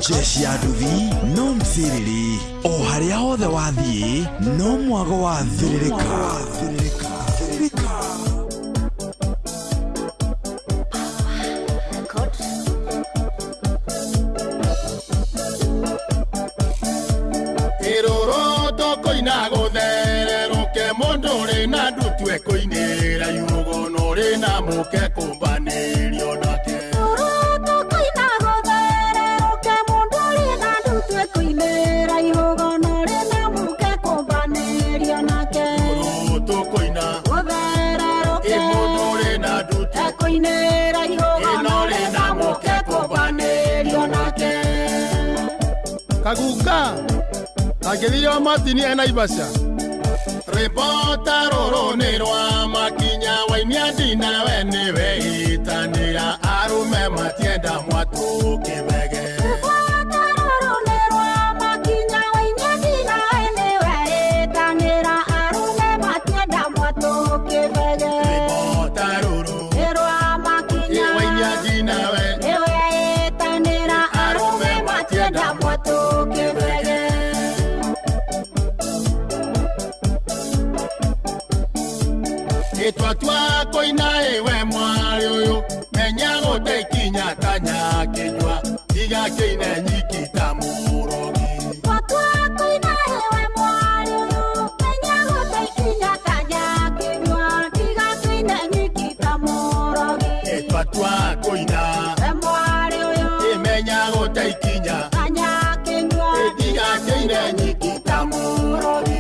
Jeshi ya nduthi no msiriri o haria hothe wathie no mwago wa thiririka. Iroro toko inago therero ke mondore na ndutwe koinera yugo nore na muke kumbanirio nake. Kaguka Agilio Martini and Ibasha Reporter Ronero Makinya Wanyadina Weneve Itanira Arume Matienda Mwatu Kibege Etwa koina ewe mwari uyu menyago te kinya tanya kenywa iga keina nyikita murogi. Etwa koina ewe mwari uyu menyago te kinya tanya kenywa iga keina nyikita murogi. Etwa koina ewe mwari uyu menyago te kinya tanya kenywa iga keina nyikita murogi.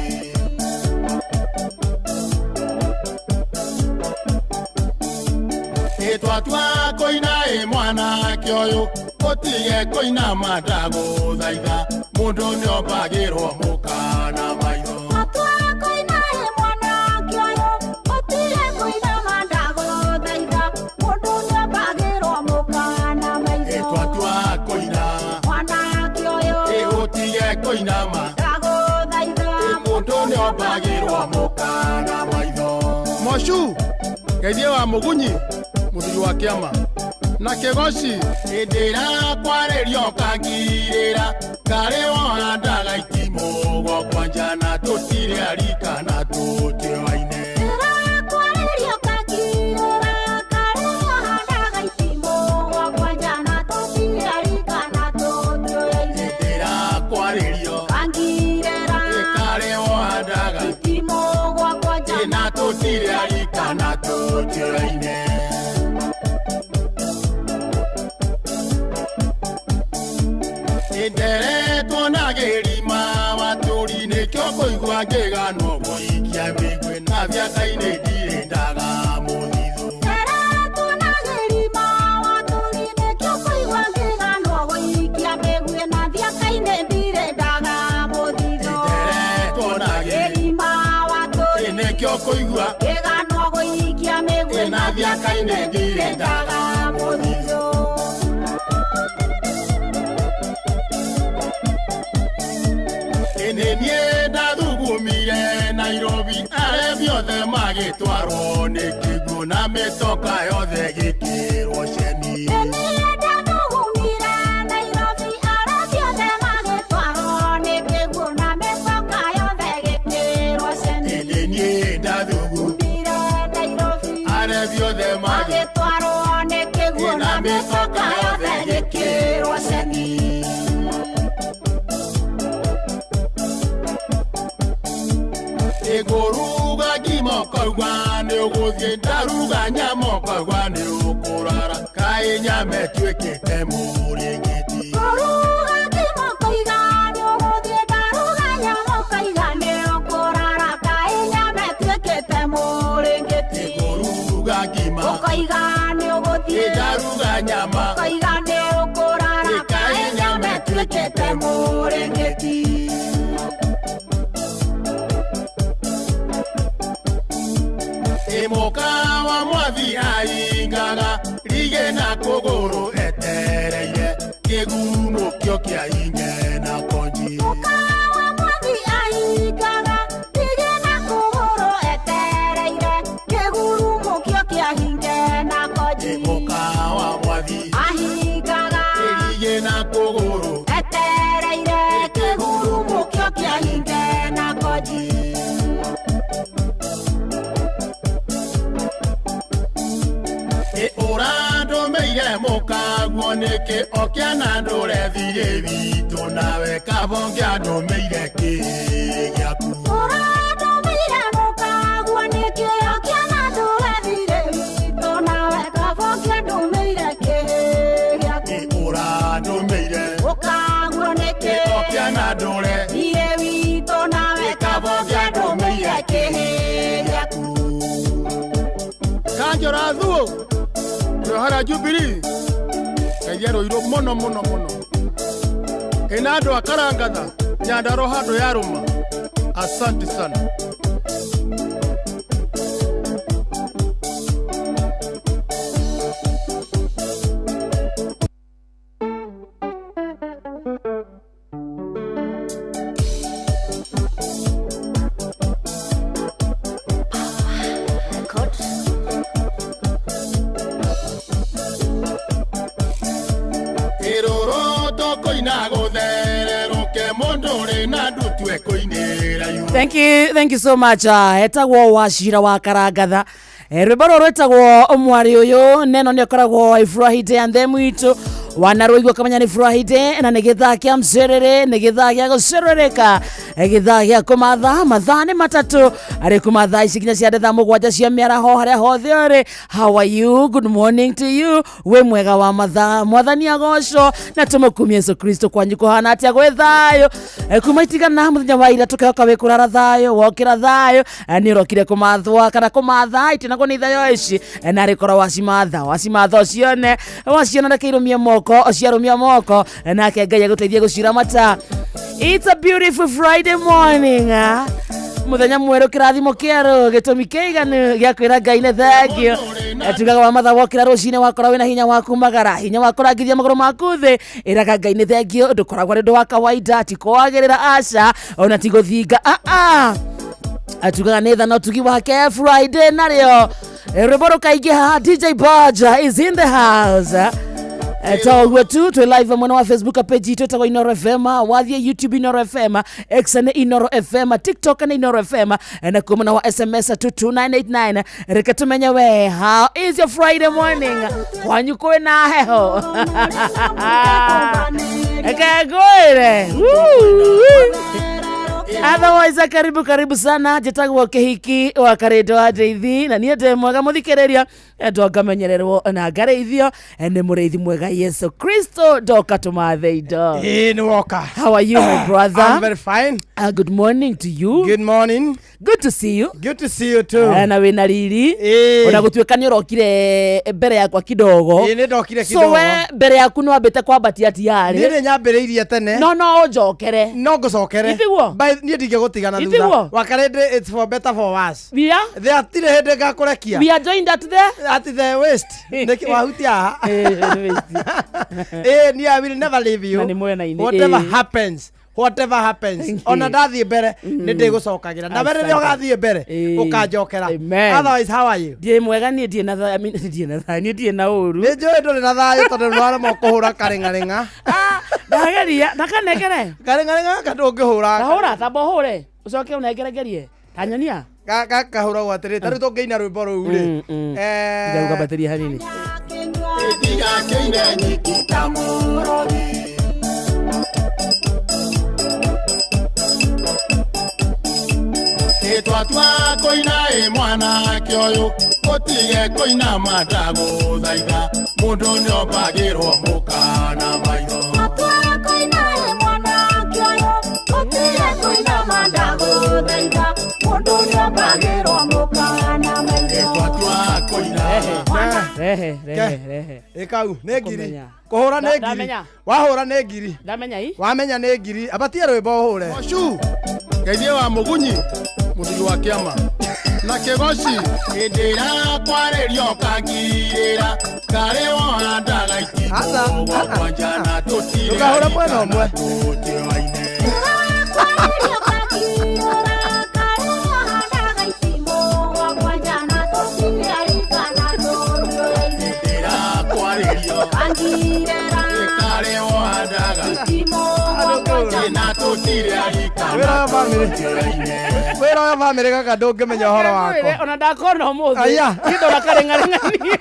Etwa koina e mwana kyoyo otige koina madago daiga mundu ni obagirwo mukana maitho. Etwa koina e mwana kyoyo otige koina madago daiga mundu ni obagirwo mukana maitho. Etwa koina mwana kyoyo e otige koina madago daiga mundu ni obagirwo mukana maitho. Moshu keithie wa mugunyi Mudiri wa kiama na kegoshi edera kwarerio kangirira kare ona ndaga itimo gwa kwanja na totire arika na tote waine. Edera kwarerio kangirira kare ona ndaga itimo gwa kwanja na totire arika na tote waine. Edera kwarerio kangirira kare ona ndaga itimo gwa kwanja na totire arika na tote waine. Dere tona geri ma waturi ne kyoko igwa gega no boikia bigwe na vya kaine dire daga modizo. Dere tona geri ma waturi ne kyoko igwa gega no boikia bigwe na vya kaine dire daga modizo. Dere tona geri ma waturi ne kyoko igwa gega no boikia bigwe na vya kaine dire daga modizo. Enye dadugu mire Nairobi arebio de mage twaro ne kigu na metoka yothe gikiro sheni. Enye dadugu mire Nairobi arebio de mage twaro ne kigu na metoka yothe gikiro sheni. Enye dadugu mire Nairobi arebio de mage twaro ne kigu na metoka yothe gikiro sheni. Egoruga gimokogwa ne ogozie daruga nyamokogwa ne okorara kai nyame twekete muringiti. Goruga gimokogwa ne ogozie daruga nyamokogwa ne okorara kai nyame twekete muringiti. Goruga gimokogwa ne ogozie daruga nyamokogwa ne okorara kai nyame twekete muringiti. Mokawa mwathi aingaga rige na kogoro etereire kigumo kyo kia inge na konji. Mokawa mwathi aingaga rige na kogoro etereire kigumo kyo kia inge na konji. Mokawa mwathi aingaga rige na kogoro Orando meire mokaguo niki okiana ndore thire bitu nawe kabongia ndo meire kiaku. Orando meire mokaguo niki okiana ndore thire bitu nawe kabongia ndo meire kiaku. Orando meire mokaguo niki okiana ndore thire bitu nawe kabongia ndo meire kiaku. Kanjora thuo Yohara Jubilee kayero iro mono enado akarangatha nyandaro hando yaruma. Asante sana. Thank you so much. Etagwo Wachira wa Karangatha. Rwimbo rwetagwo mwari uyu neno ni akoragwo ifurahite anthem itu wanaruigwa kamenya ni furahite na ni githaa kia mcerere ni githaa gia gucerereka githaa gia kumatha mathani matatu ari kumatha isikinya cia thaa mugwanja cia miaraho haria hothe uri. How are you? Good morning to you. We mwega wa matha mwathani agocwo na tumukumie Yesu Kristo kwanyu kuhana atia gwe thayo kumaitigana muthenya wa ira tukeoka we kurara thayo wokira thayo ni rokire kumathwa kana kumatha itina ko ni thayo ici na rikora wacimatha cione waciona rekeirumia moko ociarumia moko nake Ngai aguteithie gucira mata. It's a beautiful Friday morning. Muthenya mweru kirathimo kieru gitumi keiganu gia kwira Ngai ne thank you. Tugaga wa matha wokira rucine wakora wina hinya waku magara hinya wakorangithia maguru maku thi iraga Ngai ne thank you ndukoragwa rindu wa kawaida tikoagirira aca ona tiguthinga atugaga ni thana tugi wake Friday nario rwimbo kaingi ha DJ Baja is in the house. Tawagwe tu live mwana wa Facebook page yetu tawa Inoro FM, wathie YouTube Inoro FM, X na Inoro FM, TikTok na Inoro FM, na kumana wa SMS 22989. Reka tumenya we, how is your Friday morning? Kwanyu kwe na heho. Ekagwere. Otherwise karibu sana jetagwo kihiki wa karedo adeithi na niete mwega muthikereria ndongamenyererwo na ngareithio ni mureithi mwega Yesu Kristo doka tumatheido ni woka. How are you my brother? I'm very fine. Good morning to you. Good morning. Good to see you. Good to see you too. Na wina riri ona gutweka ni urokire mbere yakwa kidogo. Ni ndokire kidogo. So we mbere yaku no ambete kwambatia tiari. Ni nyambiriirie tene. No njokere. No ngucokere. Ithiguo. Ni ndige gutigana thutha. Wakarende it's for better for worse. We are? They are tire hende ngakurekia. We are joined at there. At the waste. Neki wahutia. Ni I will never leave you. Whatever happens. Ona ndathie mbere ni ndigucokagira. Na mbere rio gathie mbere ukanjokera. Otherwise how are you? Die mwega ni die na thayo die na uru. Ni njoi nduri na thayo tondu nwara mokuhura karengarenga. Ndageria ndakanegere. Karengarenga kadungihura. Kahura tabo hure. Ucoke unegeregerie. Tanyonia. Kahura gwatiri tari tungeina rwimbo ruu ri. Ngaruga bateri hanini. Diga keine nyikitamurori. Etwa koina mwana kyoyo otige koina madago thaitha mundu niobagirwo mukana maitho. Atwa koina mwana kyoyo otige koina madago thaitha mundu niobagirwo mukana maitho. Etwa koina Rehe. Ekau negiri. Kuhura negiri. Wahura negiri. Ndamenya hii. Wamenya negiri. Abatie rwimbo hure. Oshu. Geithie wa mugunyi. Muthuri wa kiama na kegoci indira kwarerio kangirira kare wondaga ikigo kwanjana tutire tukahura mwena umwe Wera wa family kaka ndungimenya horo wako. Ona ndakona umuthi. Indo na kareng'areng'ani.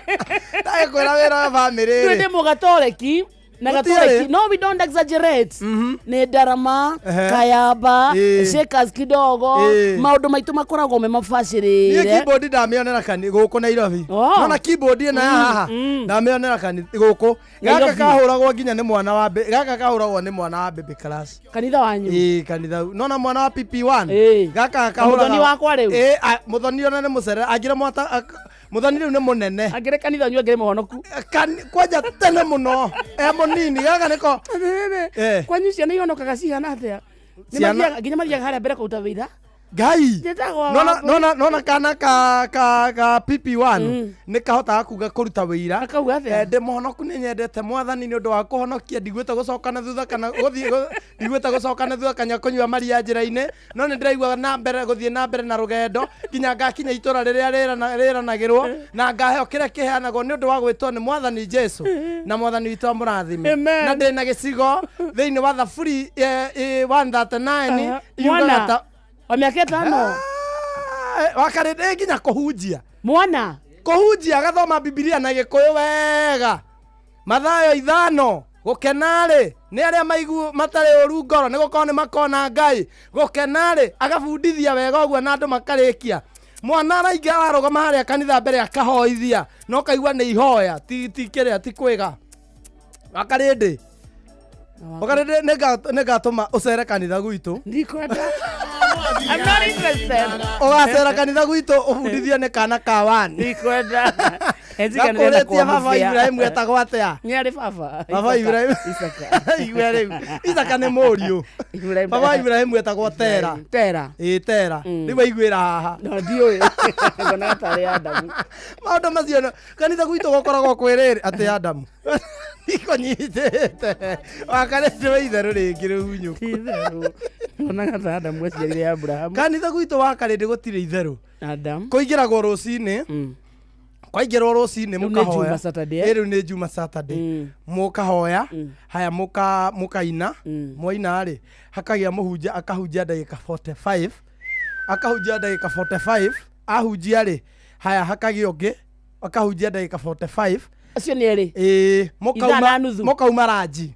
family twende mugatoreki na gatoreki no we don't exaggerate ni Ndarama Kayamba Shakers kidogo maundu maitu makoragwo me mabacirire ni keyboard ndamionera kani guku Nairobi nona keyboard na haha ndamionera kani guku gaka kahuragwo nginya ni mwana wa gaka kahuragwo ni mwana wa baby class kanitha wanyu kanitha nona mwana wa PP1 gaka kahuragwo muthoni wakwa riu muthoni ona ni mucere agira mwata muthoni riu ni munene agire kanitha nyu agire muhonoku kwanja tene muno munini gaka niko kwanyu ciana ihonokaga cihana atia nginya mathiaga haria mbere kuruta wĩra Ngai nona kana ka PP1 ni kahotaga kuga kuruta wĩra akauga atia ndĩmuhonoku nĩ nyendete mwathani nĩ ũndũ wa kũhonokia ndigwĩte gũcoka na thutha kana gũthiĩ ndigwĩte gũcoka na thutha kanya kũnyua maria njĩra-inĩ no nĩ ndĩraigua na mbere gũthiĩ na mbere na rũgendo nginya ngakinya itũra rĩrĩa rĩranagĩrwo na ngaheo kĩrĩa kĩheanagwo nĩ ũndũ wa gwĩtwo nĩ mwathani Jesu na mwathani witũ amũrathime na ndĩ na gĩcigo thĩinĩ wa Thaburi 139 mwana wa miaka 5 wakarĩndĩ nginya kũhunjia mwana kũhunjia gathoma Biblia na Gĩkũyũ wega Mathayo 5 gũkenarĩ nĩ arĩa maigu matarĩ ũru ngoro nĩ gũkorwo nĩ makona Ngai gũkenarĩ agabundithia wega ũguo na andũ makarĩkia mwana araingĩ ararũgama harĩa kanitha mbere akahoithia no kaigua nĩ ihoya ti kĩrĩa ti kwĩga wakarĩndĩ nĩ ngatũma ũcere kanitha gwitũ ndikwenda I'm not interested. Ugacera kanitha gwitũ ũbundithio nĩ kana ka wani ndikwenda gakuretia baba Ibrahim etagwo atia nĩ arĩ baba Ibrahim Isaka Isaka nĩ mũriũ baba Ibrahim etagwo Tera Tera rĩu aiguĩra haha no ndiũĩ ngona tarĩ Adamu maũndũ macio kanitha gwitũ gũkoragwo kwĩrĩrĩ atĩ Adamu ikonyitĩte wakarĩte itherũ rĩngĩ rĩhunyũ itherũ ngona ta Adamu aciarire Abraham kanitha gwitũ wakarĩndĩ gũtirĩ itherũ Adam kũingĩragwo rũcinĩ kwaingĩrwo rũcinĩ mũkahoya rĩu nĩ Juma Saturday mũkahoya haya mũkaina mwaina-rĩ hakagĩa mũhunjia akahunjia ndagĩka 45 ahunjia-rĩ haya hakagĩa ũngĩ akahunjia ndagĩka 45 acio nĩ erĩ mũkauma ranji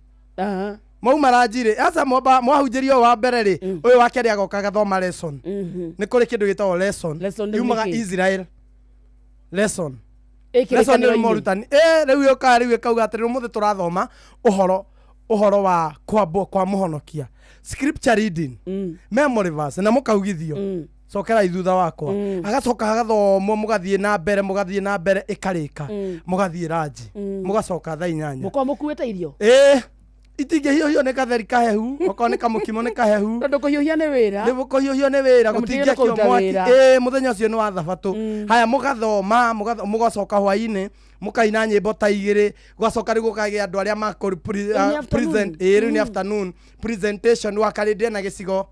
mauma ranji-rĩ aca mwahunjĩrio wa mbere-rĩ ũyũ wa kerĩ agoka gathoma lesson nĩ kũrĩ kĩndũ gĩtagwo lesson yumaga Israel lesson nĩ morutani rĩu yoka rĩu ĩkauga atĩ ũmũthĩ tũrathoma ũhoro wa kwambwo kwa mũhonokia scripture reading memory verse na mũkaugithio cokera ithutha wakwa agacoka hagathomwo mũgathiĩ na mbere ĩkarĩka mũgathiĩ ranji mũgacoka thaa 8 mũkorwo mũkuĩte irio itingĩhiũhio nĩ katheri kahehu okorwo nĩ kamũkimo nĩ kahehu tondũ kũhiũhia nĩ wĩra gũtingĩakio mwaki mũthenya ũcio nĩ wa Thabatũ haya mũgathoma mũgacoka hwainĩ mũkaina nyĩmbo ta 2 gũgacoka rĩu gũkagĩa andũ arĩa present rĩu nĩ afternoon presentation wakarĩndĩ na gĩcigo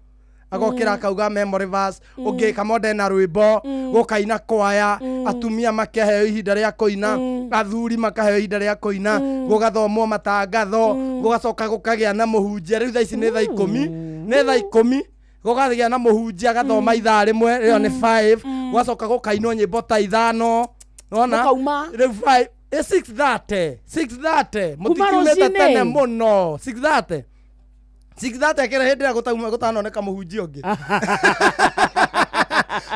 agokĩra akauga memory verse ũngĩ kamode na rwĩmbo gũkaina kwaya atumia makaheo ihinda rĩa kũina athuri makaheo ihinda rĩa kũina gũgathomwo matangatho gũgacoka gũkagĩa na mũhunjia rĩu thaa ici nĩ thaa 10 gũkagĩa na mũhunjia agathoma ithaa rĩmwe rĩo nĩ 5 gũgacoka gũkainwo nyĩmbo ta 5 nona rĩu 5 6:30 mũtikiumĩte tene mũno 6:30 akĩra hĩndĩ ĩrĩa gũtanoneka mũhunjia ũngĩ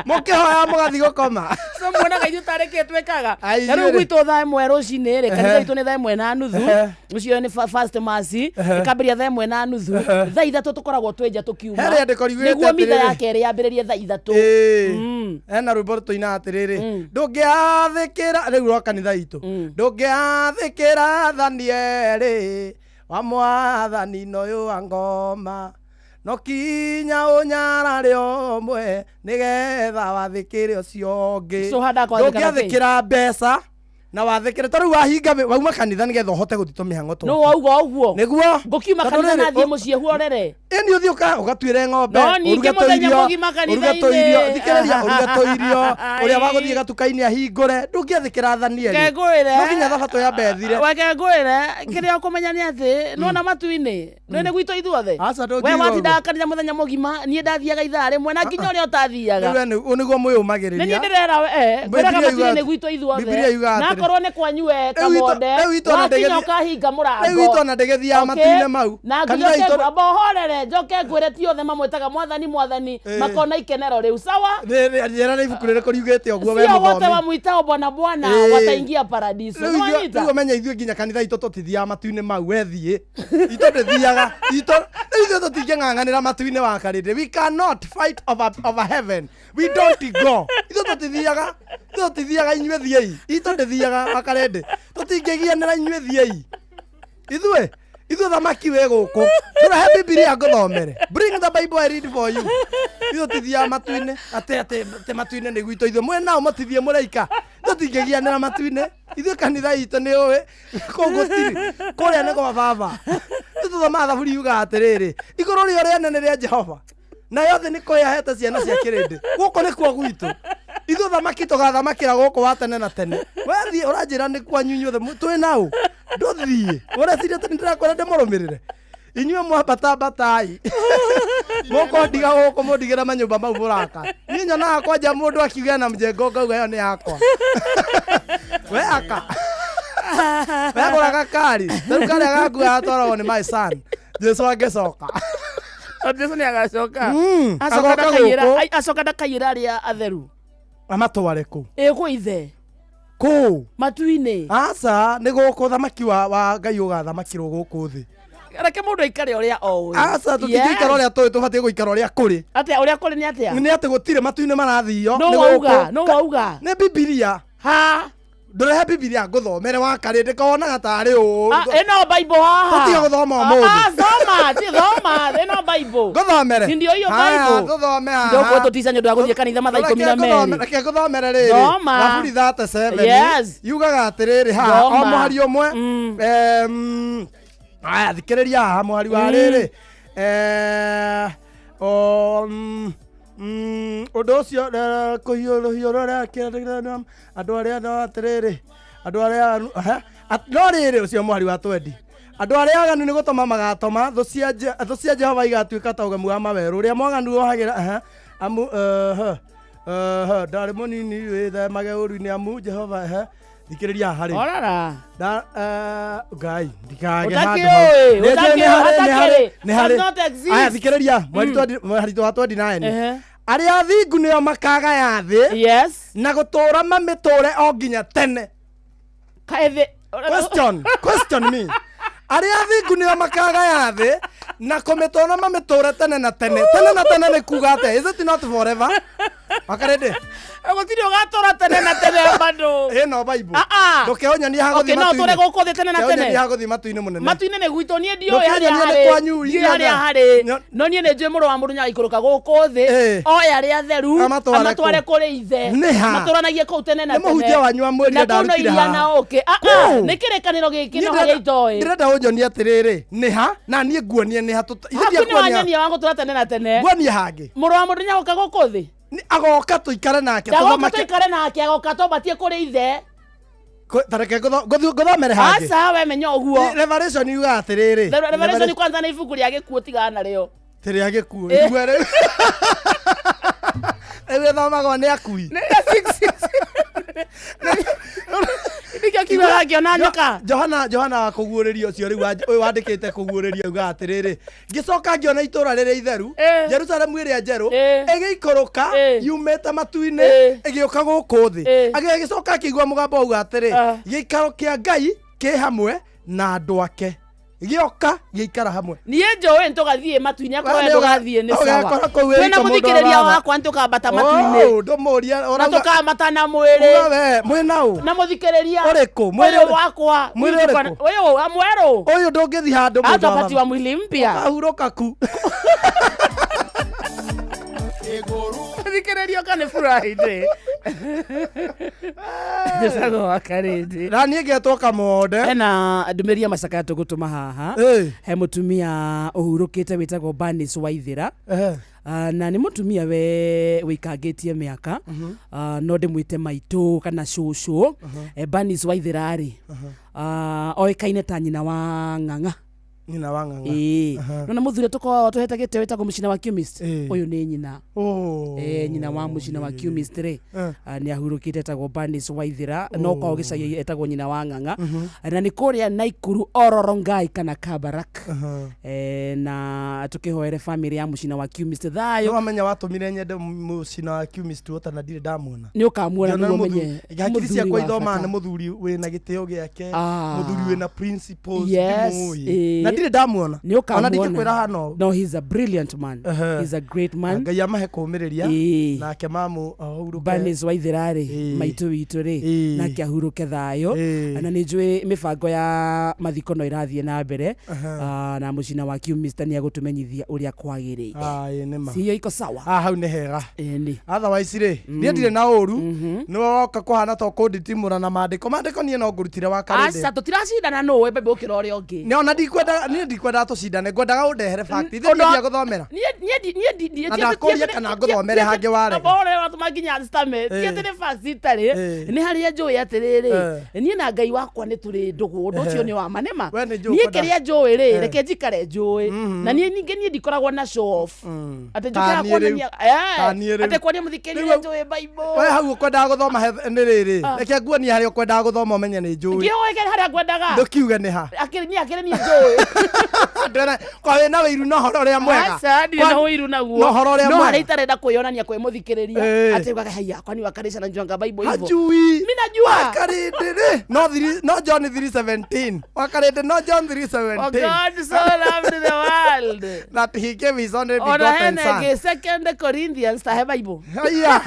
mũkĩhoya mũgathiĩ gũkoma so muonaga ithuĩ tarĩ kĩ twĩkaga na rĩu gwitũ thaa 1 rũcinĩ-rĩ kanitha itũ nĩ thaa 1:30 ũcio nĩ first mass ĩkambĩrĩria thaa 1:30 thaa 3 tũkoragwo twĩ nja tũkiuma nĩguo mitha ya kerĩ yambĩrĩrie thaa 3 ena rwĩmbo rũtũinaga atĩrĩrĩ ndũngĩathĩkĩra rĩu rwa kanitha itũ ndũngĩathĩkĩra Danieli wa mwathani noyũ wa ngoma no kinya ũnyarare ũmwe nĩgetha wathĩkĩre ũcio ũngĩ ndũngĩathĩkĩra mbeca na wathĩkĩre ta rĩu wahinga wauma kanitha nĩgetha ũhote gũthitwo mĩhang'o no wauga ũguo nĩguo ngũkiuma kanitha na thiĩ mũciĩ huorere eni uthioka ugatwire ng'ombe No, ningĩ mũthenya mũgima kanitha-inĩ. Thikĩrĩria ũrĩa wagũthiĩ gatuka-inĩ ahingũre ndũngĩathĩkĩra thanie no nginya thabato ya mbethire weke ngwĩre kĩrĩa ũkũmenya nĩ atĩ nona matu-inĩ nĩ gwitũ ithuothe we watindaga kanitha mũthenya mũgima niĩ ndathiaga ithaa rĩmwe na nginya ũrĩa ũtathiaga nĩguo mwĩyũmagĩrĩria nĩ niĩ ndĩrera ngwĩraga matu-inĩ nĩ gwitũ ithuothe na korwo nĩ kwanyu we kabonde wakinya ũkahinga mũrango rĩu itũ ona ndĩgĩthiaga matu-inĩ mau na nginya mbohorere njoke ngwĩre ti othe mamwĩtaga mwathani makona ikenero rĩu sawa njĩra nĩ ibuku rĩrĩkũ riugĩte ũguo we sio wote mũthomi wamwitao bwana wataingia paradiso rĩu ũmenya ithuĩ nginya kanitha itũ tũtithiaga matu-inĩ mau we thiĩ itũ ndĩthiaga rĩu ithuĩ tũtingĩng'ang'anĩra matu-inĩ wa karĩndĩ we cannot fight over heaven we don't go itũ tũtithiaga inyuĩ thiĩi itũ ndĩthiaga akarĩndĩ tũtingĩgianĩra inyuĩ thiĩi ithuĩ thamaki wĩ gũkũ ndũrehe bibilia ngũthomere bring the bible I read for you ithuĩ tũtithiaga matu-inĩ atĩ matu-inĩ nĩ gwitũ ithuĩ mwĩ nao mũtithiĩ mũraika tũtingĩgianĩra matu-inĩ ithuĩ kanitha itũ nĩ ũĩ kũu gũtirĩ kũrĩa nĩ kwa baba tũthomaga thaburi yugaga atĩrĩrĩ igũrũ rĩo rĩnene rĩa Jehova na yothe nĩ kwĩyahete ciana cia kĩrĩndĩ gũkũ nĩ kuo gwitũ ithuĩ thamaki tũgathamakĩra gũkũ wa tene na tene wathiĩ ũranjĩra nĩ kwanyu inyuothe twĩ naũ ndũthiĩ ũreciria atĩ nĩndĩrakwĩra ndĩmũrũmĩrĩre inyuĩ mwambatabatai mũkondiga gũkũ mũndigĩre manyũmba mau mũraka niĩ nyonaga kwanja mũndũ akiuga na mjengo ngauga ĩyo nĩ yakwa we aka wegũraga kari rĩu karĩa gakuaga atwaragwo nĩ my son Jesu angĩcoka Jesu nĩ agacoka acoka ndakaiyĩra arĩa atheru amatware kũ kwĩ ithe kũ matu-inĩ aca nĩ gũkũ thamaki wa Ngai ũgathamakĩrwo gũkũ thĩ reke mũndũ aikare ũrĩa oĩ aca tũtingĩikara ũrĩa tũĩ tũbatiĩ gũikara ũrĩa kũrĩ atĩa ũrĩa kũrĩ nĩ atĩa nĩ atĩ gũtirĩ matu-inĩ marathio no wauga nĩ bibilia ha ndũrehe bibilia ngũthomere wa karĩndĩ konaga tarĩ ũũ ĩno bible haha tũtige gũthoma ũmũthĩ thoma ĩno bible ngũthomere si ndio hiyo bible tũthome haha ndio tũtica nyũndũ ya gũthiĩ kanitha mathaa 12 reke ngũthomere rĩrĩ Zaburi 37 yugaga atĩrĩrĩ haha o mũhari ũmwe aya thikĩrĩria haha mũhari wa rĩrĩ ũndũ ũcio kũhiũrũra andũ arĩa atĩrĩrĩ andũ arĩa no rĩrĩ ũcio mũhari wa twendi andũ arĩa aganu nĩ gũtoma magatoma thũ cia Jehova igatuĩka ta ũgemu wa mawerũ ũrĩa mwaganu wohagĩra amu ndarĩ mũnini wĩthemage ũru-inĩ amu Jehova thikĩrĩria harĩ orara Ngai ndikage handũ nĩ harĩ aya thikĩrĩria mwari wa 29 arĩa athingu nĩo makagaya thĩ na gũtũũra mamĩtũũre o nginya tene question me arĩa athingu nĩo makagaya thĩ na kũmĩtũũra mamĩtũũre tene na tene nĩ kuga atĩa is it not forever akarĩndĩ gũtirĩ ũgatũra tene na tene bado ĩno bible ndũkeonyonia hagũthiĩ no tũre gũkũ thĩ tene na tene hagũthiĩ matu-inĩ mũnene matu-inĩ nĩ gwitũ niĩ ndiũĩ harĩa harĩ no niĩ nĩ njũĩ mũrũ wa mũndũ nĩagaikũrũka gũkũ thĩ oe arĩa atheru amatware kũrĩ ithe matũranagie kũu tene na tene nĩ mũhunjia wanyu amwĩrire ndarutire haha nĩ kĩrĩkanĩro gĩkĩ no harĩa itoĩ ndĩrenda ũnyonie atĩrĩrĩ nĩ ha na niĩ nguonie nĩ ha nĩ wanyonia wa gũtũra tene na tene nguonie hangĩ mũrũ wa mũndũ nĩagoka gũkũ thĩ agoka tũikare nake agoka tũbatie kũrĩ ithe tareke ngũthomere hangĩ aca we menya ũguo Revelation yuga atĩrĩrĩ Revelation kwanza nĩ ibuku rĩa gĩkuũ tigana narĩo rĩa gĩkuũ igua rĩu ĩthomagwo nĩ akui nĩkĩo kiugaga ngĩona nyoka Johana wa kũguũrĩria ũcio rĩu ũyũ wandĩkĩte kũguũrĩria uga atĩrĩrĩ ngĩcoka ngĩona itũũra rĩrĩa itheru Jerusalemu ĩrĩa njerũ ĩgĩikũrũka yumĩte matu-inĩ ĩgĩũka gũkũ thĩ agĩcoka akĩigua mũgambo auga atĩrĩ gĩikaro kĩa Ngai kĩ hamwe na andũ ake gĩoka gĩikara hamwe niĩ njũĩ nĩtũgathiĩ matu-inĩ akorwo ndũgathiĩ nĩ sawa kwĩna mũthikĩrĩria wakwa nĩtũkambata matu-inĩ na tũkambata na mwĩrĩ mwĩnaũ na mũthikĩrĩria ũrĩkũ mwĩrĩ wakwa ũyũ mwerũ ũyũ ndũngĩthiĩ handũ atapatiwa mwili mpya ahurũka ku Thikererio kana Friday. Sago wakarindi. Na niĩ ngetwo Kamonde. Ena ndumeria macaka tugutuma haha. He mutumia uhurukite witagwo Banis Waithira. Na nĩ mutumia we wikangitie miaka no ndimwite maitu kana cucu. Banis Waithira ri oikaine ta nyina wa Ng'ang'a. Nyina wa Ng'ang'a. No na muthuri tuko tuheta gite witagwo mucina wa Chemist. Uyu ni nyina. Nyina wa mucina wa Chemist ri ni ahurukite tagwo Banis Waithira no kwa gicagi etagwo nyina wa Ng'ang'a. Na ni kuria Naikuru Ororongai kana Kabarak. Na tukihoere family ya mucina wa Chemist thayo. No amenya watumire nyende mucina wa Chemist wota na ndire ndamuona. Ni ukamuona ni umenye. Gakiri cia kwa ithoma ni muthuri wina giteo giake, muthuri wina principles. Na ndire ndamuona. Ona ndikikwira hano. No, he's a brilliant man. He's a great man. Ngai amahe kuumiriria nake mamu ahuruke. Banis Waithira ri maitu witu ri nake ahuruke thayo. Na ni njui mibango ya mathiko no irathie na mbere. Na mucina wa Chemist ni agutumenyithia uria kwagirire. Nima. Siyo iko sawa. Hau ni hega. Ni. Otherwise ri nie ndire na uru no woka kuhana to kunditimura na mandiko nie no ngurutire wa karinde. Asa tutiracindana no we bebe ukira uria ungi. Ne ona ndikwenda tucindane ngwendaga undehere fact ithe ndia guthomera. Nie ndakoria kana nguthomere hange ware. Bore watu maginya stame. Tietere fact itari. Ni haria njui atiriri. Nie na Ngai wakwa ni turi ndugu undu ucio ni wa manema. Nie kiria njui ri reke njikare njui. Na nie ninge nie ndikoragwo na show off. Ate njikara kuonania ate kuonia muthikiria njui Bible. We hau ukwendaga guthoma ni riri. Reke nguonia haria ukwendaga guthoma umenye ni njui. Ndio weke haria ngwendaga. Ndukiuge ni ha. Akiri ni njui. Ndona kwa we na wiru no horo ria mwega. Asa ndio na wiru naguo. No horo ria mwega. No haritarenda kuionania kwa muthikiriria. Ate ugaga haya kwani wakarisa na njwanga Bible hivyo. Ajui. Mimi najua. Wakarinde no John 3:17. Wakarinde no John 3:17. Oh, God so loved the world that he gave his only begotten son. Ona 2 Corinthians ta Bible. Haya.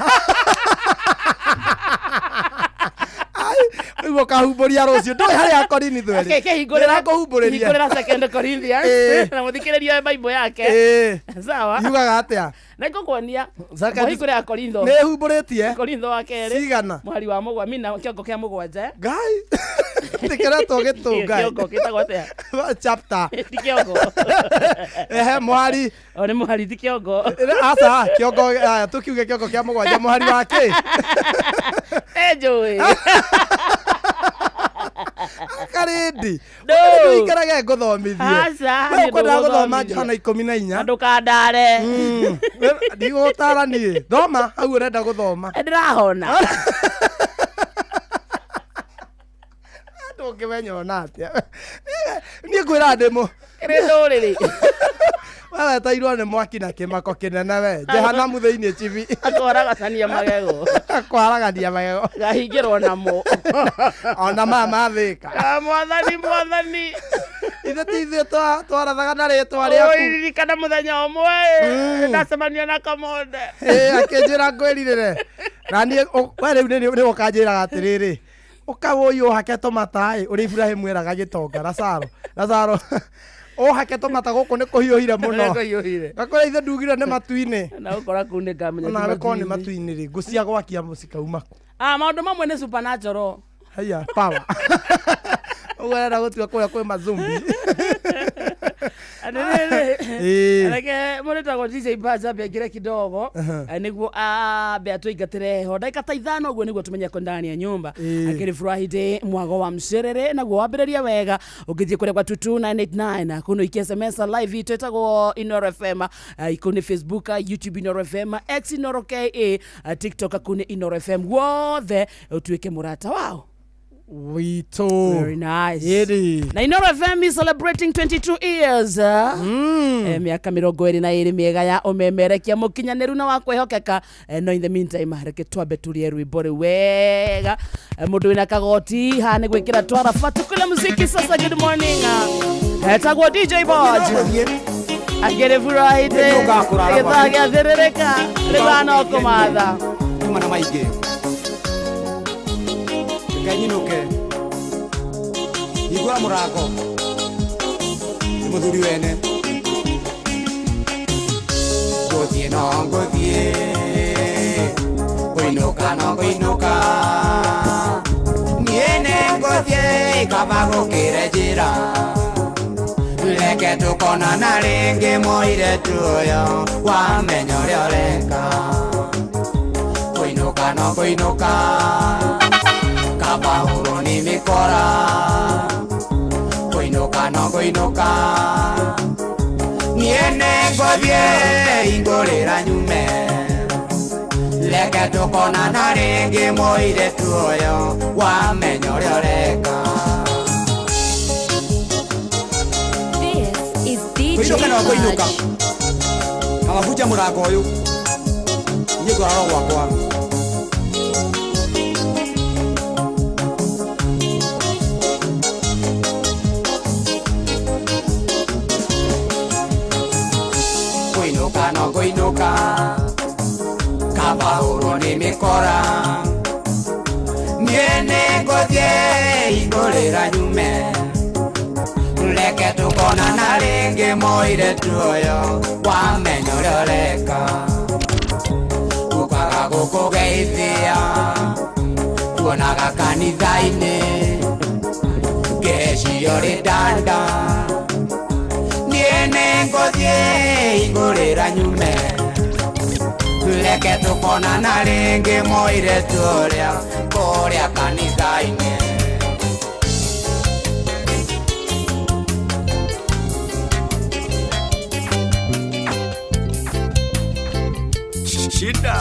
Iwo kahumburia rucio ndoi haria Korini thweri. Kehingurira kuhumburiria 2 Corinthians na muthikiriria Bible yake. Sawa. Yugaga atia? Na ikukuonia muhingurira Korintho. Ni humburitie Korintho wa keri. Sigana. Mwari wa mugwa mina kiongo kia mugwanja. Ngai. Tikira gitunga. Kiongo kitagwo atia? Chapter. Ti kiongo. Mwari. One mwari ti kiongo. Asa kiongo tukiuge kiongo kia mugwanja mwari wake. Njui. Karindi. No. Ikarage guthomithie. Asa. Wewe kwenda guthoma Johana 14. Ndukandare. Ndigutara nie. Thoma hau urenda guthoma. Ndirahona. Ndungimenya ona atia. Nie kwira ndimo. Nduriri. Wewe tairwo ni mwaki na kimako kinene we. Jehanamu thiini chibi. Akoragacania magego. Akwaragania magego. Gahingirwo namo. Ona mama thika. Mwathani. Ithe tithio twarathaga na ritwa riaku. Oi kana muthenya umwe ndacemania na Kamonde. Akinjira ngwiririre. Na nie we riu ni ukanjiraga atiriri. Ukawo yo haketo matai uri Ibrahim weraga gitonga Lazaro. Hake tomata guku ni kuhiuhire muno. Gakora ithe ndugire ni matu-ini. Na ukora kune kamenya. Na we ni matu-ini ri gucia gwakia musika umako. Maundu mamwe ni supernatural. Haya power. Ugera gutua kuria kwe mazumbi. Reke monetagwo DJ Baza biagire kidogo niguo be atuingatire ho ndagika ta 5 uguo niguo tumenye ko ndani ya nyumba akiri Friday mwago wa mcerere naguo wambiriria wega ungithie kuria kwa 22989 kuno iki SMS live itwetagwo Inoro FM ikuni Facebook YouTube Inoro FM X Inoro KA TikTok akuni Inoro FM wothe utuike murata wao. Very nice. Na Inoro FM is celebrating 22 years. Miaka 22 miega ya umemerekia mukinyaniru na wakwehokeka. No in the meantime reke twabe tulie rwimbo wega. Mundu wina kagoti ha ni gwikira twara fatu kule muziki sasa. Good morning. Etagwo DJ Boji. Agere Friday. Githagia thirereka. Ribana kumatha. Mana maige. Kanyinuke igura murago muthuri wene gothie kuinuka no kuinuka niene ngothie kaba gukire njira leke tukonana ringi muiretu uyo wamenya uria ureka kuinuka no kuinuka kaba huru ni mikora kuinuka no kuinuka niene ngothie ingurira nyume leke tukonana ringi muiretu uyo wamenya uria ureka kuinuka no kuinuka kawabuja murango uyu iye ngoraro gwakwa kuinuka no kuinuka kabahuro ni mikora niene ngothie igurira nyume leke tukonana ringi muiretu uyo wamenya uria ureka ukaga gukugeithia tuonaga kanitha-ini ngeciria uri ndanda niene ngothie igurira nyume leke tukonana ringi muiretu uria kuria kanitha-ini Shida.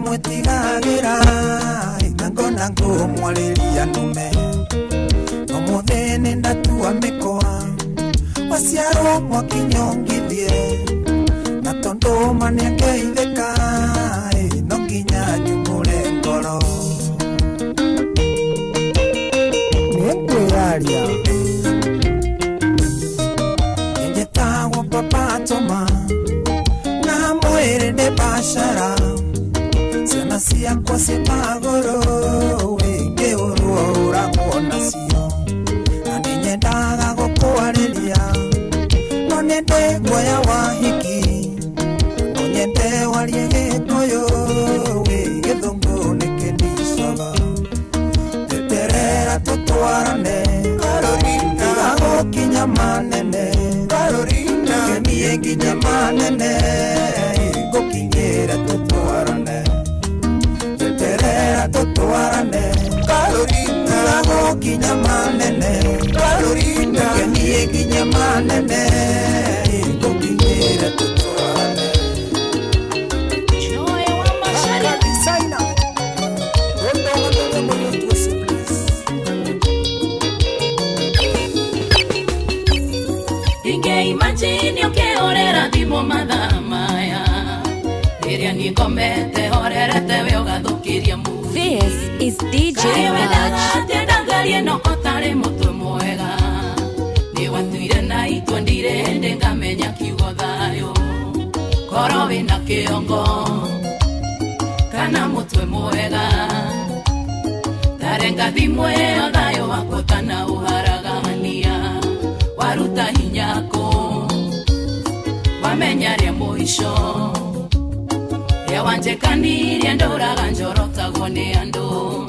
mwetigagira ngona ngumwariria nume umuthini ndatua mikoa waciarwo mwakinyongithie na tondu maniangeithika no nginya nyumure ngoro ningwiraria njetagwo papa toma na mwiri ni bashara ciana ciakwa ci magoro wingi urwo urakuona cio na ninyendaga gukwariria no ninde ngoya wahiki no nyende warie gikuyu wi githungu nikinicoga teterera tutwarane Carolina gukinya manene Carolina kemie nginya manene gukinyira tutwarane teterera tutwarane Carolina gukinya manene Carolina kemie nginya manene Ingomete horerete we ugathukiria mu. This is DJ Baj. Tendangarie no otare mutwe mwega. Ni watuire na itwendire ndengamenya kiugo thayo. Koro wina kiongo kana mutwe mwega. Tarenga thimwe thayo wakotana uharagania. Waruta hinyako wamenyare muisho. Yawanjekanirie ndoraga njorotagwo ni andu.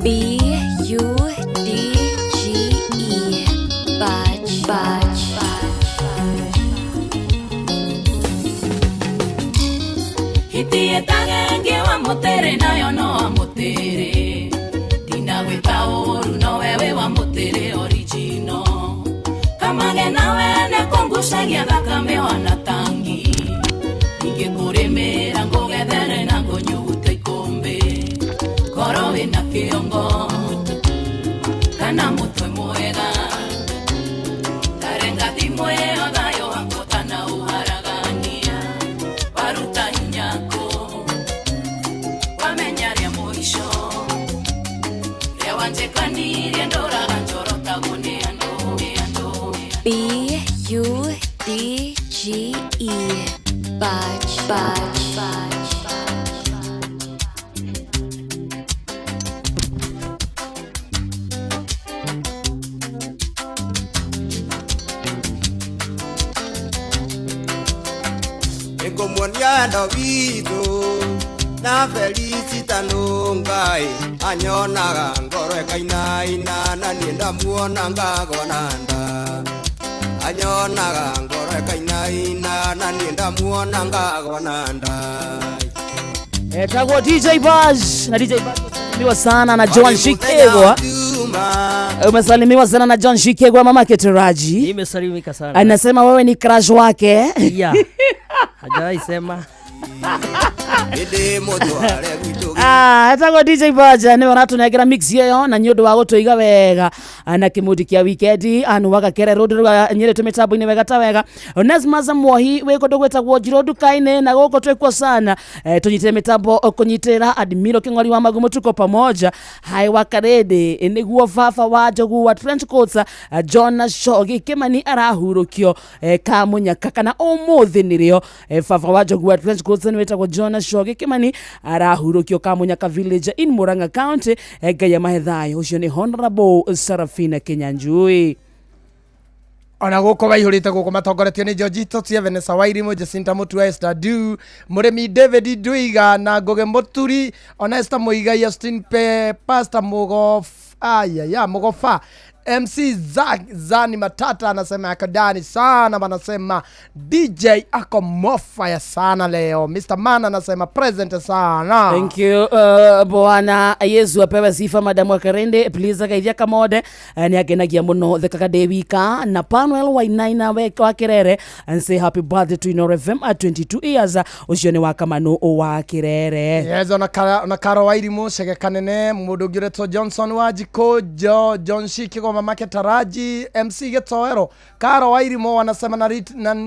B-U-D-G-E Baj. Hitie tagenge wa mutere nayo no wa mutere. Dina wita oru no wewe wa mutere original. Kamage nawe ne kongushagia thakame wana tangi. Inge kuremera ngogethere na ngonyuta ikombe. Koro wina kiongo kana mutwe mwega. Tarenga thimwe thayo wakotana uharagania. Waruta hinyako wamenyaria muisho. Yawanjekanirie ndoraga njorotagwo ni andu. B-U-D-G-E Baj. Ego mwonia Davido na Felicita Nungai anyonaga ngoro ekainaina na nienda muona ngagonanda. Anyonaga ngoro ekainaina na nienda muona ngagonanda. Etagwo DJ Baj na DJ Baj umesalimiwa sana na John Shikegwa. Umesalimiwa sana na John Shikegwa mama Keteraji. Nimesalimika sana. Anasema wewe ni crush wake. Yeah. Hajawahi sema. Etagwo DJ Baj ni wanatunegera mix yeyo na nyodo wa gutuiga wega na kimudi kia weekend anu wagakere road nyire tumitambo ni wega ta wega. Onesmaza Mwohi weko ndogwetagwo Njiro Dukaine na goko twekwa sana tunyitire mitambo kunyitira Admiro King'ori wa Magumu tuko pamoja. Hai wakarede niguo fafa wa Njogu wa Trench Coats John Shogi Kimani arahurukio kamunyaka kana umuthi nirio fafa wa Njogu wa Trench Coats ni wetagwo John Shogi Kimani arahurukio kamunyaka village in Murang'a County gaya mahethayo ucio ni Honorable Sarafina Kinyanjui. Ona goko baihurite goko matongoretio ni Georgito cia Vanessa Wairimu, Jacinta Mutua, Esther Du, Muremi David Duiga na Ngoge Muturi, ona Esther Muiga, Justin Pe, Pastor Mugofa, MC Zani Matata anasema akadani sana, wanasema DJ ako mofaya sana leo. Mr. Man anasema present sana. Thank you Bwana Yesu apewe sifa. Madam Wakarende please akaithia kamode ni agenagia muno thekaga Dewika na Panuel Wainaina wa Kirere and say happy birthday to Inoro FM at 22 years. Ucio ni wa Kamano wa Kirere. Yes, ona Karo Wairimu Shege Kanene mundu gireto Johnson Wajiko John Shikegwa mama Ketaraji MC Getoero. Karo Wairimu wanasema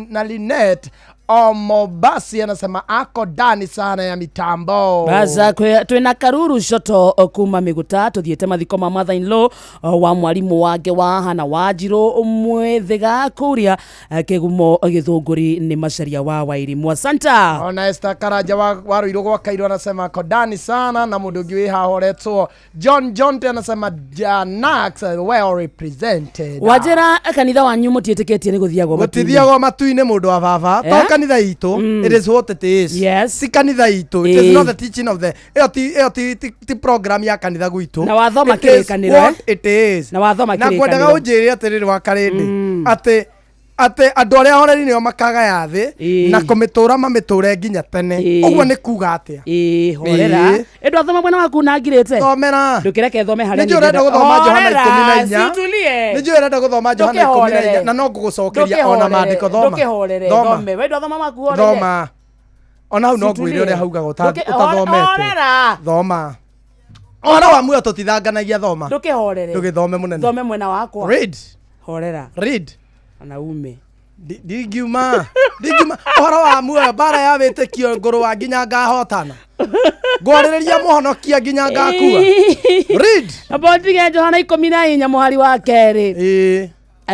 na Linet Omobasi anasema ako dani sana ya mitambo. Baza twina Karuru shoto kuma Miguta tuthiete mathiko ma mother in law wa mwalimu wake wa Hana Wajiro mwethega kuria Kegumo Githunguri ni Macharia wa Wairimu. Asanta. Ona Esther Karaja wa Ruiru gwa Kairo anasema ako dani sana na mundu ngi hahoretwo. John Jonte anasema Janax well represented. Wajera kanitha wanyu mutieteketie ni guthiagwo matu. Gutithiagwo matu-ini mundu wa baba. Kanitha ito it is what it is. Yes. Si kanitha ito it is not the teaching of the the program ya kanitha gwitu. Na wathoma kirikaniro it is. Na wathoma kirikaniro. Na kwendaga unjiri atiriri wa Karindi ate andu aria horeri nio makaga yathi na kumitura mamiture nginya tene. Uguo ni kuga atia horera endu athoma mwana waku na ngirite thomera ndukireke thome haria ni njurenda guthoma Johana 14 situlie ni njurenda guthoma Johana 14 na no ngugucokeria ona mandiko thoma thome we athoma maku horere thoma ona hau no ngwire uria hauga utathomete thoma Ona wa muoyo tutithanganagia thoma. Ndukihorere. Ndugithome munene. Thome mwena wakwa. Read. Horera. Read. Anaume. Ndigiuma. Ohoro wa muoyo bara ya witikio nguru wa nginya ngahotana. Ngwarĩrĩria mũhonokia nginya ngakua. Read. Abotige Johana 14 muhari wa kerĩ.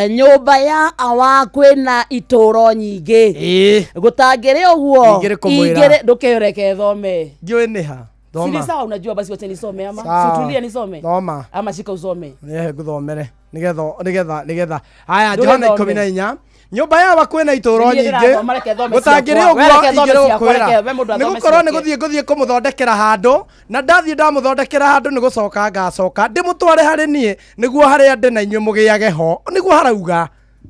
Nyũmba ya awa kwĩna itũũro nyingĩ. Gũtangĩrĩ ũguo. Ingĩrĩ ndũkĩreke thome. Ngiũĩ nĩ ha. Sili sawa unajua basi wacha nisome ama situlia nisome. Thoma. Ama shika usome. Nguthomere. Nigetha. Haya Johana 14. Nyumba ya bakwena itũũro nyingĩ. Gũtangĩrĩ ũguo ingĩrĩ gũkwĩra. Nĩgũkorwo nĩgũthiĩ kũmũthondekera handũ na ndathiĩ ndamũthondekera handũ nĩgũcoka ngacoka ndĩmũtware harĩ niĩ nĩguo harĩa ndĩ na inyuĩ mũgĩage ho nĩguo harauga.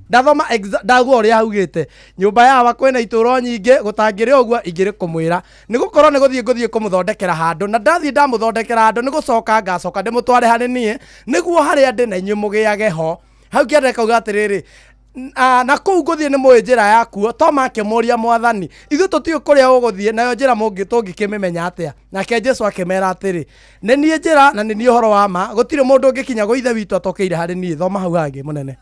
Ndathoma ndaguo ũrĩa haugĩte. Nyũmba ya bakwena itũũro nyingĩ gũtangĩrĩ ũguo ingĩrĩ kũmwĩra nĩgũkorwo nĩgũthiĩ kũmũthondekera handũ na ndathiĩ ndamũthondekera handũ nĩgũcoka ngacoka ndĩmũtware harĩ niĩ nĩguo harĩa ndĩ na inyuĩ mũgĩage ho. Hau kĩanda kauga atĩrĩrĩ na kũu ngũthiĩ nĩ mũĩ njĩra yakuo Toma akĩmũria Mwathani ithuĩ tũtiũĩ kũrĩa ũgũthiĩ nayo njĩra tũngĩkĩmĩmenya atĩa. Nake Jesũ akĩmera atĩrĩ nĩ niĩ njĩra na nĩ niĩ ũhoro wa ma gũtirĩ mũndũ ũngĩkinya gwa ithe witũ atokĩire harĩ niĩ. Thoma hau hangĩ mũnene.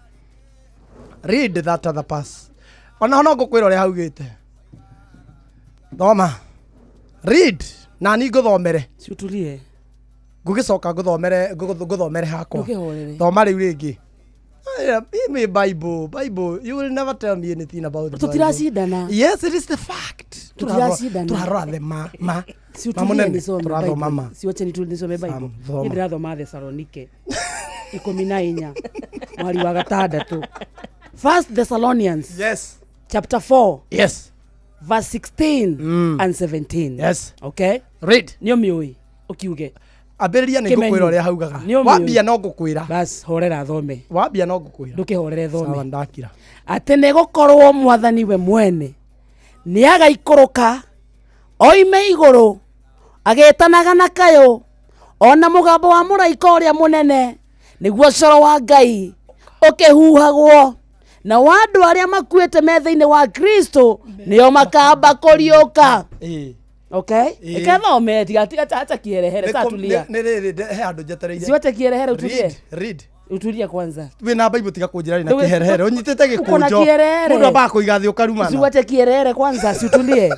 Read that other pass. Ona no ngũkwĩra ũrĩa haugĩte. Thoma. Read na ni ngũthomere. Ciutulie. Ngũgĩcoka ngũthomere hakwa. Thoma rĩu rĩngĩ. Me Bible. You will never tell me anything about the Bible. Tutiracindana. Yes, it is the fact. Turarora the ma. Siutulie nisome Bible. Siwache nisome Bible. Ndirathoma Thessalonike 14 mwari wa gatandatũ. 1 Thessalonians. Yes. Chapter 4. Yes. Verse 16 and 17. Yes. Okay. Read. Nio mioi ukiuge. Ambĩrĩria nĩ ngũkwĩra ũrĩa haugaga. Wambia no ngũkwĩra. Bas horera thome. Wambia no ngũkwĩra. Ndũkĩhorere thome. Sawa ndakira. Atĩ nĩ gũkorwo Mwathani we mwene nĩ agaikũrũka oime igũrũ agĩtanaga na kayũ ona mũgambo wa mũraika ũrĩa mũnene nĩguo coro wa Ngai ũkĩhuhagwo na andũ arĩa makuĩte metha-inĩ wa Kristo nĩo makamba kũriũka. Okay? Ikathome hata kierehere tatulia. He andũ njetereire. Siwate kierehere utulie. Read. Utulia kwanza. Wĩna Bible tiga kũnjĩra na kĩherehere. Ũnyitĩte gĩkũnjo. Mũndũ amba kũiga thĩ ũkarumana. Siwate kierehere kwanza situlie.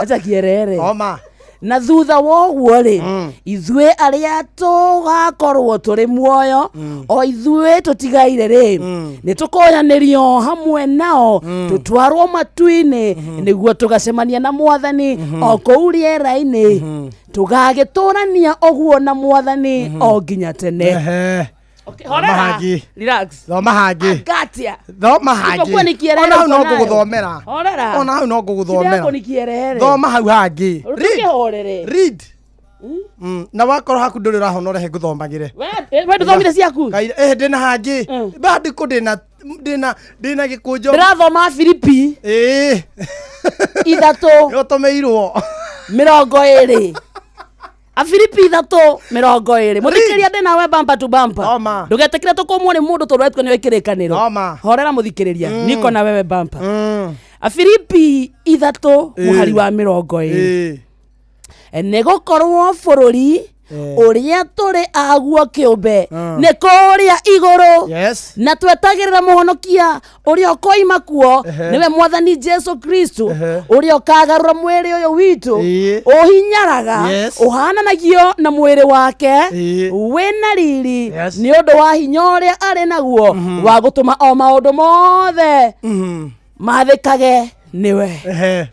Acha kierehere. Oma. Na thutha woguo rĩ ithuĩ arĩa tũgakorwo tũrĩ muoyo o ithuĩ tũtigaire rĩ nĩ tũkoyanĩrio hamwe nao tũtwarwo matu-inĩ nĩguo tũgacemania na Mwathani o kũu rĩera-inĩ tũgagĩtũrania ũguo na Mwathani o nginya tene. Okay, horera. Relax. Thoma hangĩ. Gatia. Thoma hangĩ. Ona hau no ngũgũthomera. Horera. Ona hau no ngũgũthomera. Sibako nikierehere. Thoma hau hangĩ. Read. Na wakorwo haku ndũrĩ ũrahona ũrehe ngũthomagĩre. We ndũthomire ciaku? Ndĩna hangĩ. Bandĩkũ ndĩna gĩkũnjo. Ndĩrathoma Filipi. 3 Yotomeirwo. 20. Afilipi 3:20. Muthikĩria ndĩ nawe bumper to bumper. Ndũgetekire tũkũmwo nĩ mũndũ tũretwo nĩ wĩkĩrĩkanĩro. Horera muthikĩrĩria. Niko na wewe bumper. Afilipi 3 muhari wa 20. Nĩ gũkorwo bũrũri ũrĩa tũrĩ aguo kĩũmbe nĩ kũrĩa igũrũ na twetagĩrĩra mũhonokia ũrĩa ũkoima kuo nĩwe Mwathani Jesu Kristo ũrĩa ũkagarũra mwĩrĩ ũyũ witũ ũhinyaraga ũhananagio na mwĩrĩ wake wĩna riri nĩ ũndũ wa hinya ũrĩa arĩ naguo wa gũtũma o maũndũ mothe mathĩkage nĩwe.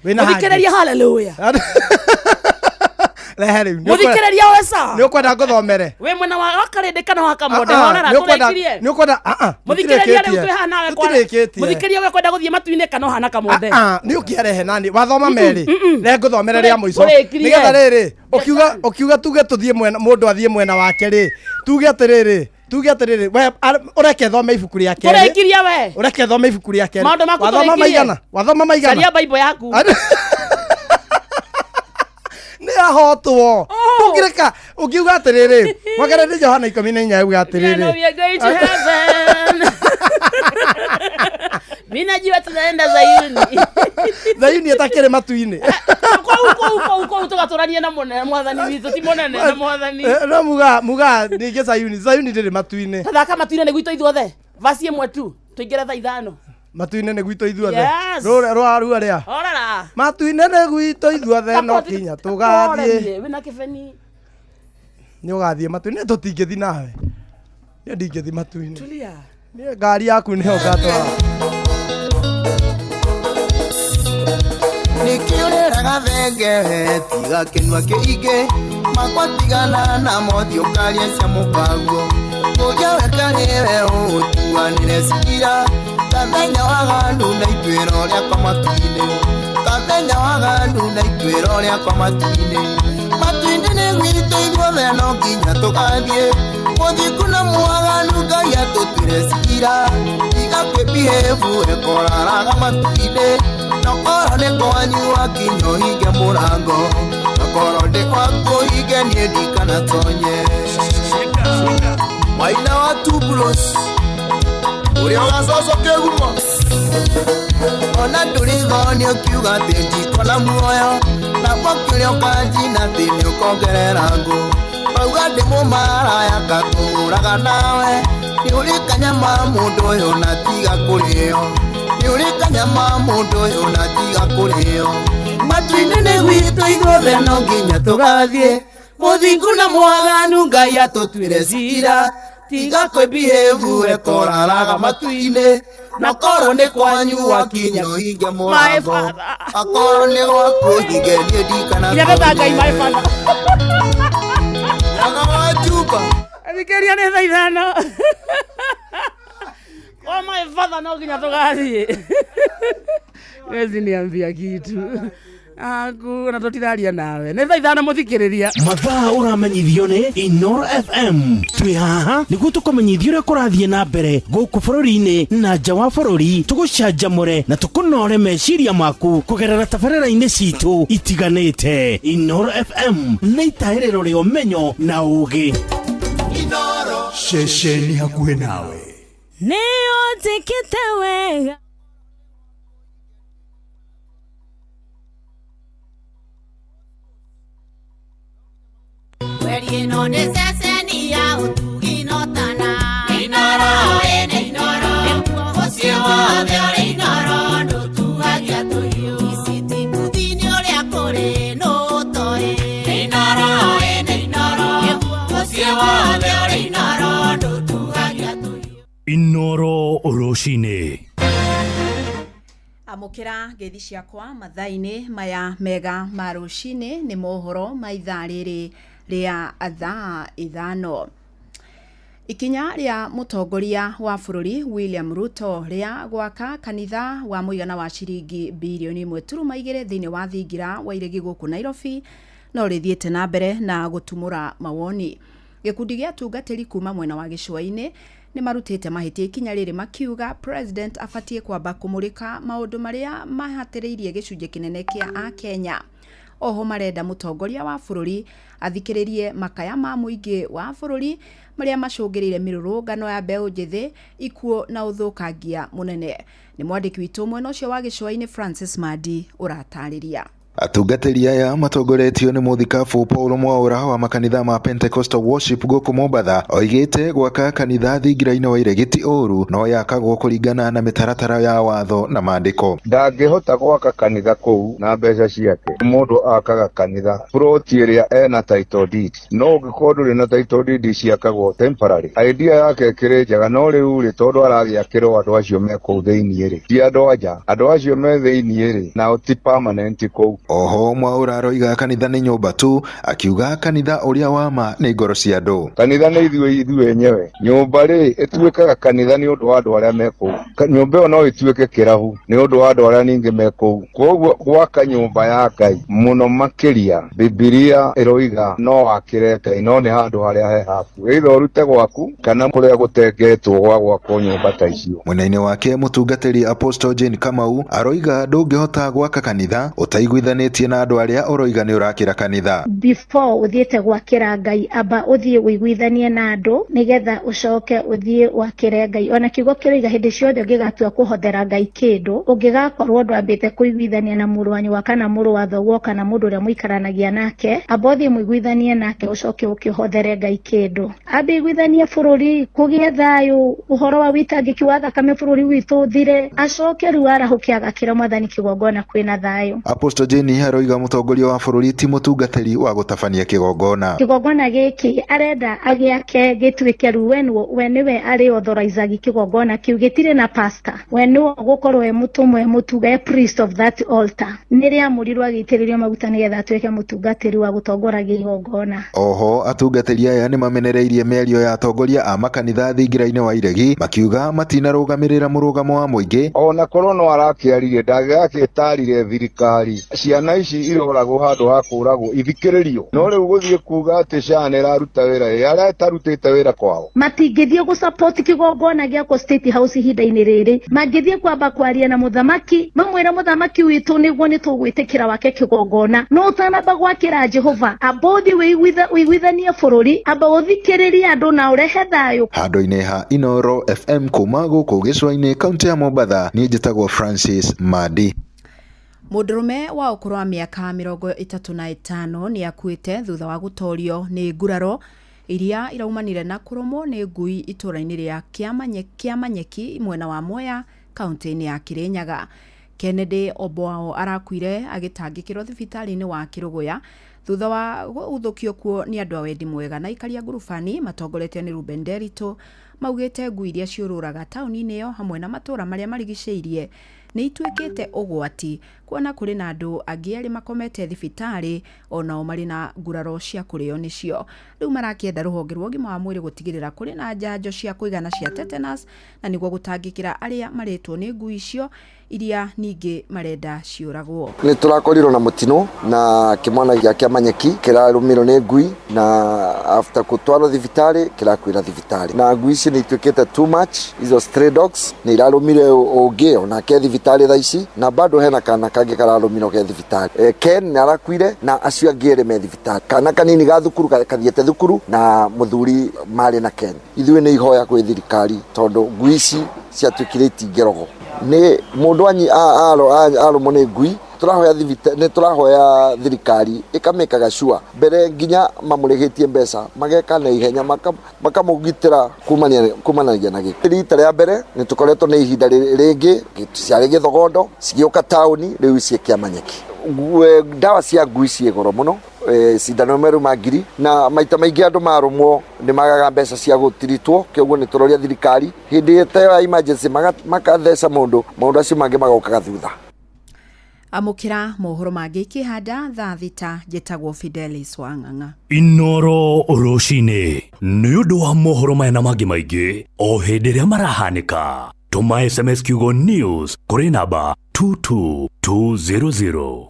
Mũthikĩrĩria hallelujah. Muthikĩrĩria wesa. Nĩ ũkwenda ngũthomere. We mwena wa karĩndĩ kana wa kamode horera tũrĩkirie. Nĩ ũkwenda muthikĩrĩria rĩu twĩhana we kwa. Muthikĩrĩria we kwenda gũthiĩ matu-inĩ kana hana kamode. Nĩ ũkĩarehe nani wathoma merĩ. Reke ngũthomere rĩa mũico. Nĩgetha rĩrĩ ũkiuga tuge tũthiĩ mwena mũndũ athiĩ mwena wake rĩ. Tuge atĩrĩrĩ we ũreke thome ibuku rĩa kerĩ. Tũrĩkirie we. Ũreke thome ibuku rĩa kerĩ. Maũndũ maku tũrĩkirie. Wathoma maigana. Caria Bible yaku. Nĩ ahotwo. Ũngĩreka ũkiuga atĩrĩrĩ wakare nĩ Johana 14 auga atĩrĩrĩ. Mimi najua tunaenda Zayuni. Zayuni atakĩrĩ matu-inĩ. Kwa uko tugaturania na monene mwathani witu ti monene na mwathani no muga ninge Sayuni ndiri matu-ine thaka matu-ine ni gwito ithuothe vasi imwe tu tuingire thaa 5 matu-ine ni gwito ithuothe rwa ria orara matu-ine ni gwito ithuothe no kinya tugathie wina kibeni ni ugathie matu-ine tutingithi nawe ni ndingithi matu-ine tulia ni ngari yaku ni ogatwa nikiuriraga thenge tiga kinwa kiingi makwatigana na mothio karia cia mukaguo muja wekariwe utuanire cira kathenya wagandu na itwiro riakwa matu-ine kathenya wagandu na itwiro riakwa matu-ine matu-ine ni gwitũ ithuothe no nginya tugathie muthingu na mwaganu Ngai atutwire cira tiga kwĩbehave ekoraraga matu-ine nokoro nĩ kwanyu wakinya ũhinge mũrango nokoro ndĩ kwaku ũhinge niĩ ndikanatonye Maina wa Tubulus ũrĩa ũgacoco kĩgumo ona ndũrĩtho nĩ ũkiuga atĩ ndikona muoyo nakwa kĩrĩa ũkanjina atĩ nĩ ũkongerera ngũ wauga ndĩ mũmaraya ngatũũraga nawe nĩ ũrĩ kanyama mũndũ ũyũ na tiga kũrĩo nĩ ũrĩ kanyama mũndũ ũyũ na tiga kũrĩo matu-inĩ nĩ gwitũ ithuothe no nginya tũgathiĩ mũthingu na mwaganu Ngai atũtuire cira tiga kwĩbehave ekoraraga matu-inĩ na korwo nĩ kwanyu wakinya ũhinge mũrango akorwo nĩ gwaku ũhinge niĩ ndikanatonye Nyaga wa Juba thikĩria nĩ thaa 5 oh my father no nginya tugathie wezi niambia kitu aku na tutiraria nawe nĩ thaa 5 muthikĩrĩria mathaa ũramenyithio nĩ Inoro FM twĩ haha nĩguo tũkũmenyithia ũrĩa kũrathiĩ na mbere gũkũ bũrũri-inĩ na nja wa bũrũri tũgũcanjamũre na tũkũnore meciria maku kũgerera tabarĩra-inĩ citũ itiganĩte Inoro FM nĩ itahĩrĩro rĩa ũmenyo na ũũgĩ Inoro ceceni hakuhĩ nawe nĩ ũnjĩkĩte wega Ino nĩ ceceni ya ũtugi notana Inoro ĩnĩ Inoro mũciĩ wothe ũrĩ Inoro ndũtugagia tũhiũ icitikuthi-inĩ ũrĩa kũrĩ nũtoĩ Inoro ĩnĩ Inoro mũciĩ wothe ũrĩ Inoro ndũtugagia tũhiũ Inoro rũcinĩ amukira ngethi ciakwa mathaa-inĩ maya mega ma rũcinĩ nĩ mohoro ma ithaa rĩrĩ ria thaa 5 ikinya ria mutongoria wa bũrũri William Ruto ria gwaka kanitha wa mũigana wa ciringi bilioni 1.2 thĩinĩ wa thingira wa iregi gũkũ Nairobi no rĩthiĩte na mbere na gũtumũra mawoni gĩkundi gĩa tungatĩri kuma mwena wa gĩcũa-inĩ nĩ marutĩte mahĩtia ikinya rĩrĩ makiuga president abatie kwamba kũmũrĩka maũndũ marĩa mahatĩrĩirie gĩcunjĩ kĩnene kĩa Kenya oho marenda mutongoria wa bũrũri athikĩrĩrie makaya ma mũingĩ wa bũrũri marĩa macũngĩrĩire mĩrũrũngano ya mbeũ njĩthĩ ikuo na ũthũkangia mũnene nĩ mwandĩki witũ mwena ũcio wa gĩcũa-inĩ Francis Madi ũratarĩria atungatĩri aya matongoretio nĩ mũthikabu Paul Mwaũra wa makanitha ma Pentecostal Worship gũkũ Mombatha oigĩte gwaka kanitha thingira-inĩ wa iregi ti ũru no yakagwo kũringana na mĩtaratara ya watho na maandĩko. Ndangĩhota gwaka kanitha kũu na mbeca ciake mũndũ akaga kanitha ploti ĩrĩa ena title deed no ũngĩkorwo ndũrĩ na title deed ciakagwo temporary. Idea yake ĩkĩrĩ njega no rĩu rĩ tondũ aragĩakĩrwo andũ acio me kũu thĩiniĩ rĩ ti andũ anja andũ acio me thĩiniĩ rĩ nao ti permanent kũu. Oho Mwaũra aroiga kanitha nĩ nyũmba tu akiuga kanitha ũrĩa wama nĩ ngoro cia andũ. Kanitha nĩ ithuĩ enyewe nyũmba rĩ ĩtuĩkaga kanitha nĩ ũndũ wa andũ arĩa me kũu. Nyũmba ĩyo no ĩtuĩke kĩrahu nĩ ũndũ wa andũ arĩa ningĩ me kũu. Koguo gwaka nyũmba ya Ngai mũno makĩria Bibilia ĩroiga no wakĩre Ngai no nĩ handũ harĩa he haku either ũrute gwaku kana kũrĩa gũtengetwo gwa gwakwo nyũmba ta icio. Mwena-inĩ wake mũtungatĩri Apostle Jane Kamau aroiga ndũngĩhota gwaka kanitha ũtaiguithania wiguithanĩtie na andũ arĩa ũroiga nĩ ũrakĩra kanitha. Before uthiĩte gwakĩra Ngai amba ũthiĩ wiguithanie na andũ nigetha ũcoke ũthiĩ wakĩre Ngai. Ona kiugo kĩroiga hĩndĩ ciothe ũngĩgatua kũhothera Ngai kĩndũ ũngĩgakorwo ndwambĩte kũiguithania na mũrũ wa nyũkwa kana mũrũ wa thoguo kana mũndũ ũrĩa mũikaranagia nake, amba ũthiĩ mũiguithanie nake ũcoke ũkĩhothere Ngai kĩndũ. Ambe iguithanie bũrũri kũgĩe thayũ, ũhoro wa witangĩki wa thakame bũrũri witũ thire, acoke rĩu arahũke agakĩra Mwathani kĩgongona kwĩna thayũ. Apostle Jane aroiga mũtongoria wa bũrũri ti mũtungatĩri wa gũtabania kĩgongona. Kĩgongona gĩkĩ arenda agĩake gĩtuĩke rĩu we nĩwe arĩ authorizaga kĩgongona kĩu, gĩtirĩ na pastor. We nĩwe gũkorwo we mũtũmwe mũtuge priest of that altar. Nĩrĩa mũrirwo agĩitĩrĩrio maguta nĩgetha atuĩke mũtungatĩri wa gũtongoragia igongona. Oho atungatĩri aya nĩ mamenereirie mĩario ya atongoria a makanitha thingira-inĩ wa iregi makiuga matinarũgamĩrĩra mũrũgamo wa mũingĩ. Ona korwo no arakĩarire ndagĩtarire thirikari ciana ici iroragwo handũ ha kũragwo ithikĩrĩrio, no rĩu gũthiĩ kuga atĩ SHA ĩraruta wĩra arĩa ĩtarutĩte wĩra kwao. Matingĩthiĩ gũsupport kĩgongona gĩakwo State House ihinda-inĩ rĩrĩ, mangĩthiĩ kwamba kwaria na mũthamaki mamwĩra mũthamaki witũ nĩguo nĩtũgwĩtĩkĩra wake kĩgongona, no ũtanamba gwakĩra Jehova amba ũthiĩ wĩiguithanie bũrũri, amba ũthikĩrĩrie andũ na ũrehe thayũ. Handũ-inĩ ha Inoro FM kuma gũkũ gĩcũa-inĩ kaunti ya Mombatha, niĩ njĩtagwo Francis Madi. Mũndũrũme wa ũkũrũ wa mĩaka 35 nĩ akuĩte thutha wa gũtorio nĩ nguraro iria iraumanire na kũrũmwo nĩ ngui itũra-inĩ rĩa Kĩamanyeki mwena wa Mwea kaunti-inĩ ya Kirinyaga. Kennedy Oboao arakuire agĩtangĩkĩrwo thibitarĩ-inĩ wa Kĩrũgũya thutha wa gũthũkio kuo nĩ andũ a wendi mwega na ikaria ngurubani matongoretio nĩ Ruben Derito maugĩte ngui iria ciũrũraga taũni-inĩ ĩyo hamwe na matũra marĩa marigicĩirie nĩ ituĩkĩte ũgwati kuona kũrĩ na andũ angĩ arĩ makomete thibitarĩ onao marĩ na nguraro cia kũrĩo nĩcio. Rĩu marakĩenda rũhonge rwa ũgima wa mwĩrĩ gũtigĩrĩra kũrĩ na njanjo cia kũigana cia tetanus na nĩguo gũtangĩkĩra arĩa marĩtwo nĩ ngui icio iria ningĩ marenda ciũragwo. Nĩ tũrakorirwo na mũtino na kĩmwana gĩa Kĩamanyeki kĩrarũmĩrwo nĩ ngui na after gũtwarwo thibitarĩ kĩrakuĩra thibitarĩ na ngui ici nĩ ituĩkĩte too much. Izo stray dogs nĩ irarũmire ũngĩ onake thibitarĩ thaa ici na bado hena kana kangĩ kararũmĩrwo ke thibitarĩ. Ken nĩ arakuire na acio angĩ erĩ me thibitarĩ. Kana kanini ga thukuru kathiĩte thukuru na mũthuri marĩ na Ken. Ithuĩ nĩ ihoya gwĩ thirikari tondũ ngui ici ciatuĩkire itingĩrogwo. Nĩ mũndũ arũmwo nĩ ngui tũrahoya thirikari ĩkamĩkaga sure mbere nginya mamũrĩhĩtie mbeca mageka na ihenya makamũgitĩra kumanagia na gĩko. Rita rĩa mbere nĩ tũkoretwo nĩ ihinda rĩngĩ ciarĩ Gĩthogondo cigĩũka taũni rĩu ciĩ Kĩamanyeki. Ndawa cia ngui ciĩ goro mũno, cindano meru magiri na maita maingĩ andũ marũmwo nĩ magaga mbeca cia gũtiritwo. Kĩoguo nĩ tũroria thirikari hĩndĩ ya emergency makatheca maũndũ acio mangĩ magokaga thutha. Amũkĩra mohoro mangĩ ikĩhanda thaa thita njĩtagwo Fidelis Wang'ang'a. Inoro rũcinĩ nĩ ũndũ wa mohoro maya na mangĩ maingĩ o hĩndĩ ĩrĩa marahanĩka. Tũma SMS kiugo news kũrĩ namba 22200.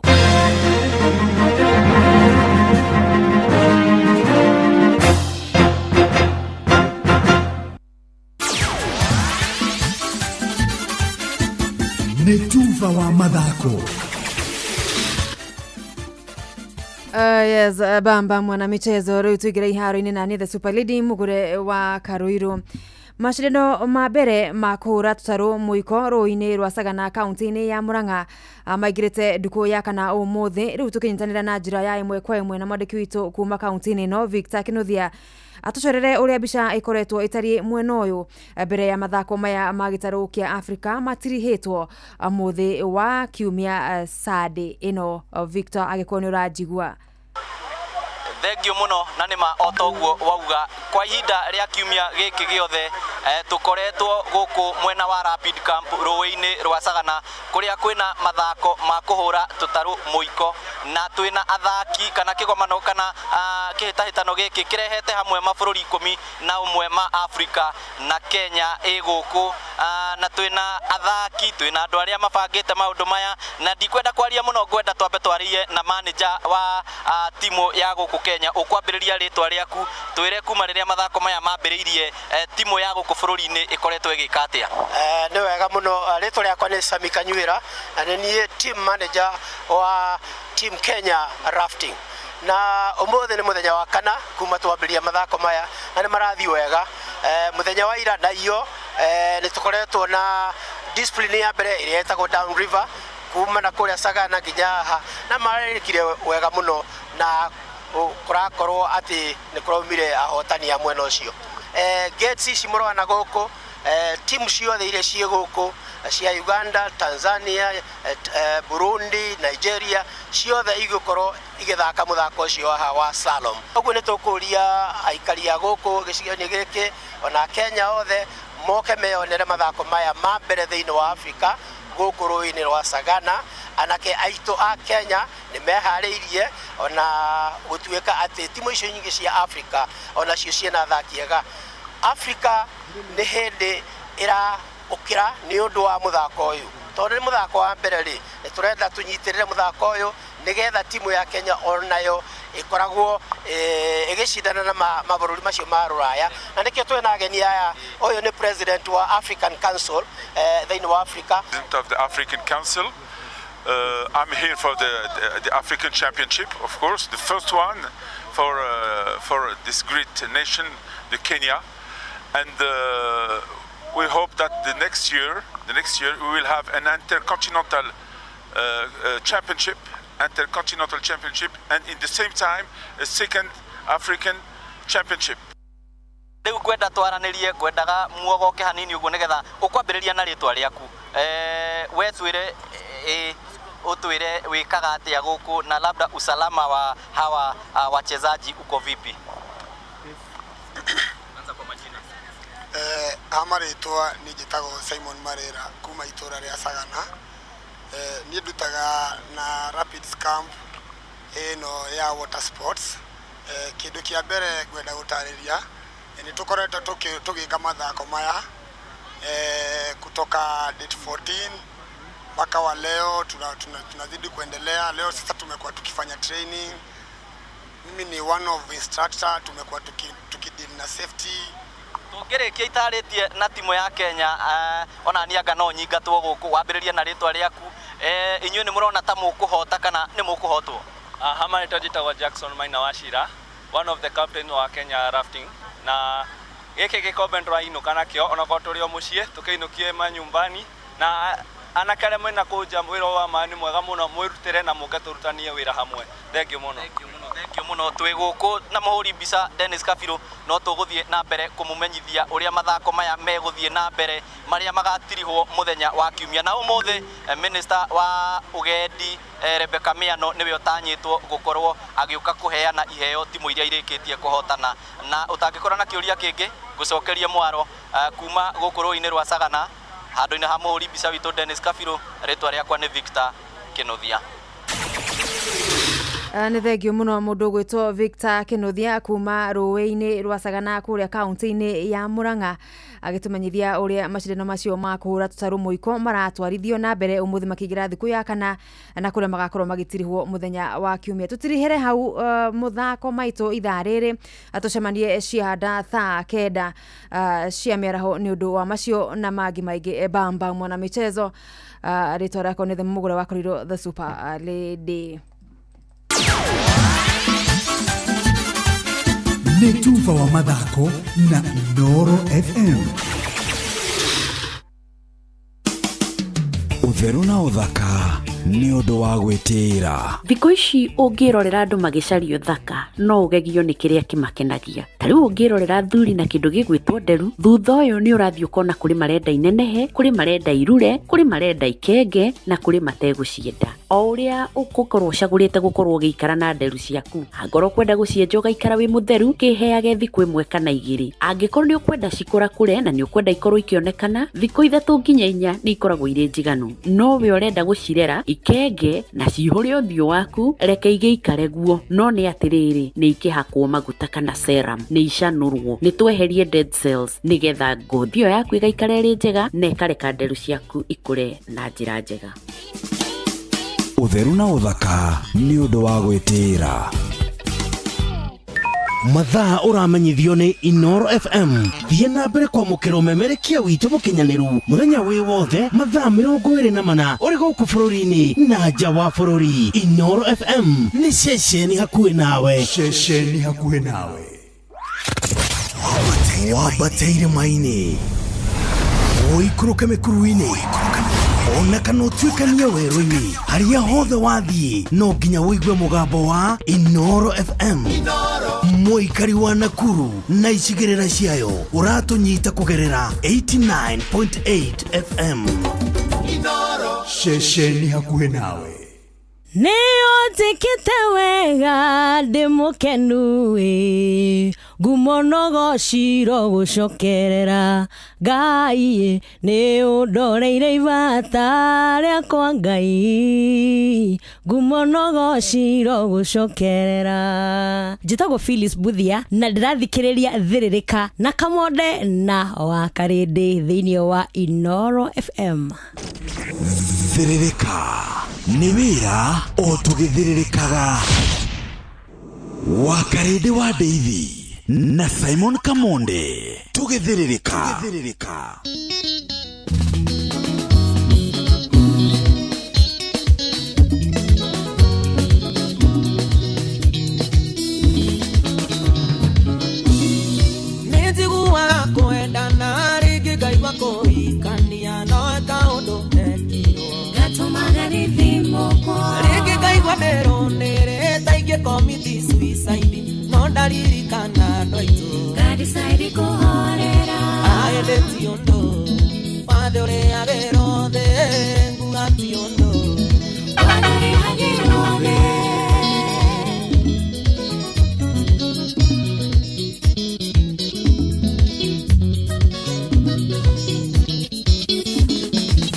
Nĩ Tuva wa mathako. Yes, bamba mwana michezo rĩu tuigire iharo-inĩ na nĩ the Super Lady mugure wa Karuiru. Mashindano ma mbere ma kũhũra tũtarũ mũiko rũĩ-inĩ rwa Sagana kaunti-inĩ ya Murang'a maigĩrĩte ndukũ ya kana ũmũthĩ. Rĩu tũkĩnyitanĩra na njĩra ya ĩmwe kwa ĩmwe na mwandĩki witũ kuma kaunti-inĩ ĩno Victor Kinuthia atucorere ũrĩa mbica ĩkoretwo ĩtariĩ mwena ũyũ mbere ya mathako maya ma gĩtarũ kĩa Afrika matirihĩtwo mũthĩ wa kiumia Sunday ĩno. Victor agĩkorwo nĩ ũranjigua. Thengio muno na nima otoguo wauga kwa ihinda rĩa kiumia gĩkĩ gĩothe tukoretwo gũkũ mwena wa Rapid Camp rũĩ-inĩ rwa Sagana kũrĩa kwĩna mathako ma kũhũra tũtarũ mũiko na twĩna athaki kana kĩgomano kana kĩhĩtahĩtano gĩkĩ kĩrehete hamwe mabũrũri 11 ma Afrika na Kenya gũkũ na twĩna athaki twĩna andũ arĩa mabangĩte maũndũ maya na ndikwenda kwaria mũno, ngwenda twambe twarĩrie na manager wa timu ya gũkũ Kenya. Ũkwambĩrĩria rĩtwa rĩaku twĩre kuma rĩrĩa mathako maya mambĩrĩirie timu ya gũkũ bũrũri-inĩ ĩkoretwo ĩgĩka atĩa? Nĩ wega mũno, rĩtwa rĩakwa nĩ Sami Kanyuĩra na nĩ niĩ team manager wa Team Kenya Rafting na umuthi ni muthenya wa kana kuma twambiria mathako maya na ni marathi wega muthenya wa ira na iyo ni tukoretwo na discipline ya mbere iria etagwo down river kuma na kuria Sagana nginya haha na marikire wega muno na kurakorwo ati ni kuromire ahotani ya mwena ucio gates ici murwana guku timu ciothe iria cie guku cia Uganda, Tanzania, Burundi, Nigeria ciothe igũkorwo igithaka muthako ucio wa slalom. Koguo ni tukuria aikari a guku gicigo-ini giki ona Kenya othe moke meyonere mathako maya ma mbere thiini wa Afrika guku rũĩ-inĩ rwa Sagana. Anake aitũ a Kenya ni mehariirie ona gutuika ati timu icio nyingi cia Afrika ona cio ciena athaki ega. Afrika ni hindi ira ukira ni undu wa muthako uyu tondu ni muthako wa mbere ri turenda tunyitirire muthako uyu nigetha timu ya Kenya onayo ikoragwo igicindana na mabururi macio ma Ruraya na nikio twena ageni aya uyu ni president wa African Council thiini wa Africa, president of the African Council. I'm here for the African Championship, of course, the first one for this great nation, the Kenya, and we hope that the next year we will have an intercontinental championship, and in the same time a second African championship. Riu kwenda twaranirie kwendaga muogoke hanini uguo nigetha ukwambiriria na ritwa riaku we twire utwire wikaga atia guku na labda usalama wa hawa wachezaji uko vipi? Anza kwa majina. Amaritwa ni jitago Simon Marera kuma itura ria Sagana. Ni ndutaga na Rapids Camp eno ya water sports. Kindu kia mbere gwenda gutariria ni tukoretwo tugika mathako maya kutoka date 14 mpaka wa leo tunazidi kuendelea. Leo sasa tumekuwa tukifanya training. Mimi ni one of instructor, tumekuwa tukideal na safety. Tungirikia itaritie na timu ya Kenya ona ni anga no nyingatwo guku wambiriria na ritwa riaku inyuĩ ni murona ta mukuhota kana ni mukuhotwo? Hama nitojitagwo Jackson Maina Wachira, one of the captain wa Kenya Rafting, na giki gikombe ndwainuka nakio ona ko turi o mucii tukiinukie manyumbani na anakare mwena kuja wira wa mani mwega muno mwirutire na muke turutanie wira hamwe. Thank you muno. Thank you muno. Twi guku na muhuri mbica Dennis Kabiru no tuguthie na mbere kumumenyithia uria mathako maya meguthie na mbere maria magatirihwo muthenya wa Kiumia na umuthi minister wa ugendi Rebecca Miano niwe utanyitwo gukorwo agiuka kuheana iheo timu iria irikitie kuhotana na utangikora na kiuria kingi gucokeria mwaro kuma guku rũĩ-inĩ rwa Sagana handu-inĩ ha muhuri mbica witũ Dennis Kabiru, ritwa riakwa ni Victor Kinothia. Nĩ thengio mũno mũndũ gwĩtwo Victor Kinothia kuma rũĩ-inĩ rwa Sagana kũrĩa kaunti-inĩ ya Murang'a agĩtũmenyithia ũrĩa macindano macio ma kũhũra tũtarũ mũiko maratwarithio na mbere ũmũthĩ makĩingĩra thikũ ya kana na kũrĩa magakorwo magĩtirihwo mũthenya wa Kiumia. Tũtirihere hau mũthako maitũ ithaa rĩrĩ tũcemanie cianda thaa 9 cia mĩaraho nĩ ũndũ wa macio na mangĩ maingĩ bamba mwana michezo rĩtwa rĩakwa nĩ mũgũre wa Korirwo the Super Lady. Nĩ Tufa wa mathako na Inooro FM. Utheru na uthaka ni undu wa gwitira. Thikũ ici ũngĩrorera andũ magĩcario thaka no ũgegio nĩ kĩrĩa kĩmakenagia. Tarĩu ũngĩrorera thuri na kĩndũ gĩgwĩtwo nderu, thutha ũyũ nĩ ũrathiĩ ũkona kũrĩ marenda inenehe, kũrĩ marenda irure, kũrĩ marenda ikenge na kũrĩ mategũcienda. O ũrĩa ũgũkorwo ũcagũrĩte gũkorwo ũgĩikara na nderu ciaku, angorwo kwenda gũcienja ũgaikara wĩ mũtheru, kĩheage thikũ ĩmwe kana igĩrĩ. Angĩkorwo nĩ ũkwenda cikũra kũre na nĩ ũkwenda ikorwo ikĩonekana, thikũ 3 nginya 4 nĩ ikoragwo irĩ njiganu. No we ũrenda gũcirera ikenge na cihũre ũthiũ waku, reke igĩikare guo. No nĩ atĩrĩrĩ, nĩ ikĩhakwo maguta kana serum, nĩ icanũrwo, nĩ tweherie dead cells nĩgetha ngothi ĩyo yaku ĩgaikara ĩrĩ njega na ĩkareka nderu ciaku ikũre na njĩra njega. Utheru na uthaka ni undu wa gwitira. mathaa uramenyithio ni Inoro FM. Thiĩ na mbere kwamũkĩra ũmemerekia witũ mũkinyanĩru mũthenya wĩ wothe mathaa 24 ũrĩ gũkũ bũrũri-inĩ na nja wa bũrũri. Inoro FM nĩ ceceni hakuhĩ nawe. Ceceni hakuhĩ nawe. Wambateire maini ũikũrũke mĩkuru-inĩ ona kana ũtuĩkanie werũ-inĩ harĩa hothe wathiĩ no nginya wĩigue mũgambo wa Inoro FM. Mũikari wa Nakuru na icigĩrĩra ciayo ũratũnyita kũgerera 89.8 FM. Ceceni hakuhĩ nawe. Nĩũnjĩkĩte wega ndĩ mũkenu ngumo nogo ciro gũcokerera Ngai nĩũndoreire ibata rĩakwa Ngai ngumo nogo ciro gũcokerera. Njĩtagwo Phyllis Buthia na ndĩrathikĩrĩria thĩrĩrĩka na Kamonde na Wakarĩndĩ thĩinĩ wa Inoro FM. Thĩrĩrĩka nĩ wĩra o tũgĩthĩrĩrĩkaga. Wakarĩndĩ wa Ndeithi na Simon Kamonde tũgĩthĩrĩrĩka. Nĩnjiguaga kwendana rĩngĩ ngaigua kũhikania no kaũndũ gatũmaga rĩthimũkwo rĩngĩ ngaigua ndĩrũnĩrĩ ta ingĩkomiti suicide no ndaririkana andũ aitũ ngadecide kũhorera aende ti ũndũ wathe ũrĩagĩrwo thĩ nguga ti ũndũ wathe ũrĩagĩrwo thĩ.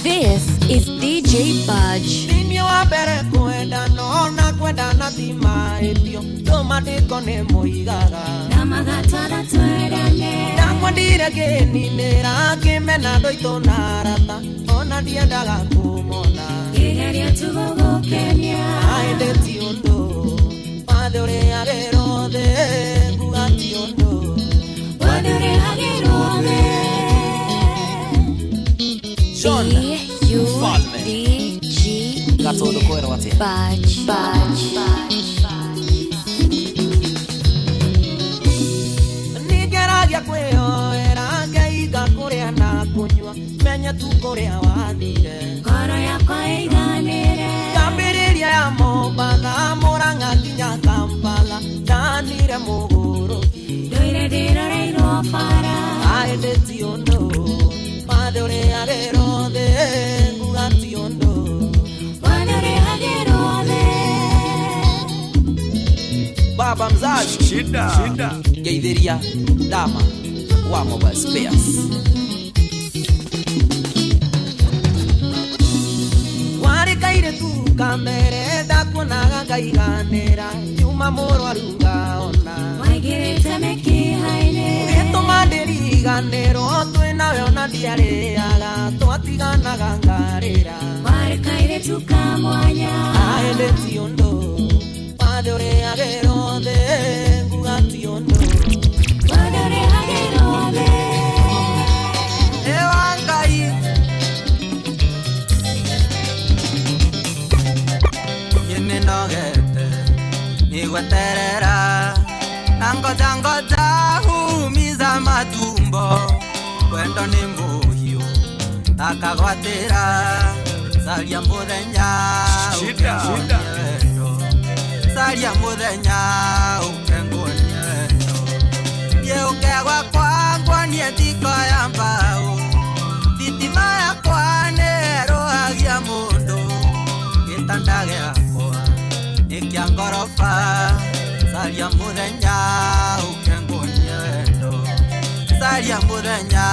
This is DJ Budge. Nini wa mbere kwenda no na kwenda na thima etio tomatiko nĩ mũigaga na magatara twerane ndakwendire kĩninĩra kĩmena ndũitũ na arata ona ndiendaga kũmona kĩgeria tũgũgũkenia aende ti ũndũ wathe ũrĩagĩrwo thĩ nguga ti ũndũ wathe ũrĩagĩrwo thĩ. Sean Gatondo kwera watia nigeragia kwĩyoera ngeiga kũrĩa na kũnyua menye tu kũrĩa wathire ngoro yakwa ĩiganĩre ngambĩrĩria ya Mombatha Mũrang'a nginya Kampala ndanire mũgũrũki ndũire ndĩroreirwo bara aende ti ũndũ wathe ũrĩagĩrwo thĩ nguga ti ũndũ wathe ũrĩagĩrwo thĩ. Baba mzazi shida geithiria dama wa Mobile Spares warikaire tu kamere ndakuonaga ngaiganĩra nyuma mũrwaru ngaona waigĩrĩte mĩkiha-inĩ gĩtũma ndĩriganĩrwo twĩnawe ona ndiarĩaga twatiganaga ngarĩra warikaire tu kamwanya aende ti ũndũ wathe ũrĩagĩrwo thĩ nguga ti ũndũ wathe ũrĩagĩrwo thĩ. ewa Ngai nĩnogete nĩgweterera na ngoja humiza matumbo kwendo nĩ mũhiũ takagwatĩra caria mũthenya ũkenguonie wendo caria mũthenya ũkenguonie wendo gĩũke gwakwa nguonie thiko ya mbaũ thitima yakwa nĩĩrũagia mũndũ gĩtanda gĩakwa nĩ kĩa ngoroba caria mũthenya ũkenguonie wendo caria mũthenya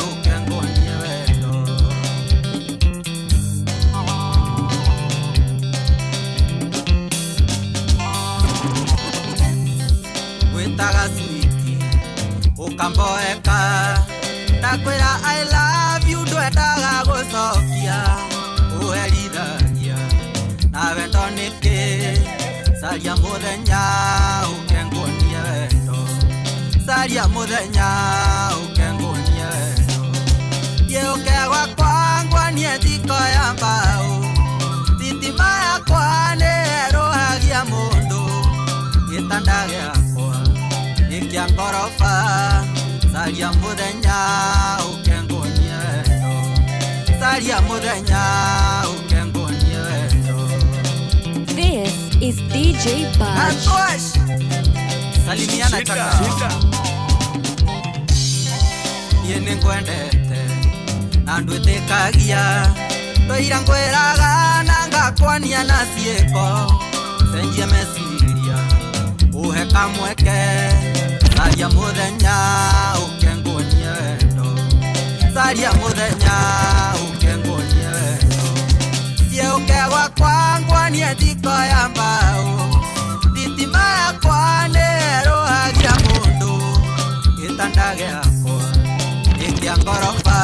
ũkenguonie wendo. Gwĩtaga switi ũkamboeka ndakwĩra I love you ndwendaga gũcokia ũherithagia na wendo nĩkĩ caria mũthenya ũkenguonie wendo caria muthenya ukengunie wendo giukegwa kwangwa nie thiko ya mbao thitima yakwa nĩĩrũhagia mũndũ gĩtanda gĩakwa gĩkĩa ngoroba caria mũthenya ũkengunie wendo caria mũthenya ũkengunie wendo. This is DJ Bash. Salimiana kaka niĩ nĩngwendete na ndwĩtĩkagia tũira ngwĩraga na ngakwania na ciĩko cenjia meciria ũhe kamweke caria mũthenya ũkengunie wendo caria mũthenya ũkengunie wendo gĩũkegwa kwangwania thiko ya mbao thitima yakwa nĩĩrũhagia mũndũ gĩtanda gĩakwa gĩkĩa ngoroba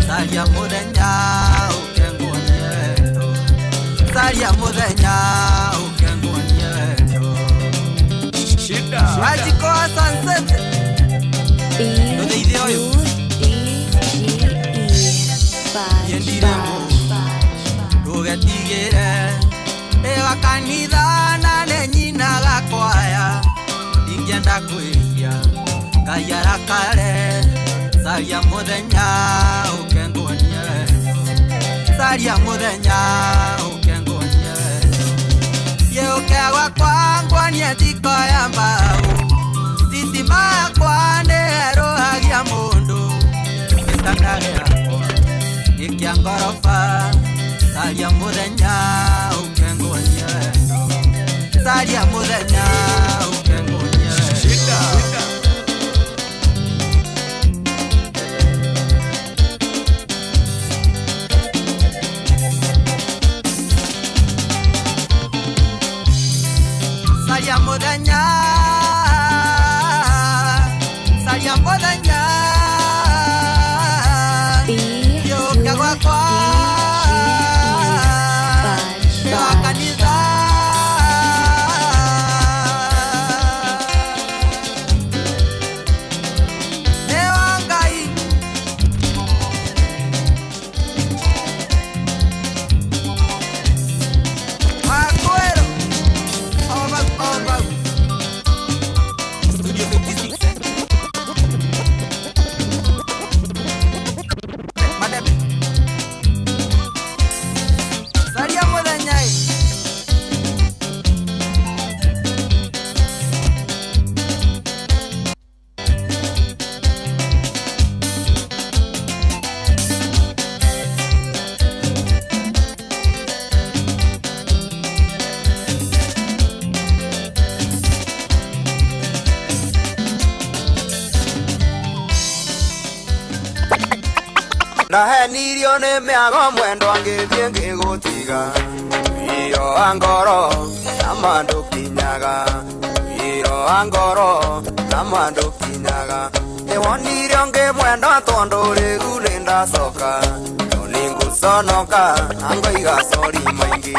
caria mũthenya ũkengunie wendo caria mũthenya ũkengunie wendo. Magico Sunset tũthĩithie ũyũ yendire ndũgetigĩre ĩwa kanitha na nĩ nyinaga kwaya ingĩenda kwĩhia Ngai arakare caria mũthenya ũkengunie wendo caria mũthenya ũkengunie wendo gĩũkegwa kwangwania thiko ya mbao thitima yakwa nĩĩrũhagia mũndũ gĩtanda gĩakwa gĩkĩa ngoroba caria mũthenya ũkengunie wendo caria mũthenya ũkengunie wendo. Saria mũthenya caria mũthenya gĩũkegwa kwa kanitha nĩ wa Ngai Makwero Studio 56 Madam Saria mũthenya ndahenirio nĩ mĩago mwendwa ngĩthiĩ ngĩgũtiga wĩro wa ngoro na mandũkinyaga wĩro wa ngoro na mandũkinyaga nĩwonirio ngĩmwenda tondũ rĩu nĩndacoka no nĩngũconoka na ngoiga sori maingĩ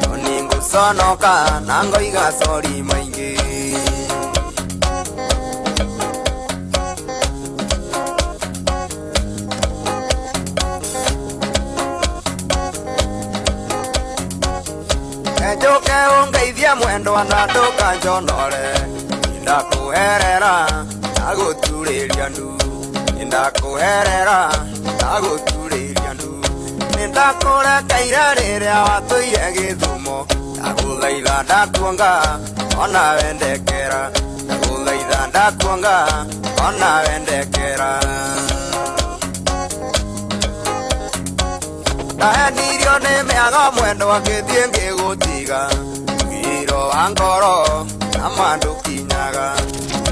no nĩngũconoka na ngoiga sori maingĩ. Njoke ungeithia mwendwa na ndũkanjonore ndakũherera ndagũturĩria ndu ndakũherera ndagũturĩria ndu nĩndakũrekeire rĩrĩa watũire Gĩthumo ndagũthaitha ndakuonga ona wendekera ndagũthaitha ndakuonga ona wendekera. Ndahenirio nĩ mĩago mwendwa ngĩthiĩ ngĩgũtiga wĩro wa ngoro na mandũkinyaga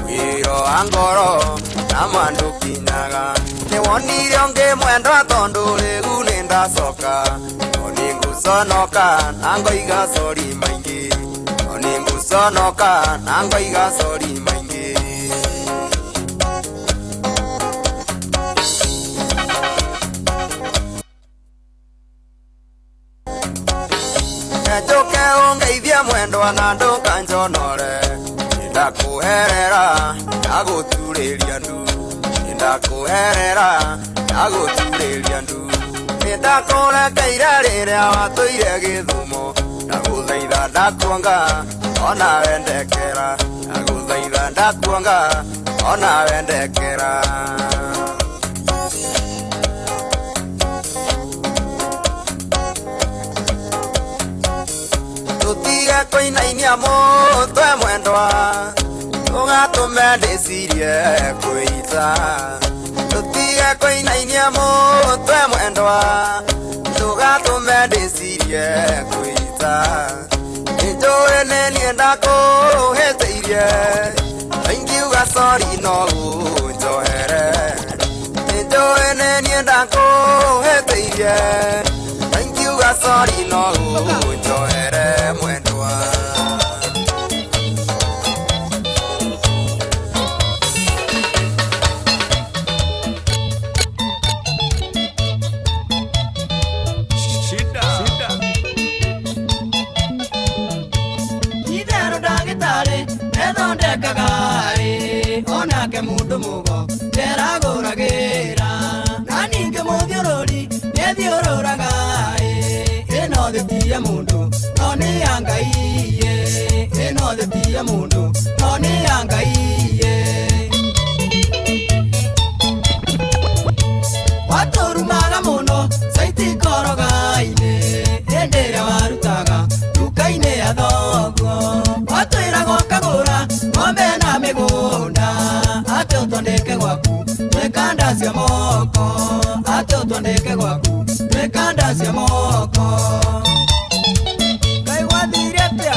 wĩro wa ngoro na mandũkinyaga nĩwonirio ngĩmwenda tondũ rĩu nĩndacoka no nĩngũconoka na ngoiga sori maingĩ no nĩngũconoka na ngoiga sori maingĩ. Njoke ungeithia mwendwa na ndũkanjonore ndakuherera ndaguturĩria ndu ndakuherera ndaguturĩria ndu nĩndakũrekeire rĩrĩa watũire Gĩthumo ndagũthaitha ndakuonga ona wendekera ndagũthaitha ndakuonga ona wendekera tutige kũinainia mũtwe mwendwa tũgatũme ndĩcirie kwĩita tutige kũinainia mũtwe mwendwa tũgatũme ndĩcirie kwĩita nĩnjũĩ nĩ niĩ ndakũhĩtĩirie aingiuga sori no ũnjohere nĩnjũĩ nĩ niĩ ndakũhĩtĩirie aingiuga sori no ũnjohere mwendwa onake mundu mugo nderagũragĩra na ningĩ mũthiũrũri nĩthiũrũraga ĩno thĩ ya mundu no nĩ ya Ngai ĩno thĩ ya mundu no nĩ ya Ngai watũrumaga mũno saiti koroga-inĩ hĩndĩ ĩrĩa warutaga nduka-inĩ ya thoguo watwĩraga ũkagũra ng'ombe na mĩgũnda atĩ ũtondeke gwaku twĩkanda cia moko atĩ ũtondeke gwaku twĩkanda cia moko Ngai wathire atĩa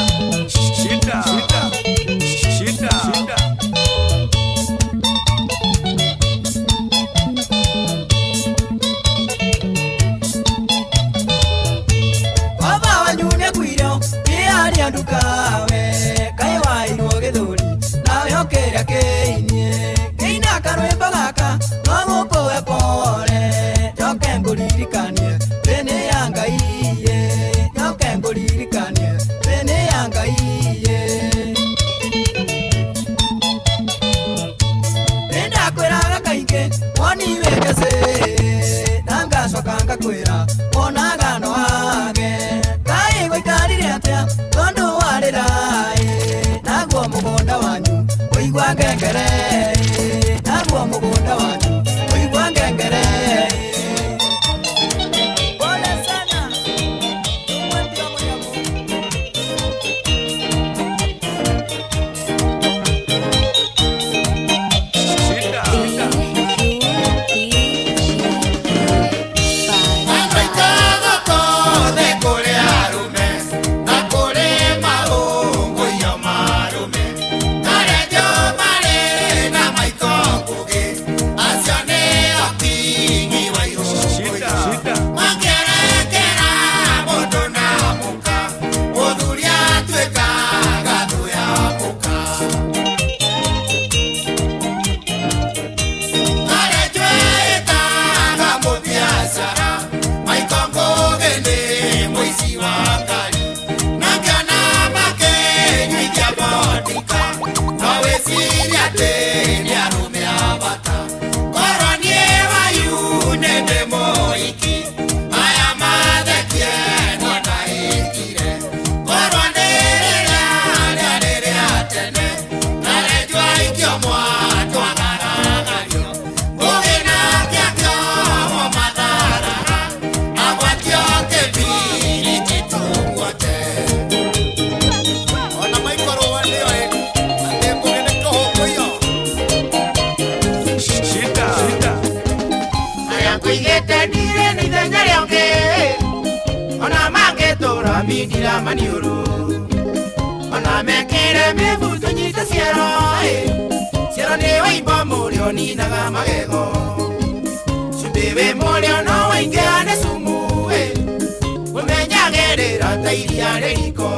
shida baba wanyu nĩakuire nĩarĩa ndukawe Ngai wairwo gĩthũri nawe okĩrĩa kĩinie kĩina karwĩmbo gaka no gũkũwe pore njoke ngũririkanie thĩnĩ ya Ngai njoke ngũririkanie thĩnĩ ya Ngai nĩndakwĩraga kaingĩ woni wĩkece na ngacoka ngakwĩra onaga no wage Ngai gũikarire atĩa tondũ warĩra naguo mũgũnda wanyu ũigua ngengere naguo mũgũnda wanyu ũigua ngengere pole sana Midira maniuru ona mekere mebuto nyita ciero ciero ni waimba murio ni naga magego cubebe murio no waingane sumu umenyagerera tairia reriko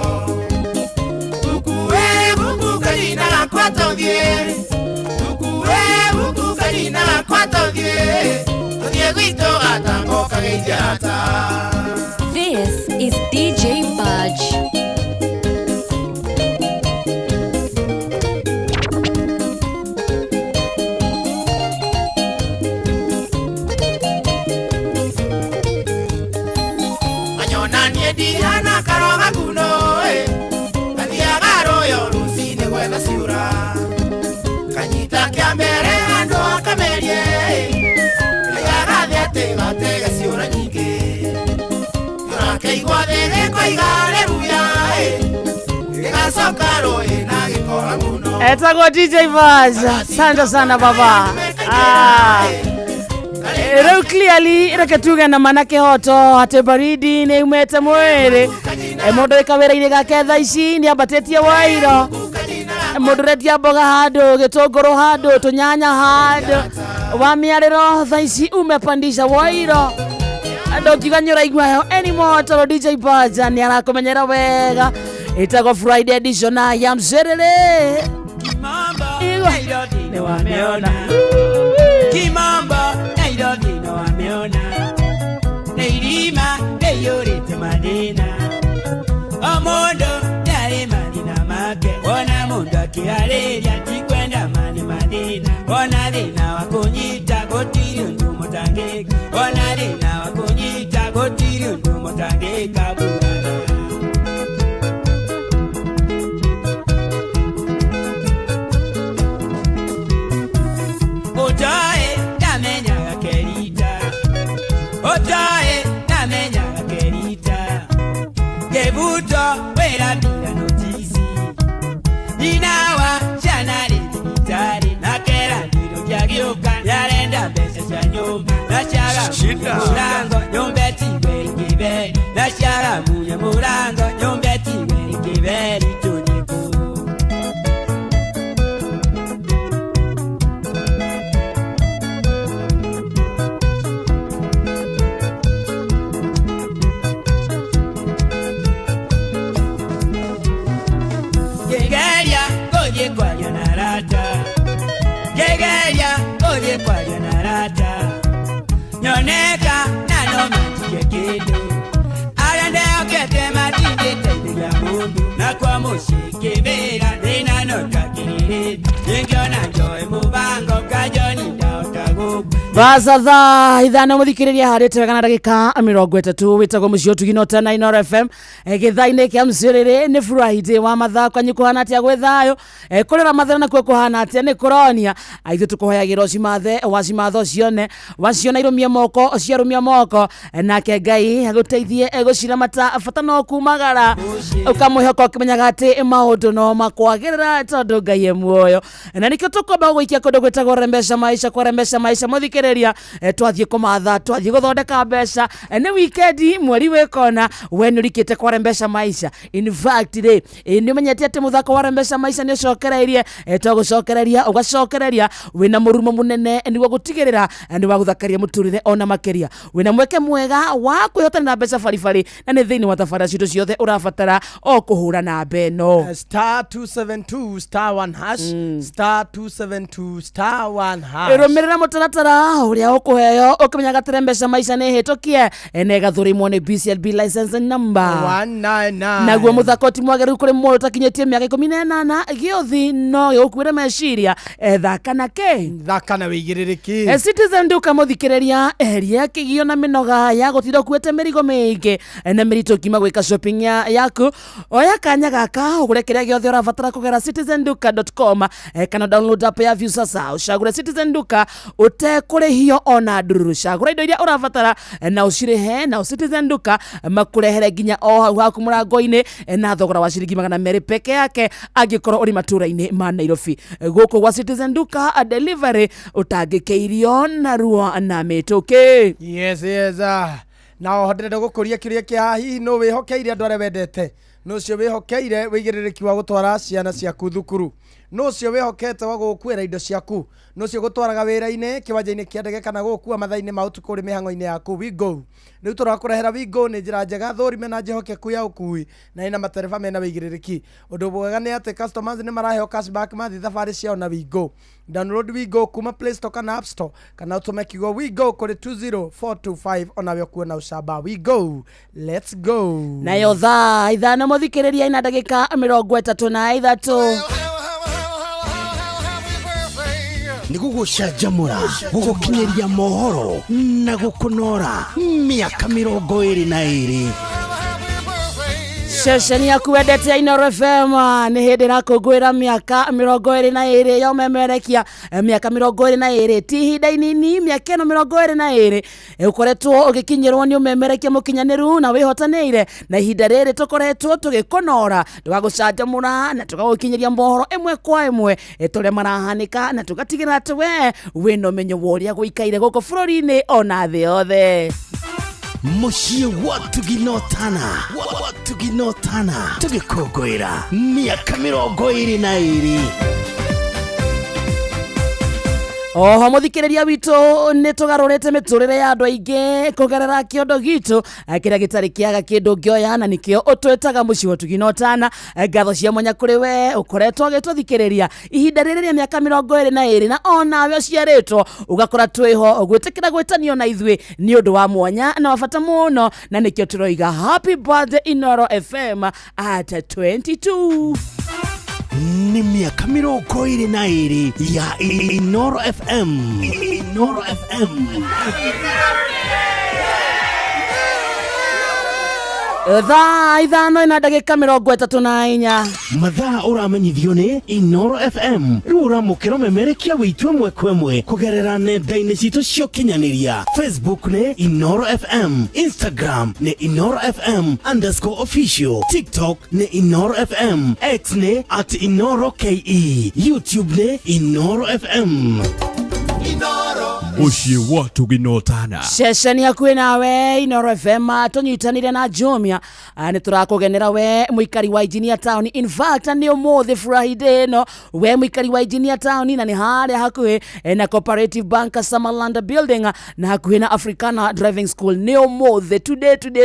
tukue buku karina kwatodie tukue buku karina kwatodie todie gwito gatango kageitiata. This is DJ Budge. ona nie diana karoga kuno athiaga royo rusine gwetha ciura kanyita kia mbere andu akamerie igagathe ati gatege ciura nyingi keigua thege kwa igare buya igacoka roi na gikora muno Etagwo DJ Baz. Asante sana baba. Rĩu clearly reke tuge na manake hoto ate baridi nĩ umete mwĩrĩ mũndũ wĩkawĩra-inĩ gake thaa ici nĩ ambatĩtie Wairo mũndũ retia mboga handũ gĩtũngũrũ handũ tũnyanya handũ wa mĩarĩro thaa ici umepandisha Wairo ndũngiuga nĩ ũraigua heho anymore tondũ DJ Baz nĩ arakũmenyera wega ĩtagwo Friday edition ya Mzerere Nairobi wameona Kimambo Nairobi wameona Neirima neyorete madina Omondo yale madina make Ona mondo akiareria tikwenda mani madina Ona dina wakonyita gotiri ndumo tangeka Ona dina wakonyita gotiri ndumo tangeka Otae namenyaga kerita Otae namenyaga kerita Kebuto wera bila notisi Ninawa chanari ditari Nakera ndiro kiagioka Yarenda bese cha nyumba Nashaga munye murango Nyombeti weri kiberi Nashaga munye murango Nyombeti weri kiberi Nyoneka nano machike kidu Arande okete matinde tende ya mundu Na kwa mushike vera Nina nota kiriri Yengiona joe mubango Kajoni daota gugu Baza thaa ithano muthikiriria harite wega na ndagika 30 witagwo mucio tuginota na Inoro FM githaine kia Mzerere ni Friday wa mathako nyikuhana atia gwethayo kurira mathero na kuhana atia ni koronia aithu tukuhoyagira cimathe wacimatho cione waciona irumie moko ciarumia moko nake Ngai aguteithie gucira mata bata no kumagara ukamuheka ukimenyaga ati maundu no makwagirira tondu Ngai e muoyo na nikio tukomba gwikia kundu gwitagwo rembesha maisha muthikiriria twathie kumatha twathie guthondeka mbeca ni weekend mweri wekona we ni rikite kwa rembesha maisha in fact ni menyete ati muthako wa rembesha maisha ni cokereirie twagucokereria ugacokereria wina murumo munene niguo gutigirira ni wa guthakaria muturire ona makeria wina mweke mwega wa kwihotana na mbeca baribari na ni thiini wa tafara citu ciothe urabatara o kuhura na beno star 272 star 1 hash star 272 star 1 hash irumirira mutaratara uria ukuheyo ukimenyaga mbeca maisha ni hitukie ene gathurimwo ni BCLB license number 199 naguo muthako ti mwageru kuri mwoyo takinyetie miaka 18 giothi no yokuire meciria thaka na ke thaka na wigiririki Citizen Duka muthikiriria eria kigio na minoga ya gutira kuete mirigo mingi na mirito kima gwika shopping yaku oya kanya gaka ugure kiria giothe urabatara kugera citizenduka.com kana download app ya View sasa ushagure Citizen Duka utekurihio ona ndururu shagura indo iria urabatara na ucirihe na Citizen Duka makurehere ginya o hau haku murango-ini na thogora wa ciringi 200 peke yake angikorwo uri matura-ini ma Nairobi guku gwa Citizen Duka delivery utangikeirio na ruo na mituki yes na uhoterere gukuria kiria kia hihi no wihokeire andu aria wendete no cio wihokeire wigiririki wa gutwara ciana ciaku thukuru no cio wihokete wa gukuira indo ciaku no cio gutwaraga wira-ini kiwanja-ini kia ndege kana gukua mathaa-ini ma utuku uri mihango-ini yaku Wigo riu turakurehera Wigo ni njira njega thorime na njihokeku ya ukui na ina matereba mena wigiririki undu mwega ni ati customers ni maraheo cashback mathi thabari ciao na Wigo download Wigo kuma Play Store kana App Store kana utume kiugo Wigo kuri 20425 onawe kuona ucamba Wigo let's go nayo thaa ithano muthikiriria ina ndagika 33 ni gugucanjamura gugukinyeria mohoro na gukunora miaka 22 Ceceni yaku wendete ya Inooro FM nĩ hĩndĩ ĩrakũngũĩra mĩaka 22 ya ũmemerekia, mĩaka 22 ti ihinda inini, mĩaka ĩno 22 ũkoretwo ũgĩkinyĩrwo nĩ ũmemerekia mũkinyanĩru na wĩhotanĩire, na ihinda rĩrĩ tũkoretwo tũgĩkũnora tũgagũcanjamũra na tũgagũkinyĩria mohoro ĩmwe kwa ĩmwe tũrĩa marahanĩka, na tũgatigĩrĩra atĩ we wĩna ũmenyo wa ũrĩa gũikaire gũkũ bũrũri-inĩ ona thĩ yothe. Mushie watu ginotana tugikũngũĩra mĩaka 22. Oho mũthikĩrĩria witũ nĩ tũgarũrĩte mĩtũrĩre ya andũ aingĩ kũgerera kĩondo gitũ kĩrĩa gĩtarĩ kĩaga kĩndũ ngĩoya, na nĩkĩo ũtwĩtaga mũciĩ wa tuginotana. Ngatho cia mwanya kũrĩ we ũkoretwo ũgĩtũthikĩrĩria ihinda rĩrĩ rĩa mĩaka 22, na onawe ũciarĩtwo ũgakora twĩho gwĩtĩkĩra gwĩtanio na ithuĩ nĩ ũndũ wa mwanya na wa bata mũno, na nĩkĩo tũroiga happy birthday Inooro FM at 22. Ni miaka 22 ya Inooro FM. Inooro FM. Thaa ithano na ndagĩka 34 mathaa ũramenyithio nĩ Inooro FM. Rĩu ũramũkĩra ũmemerekia wĩitũ ĩmwe kwa ĩmwe kũgerera nenda-inĩ citũ cia ũkinyanĩria. Facebook nĩ Inooro FM, Instagram nĩ Inooro FM_official, TikTok nĩ Inooro FM, X nĩ @InooroKE, YouTube nĩ Inooro FM. Mushie watu ginotana. Ceceni yakuĩ nawe Inooro FM tũnyitanĩire na Jumia, nĩ tũrakũgenera we mũikari wa Engineer Town. In fact nĩ ũmũthĩ Friday ĩno, we mũikari wa Engineer Town, na nĩ harĩa hakuhĩ na Cooperative Bank Summerland Building na hakuhĩ na Africana Driving School. Nĩ ũmũthĩ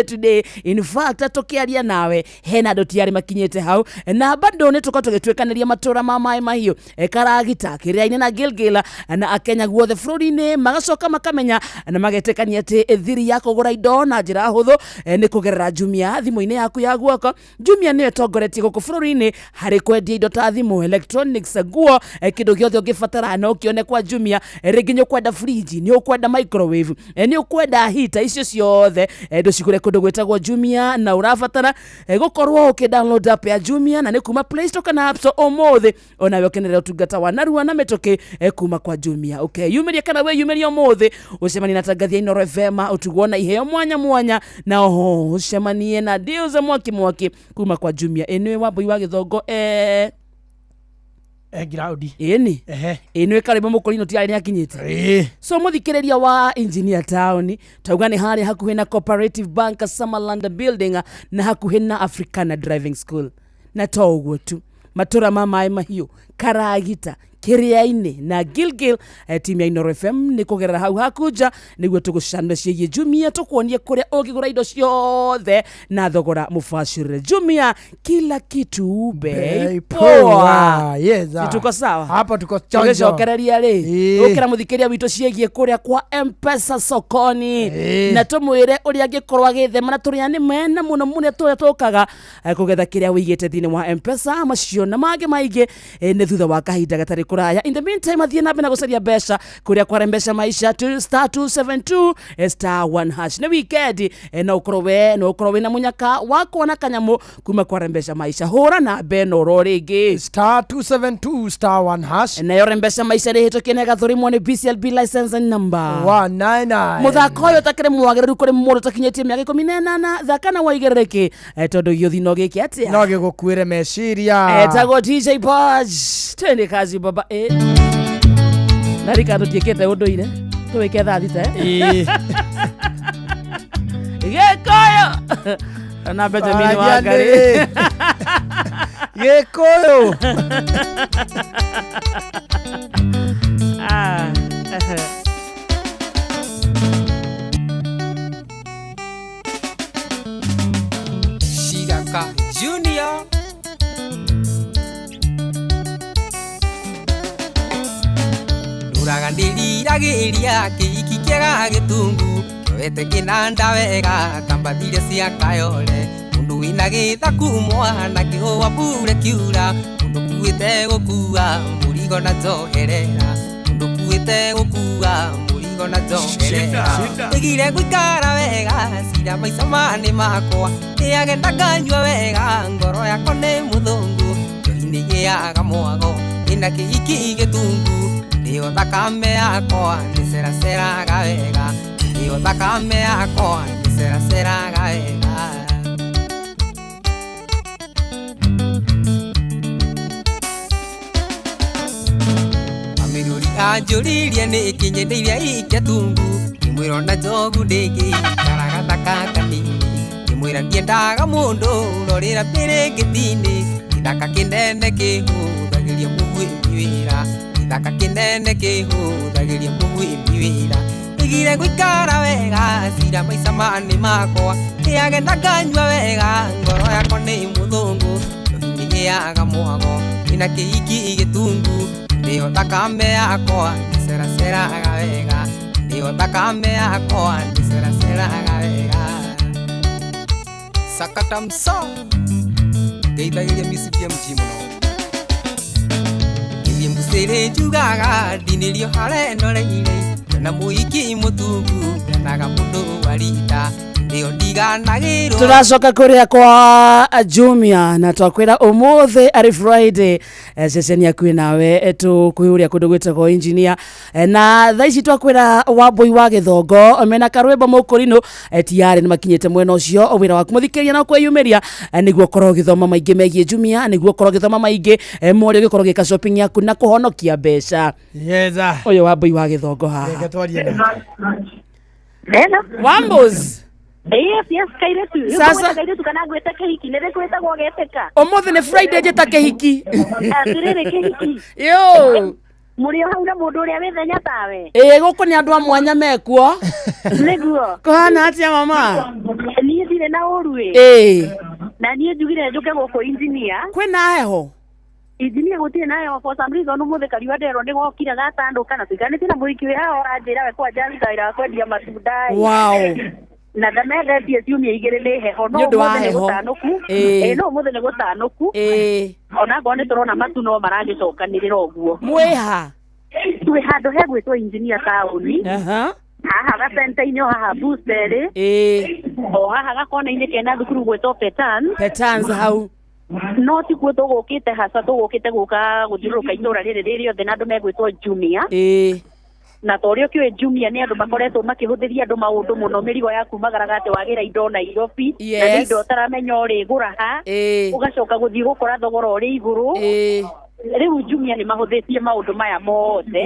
today. In fact tũkĩaria nawe hena andũ tiarĩ makinyĩte hau, na bado nĩ tũkorwo tũgĩtwĩkanĩria matũra ma maĩ mahiũ Karagita, Kĩrĩainĩ na Gilgil, na Akenya guothe bũrũri-inĩ magacoka makamenya na magetekania atĩ thiri ya kũgũra indo na njĩra hũthũ nĩ kũgerera Jumia thimũ-inĩ yaku ya guoko. Jumia nĩ ĩtongoretie gũkũ bũrũri-inĩ harĩ kwendia indo ta thimũ, electronics, nguo, kĩndũ gĩothe ũngĩbatara no kĩone kwa Jumia. Rĩngĩ nĩ ũkwenda fridge, nĩ ũkwenda microwave, nĩ ũkwenda heater, icio ciothe ndũcigũre kũndũ gwĩtagwo Jumia, na ũrabatara gũkorwo ũkĩdownload app ya Jumia, na nĩ kuma Play Store kana App Store ũmũthĩ, onawe ũkenerera ũtungata wa narua na mĩtũkĩ kuma kwa Jumia. Yumeria kana we yumeria ũmũthĩ ũcemanie na tangathia Inooro FM, ũtugwo na iheo mwanya, na oho ũcemanie na deals mwaki kuma kwa Jumia. Ĩnĩ Wambui wa Gĩthongo Graudi ĩnĩ karĩmũ mũkũrinũ tiarĩ nĩ akinyĩte. So mũthikĩrĩria wa Engineer Town tauga nĩ harĩ hakuhĩ na Cooperative Bank Summerland Building na hakuhĩ na Africana Driving School. Na to ũguo tu, matũra ma maĩ mahiũ Karagita, Kĩrĩainĩ na Gilgil, timu ya Inooro FM nĩ kũgerera hau hakunja nĩguo tũgũcana ciĩgiĩ Jumia, tũkuonie kũrĩa ũngĩgũra indo ciothe na thogora mũbacĩrĩre. Jumia, kila kitu bei poa. Tuko sawa hapa, tuko chonjo. Tũgĩcokereria ũkĩra mũthikĩria witũ ciĩgiĩ kũrĩa kwa M-Pesa sokoni, na tũmwĩre ũrĩa angĩkorwo agĩthema na tũrĩa nĩ mena mũno tũrĩa tũkaga kũgetha kĩrĩa wĩigĩte thĩinĩ wa M-Pesa macio na mangĩ maingĩ nĩ thutha wa kahinda gatarĩ kuraya. In the meantime athie na gucaria mbeca kuria kwa Mpesa maisha *272 *1#. Ni weekend na ukorwe na munyaka wako na kanyamu kuma kwa Mpesa maisha. Hora na beno rorigi *272 *1#. na yo Mpesa maisha ri hito kine gathuri mwone BCLB license number 199. muthako uyu takire mwagereru kuri mundu takinyetie miaka 18 thakana waigerereki tondu gio thino giki atia no gigukuire meciria tago DJ Baj twende kazi baba narika tutiekete unduire tuwike thaa thita Gĩkũyũ na Benjamin Wangari Gĩkũyũ Shiraka Junior Ndĩriragĩria kĩiki kĩega gĩtungu kĩoete kĩnanda wega kambathire cia kayole mũndũ wĩna gĩthaku mwana kĩhũa mbure kiura mũndũ kuĩte gũkua mũrigo na njoherera mũndũ kuĩte gũkua mũrigo murigo na njongerera igire guikara wega cira maica mani makwa iagenda nganyua wega ngoro yakwa ni muthungu njohi-inĩ gĩaga mwago ĩna kĩhiki gĩtungu nĩyo thakame yakwa ndĩceraceraga wega nĩyo thakame yakwa ndĩceraceraga wega amĩrũri anjũririe nĩ kinyendeirie iketungu ngĩmwĩra na njogu ndĩngĩikara gathaka kanini ngĩmwĩra ndiendaga mũndũ ũrorĩra mbĩrĩngĩti-inĩ gĩthaka kĩnene kĩhũthagĩria mũguĩmi wĩra gĩthaka kĩnene kĩhũthagĩria mũguĩmi wĩra igire gũikara wega cira maica mani makwa ĩagenda nganyua wega ngoro yakwa nĩ mũthũngũ njohi-inĩ gĩaga mwago ĩna kĩhiki gĩtungu nĩyo thakame yakwa ndĩceraceraga wega nĩyo thakame yakwa ndĩceraceraga wega sakata mso ngeithagĩria micibia mji mũno irie mbũcĩrĩ njugaga ndinĩrio harenoreire na mũiki mũtungu ngenaga mũndũ warita nĩyo ndiganagĩrwo turacoka kuria kwa Jumia na twakwira umuthi ari Friday ceceni yaku nawe tukuhuria kundu gwitagwo engineer na thaici twakwira Wambui wa Githongo mena karwembo mukurino tiari nimakinyite mwena ucio wira waku muthikiria na kwiyumiria niguo korwo githoma maingi megie Jumia niguo korwo githoma maingi mori gikorwo gika shopping yaku na kuhonokia mbeca yeza uyu Wambui wa Githongo haha Wambus yes kairetu sasa kairetu kana gweta kehiki nere kweta gwageteka umuthi ni Friday jeta kehiki atirire kehiki yo muri hau na mundu uria withenya tawe guku ni andu a mwanya mekuo niguo kohana atia mama ni thire na urue na ni njugire njuke guku engineer kwina heho engineer gutie nayo for some reason umuthi kariwa ndero ndi gokira gatanduka na tuiganite na muiki wao oranjira we kwa jari ndaira kwendia matunda wow na ndamegetie ciumia igire ni heho no muthenya gutanuku no muthenya gutanuku ona ngo ni turona matu no maragicokanirira uguo mwiha twi handu he gwitwo engineer tauni haha gacenta-inĩ haha booster o haha gakona-inĩ kena thukuru gwĩtwo Petans hau no tikuo tũgũkĩte haca tũgũkĩte gũka gũthiũrũrũka itũra rĩrĩ rĩothe na andũ megwĩtwo Jumia na torĩa ũkĩũĩ Jumia nĩ andũ makoretwo makĩhũthĩria andũ maũndũ mũno mĩrigo yaku magaraga atĩ wagĩra indo Nairobi na nĩ indo ũtaramenya ũrĩgũra ha ũgacoka gũthiĩ gũkora thogora ũrĩ igũrũ rĩu Jumia nĩ mahũthĩtie maũndũ maya mothe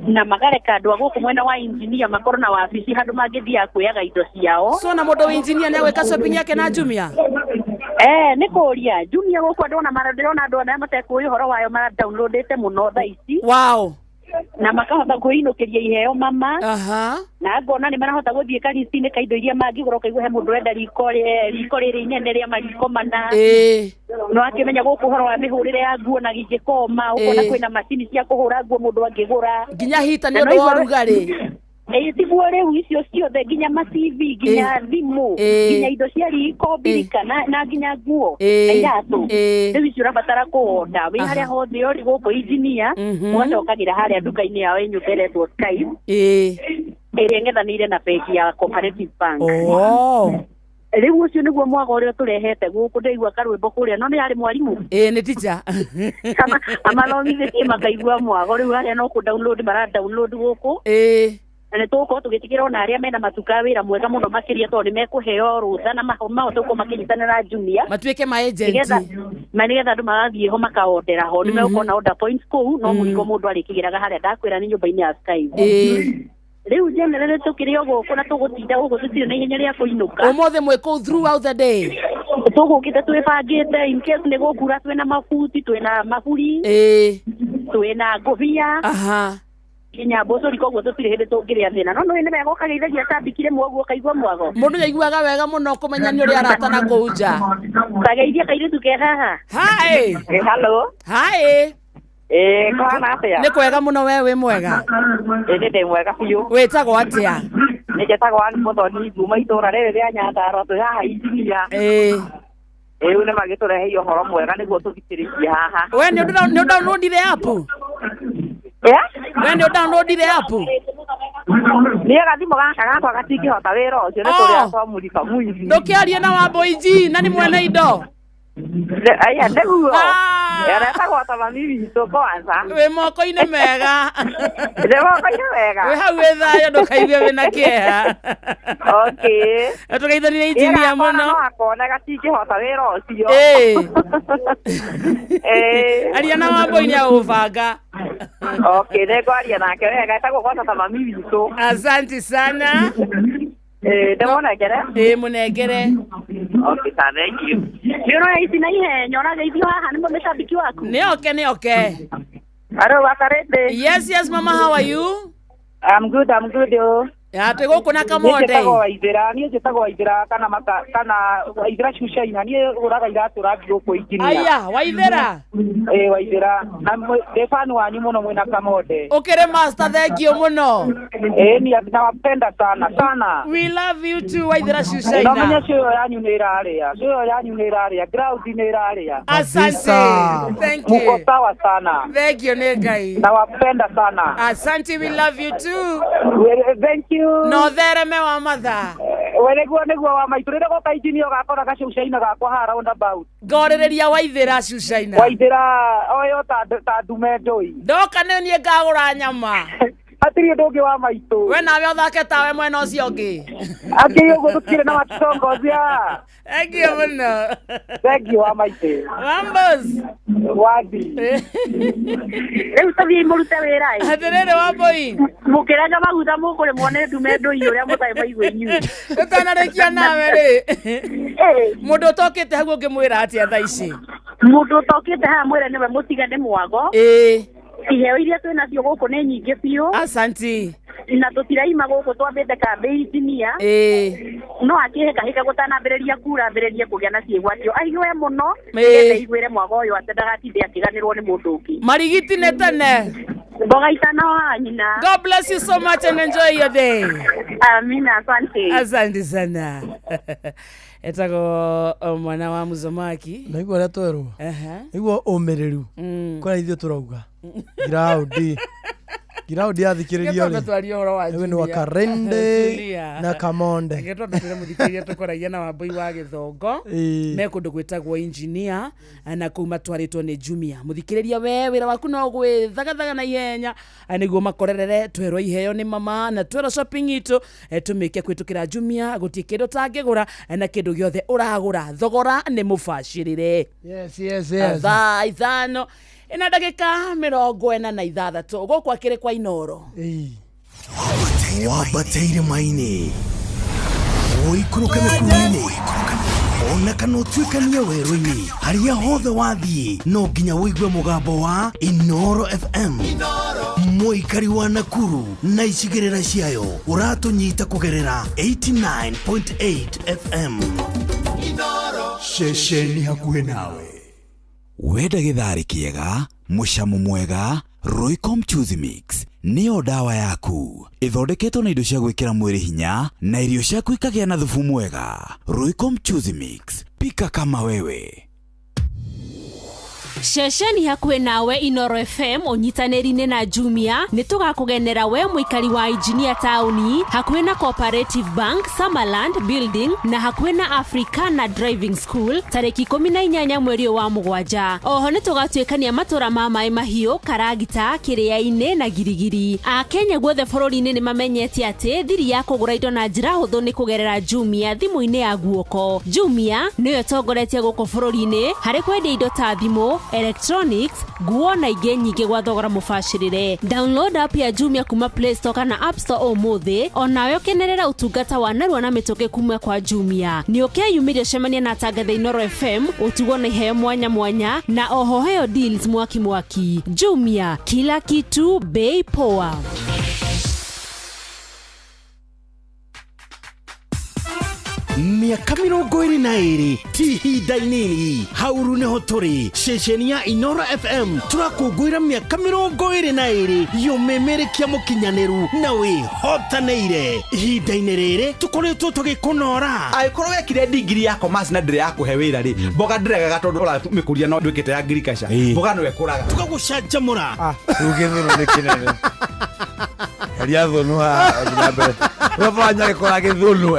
na magareka andũ a gũkũ mwena wa engineer makorwo na wabici handũ mangĩthiaga kuoyaga indo ciao so na mũndũ wa engineer nĩ agwĩka shopping yake na Jumia nĩ kũria Jumia gũkũ andũ ona ndĩrona andũ arĩa matekũĩ ũhoro wayo mara downloadĩte mũno thaa ici na makahota kwĩinũkĩria iheo mama na ngona nĩ marahota gũthiĩ karici-inĩ ka indo iria mangĩgũra ũkaigua he mũndũ wenda riko rĩrĩ inene rĩa mariko mana no akĩmenya gũkũ ũhoro wa mĩhũrĩre ya nguo na gĩkoma ũkona kwĩna macini cia kũhũra nguo mũndũ angĩgũra nginya hita nĩ ũndũ wa ũrugarĩ tiguo rĩu icio ciothe nginya ma TV nginya thimũ nginya indo cia riko mbirika na nginya nguo na iratũ rĩu icio ũrabatara kũonda wĩ harĩa hothe ũrĩ gũkũ engineer ũgacokagĩra harĩa nduka-inĩ yao nyũmba ĩretwo Skype ĩrĩa ĩng'ethanĩire na bengi ya Cooperative Bank rĩu ũcio nĩguo mwaga ũrĩa tũrehete gũkũ ndaigua karwĩmbo kũrĩa no nĩ yarĩ mwarimũ nĩ teacher amathomithĩtie makaigua mwago rĩu harĩa no kũ download mara download gũkũ na nĩ tũgũkorwo tũgĩtigĩra ona arĩa mena matuka wĩra mwega mũno makĩria tondũ nĩ mekũheo rũtha na mahote gũkorwo makĩnyitanĩra Jumia matuĩke ma agent nĩgetha andũ magathiĩ ho makaondera ho nĩ megũkorwo na order points kũu no mũrigo mũndũ arĩkĩgĩraga harĩa ndakwĩra nĩ nyũmba-inĩ ya Skype rĩu generally tũkĩrĩ o gũkũ na tũgũtinda gũkũ tũtirĩ na ihenya rĩa kũinũka ũmũthĩ mwĩ kũu throughout the day tũgũkĩte twĩbangĩte in case nĩ gũkura twĩna mabuti twĩna maburi twĩna ngũbia kinya mboco riko guo tũtirĩ hĩndĩ tũngĩrĩa thĩna no nĩ wega ũkageithagia cambikire mwoguo kaigua mwago mũndũ nĩaiguaga wega mũno kũmenya nĩ ũrĩa aratana kũu nja kageithia kairĩtu ke haha hello kwana atĩa nĩ kwega mũno we wĩ mwega nĩ ndĩ mwega biũ wĩtagwo atĩa nĩ njĩtagwo Ann Mũthoni nguma itũra rĩrĩ rĩa Nyandarua twĩ haha engineer rĩu nĩ magĩtũreheire ũhoro mwega nĩguo tũthikĩrĩrie haha we nĩ ũdownloadire app we nĩ ũdownloadire app Niä gathimo gaka gakwa gatingĩhota wĩra ũcio nĩ tũrĩa twamũrika mwĩri. Ndũkĩarie na Wambũi G na nĩ mwene indo. Aya nĩguo. Aretagwo ta mami witũ kwanza. Wĩ moko-inĩ mega. Ndĩ moko-inĩ mega. Wĩ hau wĩ thayũ ndũkaigue wĩna kĩeha. Okay. Tũgeithanire injinia mũno. No akona gatingĩhota wĩra ũcio. Aria na Wambũi nĩagũbanga. Okay, nĩngwaria nake wega etagwo kwanza ta mami witũ. Asante sana. Ndĩmũnengere? Mũnengere. Okay, thank you. Nĩũroya ici na ihenya ũrageithio haha nĩ mũmĩcambiki waku? Nĩ okay. Hello, Wakarende. Yes, mama, how are you? I'm good. Twĩ gũkũ na Kamonde. Niĩ njĩtagwo Waithĩra kana Waithĩra Shushaina. Niĩ ũraga iratũ rangi gũkũ injinia. Aya, Waithĩra. Waithĩra. Na ndĩ fan wanyu mũno mwĩna Kamonde. Ũkĩrĩ master, thank you mũno. Nawapenda sana. We love you too, Waithĩra Shushaina. No menye show yanyu nĩ ĩrarĩa. Ground nĩ ĩrarĩa. Asante. Thank you. Muko sawa sana. Thank you, nĩ Ngai. Nawapenda sana. Asante, we love you too. Thank you. No thereme wa matha. Nĩguo wa maitũ rĩrĩa goka injinia gakora gacushaina gakwa ha round about. Ngorĩrĩria Waithĩra Shushaina. Waithĩra oyo ta ndume ndũi. Ndoka nĩ niĩ ngagũra nyama. Hatirĩ ũndũ ũngĩ wa maitũ. We nawe ũthake tawe mwena ũcio ũngĩ. Akĩ ũguo tũtirĩ na matongozia. Thank you mũno. Thank you wa maitũ. Wambus. Wathi. Rĩu tũthiĩ mũrute wĩra ĩ. Atĩrĩrĩ Wambũi. Mũkĩrenga maguta mũkũrĩmwo nĩ ndume ndũi ũrĩa mũtarĩ maigua inyuĩ. Ũtanarĩkia nawe rĩ. Mũndũ ũtokĩte hau ũngĩmwĩra atĩa thaa ici? Mũndũ ũtokĩte haha mwĩre nĩwe mũtigane mwago. Iheo iria twĩnacio gũkũ nĩ nyingĩ biũ. Asante. Na tũtiraima gũkũ twambĩte kambĩ injinia. No akĩhĩkahĩka gũtanambĩrĩria kura ambĩrĩrie kũgĩa na ciĩgwatio aigue mũno nĩgetha aiguĩre mwago ũyũ atĩ ndagatinde akĩganĩrwo nĩ mũndũ ũngĩ. Marigiti nĩ tene. Mboga itana wa nyina. God bless you so much and enjoy your day. Amina, asante. Asante sana. Etago mwana wa Muzamaki. Naigua rĩa twerwo. Naigua ũmĩrĩru. Kũrĩa ithuĩ tũrauga. Giraudi athikĩrĩrio rĩ. Ewe nĩ Wakarende na Kamonde. Ngetwambĩtĩre mũthikĩrĩria tũkoragia na Wambũi wa Gĩthongo. Me kũndũ gwĩtagwo engineer na kũu matwarĩtwo nĩ Jumia. Mũthikĩrĩria we wĩra waku no gwĩthagathaga na ihenya nĩguo makorerere twerwo iheo nĩ mama na twerwo shopping itũ tũmĩke kwĩtũkĩra Jumia gũtirĩ kĩndũ tangĩgũra na kĩndũ gĩothe ũragũra thogora nĩ mũbacĩrĩre. Yes. Thaa ithano ina ndagĩka 46 gũkũ akĩrĩ kwa Inoro. Wabateire maini ũikũrũke mĩkuru-inĩ ona kana ũtuĩkanie werũ-inĩ harĩa hothe wathiĩ no nginya wĩigue mũgambo wa Inoro FM. Mũikari wa Nakuru na icigĩrĩra ciayo ũratũnyita kũgerera 89.8 FM. Ceceni hakuhĩ nawe. Wenda gĩtharĩ kĩega, mũcamo mwega, Royco Mchuzi Mix nĩyo dawa yaku. Ithondeketwo na indo cia gwĩkĩra mwĩrĩ hinya na irio ciaku ikagĩa na thubu mwega. Royco Mchuzi Mix, pika kama wewe. Ceceni hakuhĩ nawe Inoro FM ũnyitanĩri-inĩ na Jumia nĩtũgakũgenera we mũikari wa Engineer Town hakuhĩ na Cooperative Bank, Summerland Building na hakuhĩ na Africana Driving School tarĩki 18 mweri wa Mũgwanja. Oho nĩtũgatuĩkania matũra ma maĩ mahiũ, Karagita, Kĩrĩa-inĩ na Girigiri. Akenya guothe bũrũri-inĩ nĩmamenyete atĩ thiri ya kũgũra indo na njĩra hũthũ nĩ kũgerera Jumia thimũ-inĩ ya guoko. Jumia nĩyo ĩtongoretie gũkũ bũrũri-inĩ harĩ kwendia indo ta thimũ, electronics, nguo na ingĩ nyingĩ gwa thogora mũbacĩrĩre. Download app ya Jumia kuma Play Store kana App Store ũmũthĩ, onawe ũkenerera ũtungata wa narua na mĩtũkĩ kuma kwa Jumia. Nĩ ũkeyumĩria cemania na Tangatha Inoro FM ũtugwo na iheo mwanya mwanya na oho heo deals mwaki. Jumia, kila kitu bei poa. Miaka 22 ti ihinda inini hauru nĩho tũrĩ ceceni ya Inoro FM tũrakũngũĩra miaka 22 yũmĩmĩrĩkia mũkinyanĩru na wĩhotanĩire. Ihinda-inĩ rĩrĩ tũkoretwo tũgĩkũnora angĩkorwo wekire digiri ya commerce na ndĩrĩ yakũhe wĩra rĩ mboga ndĩregaga tondũ ũramĩkũria no ndwĩkĩte ya agriculture mboga no ekũraga tũgagũcanjamũra rugĩthũro nĩ kĩnene Eria thunu ha nyambe. Wafanya gikora githunu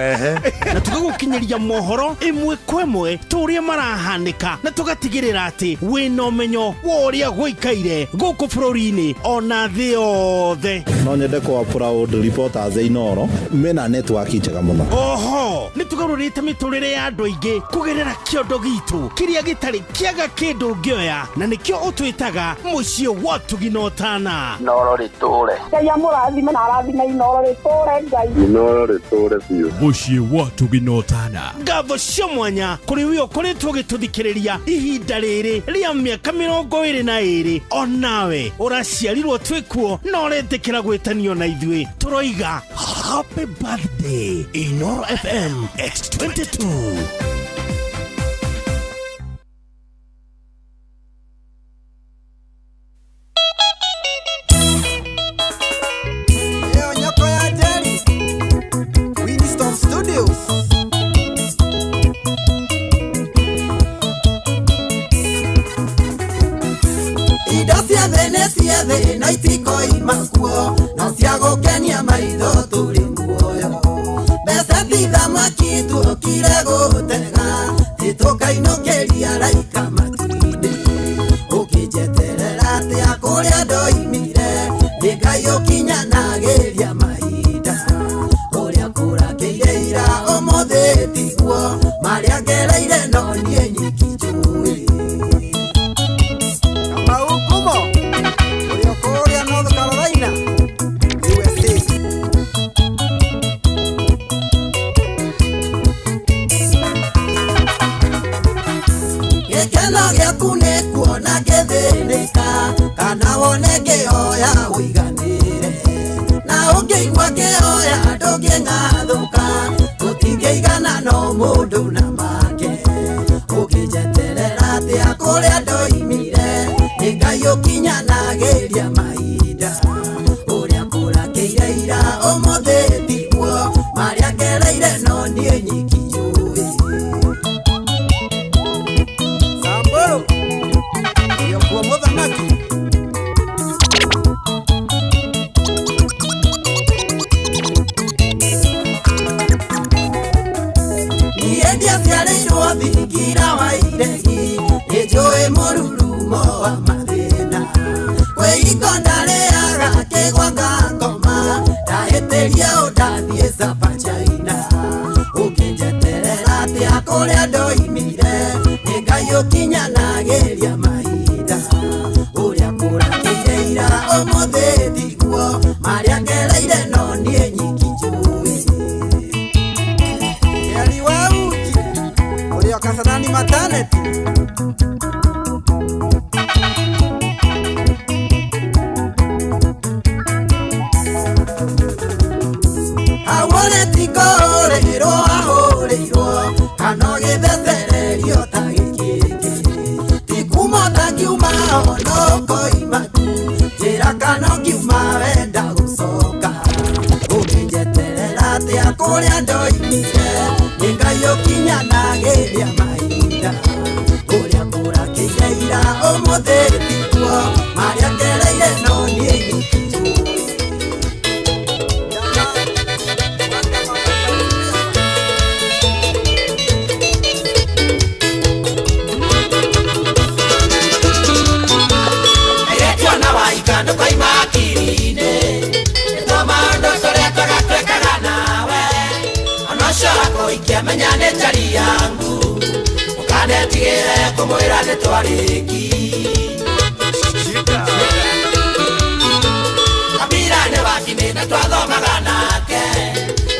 Na tugagukinyiria mohoro imwe kwemwe turia marahanika na tugatigirira ati wina umenyo woria gwikaire guku bururi-ini ona thi yothe. No nyende kwa proud reporters Inoro mena network njega muno. Oho ni tugarurite miturire ya andu aingi kugerera kiondo gitu kiria gitari kiaga kindu ngioya na nikio utwitaga mucio wa tuginotana. Inoro riture Ngai amurathime na arathime Inoro riture Ngai. Inoro riture biu muciĩ wa tuginotana. Ngatho cia mwanya kuri wi ukoretwo gituthikiriria ihinda riri ria miaka 22 onawe uraciarirwo twikuo na uretikira gwitanio na ithui turoiga happy birthday Inoro FM X22. Na itiko imakuo na siago Kenya maitho turi muoyo besa thitha makitu kire gutega titukainokeria raika matinde ukijeterera ati akuria ndoimire ndikayo kinyanageria mahinda uria kurakeire ira omothe tiguo maria ngereire no nie nyiki njui kuona gethirika kana wone kioya wiganire na ungeigua kioya ndunging'athuka gutingeigana no mundu na make ukijeterera ati akuria ndoimire Ngai ukinyanageria mahinda uria kurakeire ira omothe tiguo maria ngereire no nie nyiki njui Samburu kwa muthamaki niendia ciarĩirwo thingira wa iregi nĩnjũĩ mũrurumo wa mathĩna kwĩiko ndarĩaga kĩgwa ngakoma ndahĩtĩria ũndathiĩ Sabachaina ũkĩnjeterera atĩ akũrĩa ndoimire nĩ Ngai ũkinyanagĩria mahinda uria kurakeire ira omothe tiguo maria ngereire no nie nyiki njui yari wa uki uria Kasarani maternity awone tikorero ahoreirwo kana gĩthethererio ta gĩkĩngĩ tikumo tangiuma onoko imaku njĩra kana ngiuma wenda gũcoka ũkĩnjeterera atĩ akũrĩa ndoimire nĩ Ngai ũkinyanagĩria mahinda ũrĩa kũrakeire ira omothe tiguo marĩa ngereire no nie nyiki njui Kando kwa imakirine Tomando torea twekaga nawe Onoshora koikia menyane jari yangu Ukanetigire kumwira nitwariki Kabirane wakimena twathomaga nake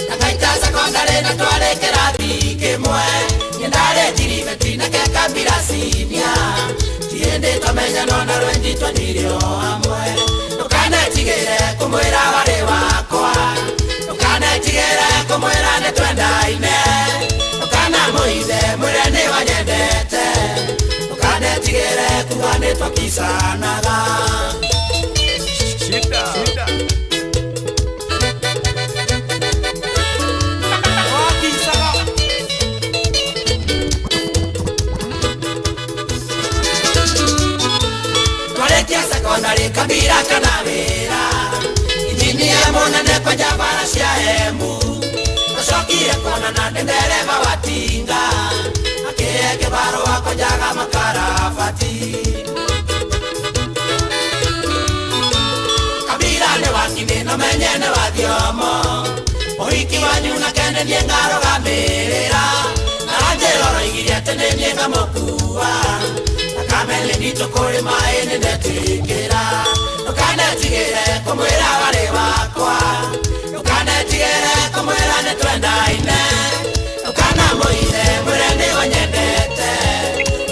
Nakaita sekondari na twarekera thikimwe Nyendare jirimetri nake kabira sinia Tiende tomenya nona rwenji twanirio amwe Ukanetigire kumwira wari wakwa Ukanetigire kumwira nitwendaine Ukanamuithe mwire ni wanyendete Ukanetigire kuga nitwakisanaga Twarekia sekondari kabira kana wira Injinia mona kwa jabara cia Embu Tocokire kuonana ndi ndereba wa tinga Akiege barua kwa jaga makarabati Kabira ne wakine no menye ne wathiomo Mohiki wanyu na kende nie ngaro gamerera Naranjero roigirie ate ne nie ngamokua Nakamele nito kore maene netikira Nukanetigire kumwira wale wakwa Nukanetigire kumwira netwendaine Nukana moine mwire ni wanyendete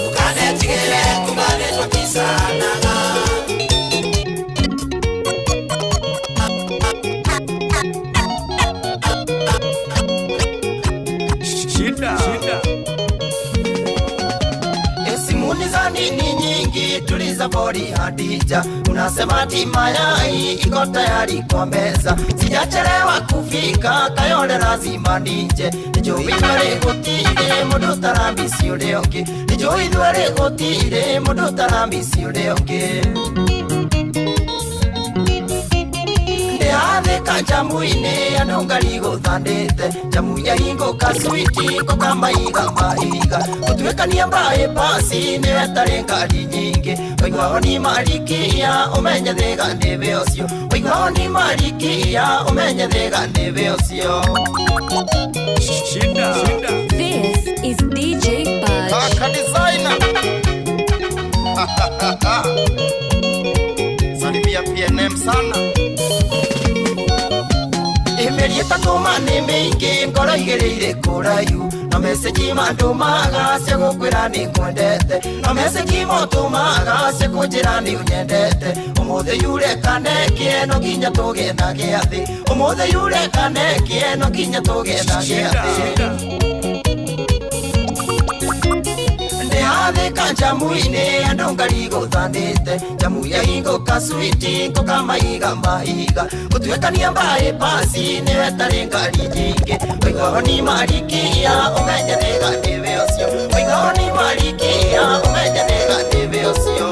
Nukanetigire kumane twakisanaga Esimuni za nini nyingi tuliza bodi Hadija Unasema tima yai iko tayari kwa meza Sijachelewa kufika kayole lazima nije Nijo idware gotire mundu tarambisi ule onge Nijo idware gotire mundu tarambisi ule onge Atheka jamuine anongari guthandite jamu ya hingo kaswiti ko kamaiga maiga utwekania mbae pasi ni wetare ngari nyingi oigwa ni marikia umenye thega ndebe ocio oigwa ni marikia umenye thega ndebe ocio Shinda. This is DJ Baj. Kaka designer. Salimia PNM sana. Imerieta toma ni mingi ngoro igereire kurayu no message mandumaga cia gukwira ni kwendete no message motumaga cia kunjira ni unyendete umuthe yure kanekie no ginya tugenda giathi umuthe yure kanekie no ginya tugenda giathi Atheka jamuine andongari guthandite jamu ya hingo kaswiti ko kamaiga maiga utwekania mbae pasi ni wetare ngari nyingi oigwa ni marikia umenye thega ndebe ocio oigwa ni marikia umenye thega ndebe ocio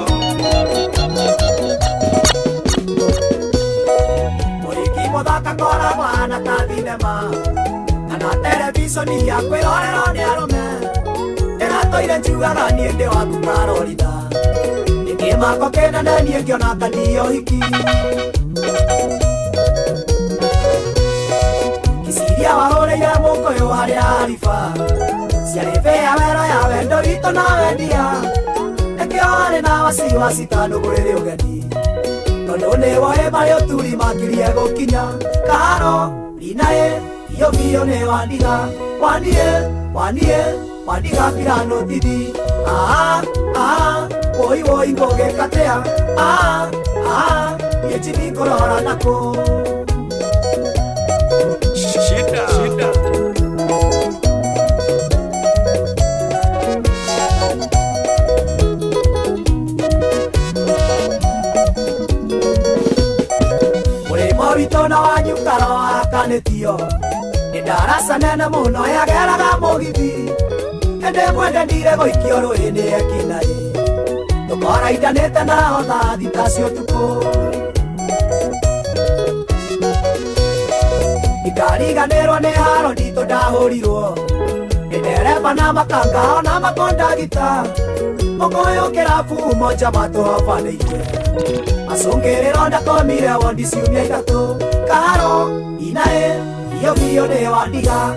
Oiki muthaka kora mwana ta thinema kana televisioni ya kwirorera ni arume Toire njugaga nie ndi waku karorida Nikimako kena na nie ngiona kanio hiki Kisiria wahoreire mukoyo wari arifa Ciarivea wero ya wendo wito na wendia Ekio wari na wasiwasi tano gurire ugeni Tondu ni woe mario turi makirie gukinya Karo, inae, iyo bio ni wandiga Wanie Wadiga pirano didi Woi ngoge katea Yechimi korora nako Shida Ure mawito na wanyukaro akanetio Nidarasa nene muno yageraga mugithi Ende mwende ndire goikio rũĩ-inĩ ekinaĩ Tũkoraithanĩte nao thaa thita cia ũtukũ Ikariganĩrwo nĩ haro nditũ ndahũrirwo Nĩ ndereba na makanga ona makondagita Mũkũyũ kĩrabu moja matũhobanĩire Macũngĩrĩro ndakomire wondi ciumia ithatũ Karo, inaĩ, iyo biũ nĩ wandiga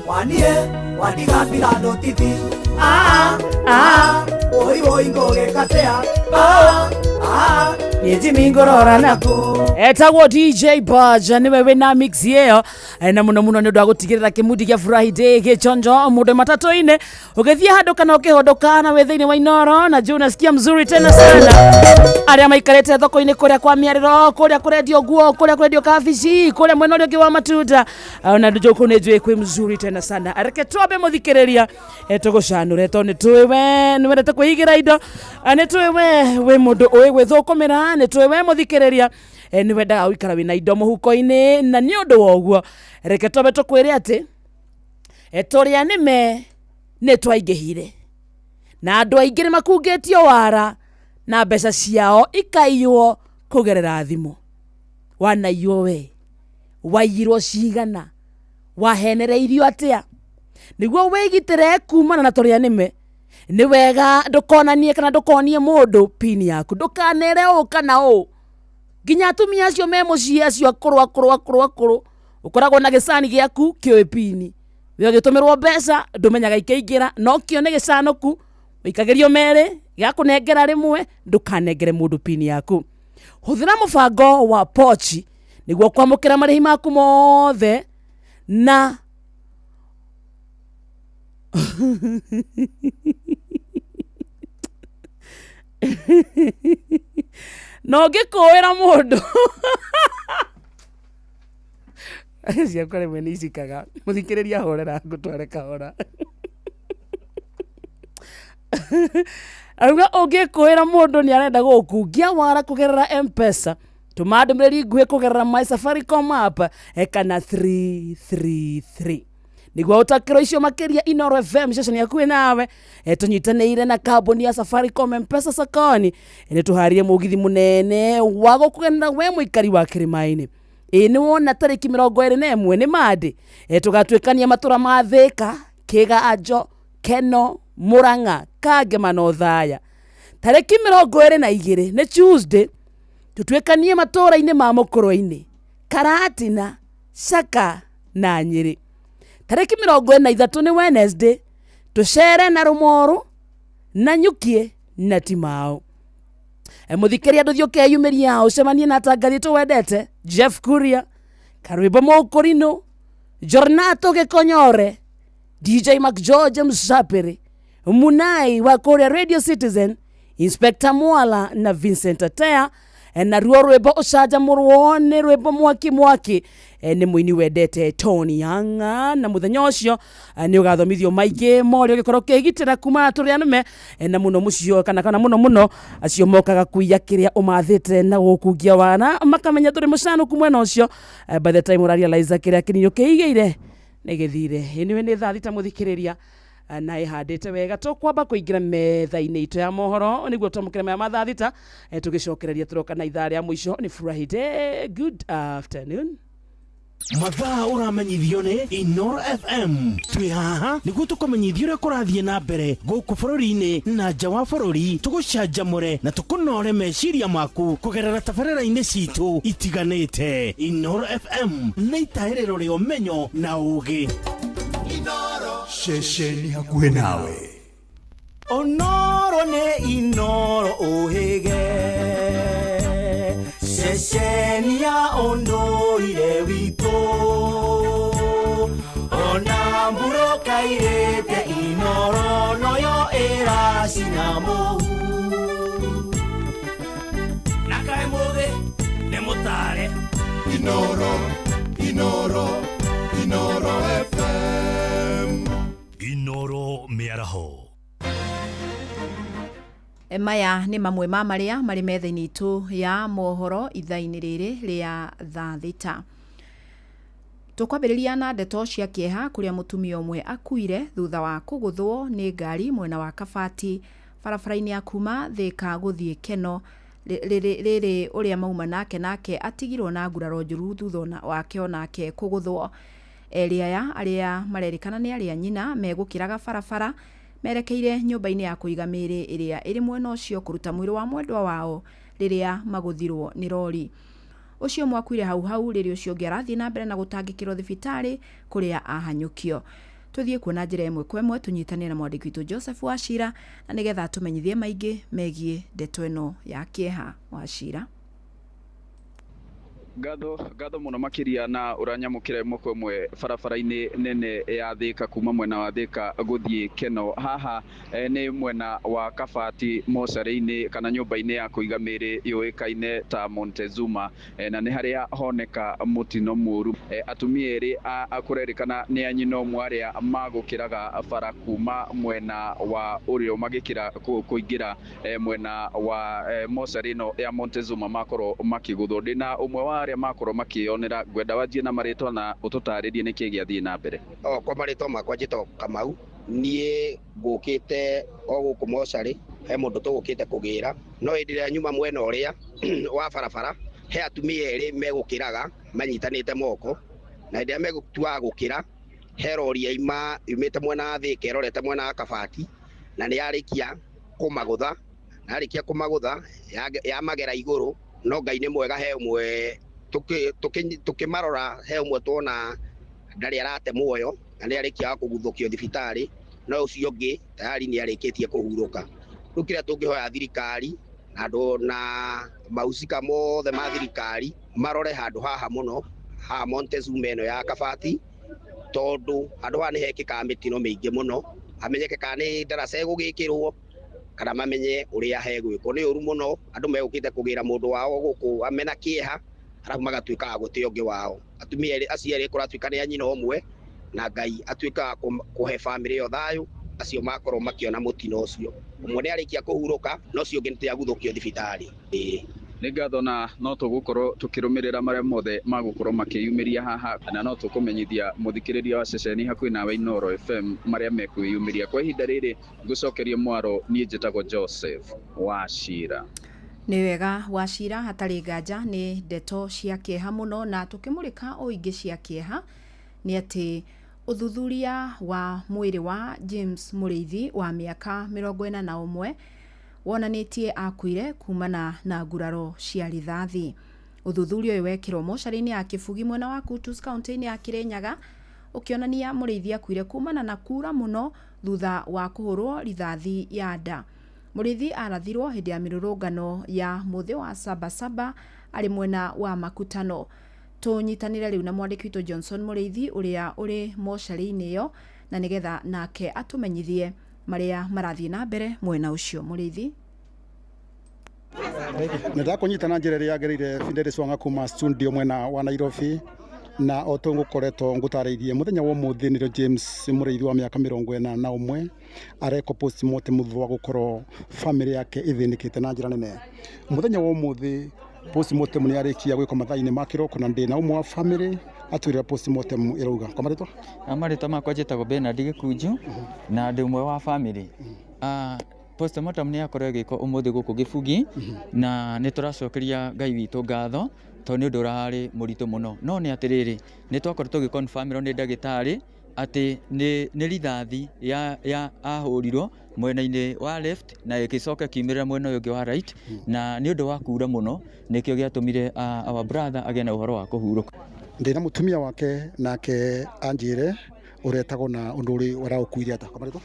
Wanie Wadiga pirano titi Woi ngoge katea Yejimi ngorora nako Etagwo DJ Baj niwe wina mix yeyo na muno muno ni ndu agutigirira kimudi kia Friday gichonjo mundu matatu-ine ugithie handu kana ukihodoka na we thiini wa Inoro na je unasikia mzuri tena sana aria maikarete thoko-ini kuria kwa miariro kuria kurendio nguo kuria kurendio kabici kuria mwena uria wa matunda na ndu kune jwe kwi mzuri tena sana areke twabe muthikiriria tugucanure to ni twiwe ni wendete kuigira indo ni twiwe we mundu uwi gwithukumira ni twiwe muthikiriria ni wendaga uikara wina indo muhuko-ini na ni undu woguo reke twabe tukwire ati turia nime ni twaingihire na andu aingi ni makungetio wara na mbeca ciao ikaiywo kugerera thimu wanaiywo we waiyirwo cigana wahenereirio atia niguo wigitire kumana na turia nime ni wega ndukonanie kana ndukonie mundu pini yaku ndukanere u kana u nginya atumia acio me mucii acio akuru ukoragwo na gicani giaku kioi pini we gitumirwo mbeca ndumenyaga ikeingira no kio ni gicanuku wikagerio mere gakunengera rimwe ndukanengere mundu pini yaku huthira mubango wa pochi niguo kwamukira marihi maku mothe na no ngikuira mundu ciakwa rimwe nĩ icikaga mũthikĩrĩria horera ngũtware kahora auga ũngĩkwĩra mũndũ nĩ arenda gũkungia wara kũgerera M-Pesa tũma ndũmĩrĩri nguhĩ kũgerera My Safaricom app kana 333 niguo ũtakĩrwo icio makĩria Inoro FM ceceni yakuĩ nawe tũnyitanĩire na kambuni ya Safaricom M-Pesa Saconi nĩ tũharĩrie mũgithi mũnene wa gũkũgenera we mũikari wa Kĩrĩma-inĩ nĩ wona tarĩki 21 nĩ mande tũgatuĩkania matũra ma Thĩka Kĩganjo Keno Murang'a Kangema na Othaya tarĩki 22 nĩ Tuesday tũtuĩkanie matũra-inĩ ma Mũkũrwe-inĩ Karatina Caka na Nyĩrĩ tarĩki 23 nĩ Wednesday tũcere na Rũmoro na Nyukie na Timao mũthikĩria ndũthiũke yumĩria ũcemanie na atangathi tũwendete Jeff Kuria Karwĩmbo Mũkũrinũ Jornato Gĩkonyore DJ Mac George Msapere Munai wa Korea Radio Citizen Inspector Mwala na Vincent Atea na ruo rwĩmbo ũcanjamũrwo nĩ rwĩmbo mwaki nĩ mũini wendete Tony Yanga na mũthenya ũcio nĩ ũgathomithio maingĩ morio gĩkorwo kĩgitĩra kuma tũrĩa nĩme na mũno mũcio kana mũno acio mokaga kuiya kĩrĩa ũmathĩte na gũkungia wana makamenya tũrĩ mũcanũku mwena ũcio by the time ũrarealize kĩrĩa kĩninyo kĩigĩire nĩ gĩthire nĩwe nĩ thaa thita mũthikĩrĩria na ihandĩte wega tũkwamba kũingĩra metha-inĩ itũ ya mohoro nĩguo twamũkĩre maya mathaa thita tũgĩcokereria tũroka na ithaa rĩa mũico nĩ Friday. Good afternoon. mathaa ũramenyithio nĩ Inoro FM twĩ haha nĩguo tũkũmenyithio ũrĩa kũrathiĩ na mbere gũkũ bũrũri-inĩ na nja wa bũrũri tũgũcanjamũre na tũkũnore meciria maku kũgerera tabarĩra-inĩ citũ itiganĩte. Inoro FM nĩ itaĩrĩro rĩa ũmenyo na ũũgĩ. Inoro ceceni hakuhĩ nawe. Onoro nĩ Inoro ũhĩge ceceni ya ũndũire witũ ona mburo kairĩte Inoro noyo ĩracina mũhu na kaĩ mũthĩ nĩ mũtare Inoro FM Inoro mĩaraho. Maya nĩ mamwe ma marĩa marĩ metha-inĩ itũ ya mohoro ithaa-inĩ rĩrĩ rĩa thaa thita. Tũkwambĩrĩria na ndeto cia kĩeha kũrĩa mũtumia ũmwe akuire thutha wa kũgũthwo nĩ ngari mwena wa Kabati barabara-inĩ ya kuma Thĩka gũthiĩ Keno rĩrĩ ũrĩa mauma nake atigirwo na nguraro njũru thutha wake onake kũgũthwo. Erĩ aya arĩa marerĩkana nĩ arĩa nyina megũkĩraga barabara merekeire nyũmba-inĩ ya kũiga mĩĩrĩ ĩrĩa ĩrĩ mwena ũcio kũruta mwĩrĩ wa mwendwa wao rĩrĩa magũthirwo nĩ rori. Ũcio mwakuire hau rĩrĩa ũcio ũngĩ arathiĩ na mbere na gũtangĩkĩrwo thibitarĩ kũrĩa ahanyũkio. Tũthiĩ kuona njĩra ĩmwe kwa ĩmwe tũnyitanĩre na mwandĩki witũ Joseph Wachira na nĩgetha tũmenyithie maingĩ megiĩ ndeto ĩno ya kĩeha. Wachira. Ngatho mũno makĩria na ũranyamũkĩra ĩmwe kwa ĩmwe barabara-inĩ nene ya Thĩka kuma mwena wa Thĩka gũthiĩ Keno. Haha nĩ mwena wa Kabati mocarĩ-inĩ kana nyũmba-inĩ ya kũiga mĩĩrĩ yũĩkaine ta Montezuma na nĩ harĩa honeka mũtino mũru. Atumia erĩ akũrerĩkana nĩ anyina ũmwe arĩa magũkĩraga bara kuma mwena wa ũrĩo magĩkĩra kũingĩra mwena wa mocarĩ ĩno ya Montezuma makorwo makĩgũthwo. Ndĩna ũmwe wa arĩa makorwo makĩonera, ngwenda wanjie na marĩtwa na ũtũtarĩrie nĩkĩ gĩathiĩ na mbere. Kwa marĩtwa makwa njĩtagwo Kamau, niĩ ngũkĩte o gũkũ mocarĩ, he mũndũ tũgũkĩte kũgĩra, no hĩndĩ ĩrĩa nyuma mwena ũrĩa wa barabara he atumia erĩ megũkĩraga manyitanite moko na ndia megutua gukira herori yaima yumite mwena Thika erorete mwena Kabati na ni yarikia kumagutha na yarikia kumagutha ya magera iguru no Ngai ni mwega he umwe tukimarora he umwe tuona ndari arate muoyo na ni yarikia kuguthukio thibitari no ucio ngi tayari ni yarikitie kuhuruka rukira tungihoya thirikari andu na mausika mothe ma thirikari marore handu haha muno ha Montezuma eno ya Kabati tondu andu ha ni hekika mitino mingi muno amenyeke kani darasa egugikirwo kana mamenye uria hegwiko ni uru muno andu megukite kugira mundu wao guku amena kieha arafu magatuika agutio ngi wao atumia aciari kuratuika ni anyina omwe na Ngai atuika kuhe family yo thayu acio makorwo makiona mutino ucio umwe ni arikia kuhuruka no cio ngi tiaguthukio thibitari nĩ ngatho na no tũgũkorwo tũkĩrũmĩrĩra marĩa mothe magũkorwo makĩyumĩria haha na no tũkũmenyithia mũthikĩrĩria wa ceceni hakuhĩ nawe Inooro FM marĩa mekwĩyumĩria kwa ihinda rĩrĩ ngũcokerie mwaro niĩ njĩtagwo Joseph Wachira. Nĩ wega Wachira hatarĩ nganja nĩ ndeto cia kĩeha mũno na tũkĩmũrĩka o ingĩ cia kĩeha nĩ atĩ ũthuthuria wa mwĩrĩ wa James Mũrĩithi wa mĩaka 41 wonanĩtie akuire kumana na nguraro cia rithathi. Ũthuthuria ũyũ wekirwo mocarĩ-inĩ ya Kĩbugi mwena wa Kutus kaunti-inĩ ya Kĩrĩnyaga ũkĩonania Mũrĩithi akuire kumana na kura mũno thutha wa kũhũrwo rithathi ya nda. Mũrĩithi arathirwo hĩndĩ ya mĩrũrũngano ya mũthĩ wa Sabasaba arĩ mwena wa Makutano. Tũnyitanĩre rĩu na mwandĩki witũ Johnson Mũrĩithi ũrĩa ũrĩ mocarĩ-inĩ ĩyo na nĩgetha nake atũmenyithie maria marathiĩ na mbere mwena ũcio. Mũrĩithi nenda kunyitana njĩra ĩrĩa yagĩrĩire Fidelis Wanga kuma studio mwena wa Nairobi na oto ngukoretwo ngutarĩirie muthenya wa mũthĩ nĩrĩo James Mũrĩithi wa mĩaka 41 areko postmortem thutha wa gukorwo family yake ithĩnĩkĩte na njĩra nene. Muthenya wa mũthĩ postmortem nĩ arĩkia gwĩkwo mathaa-inĩ ma kĩroko na ndĩ na ũmwe wa family atwĩra postmortem ĩrauga kwamarĩtwa amarĩtwa makwa njĩtagwo Bernard Gĩkunju na ndĩ ũmwe wa family. Postmortem nĩ yakorwo ĩgĩkwo ũmũthĩ gũkũ Kĩbugi na nĩ tũracokeria Ngai witũ ngatho tondũ nĩ ũndũ ũrarĩ mũritũ mũno, no nĩ atĩrĩrĩ nĩ twakoretwo tũgĩconfirmĩrwo nĩ ndagĩtarĩ atĩ nĩ rithathi ya ahũrirwo mwena-inĩ wa left na ĩgĩcoka kiumĩrĩra mwena ũyũ ũngĩ wa right na nĩ ũndũ wa kura mũno nĩkĩo gĩatũmire our brother agĩe na ũhoro wa kũhurũka. Ndĩ na mũtumia wake nake anjĩre ũretagwo na ũndũ ũrĩ waraũkuire ata kwamarĩtwa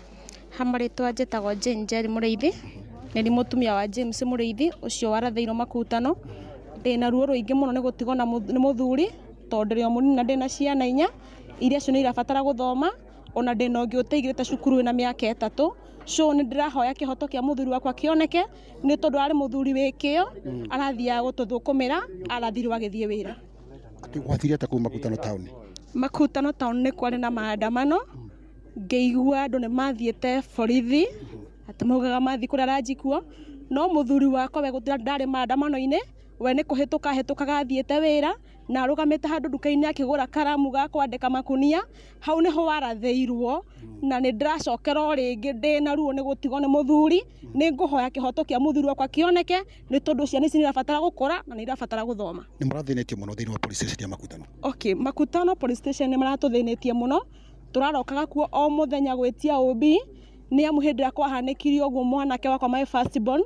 hamarĩtwa njĩtagwo Jane Jerry Mũrĩithi nĩ mũtumia wa James Mũrĩithi ũcio warathĩirwo Makutano. Ndĩna ruo rũingĩ mũno nĩ gũtigwo nĩ mũthuri tondũ ndĩrĩ o mũnini na ndĩna ciana 4 iria cio nĩ irabatara gũthoma ona ndĩna ũngĩ ũteigĩrĩte cukuru na mĩaka 3 so nĩ ndĩrahoya kĩhoto kĩa mũthuri wakwa kĩoneke nĩ tondũ arĩ mũthuri wĩkĩo arathiaga gũtũthũkũmĩra arathirwo agĩthiĩ wĩra. Wathire ata kuma Makutano town? Makutano town nĩ kwarĩ na maandamano ngĩigua andũ nĩ mathiĩte borithi atĩ maugaga mathi kũrĩa aranjikuo no mũthuri wakwa we gũtira ndarĩ maandamano-inĩ we nĩ kũhĩtũkaga athiĩte wĩra na arũgamĩte handũ nduka-inĩ akĩgũra karamu ga kwandĩka makunia hau nĩho warathĩirwo na nĩ ndĩracokerwo rĩngĩ ndĩna ruo nĩ gũtigwo nĩ mũthuri nĩ ngũhoya kĩhoto kĩa mũthuri wakwa kĩoneke nĩ tondũ ciana ici nĩ irabatara gũkũra na nĩ irabatara gũthoma. Nĩ mũrathĩnĩtio mũno thĩinĩ wa police station ya Makutano? Okay, Makutano police station nĩ maratũthĩnĩtie mũno tũrarokaga kuo o mũthenya gwĩtia OB nĩ amu hĩndĩ ĩrĩa kwahanĩkirio ũguo mwanake wakwa my first born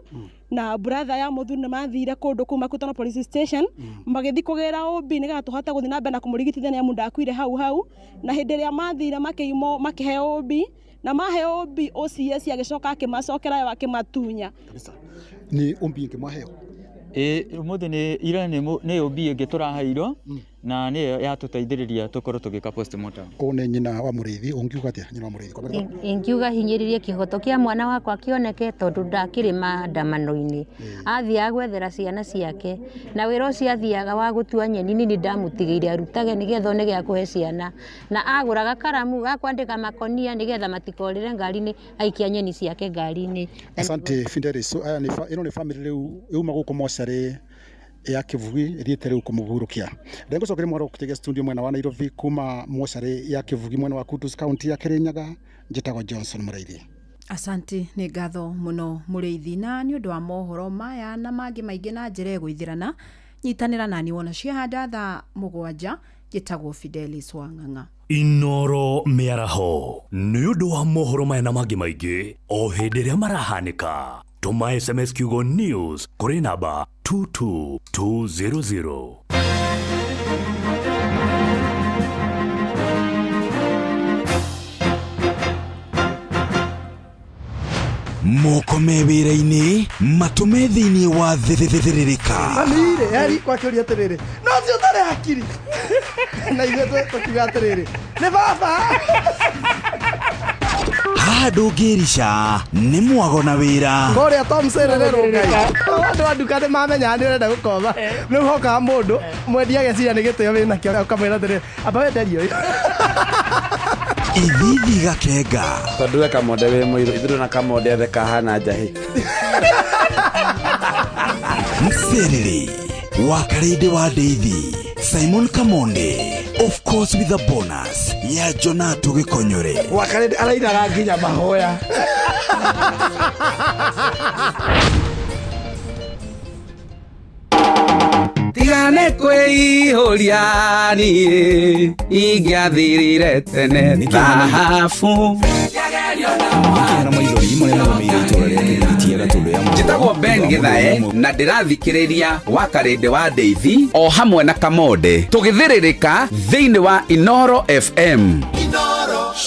na brother ya mũthuri nĩ mathire kũndũ kũu Makutano police station magĩthi kũgĩra OB nĩgetha tũhote gũthiĩ na mbere na kũmũrigitithia nĩ amu ndakuire hau na hĩndĩ ĩrĩa mathire makĩhe OB na mahe OB OCS agĩcoka akĩmacokera yo akĩmatunya. Nĩ OB ngĩmaheo? Ũmũthĩ nĩ ira nĩ OB ĩngĩ tũraheirwo na nĩyo yatũteithĩrĩria tũkorwo tũgĩka postmortem. One nyina wa Mũrĩithi ũngiuga atĩa nyina wa Mũrĩithi? Ingiuga hinyĩrĩrie kĩhoto kĩa mwana wakwa kĩoneke tondũ ndakĩrĩ maandamano-inĩ athiaga gwethera ciana ciake na wĩra ũcio athiaga wa gũtua nyeni nĩ ndamũtigĩire arutage nĩgetha one gĩa kũhe ciana na agũraga karamu ga kwandĩka makonia nĩgetha matikorĩre ngari-inĩ aikia nyeni ciake ngari-inĩ. Asante Fidelis. Ĩno nĩ family rĩu yuma gũkũ mocarĩ ya Kĩbugi ĩthiĩte rĩu kũmũhurũkia. Ndengũcokeria mwaro gũtĩgia studio mwena wa Nairobi kuma mocarĩ ya Kĩbugi mwena wa Kutus kaunti ya Kĩrĩnyaga njĩtagwo Johnson Mũrĩithi. Asante nĩ ngatho mũno Mũrĩithi na nĩ ũndũ wa mohoro maya na mangĩ maingĩ na njĩra gũithĩrana nyitanĩra nani wona ciahanda thaa 7 gĩtagwo Fidelis Wang'ang'a. Inoro miaraho nĩ ũndũ wa mohoro maya na mangĩ maingĩ o hĩndĩ ĩrĩa marahanĩka. Tũma SMS kiugo news kũrĩ namba 22200. Moko mewĩra-inĩ matũme thĩinĩ wa thĩrĩrĩka. Amire yari kwa kĩũria atĩrĩrĩ no cio tarĩ hakiri na ithuĩ tũkiuga atĩrĩrĩ nĩ baba. Haha ndũngĩrica nĩ mwago na wĩra. Kũrĩa Tom Sererero ngai andũ a nduka nĩ mamenya nĩ ũrenda gũkoma rĩu hokaga mũndũ mwendia ageciria nĩ gĩtĩo wĩna kĩo ũkamwĩra atĩrĩrĩ amba wenderio Ithithi gakenga. Tondũ we kamonde wĩ mũirũ ithuĩ na kamonde athe kahana njahĩ. Mserere wakarĩndĩ wa Ndeithi Simon Kamonde, of course with a bonus ya Jonato Gĩkonyore. Wakarĩndĩ arainaga nginya mahoya. Tigane kwĩihũria niĩ ingĩathirire tene thahabu. Njĩtagwo Ben Gĩthae na ndĩrathikĩrĩria Wakarĩndĩ wa Ndeithi o hamwe na Kamonde tũgĩthĩrĩrĩka thĩinĩ wa Inoro FM.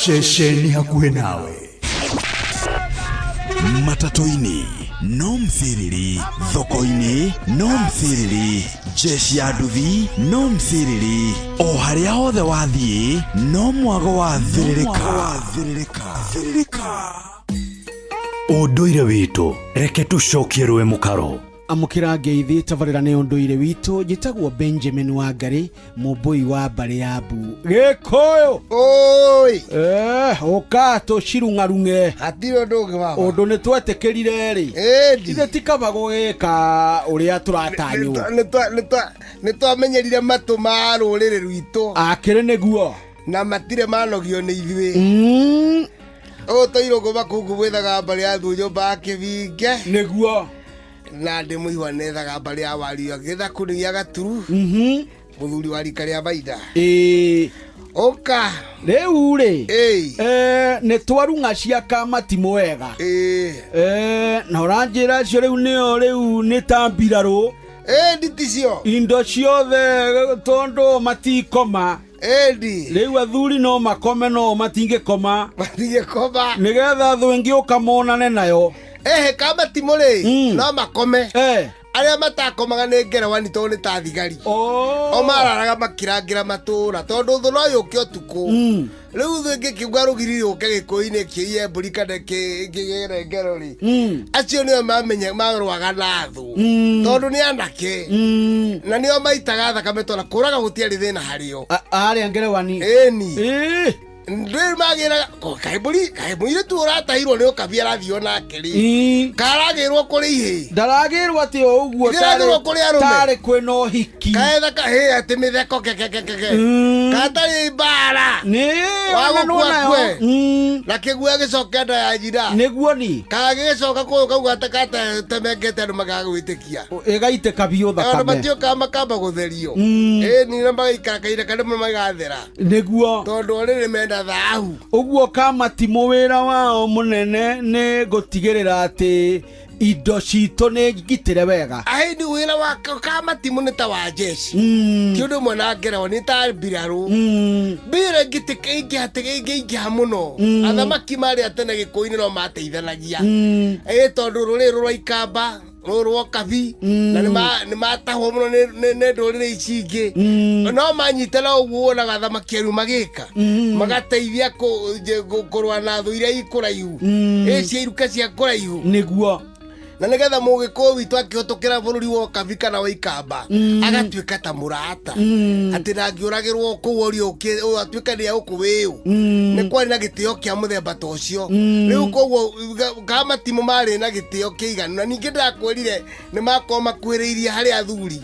Ceceni hakuhĩ nawe. Matatu-inĩ no Mthiriri, thoko-inĩ no Mthiriri, jeshi ya nduthi no Mthiriri, o harĩa hothe wathiĩ no mwago wa thĩrĩrĩka. Ũndũire witũ reke tũcokie rwe mũkaro. Amũkĩra ngeithi tabarĩra nĩ ũndũire witũ njĩtagwo Benjamin Wangari mũmbũi wa mbarĩ ya Mbu Gĩkũyũ. Oi ũka tũcirung'arung'e hatirĩ ũndũ ũngĩ baba ũndũ nĩ twetĩkĩrire rĩ ithe ti kaba gũgĩka ũrĩa tũratanywo nĩ twamenyerire matũ ma rũrĩrĩ rwitũ akĩrĩ nĩguo na matirĩ manogio nĩ ithuĩ ũtũirũgũ makungu gwĩthaga mbarĩ ya Thunjũmba Kĩbinge nĩguo na ndĩ mũihwa nethaga mbarĩ ya Waria Gĩthaku nĩ Gaturu mũthuri wa rika rĩa Maida ũka rĩu rĩ nĩ twarung'a cia kamati mwega na ũranjĩra cio rĩu nĩo rĩu nĩ ta mbirarũ nditi cio indo ciothe tondũ matikoma rĩu athuri no makome no matingĩkoma nĩgetha thũ ĩngĩ ũkamonane nayo kamati mũrĩ no makome arĩa matakomaga nĩ ngerewani tondũ nĩ ta thigari o mararaga makĩrangĩra matũũra tondũ thũ no yũke ũtukũ rĩu thũ ĩngĩ kiuga rũgiri yũke Gĩkũyũ-inĩ kĩiye mbũri kana kĩgere ngero rĩ acio nĩo mamenya marũaga na thũ tondũ nĩ anake na nĩo maitaga thakame tondũ kũraga gũtiarĩ thĩna harĩo arĩa ngerewani ndĩrĩ magĩra kaĩ mũirĩtu ũratahirwo nĩ ũkabi arathiĩ nake rĩ karagĩrwo kũrĩ ihĩ ndaragĩrwo atĩ o ũguo tarĩ kwĩna ũhiki kaetha kahĩ atĩ mĩtheko katarĩ mbara wagũkua kwe na kĩguoya gĩcoke nda ya njira nĩguo ni kagĩgĩcoka kũyũ kau gatemengete andũ magagwĩtĩkia ĩgaitĩka biũ thakame matiokaga makamba gũtherio ĩni na magaikara kahinda kanene magathera nĩguo tondũ rĩrĩ menda thahu ũguo kamati mũwĩra wao mũnene nĩ gũtigĩrĩra atĩ indo citũ nĩ ngitĩre wega ahĩndi wĩra wa kamati mũnene ta wa jeshi kĩũndũ ũmwe na ngerero nĩ ta mbirarũ mbira ingĩha mũno athamaki marĩa tene Gĩkũyũ-inĩ no mateithanagia tondũ rũrĩrĩ rwa Ikamba rũrwo kabi na nĩ matahwo mũno nĩ ndũrĩrĩ ici ingĩ no manyitana ũguo na gathamaki aru magĩka magateithia kũrũa na thũ iria ikũraihu cia iruka cia kũraihu nĩguo na nĩgetha Mũgĩkũyũ witũ akĩhĩtũkĩra bũrũri wa Kabi kana wa Ikamba agatuĩka ta mũrata atĩ ndangĩũragĩrwo kũu ũrĩa atuĩka nĩ ũkũwĩũ nĩ kwarĩ na gĩtĩo kĩa mũthemba ta ũcio rĩu koguo kamatimu marĩ na gĩtĩo kĩiganu na ningĩ ndakwĩrire nĩ makorwo makuhĩrĩirie harĩ athuri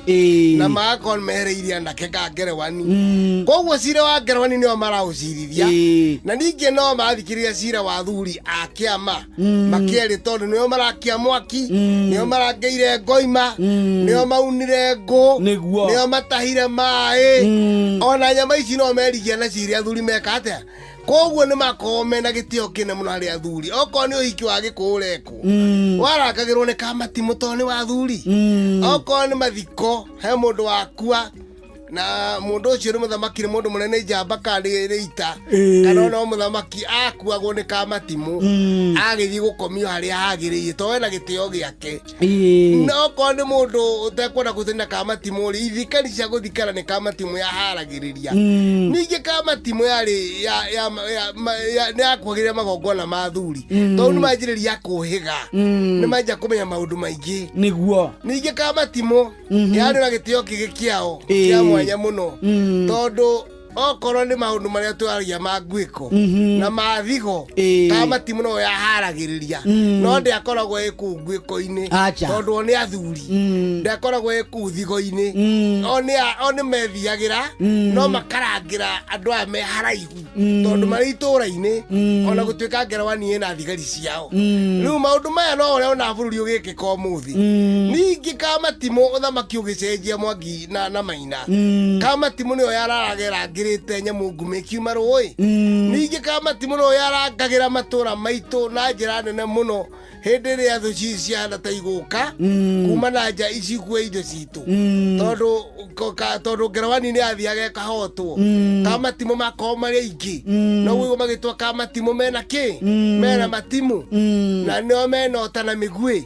na magakorwo mehereirie anake ka ngerewani koguo cira wa ngerewani nĩo maraũcirithia na ningĩ no marathikĩrĩria cira wa athuri a kĩama makĩerĩ tondũ nĩo marakia mwaki nio marangeire ngoima nio maunire ngo nio matahire mai ona nyama ici no merigia na ciria athuri meka atia koguo nĩ makorwo mena gĩtĩo kĩnene mũno harĩ athuri okorwo nĩ ũhiki wa gĩkũyũ ũrekwo warangagĩrwo nĩ Kamatimũ tondũ nĩ wa athuri okorwo nĩ mathiko he mũndũ wakua na mundu ucio ni muthamaki ni mundu munene njamba kandi riita kana no muthamaki akuagwo ni Kamatimũ agithii gukomio haria hagiriire to wena gitio giake no ko ni mundu utakwenda guthina Kamatimũ ri ithikani cia guthikana ni Kamatimũ yaharagiriria ningi Kamatimũ yari ni akwagirira magongona ma athuri to ni manjiriria kuhiga ni manja kumenya maundu maingi niguo ningi Kamatimũ yari na gitio kigikiao kia mwanya muno tondu okorwo ni maundu maria twaragia ma ngwiko na mathigo Kamatimũ no yaharagiriria no ndiakoragwo iku ngwiko-ini tondu ni athuri ndiakoragwo iku thigo-ini oni methiagira no makarangira andu aya me haraihu tondu mari itura-ini ona gutuika ngerawani ina thigari ciao riu maundu maya no uria ona bururi ugikika umuthi ningi Kamatimũ uthamaki ugicenjia Mwangi na Maina Kamatimũ nio yararagira ngirite nyamu ngume kiuma roi ningi Kamatimũ no yarangagira matura maitu na njira nene muno hindi ria thu ciana ta iguka kuma na nja icikue indo citu tondu ngerawani ni athiaga kahotwo Kamatimũ makorwo mari aingi no wigo magitwa Kamatimũ mena ki mena matimu na nio mena otana migui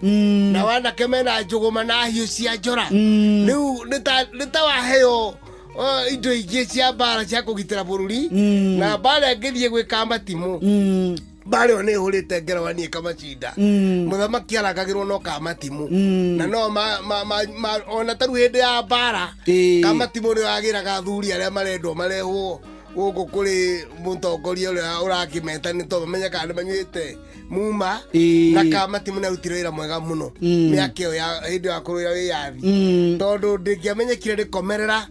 na wanake mena njuguma na hiu cia njora riu nita waheo indo ingĩ cia mbara cia kũgitĩra bũrũri na mbara ngĩthiĩ gwĩ Kamatimũ mbara ĩyo nĩ ĩhũrĩte ngerawani ĩkamacinda mũthamaki arangagĩrwo no Kamatimũ na no ona tarĩu hĩndĩ ya mbara Kamatimũ nĩ wagĩraga athuri arĩa marendwo marehwo gũkũ kũrĩ mũtongoria ũrĩa ũrakĩmeta nĩ tondũ mamenyekaga nĩ manyuĩte muma na Kamatimũ nĩ arutire wĩra mwega mũno mĩaka ĩyo ya hĩndĩ ya kũrũia wĩyathi tondũ ndĩngĩamenyekire rĩkomerera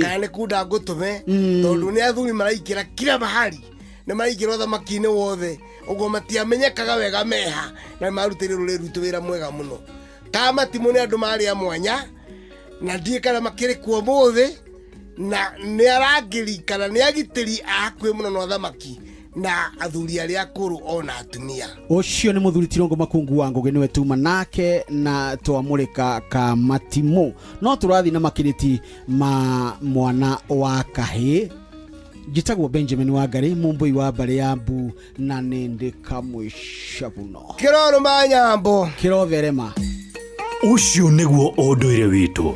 kana nĩ kunda ngũtũme tondũ nĩ athuri maraikĩra kila mahali nĩ maraikĩra ũthamaki-inĩ wothe ũguo matiamenyekaga wega meha na marutĩire rũrĩrĩ rwitũ wĩra mwega mũno Kamatimũ nĩ andũ marĩ a mwanya na ndiĩ kana makĩrĩ kuo mũthĩ na nĩ arangĩri kana nĩ agitĩri akuĩ mũno na ũthamaki na athuri arĩa akũrũ ona atumia ucio nĩ mũthuri Tirongo Makungu wa Ngũgĩ nĩwe tuma nake na twamũrĩka Kamatimũ no tũrathi na makirĩti ma mwana wa kahĩ njĩtagwo Benjamin Wangari mũmbũi wa mbarĩ ya Mbu na nĩndĩ kamwĩcabuno kĩroro ma nyambo kĩrotherema ucio nĩguo ũndũire witũ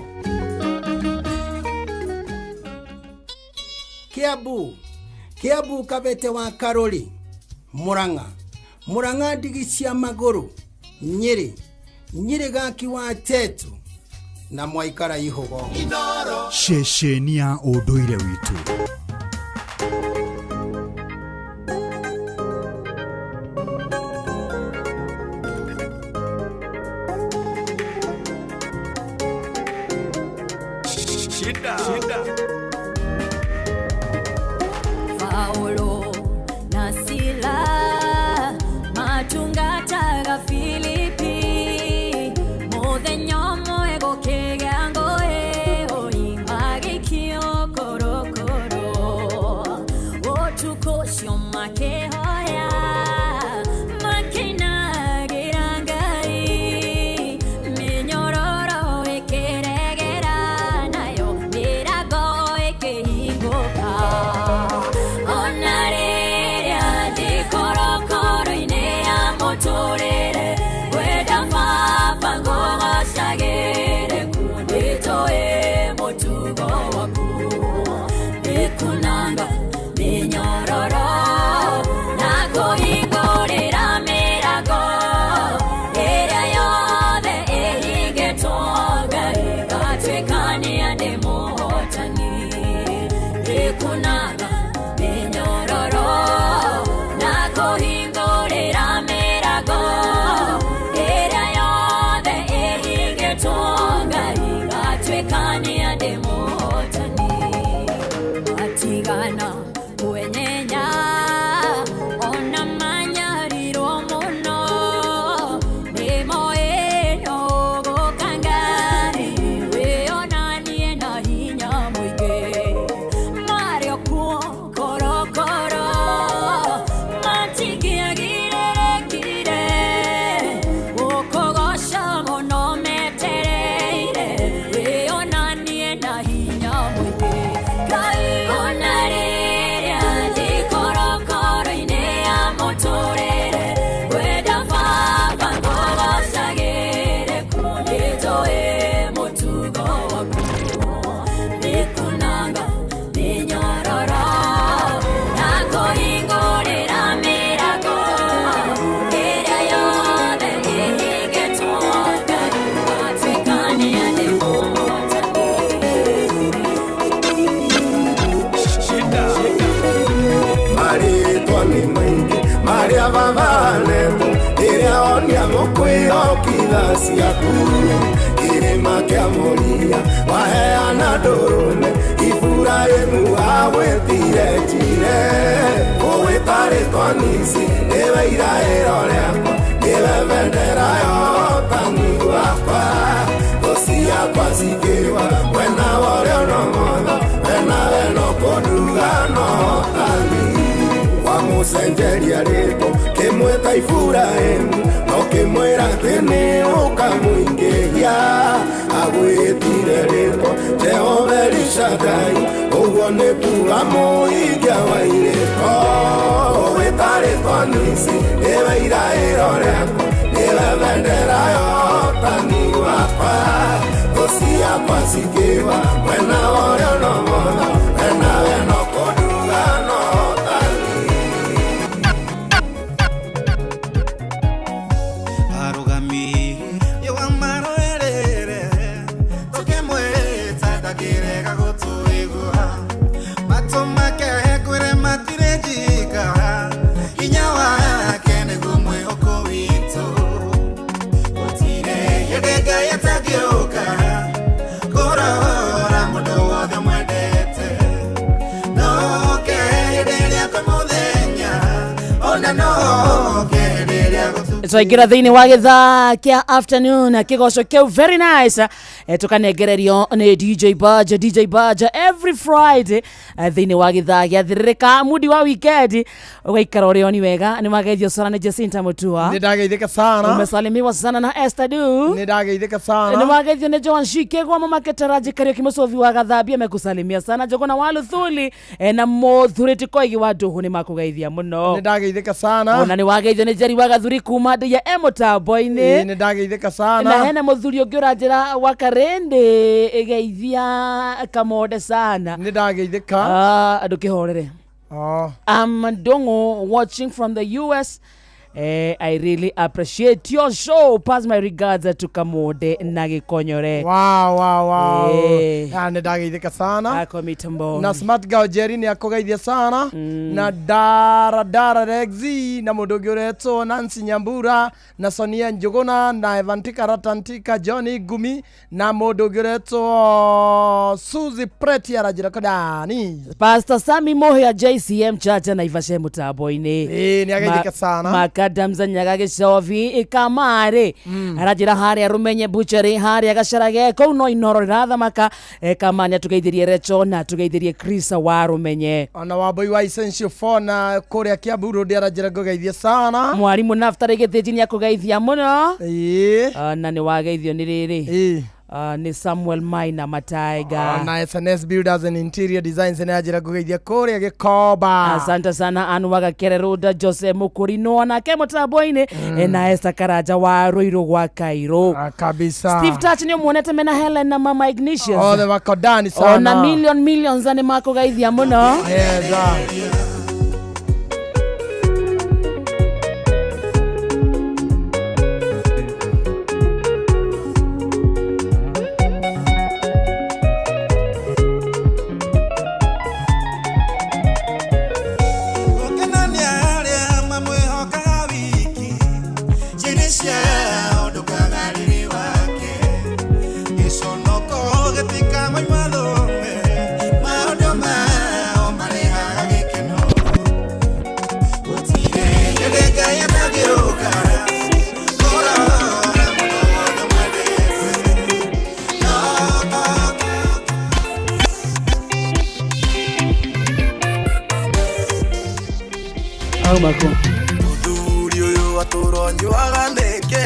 Kiambu Kabete wa Karori Murang'a ndigi cia magũrũ Nyĩrĩ gaki wa Tetu na Mwaikara Ihugo ceceni ya ũndũire witũ Paulo na Sila matungataga Filipi muthenya ũmwe gũkĩgĩa ngũĩ magĩikio korokoro ũtukũ ũcio makĩhoya makĩinagĩra Ngai mĩnyororo ĩkĩregera nayo mĩrango tha ciaku irima kia moria waheana ndũrũme Iburahĩmu agwĩtire njire ũwĩta rĩtwa Nisi nĩwe iraĩro rĩakwa nĩwe bendera ya ũhotani wakwa thũ ciakwa cikĩgũa mwena wa ũrĩo na ũmotho wena weno kũnduga na ũhotani wamũcenjeria rĩtwa kĩmwĩta Iburahĩmu no kĩmwĩra atĩ nĩ ũkamũingĩhia agwĩtire rĩtwa Jehova Elishadai ũguo nĩ kuga mũhingia wa irĩko ũwĩta rĩtwa Nisi nĩwe iraĩro rĩakwa nĩwe bendera ya ũhotani wakwa thũ ciakwa cikĩgũa mwena wa ũrĩo na ũmotho wena weno kũnduga na ũhotani arugami yewa maroerere tokemweta ndakĩrega gũtũigua matũ make kwĩre matire njika hinya wake nĩguo mwĩhoko witũ gũtirĩ hĩndĩ Ngai atangĩũka kũrora mũndũ wothe mwendete noke hĩndĩ ĩrĩa kwĩ mũthenya ona noke hĩndĩ ĩrĩa twaingĩra thĩinĩ wa gĩthaa kĩa afternoon kĩgoco kĩu very nice tũkanengererio nĩ DJ Baja every Friday thĩinĩ wa gĩthaa gĩa thirĩrĩka mudi wa weekend ũgaikara ũrĩ oni wega nĩ mageithio sana nĩ Jacinta Mutua nĩ ndageithĩka sana umesalimiwa sana na Esther Du nĩ ndageithĩka sana nĩ mageithio nĩ Joan Shikegwa mama Ketaraji Kariuki Musovi wa Gathambia amekusalimia sana Jogona wa Luthuli na Mũthurĩti Koigi wa Nduhu nĩ makũgeithia mũno nĩ ndageithĩka sana ona nĩ wageithio nĩ Jerry wa Gathuri kuma ndĩ ya Emotaboinĩ nĩ ndageithĩka sana na hena mũthuri ũngĩ ũranjĩra wa Karende geithia Kamode sana nĩ ndageithĩka andũ kĩhorere Ndongo watching from the US. I really appreciate your show. Pass my regards to Kamode na Gikonyore. Wow. Nĩ ndageithĩka sana. Akomitambo. Na Smart Girl Jerry nĩ akũgeithia sana. Na Dara Rexi na mũndũ ũngĩ ũretwo Nancy Nyambura na Sonia Njuguna na Evantika Ratantika Johnny Gumi na mũndũ ũngĩ ũretwo Suzy Preti arajira kodani. Pastor Sami Mohia JCM Church na Ivashe Mutambo-inĩ. Nĩ ageithĩka sana. Kadamza nyaga Gicovi Kamare arajira haria Rumenye Butchery haria Gacarage kũu no Inoro rathamaka Kamanya tugeithirie Recho na tugeithirie Chris wa Rumenye ona Wambui wa Essential Phone na kũrĩa Kiambu Road arajira ngũgeithia sana mwarimu Naftari Gĩthĩnji nĩ akũgeithia mũno na nĩ wageithio nĩ rĩrĩ ni Samuel Maina Mataiga na SNS Builders and Interior Designs nĩ ajira ngũgeithia kũrĩa Gĩkomba asante sana Anwaga Kereruda Jose Mukurino na Kemotaboinĩ na Esther Karanja wa Ruiru gwa Kairo kabisa Steve Touch nĩ muonete mena Helen na Mama Ignatius othe wakodani sana ona millions nĩ makũgeithia mũno Mako Muthuri uyu aturonyoaga nĩkĩ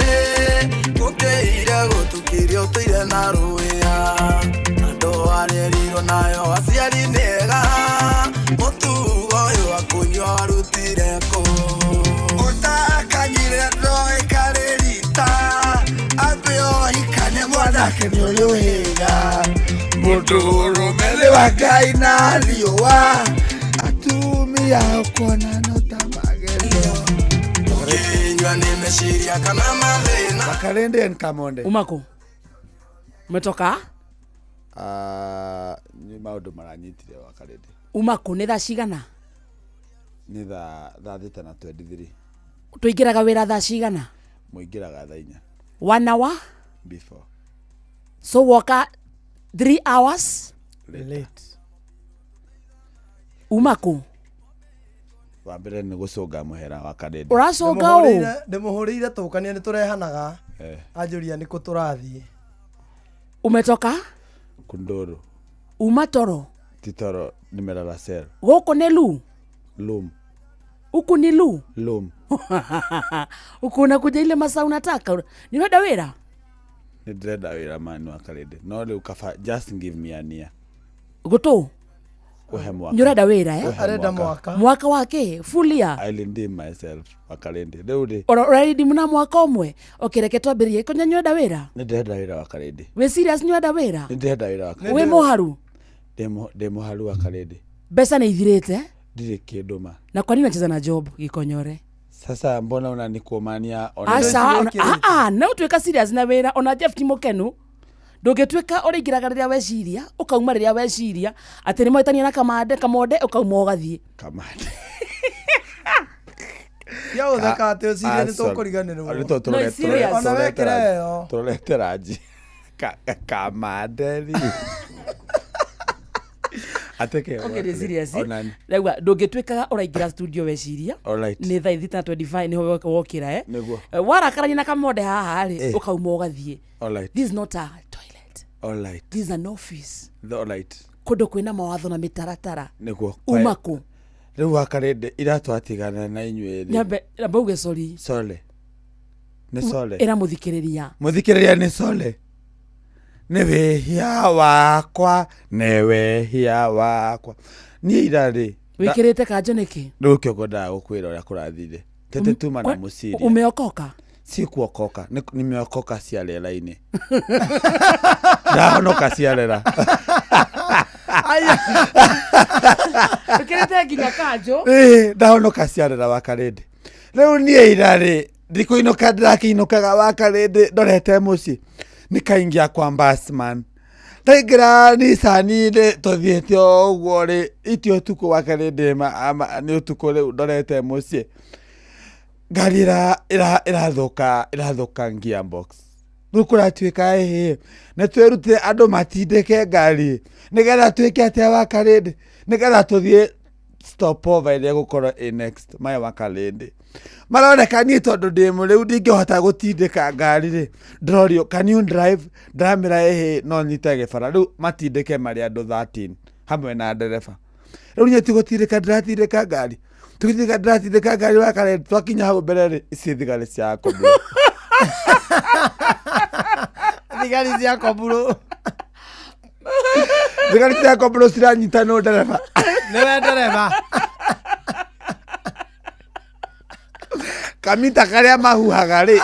gũkĩire gũtukĩrio tũire na rũĩa andũ arĩrirwo nayo aciari nĩega mũtugo ũyũ akũnywa arutire kũ ũtakanyire ndoĩ karĩrita ambĩo hikane mwanake nĩ ũyũ wĩga mũndũrũme nĩ wa Ngai na riũa atumia ũkona nimeshiria kana mathina Makarende and Kamonde Umako umetoka ni maundu maranyitire Wakarende Umako nĩ thaa cigana nĩ thaa 3:23 tuingĩraga wĩra thaa cigana muingĩraga thaa 4 1 hour before. so woka 3 hours late umako Wa mbere nĩ gũcũnga mũhera wa karende. Ũracũnga ũ? Ndĩmũhũrĩire tũkania nĩ tũrehanaga anjũria nĩ kũ tũrathiĩ. Umetoka Kunduru. Uma Toro. Titoro nimelala sel. Gũkũ nĩ Lu? Lum. Huku ni Lu? Lum. Huku unakuja ile masaa unataka. Ni wenda wĩra? Nĩ ndĩrenda wĩra mani wa karende. No rĩu kaba just give me a year. Gũtũ? Uhe mwaka. Ni urenda wĩra eh? Arenda mwaka. Mwaka wake full year. I redeem myself wa karende. Rĩu rĩ. Already muna mwaka ũmwe. Okireke twambĩrĩrie konya ni wenda wĩra? Nĩ ndĩrenda wĩra wa karende. We serious ni wenda wĩra? Nĩ ndĩrenda wĩra wa karende. We mũharu? Ndĩ mũharu wa karende. Mbeca nĩ ithirĩte? Ndirĩ kĩndũ ma. Na kwa nini unacheza na job Gikonyore? Sasa mbona unanikomania Asa no tweka serious na wĩra ona Jeff Timokenu ndũngĩtuĩka ũrĩingĩraga rĩrĩa weciria ũkauma rĩrĩa weciria atĩ nĩ mwĩtania na Kamande ũkauma ũgathiĩ Kamande ya ũtheka atĩ ũciria nĩ tũkũriganĩrwo ona wekĩra ĩyo tũretera nji Kamande ateke okay serious rĩu ndũngĩtuĩkaga ũraingĩra studio weciria nĩ thaa 3:25 nĩho wokĩra warakarania na Kamande haha rĩ ũkauma ũgathiĩ this is not a toilet this is an office kũndũ kwĩna mawatho na mĩtaratara umako rĩu wa karende iratwatigana na inyuĩ nyambe uge sorry nĩ sole era mũthikĩrĩria nĩ sole nĩ wĩhia wakwa niĩ ira rĩ wĩkĩrĩte kanjũ nĩkĩ rĩu kĩongo ndagũkwĩra ũrĩa kũrathire tete tuma na mũciria umeokoka si kuokoka nimeokoka ciarera-inĩ ndahonoka ciarera wĩkĩrĩte nginya kanjũ ndahonoka ciarera wa karende rĩu niĩ ira rĩ ndikũinũka ndĩrakĩinũkaga wa karende ndorete mũciĩ nikaingia kwa Bassman ndaingĩra Nissan-inĩ tũthiĩte ũguo rĩ itio ũtukũ wa karende nĩ ũtukũ rĩu ndorete mũciĩ ngari ĩrathoka gearbox rĩu kũratuĩka nĩ twĩrutire andũ matindĩke ngari nĩgetha tuĩke atĩa wa karende nĩgetha tũthiĩ stopover ĩrĩa gũkorwo next maya wa karende maroneka niĩ tondũ ndĩ mũrĩu ndingĩhota gũtindĩka ngari rĩ ndĩrorio can you drive ndamĩra no nyite gĩbara rĩu matindĩke marĩ andũ 13 hamwe na ndereba rĩu niĩ tigũtindĩka ndĩratindĩka ngari tũgĩtindĩka ndĩratindĩka ngari wa karende twakinya hau mbere rĩ ici thigari cia koburo thigari cia koburo ciranyita no ndereba nĩwe ndereba kamita karĩa mahuhaga rĩ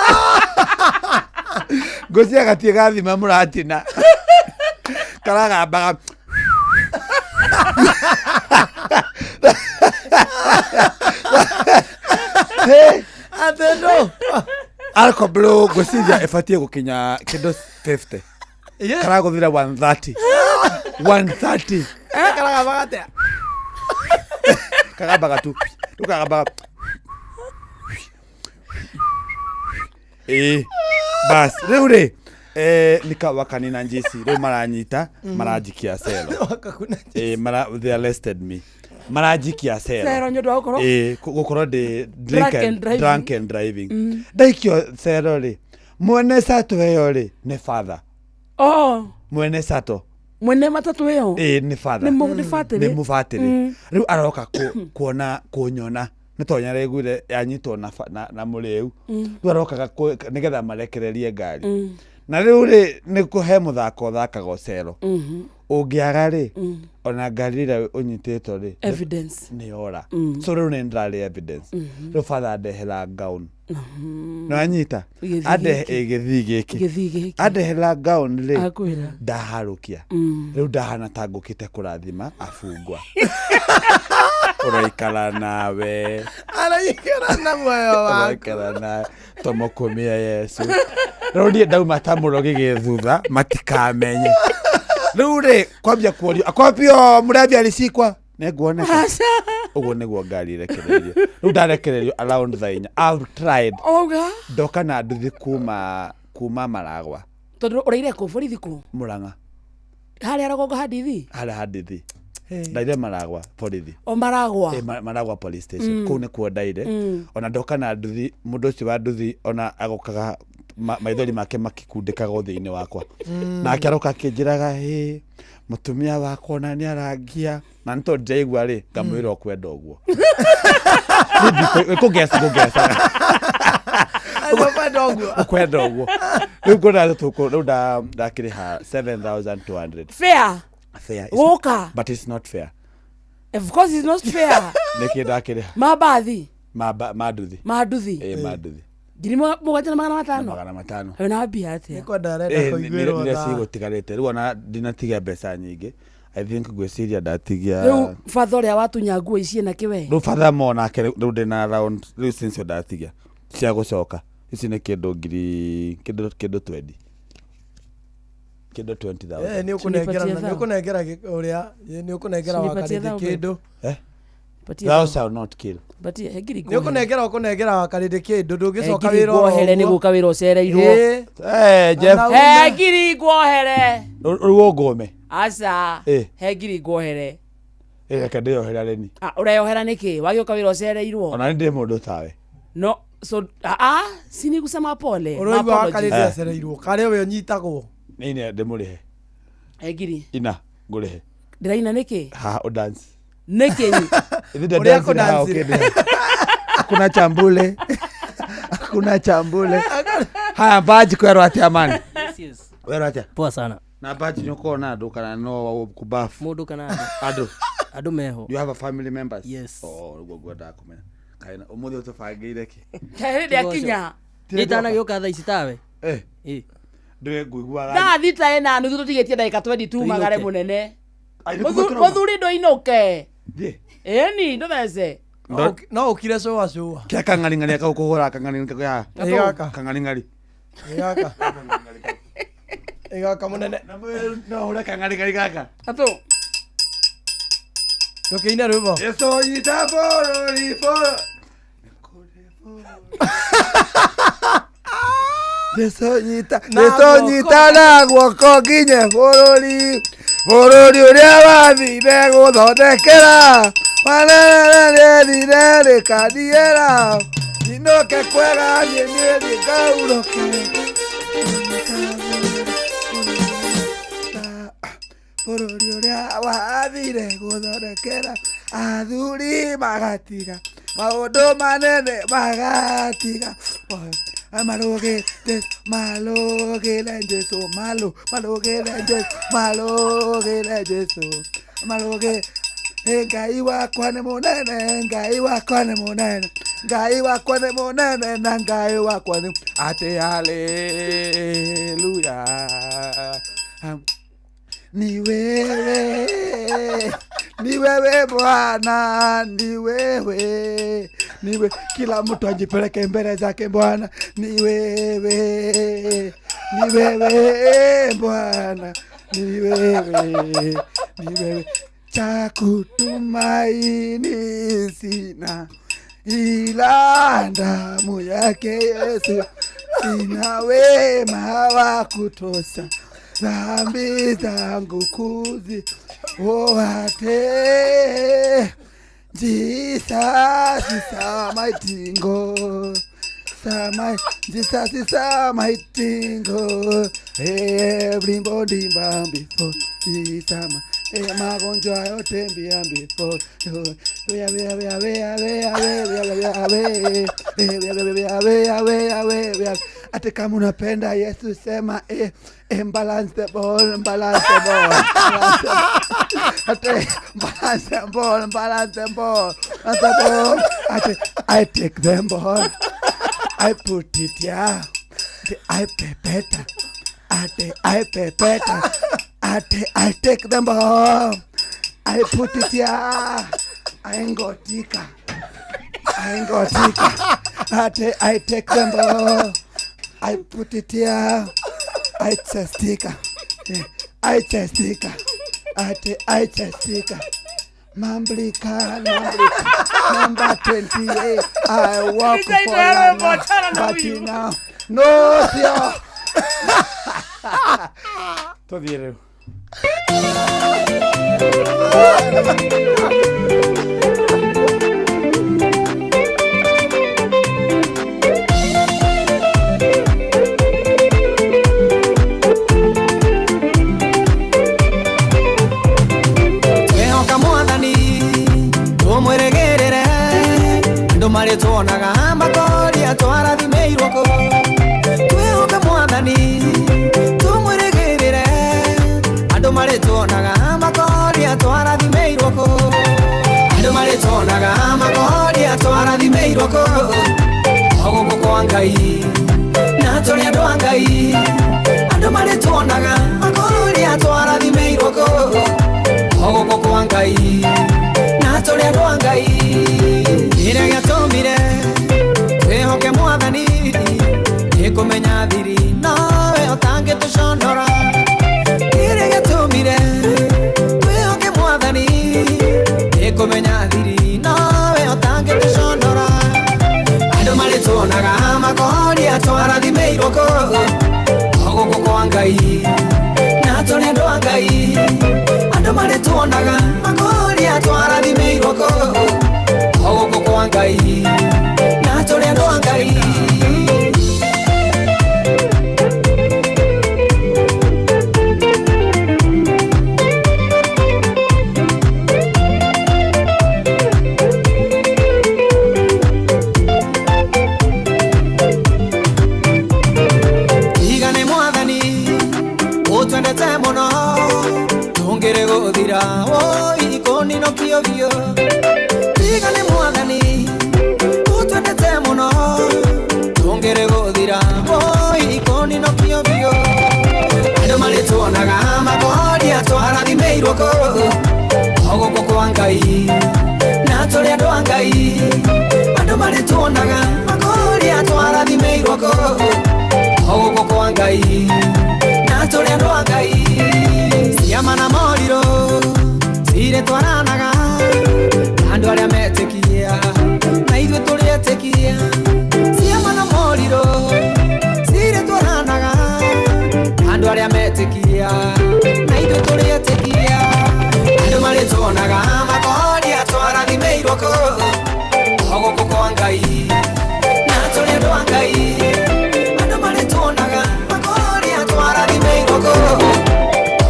ngũcia gatie gathima mũratina karagambaga atendo alcohol ngũciria ĩbatiĩ gũkinya kĩndũ 50 karagũthira 130 karagambaga atĩa kagambaga tu kagambaga bas rĩu rĩ nikawakani na njeci rĩu maranyita maranjikia cero they arrested me maranjikia cero gũkorwo ndĩ drunk and driving ndaikio cero rĩ mwene sato ĩyo rĩ nĩ father mwene sato mwene matatu ĩyo nĩ father nĩ mũbatĩrĩ rĩu aroka kuona kunyona nĩtonya regwire yanyitwo na mũrĩu rĩu arokaga nĩgetha marekererie ngari na rĩu rĩ nĩ kũhe mũthako thakaga cero ũngĩaga rĩ ona ngari ĩrĩa ũnyitĩtwo rĩ evidence nĩ ora so rĩu nĩ ndarĩ evidence rĩu father andehera gown nĩwanyita gĩthii gĩkĩ andehera gown rĩ ndaharũkia rĩu ndahana ta ngũkĩte kũrathima abungwa ũraikara nawe araikara na muoyo waku ũraikara na tũmũkũmia Yesu rĩu niĩ ndauma ta mũrogi gĩthutha matikamenye rĩu rĩ kwambia kuorio akwambio mũrambia rĩcikwa nĩnguoneka ũguo nĩguo ngari irekererio rĩu ndarekererio around thaa 4 I've tried ndoka na nduthi kuma kuma Maragwa. Tondu uraire ko borithi ku Muranga. Haria rogongo hadithi. Haria hadithi. Ndaire Maragwa borithi. O Maragwa. Maragwa police station. Kuu nĩ kuo ndaire. Ona ndoka na nduthi mũndũ ũcio wa nduthi ona agokaga maithori make makikundĩkaga ũthĩ-inĩ wakwa. Nake aroka akĩnjĩraga mũtumia wakwa na nĩ arangia na nĩ tondũ njaigua rĩ ngamwĩra ũkwenda ũguo. Kũgesa ukwenda ũguo. Rĩu ngũra tũkũ rĩu ndakĩrĩha 7,200 fair Woka. But it's not fair. Of course it's not fair. Nĩkĩ ndakĩrĩha Mabathi manduthi manduthi Dirimo mugajana magana matano. Na bia ate. Niko ndarenda kuigwirwo tha. Nĩ cigũtigarĩte. Rĩu ona ndinatiga mbeca nyingĩ. I think ngwĩciria ndatigia. Rĩu father ũrĩa watunya nguo ici na kĩwe. Rĩu father mona rĩu ndĩna around rĩu since ndatigia. Cia gũcoka. Ici nĩ kĩndũ ngiri kĩndũ 20. Kĩndũ 20,000. Nĩ ũkũnengera ũrĩa nĩ ũkũnengera wakarĩte kĩndũ. Thou shall not kill. But hegiri nĩ ũkũnengera wakarĩte kĩndũ ndũngĩcoka wĩra ũhere nĩ gũka wĩra ũcereirwo. Jeff. Hegiri guohere. Rĩu ngũme. Aca. Hegiri guohere. Reke ndĩyohera reni. Ũreyohera nĩkĩ? Wagĩũka wĩra ũcereirwo. Ona nĩ ndĩ mũndũ tawe. No, so sini kusema pole. Ũroigua wakarĩte acereirwo. Karĩ we ũnyitagwo. Nĩ ndĩmũrĩhe. Hegiri. Ina ngũrĩhe. Ndĩraina nĩkĩ? Ha o dance. Nĩkĩ? Ũrĩa kũdancire. Hakuna chambule. Hakuna chambule. Haya baji kwerwo atia mani. Yes. Werwo atia? Poa sana. Na baji nyoko na andũ kana no kubafu. Mũndũ kana andũ. Andũ meho. You have a family members? Yes. Ũguo ngwenda kũmenya. Kaina ũmũthĩ ũtũbangĩire kĩ? Kaĩrĩ akinya. Nĩtanagĩũka thaa ici tawe. Ndĩwe ngũiguaga. Thaa thita ĩna nuthu tũtigĩtie ndagĩka 22 magare mũnene. Mũthuri ndũinũke. Eni ndũmece. No ukire cũa. Kĩa kang'aring'ari akagũkũhũra kang'aring'ari ya. Kang'aring'ari. Gaka mũnene. No ũrĩa kang'aring'ari gaka. Atũ. Ndũkĩina rwĩmbo. Yeso nyita bũrũri Yeso nyita na guoko nginye bũrũri ũrĩa wathire gũthondekera manene rĩkaniĩra inũke kwega niĩ ngaurũke bũrũri ũrĩa wathire gũthondekera athuri magatiga maũndũ manene magatiga malogete Jesu malogete Jesu maloge Ngai wakwa nĩ mũnene Ngai wakwa nĩ mũnene Ngai wakwa nĩ mũnene na Ngai wakwa nĩ ate haleluya ni wewe Bwana ni wewe kila mtu ajipeleke mbele zake Bwana ni wewe Bwana ni wewe cha kutumaini sina ila damu yake Yesu sina wema wa kutosha dhambi zangu kuzi oate Jesus is mighty God Jesus is mighty God everybody bow before Jesus magonjwa yote mbia before ate kama unapenda Yesu sema balance the ball ate balance the ball ate I take them ball I put it here I pepeta ate I pepeta ate I take them ball I put it here I ain't got tika ate I take them ball I put it here I just tika ate I just tika Mamblika number 28 I walk for but now no Tũthiĩ rĩu. Twehoka Mwathani tumwĩrĩgĩrĩre andũ marĩ tuonaga makoria twarathimĩirwo kũ. Twehoka Mwathani tumwĩrĩgĩrĩre andũ marĩ tuonaga makoria twarathimĩirwo kũ. Andũ marĩ tuonaga makoria twarathimĩirwo kũ. O gũkũ kwa Ngai na tũrĩ andũ a Ngai. Andũ marĩ tuonaga makoria twarathimĩirwo kũ. O gũkũ kwa Ngai na tũrĩ andũ a Ngai. Kĩrĩa gĩatũmire twĩhoke Mwathani nĩ kũmenya thiri nowe ũtangĩtũconora. Kĩrĩa gĩatũmire twĩhoke Mwathani nĩ kũmenya thiri nowe ũtangĩtũconora. Andũ marĩ tuonaga makoria twarathimĩirwo kũ. O gũkũ kwa Ngai na tũrĩ andũ a Ngai. Andũ marĩ tuonaga makoria twarathimĩirwo kũ. O gũkũ kwa Ngai na tũrĩ andũ a Ngai. Igane Mwathani ũtwendete mũno tũngĩrĩ gũthira ikũnino kĩo biũ. Igane Mwathani ũtwendete mũno tũngĩrĩ gũthira ikũnino kĩo biũ. Andũ marĩ tuonaga makoria twarathimĩirwo kũ. O gũkũ kwa Ngai na tũrĩ andũ a Ngai. Andũ marĩ tuonaga makoria twarathimĩirwo kũ. O gũkũ kwa Ngai na tũrĩ andũ a Ngai. Ciama na morirũ cirĩ twaranaga andũ arĩa metĩkia na ithuĩ tũrĩ etĩkia. Ciama na morirũ cirĩ twaranaga andũ arĩa metĩkia na ithuĩ tũrĩ etĩkia. Andũ marĩ tuonaga makoria twarathimĩirwo kũ. O gũkũ kwa Ngai na tũrĩ andũ a Ngai. Andũ marĩ tuonaga makoria twarathimĩirwo kũ.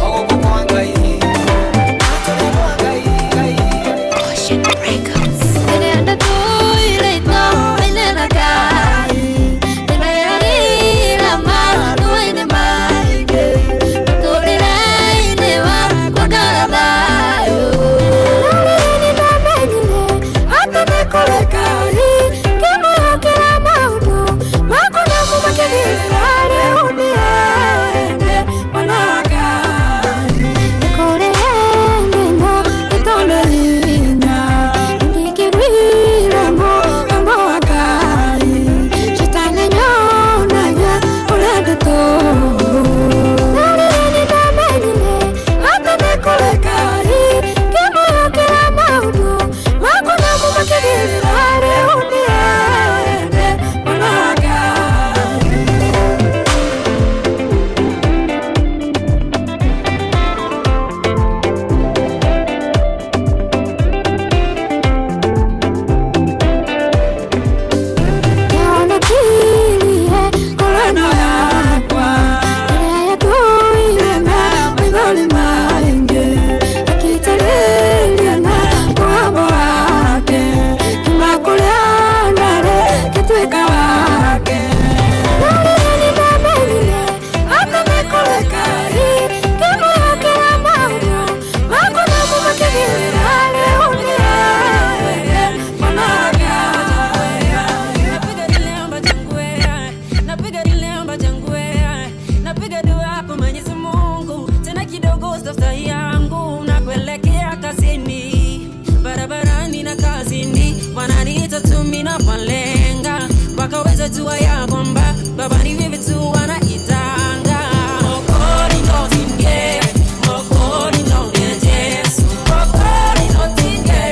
O gũkũ kwa Ngai na tũrĩ andũ a Ngai. wakaweza jua ya kwamba baba ni wewe tu wanaitanga Mokori ndo tinge, Mokori ndo nejes, Mokori ndo tinge,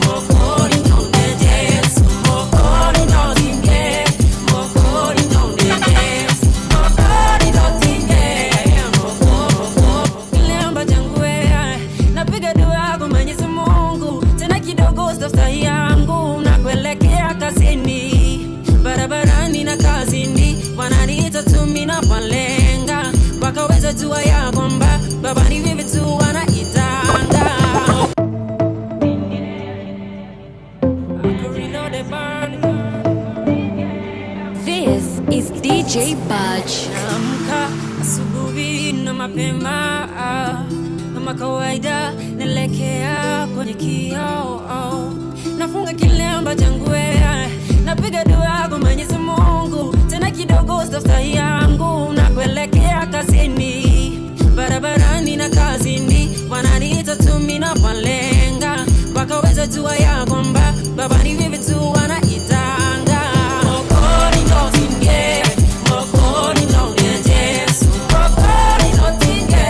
Mokori ndo nejes, Mokori ndo tinge, Mokori ndo nejes, Mokori ndo DJ Budge. Naamka asubuhi na mapema, kama kawaida naelekea kwenye kioo, nafunga kilemba changu, napiga dua kwa Mwenyezi Mungu, tena kidogo staftahi yangu na kuelekea kazini. Barabarani na kazini wananiita tu mimi na palenga, wakaweza jua ya kwamba baba ni vipi tu wanaitanga. Mokoni ndo singe, mokoni ndo nejesu, mokoni ndo singe,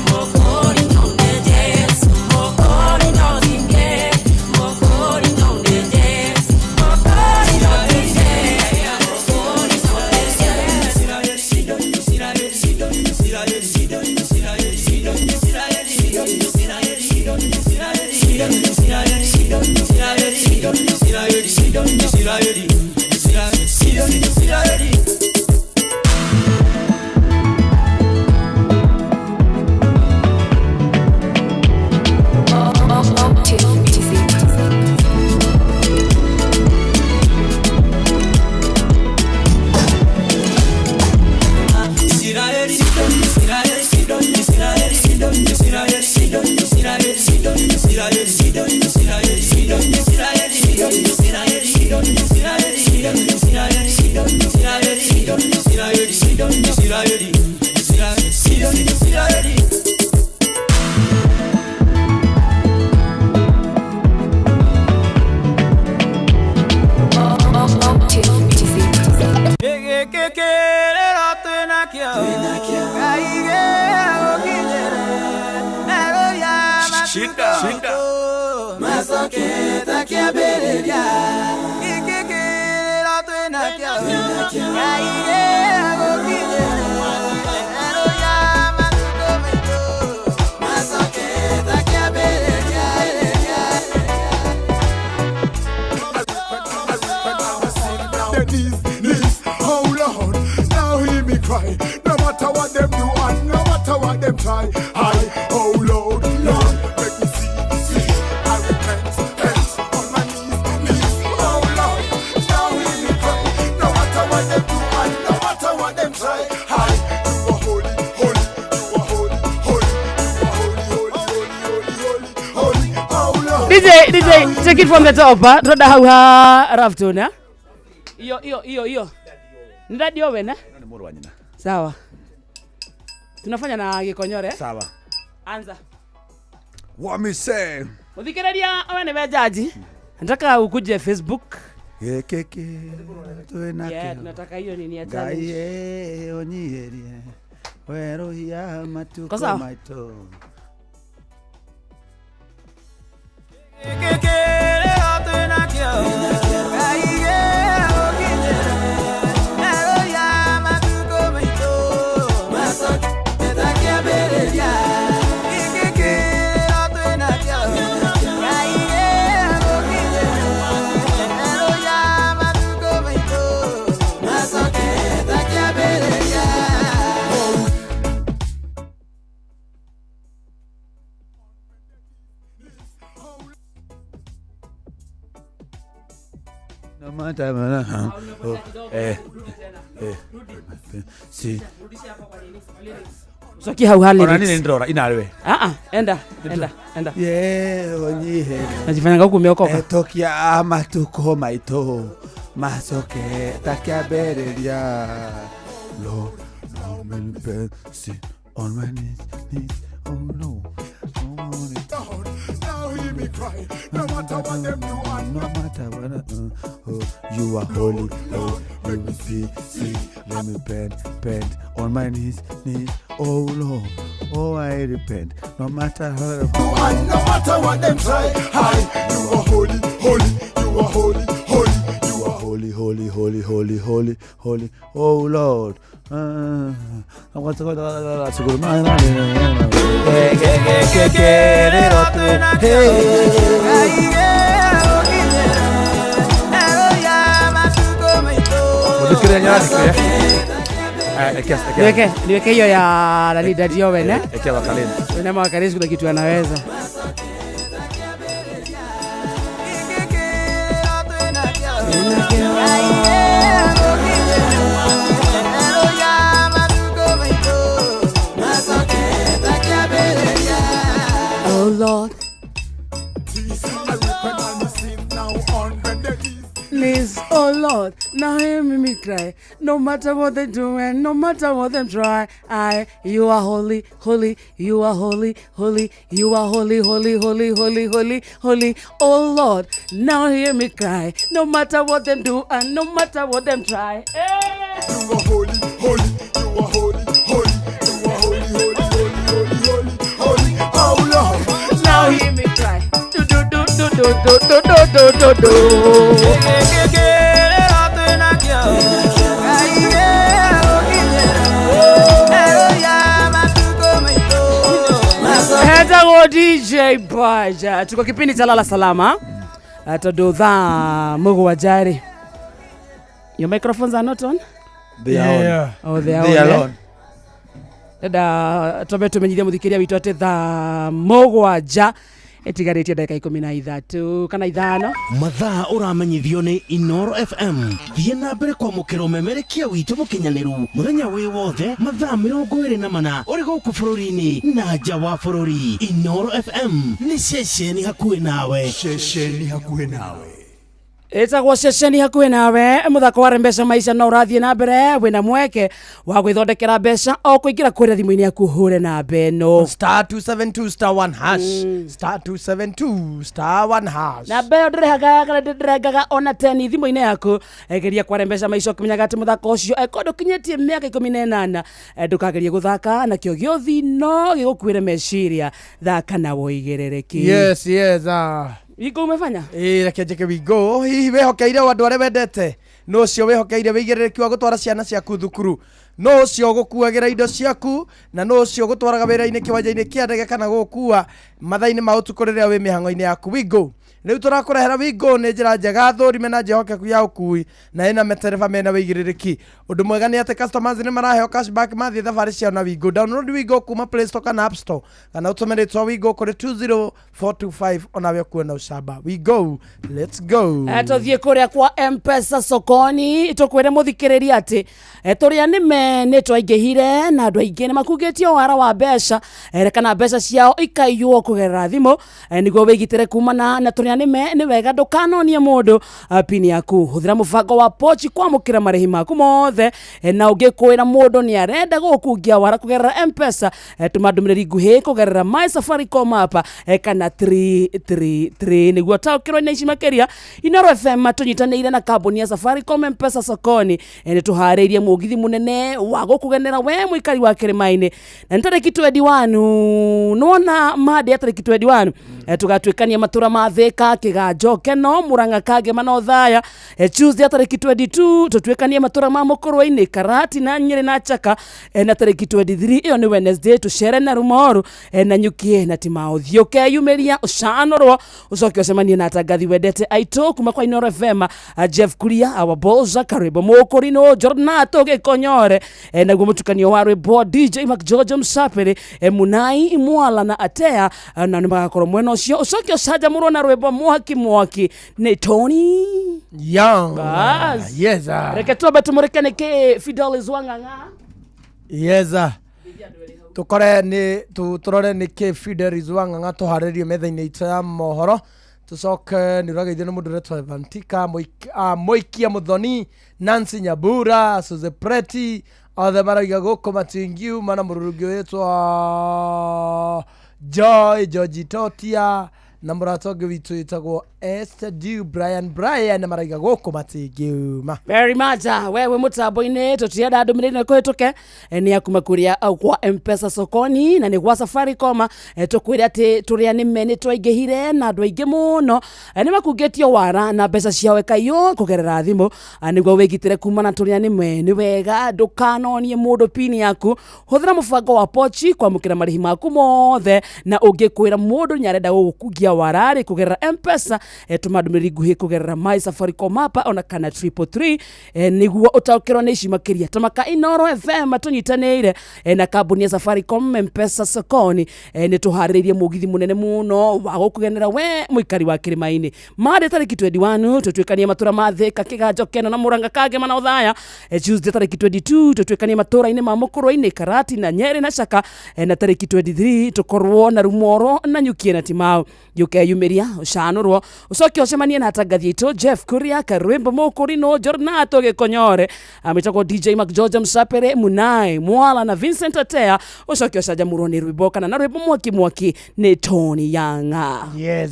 mokoni ndo nejesu, mokoni ndo singe, mokoni ndo nejesu, mokoni ndo singe, mokoni ndo DJ, take it from the top, Roda hauha Raftona. Iyo. Ni radio wena? Ni moro wanyina. Sawa. Tunafanya na Gikonyore. Sawa. Anza. Wamise. Uthikiraria wewe ni jaji. Nataka ukuje Facebook. Keke twena kio. Yeah, tunataka hiyo nini ya challenge. Gaie onyerie. Wero ya matuko maito. Soki hauhali. Ona nini ndora inawe? Enda. Onyihe. Najifanya huko umeokoka. Tokia matuko maito. Masoke takia bereria. Lord, no man see on my knees. Oh no. Now hear me cry. No matter what them do and no matter what you are holy. Oh, let me see. Let me bend on my knees. Oh Lord, oh I repent. No matter how do and no matter what them try. Hi, you are holy. You are holy. You are holy. Oh Lord. I want to go to niweke hiyo ya la leader Joven Ekia Wakaleni. Wena Wakaleni kuna kitu anaweza. Lord, now hear me cry. No matter what they do and no matter what they try, you are holy, holy, you are holy, holy, you are holy, holy, holy, holy, holy, holy. Oh Lord, now hear me cry. No matter what them do and no matter what them try. You are holy, holy, you are holy, holy, you are holy, holy, holy, holy, holy, holy. Oh Lord, now hear me cry. Do do do do do do do do do do. Hetago DJ Baja. Tuko kipindi cha lala salama. Tondu thaa mugwanja ri. Your microphones are not on? They are on. Oh, they are on. Da tobe tumenyithia muthikiria witu ati thaa mugwanja etigarĩtie ndagĩka 13 kana 5 mathaa ũramenyithio nĩ Inoro FM. Thiĩ na mbere kwamũkĩra ũmemerekia witũ mũkinyanĩru mũthenya wĩ wothe mathaa 24 ũrĩ gũkũ bũrũri-inĩ na nja wa bũrũri. Inoro FM nĩ ceceni hakuhĩ nawe. Ceceni hakuhĩ nawe. Etagwo ceceni hakuhĩ nawe. Mũthako wa mbeca maica no ũrathiĩ na mbere wĩna mweke wa gwĩthondekera mbeca o kũingĩra kũrĩa thimũ-inĩ yaku hũre na mbeno star 272 star 1 hash star 272 star 1 hash na mbeo ndĩrĩhaga kana ndĩrengaga ona 10 thimũ-inĩ yaku geria kware mbeca maica ũkĩmenyaga atĩ mũthako ũcio ĩkorwo ndũkinyĩtie mĩaka 18 ndũkagerie gũthaka nakĩo gĩũthino gĩgũkuĩre meciria thaka na woigĩrĩrĩki. Yes Wigo umefanya? Reke njeke Wigo. Hihi wehokeire andũ arĩa wendete. No cio wehokeire wĩigĩrĩrĩki wa gũtwara ciana ciaku thukuru. No cio gũkuagĩra indo ciaku na no cio gũtwaraga wĩra-inĩ kĩwanja-inĩ kĩa ndege kana gũkua mathaa-inĩ ma ũtukũ rĩrĩa wĩ mĩhang'o-inĩ yaku. Wigo. Rĩu tũrakũrehera Wigo nĩ njĩra njega thũrime na njehokeku ya ũkui na ĩna matereba mena wĩigĩrĩrĩki. Ũndũ mwega nĩ atĩ customers nĩ maraheo cashback mathiĩ thabarĩ ciao na Wigo. Download Wigo kuma Play Store kana App Store kana ũtũme rĩtwa Wigo kũrĩ 20425 onawe kuona ũcamba. Wigo, let's go. Tũthiĩ kũrĩa kwa M-Pesa sokoni tũkwĩre mũthikĩrĩria atĩ tũrĩa nĩme nĩ twaingĩhire na andũ aingĩ nĩ makugĩtie wara wa mbeca kana mbeca ciao ikaiywo kũgerera thimũ nĩguo wĩgitĩre kumana na tũrĩa nĩ wega ndũkanonie mũndũ pini yaku. Hũthĩra mũbango wa pochi kwamũkĩra marĩhi maku mothe na ũngĩkwĩra mũndũ nĩ arenda gũkungia wara kũgerera M-Pesa tũma ndũmĩrĩri nguhĩ kũgerera My Safaricom app kana 333 nĩguo taũkĩrwo na ici makĩria. Inoro FM tũnyitanĩire na kambuni ya Safaricom M-Pesa sokoni nĩ tũharĩirie mũgithi mũnene wa gũkũgenera we mũikari wa Kĩrĩma-inĩ na nĩ tarĩki 21 nona mande ya tarĩki 21 tũgatuĩkania matũra ma Thika, Kĩganjo, Keno, Murang'a, Kangema na Othaya. Tuesday tarĩki 22 tũtuĩkanie matũra ma Mũkũrũi-inĩ, Karati na Nyĩrĩ na Chaka na tarĩki 23 ĩyo nĩ Wednesday tũcere na Rumoru na Nyukie na Timauthi. Ũkeyumĩria ũcanũrwo ũcoke ũcemanie na atangathi wendete aitũ kuma kwa Inoro FM Jeff Kuria, Our Boza, Karibo Mũkũrinũ, Jornato Gĩkonyore naguo mũtukanio wa rwĩmbo DJ Mac George Msapere, Munai Mwala na Atea na nĩ magakorwo mwena ũcio ũcoke ũcanjamũrwo na rwĩmbo mwaki nĩ Tony Young. Yes. Reke twambe tũmũrĩke nĩkĩ Fidelis Wang'ang'a. Yes. Tũrore nĩkĩ Fidelis Wang'ang'a tũharĩrie metha-inĩ itũ ya mohoro. Tucoke nĩ ũrageithio nĩ mũndũ ũretwo Evantika Moikia Muthoni, Nancy Nyambura, Suze Preti, othe maraiga gũkũ matingiuma na mũrũrũngĩ wĩtwo George Totia na mũratonge witũ wĩtagwo Esther Dew Brian maraiga gũkũ matingiuma. Very much. Wewe mũtambo-inĩ tũtienda ndũmĩrĩri kũhĩtũke nĩ akuma kũrĩa kwa M-Pesa sokoni na nĩ gwa Safaricom tũkwĩra atĩ tũrĩa nĩme nĩ twaingĩhire na andũ aingĩ mũno nĩ makungĩtio wara na mbeca ciao ikaiywo kũgerera thimũ nĩguo wĩgitĩre kumana tũrĩa nĩme nĩ wega ndũkanonie mũndũ pini yaku. Hũthĩra mũbango wa pochi kwamũkĩra marĩhi maku mothe na ũngĩkwĩra mũndũ nĩ arenda gũkungia wara rĩ kũgerera M-Pesa tũma ndũmĩrĩri nguhĩ kũgerera My Safaricom app ona kana 333 nĩguo ũtaũkĩrwo nĩ ici makĩria. Tamaka Inoro FM tũnyitanĩire na kambuni ya Safaricom M-Pesa sokoni nĩ tũharĩirie mũgithi mũnene mũno wa gũkũgenera we mũikari wa Kĩrĩma-inĩ. Mande tarĩki 21 tũtuĩkanie matũra ma Thika, Kĩganjo, Keno na Murang'a, Kangema na Othaya. Tuesday tarĩki 22 tũtuĩkanie matũra-inĩ ma Mũkũrũi-inĩ, Karati na Nyĩrĩ na Chaka na tarĩki 23 tũkorwo na Rumoro na Nyukie na Timau. Ũkeyumĩria ũcanũrwo ucoke ucemanie na atangathi aitũ Jeff Kuria, Karwimbo Mũkũrinũ, Jornato Gĩkonyore, ametagwo DJ Mac George Msapere, Munai Mwala na Vincent Atea. Ucoke ucanjamũrwo nĩ rwĩmbo kana na rwĩmbo mwaki nĩ Tony Yanga. Yes.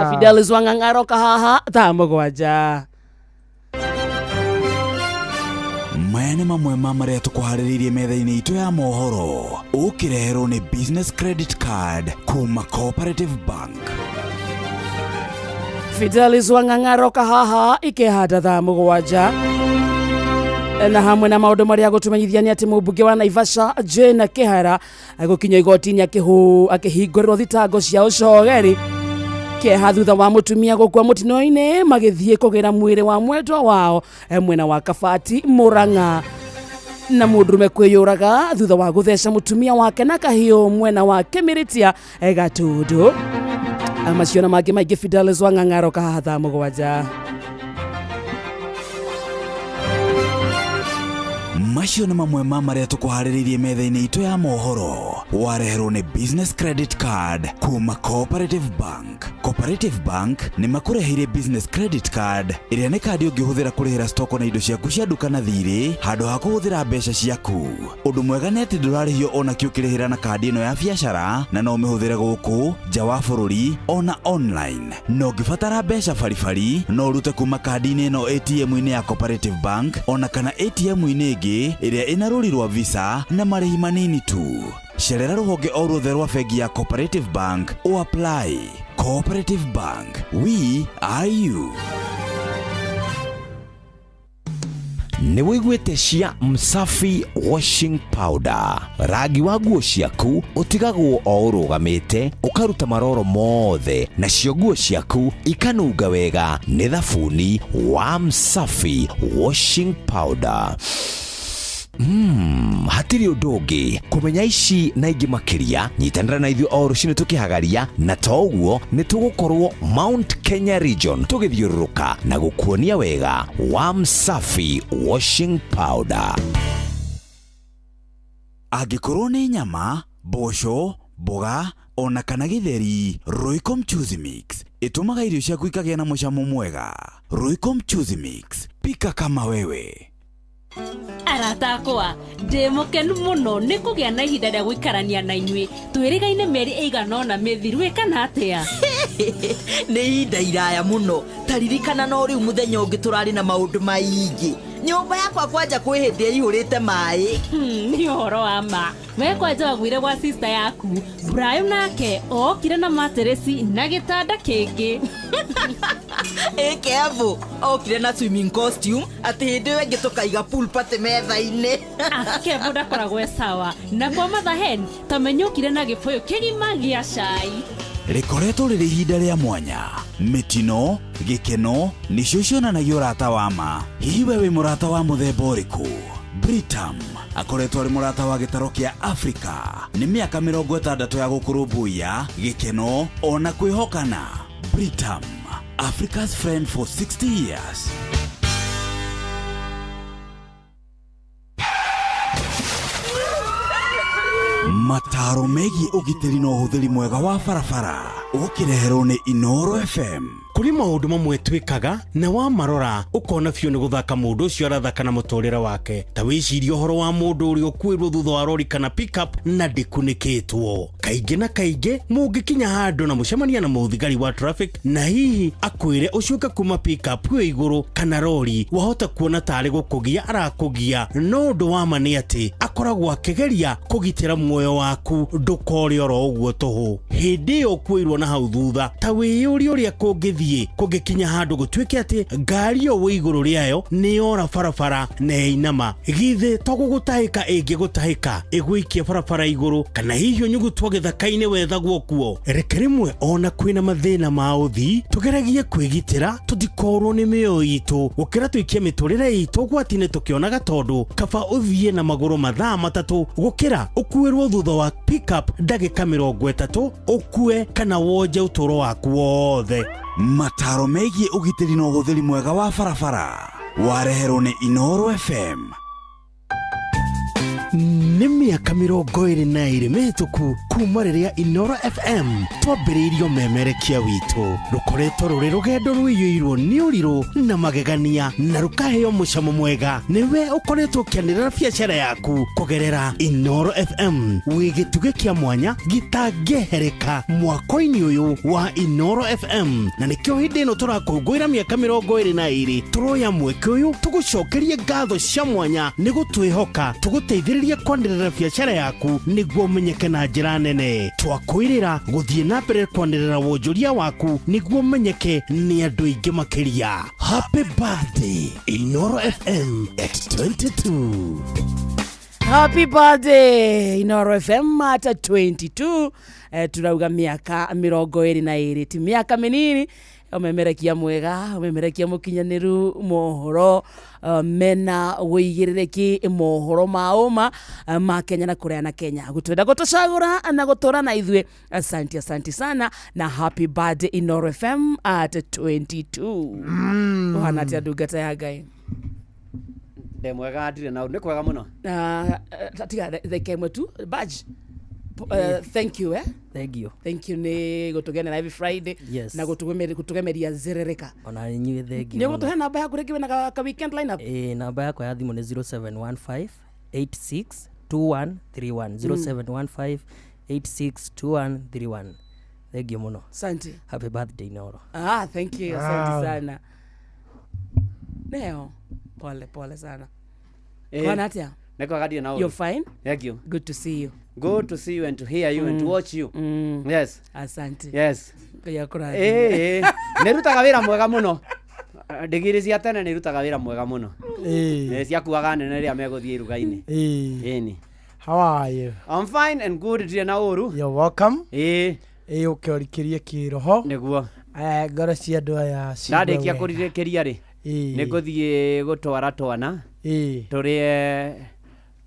Fidelis wa Ng'ang'a roka haha thaa mũgwanja. Maya nĩ mamwe ma marĩa tũkũharĩrĩirie metha-inĩ itũ ya mohoro. Ũkĩreherwo nĩ business credit card kuma Cooperative Bank. Fidelis wa Ng'ang'a roka haha ikĩhanda thaa mũgwanja. Na hamwe na maũndũ marĩa gũtũmenyithia nĩ atĩ mũmbunge wa Naivasha Jane Kĩhara agũkinya igoti-inĩ akĩhingũrĩrwo thitango cia ũcogeri kĩeha thutha wa mũtumia gũkua mũtino-inĩ magĩthiĩ kũgĩra mwĩrĩ wa mwendwa wao mwena wa Kabati, Mũrang'a. Na mũndũrũme kwĩyũraga thutha wa gũtheca mũtumia wake na kahiũ mwena wa Kĩmĩrĩtia, Gatundu. Macio na mangĩ maingĩ Fidelis wa Ng'ang'a roka haha thaa mũgwanja. Macio nĩ mamwe ma marĩa tũkũharĩrĩirie metha-inĩ itũ ya mohoro. Wareherwo nĩ business credit card kuma Cooperative Bank. Cooperative Bank nĩ makũreheire business credit card ĩrĩa nĩ kandi ũngĩhũthĩra kũrĩhĩra stoko na indo ciaku cia nduka na thirĩ handũ ha kũhũthĩra mbeca ciaku. Ũndũ mwega nĩ atĩ ndũrarĩhio ona kĩ ũkĩrĩhĩra na kandi ĩno ya biacara, na no ũmĩhũthĩre gũkũ nja wa bũrũri ona online. No ũngĩbatara mbeca baribari no ũrute kuma kandi-inĩ ĩno ATM-inĩ ya Cooperative Bank ona kana ATM-inĩ ĩngĩ ĩrĩa ĩna rũri rwa Visa na marĩhi manini tu. Cerera rũhonge o ruothe rwa bengi ya Cooperative Bank o apply. Cooperative Bank, we are you. Nĩ wĩiguĩte cia Msafi washing powder. Rangi wa nguo ciaku ũtigagwo o ũrũgamĩte, ũkaruta maroro mothe, nacio nguo ciaku ikanunga wega nĩ thabuni wa Msafi washing powder. Hatiri ũndũ ũngĩ kũmenya ici na ingĩ makĩria, nyitanĩra na ithuĩ o rũciinĩ tũkĩhagaria, na to ũguo nĩ tũgũkorwo Mount Kenya region tũgĩthiũrũrũka na gũkuonia wega wa Msafi washing powder. Angĩkorwo nĩ nyama, mboco, mboga ona kana gĩtheri, Royco Mchuzi Mix ĩtũmaga irio ciaku ikagĩa na mũcamo mwega. Royco Mchuzi Mix, pika kama wewe. Arata akwa ndĩ mũkenu mũno nĩ kũgĩa na ihinda rĩa gũikarania na inyuĩ. Twĩrĩgaine mĩeri ĩigana ũna mĩthiru ĩkana atĩa? Nĩ ihinda iraya mũno. Taririkana no rĩu mũthenya ũngĩ tũrarĩ na maũndũ maingĩ. Nyũmba yakwa kwanja kwĩ hĩndĩ ĩihũrĩte maĩ. Nĩ ũhoro wa ma. We kwanja wagwire gwa sister yaku Brian nake okire na materesi na gĩtanda kĩngĩ. Kevo okire na swimming costume atĩ hĩndĩ ĩyo ĩngĩ tũkaiga pool party metha-inĩ. Kevo ndakoragwo sawa. Na kwa mathahen tamenyũkire na gĩbũyũ kĩgima gĩa cai. Rĩkoretwo rĩrĩ ihinda rĩa mwanya, mĩtino, gĩkeno nĩcio cionanagia ũrata wa ma. Hihi we wĩ mũrata wa mũthemba ũrĩkũ? Britam akoretwo arĩ mũrata wa gĩtaro kĩa Afrika. Nĩ mĩaka 60 ya gũkũrũmbũiya, gĩkeno ona kwĩhokana. Britam, Africa's friend for 60 years. Mataro megiĩ ũgitĩri na ũhũthĩri mwega wa barabara ũkĩreherwo nĩ Inoro FM. Kũrĩ maũndũ mamwe twĩkaga na wa marora ũkona biũ nĩ gũthaka mũndũ ũcio arathaka na mũtũrĩre wake. Ta wĩcirie ũhoro wa mũndũ ũrĩa ũkuĩrwo thutha wa rori kana pickup na ndĩkunĩkĩtwo. Kaingĩ na kaingĩ mũngĩkinya handũ na mũcemania na mũthigari wa traffic na hihi akwĩre ũcuka kuma pickup kwĩ igũrũ kana rori, wahota kuona tarĩ gũkũgia arakũgia, no ũndũ wa ma nĩ atĩ akoragwo akĩgeria kũgitĩra muoyo waku ndũkore oro ũguo tũhũ. Hĩndĩ ĩyo ũkwĩrwo na hau thutha ta wĩyũrie ũrĩa kũngĩthiĩ kũngĩkinya handũ gũtuĩke atĩ ngari ĩyo wĩ igũrũ rĩayo nĩyora barabara na ĩinama. Githĩ to gũgũtahĩka ĩngĩgũtahĩka ĩgũikie barabara igũrũ, kana hihi ũnyugutwo gĩthaka-inĩ wethagwo kuo. Reke rĩmwe ona kwĩna mathĩna ma ũthii tũgeragie kwĩgitĩra tũtikorwo nĩ mĩoyo itũ gũkĩra tũikie mĩtũrĩre itũ ũgwati-inĩ tũkĩonaga, tondũ kaba ũthiĩ na magũrũ mathaa matatũ gũkĩra ũkuĩrwo thutha wa pickup ndagĩka 30 ũkue kana wonje ũtũro waku wothe. Mataro megiĩ ũgitĩri na ũhũthĩri mwega wa barabara wareherwo nĩ Inoro FM. nĩ mĩaka 22 mĩhĩtũku kuma rĩrĩa Inoro FM twambĩrĩirio memerekia witũ rũkoretwo rũrĩ rũgendo rũiyũirwo nĩ ũrirũ na magegania na rũkaheo mũcamo mwega nĩwe ũkoretwo ũkĩanĩrĩra biacara yaku kũgerera Inoro FM wĩ gĩtugĩ kĩa mwanya gĩtangĩhereka mwaka-inĩ ũyũ wa Inoro FM na nĩkĩo hĩndĩ ĩno tũrakũngũĩra mĩaka 22 tũroya mweke ũyũ tũgũcokerie ngatho cia mwanya nĩ gũtwĩhoka tũgũteithĩrĩrie kwanĩrĩra biacara yaku nĩguo ũmenyeke na njĩra nene twakwĩrĩra gũthiĩ na mbere kwanĩrĩra wonjoria waku nĩguo ũmenyeke nĩ andũ aingĩ makĩria. Happy birthday Inoro FM at 22. Happy birthday Inoro FM at 22. Turauga miaka 22 ti miaka minini. Umemerekia mwega, umemerekia mukinyaniru mohoro mena wĩigĩrĩrĩki mohoro mauma ma Kenya na kureana Kenya gutwenda gutacagura na gutora na ithuĩ. Asante sana na happy birthday Inoro FM at 22. Uhana atia ndungata ya Ngai? Ndemwega ndire na nĩ kwega mũno. Tiga thekemwe tu badge. Thank you thank you nĩ gũtũgenera every Friday na gũtũgemeria zerereka ona inyuĩ thank you nĩ gũtũhe namba yaku rĩngĩ na ka weekend lineup. Namba yakwa ya thimũ nĩ 0715862131 0715862131. Thank you muno. Asante. Happy birthday Inoro. Thank you. Asante sana. Leo pole sana. Kwa atia? You're fine? Thank you. Good to see you. Good to see you and to hear you and to watch you. Yes. Asante. Yes. Kuyakura. Nerutaga wĩra mwega mũno. Ndigiri cia tene nĩrutaga wĩra mwega mũno. Ciakuaga nene rĩrĩa megũthiĩ iruga-inĩ. Ĩni. How are you? I'm fine and good. Ndirĩ na ũru. You're welcome. Ũkĩorikirie kĩroho. Nĩguo. Ngoro cia andũ aya ndarĩkia kũrirĩkĩria rĩ. Nĩngũthiĩ gũtwara twana.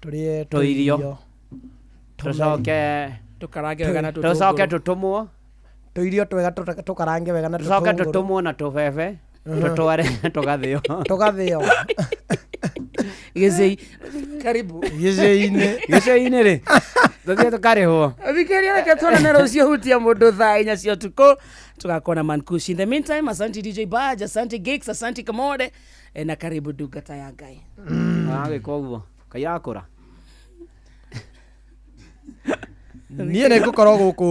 Tũrĩe tũirio. Tukarange wega na tutunguru. Tucoke tutumwo. Tuirio twega tukarange wega na tutunguru. Tucoke tutumwo na tubebe. Tutware tugathio. Tugathio. Gĩcĩi. Karibu. Gĩcĩi-inĩ rĩ. Tũthiĩ tũkarĩhwo. Thikĩria reke tuonane rũciũ hutia mũndũ thaa 4 cia ũtukũ. Tugakona Mankushi. In the meantime, asante DJ Badge, asante Gigs, asante Kamode na karibu ndungata ya Ngai. Agĩka ũguo. Kai akũra. Niĩ nĩngũkorwo gũkũ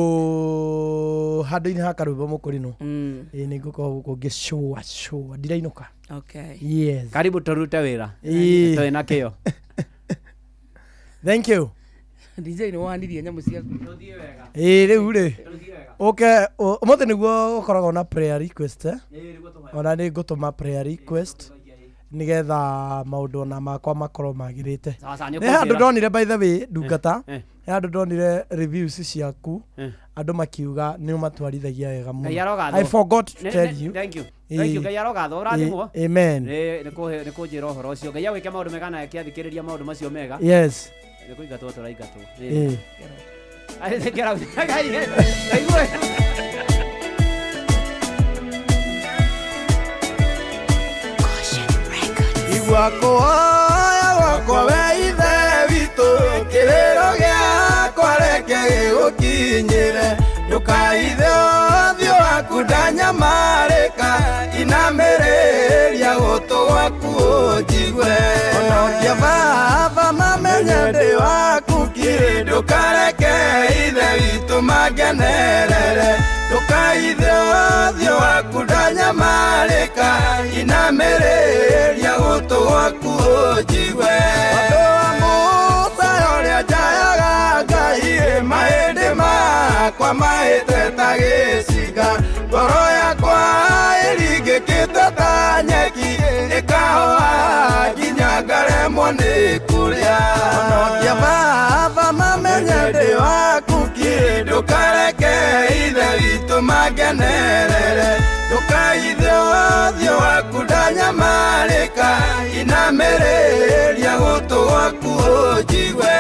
handũ-inĩ ha Karũimbo Mũkũrinũ. Nĩngũkorwo gũkũ ngĩcũa ndirainũka. Okay. Yes. Karibu tũrute wĩra. Tũrĩ na kĩo. Thank you. DJ nĩ wanirie nyamũ ciaku. Tũthiĩ wega. Rĩu rĩ. Okay, ũmũthĩ nĩguo gũkoragwo na prayer request. Ona nĩngũtũma prayer request nigetha maũndũ na makwa makorwo magĩrĩte. Nĩ handũ ndonire by the way ndungata. Nĩ handũ ndonire reviews ciaku. Andũ makiuga nĩ matwarithagia wega mũno. I forgot to tell you. Thank you. Ngai arogatho ũrathimwo. Amen. Nĩ kũnjĩra ũhoro ũcio. Ngai agwĩke maũndũ mega na akĩathikĩrĩria maũndũ macio mega. Yes. Nĩ kũingatwo tũraingatwo. Ayethekera. Aigue. Igwakoya wakwa we ithe witũ kĩrĩro gĩakwa reke gĩgũkinyĩre ndũkaithe ũthiũ waku ndanyamarĩka inamĩrĩria gũtũ gwaku ũnjigue ona ũngĩbaba mamenye ndĩ waku kiri ndũkareke ithe witũ mangenerere ndũkaithe ũthiũ waku ndanyamarĩka inamĩrĩria gũtũ gwaku ũnjigue andũ a Musa ũrĩa njayaga Ngai mahĩndĩ makwa mahĩte ta gĩcinga ngoro yakwa ĩringĩkĩte ta nyeki ĩkahũa nginya ngaremwo nĩ kũrĩa ona ũngĩbaba mamenye ndĩ waku kiri ndũkareke ithe witũ mangenerere ndũkaithe ũthiũ waku ndanyamarĩka inamĩrĩria gũtũ gwaku ũnjigue.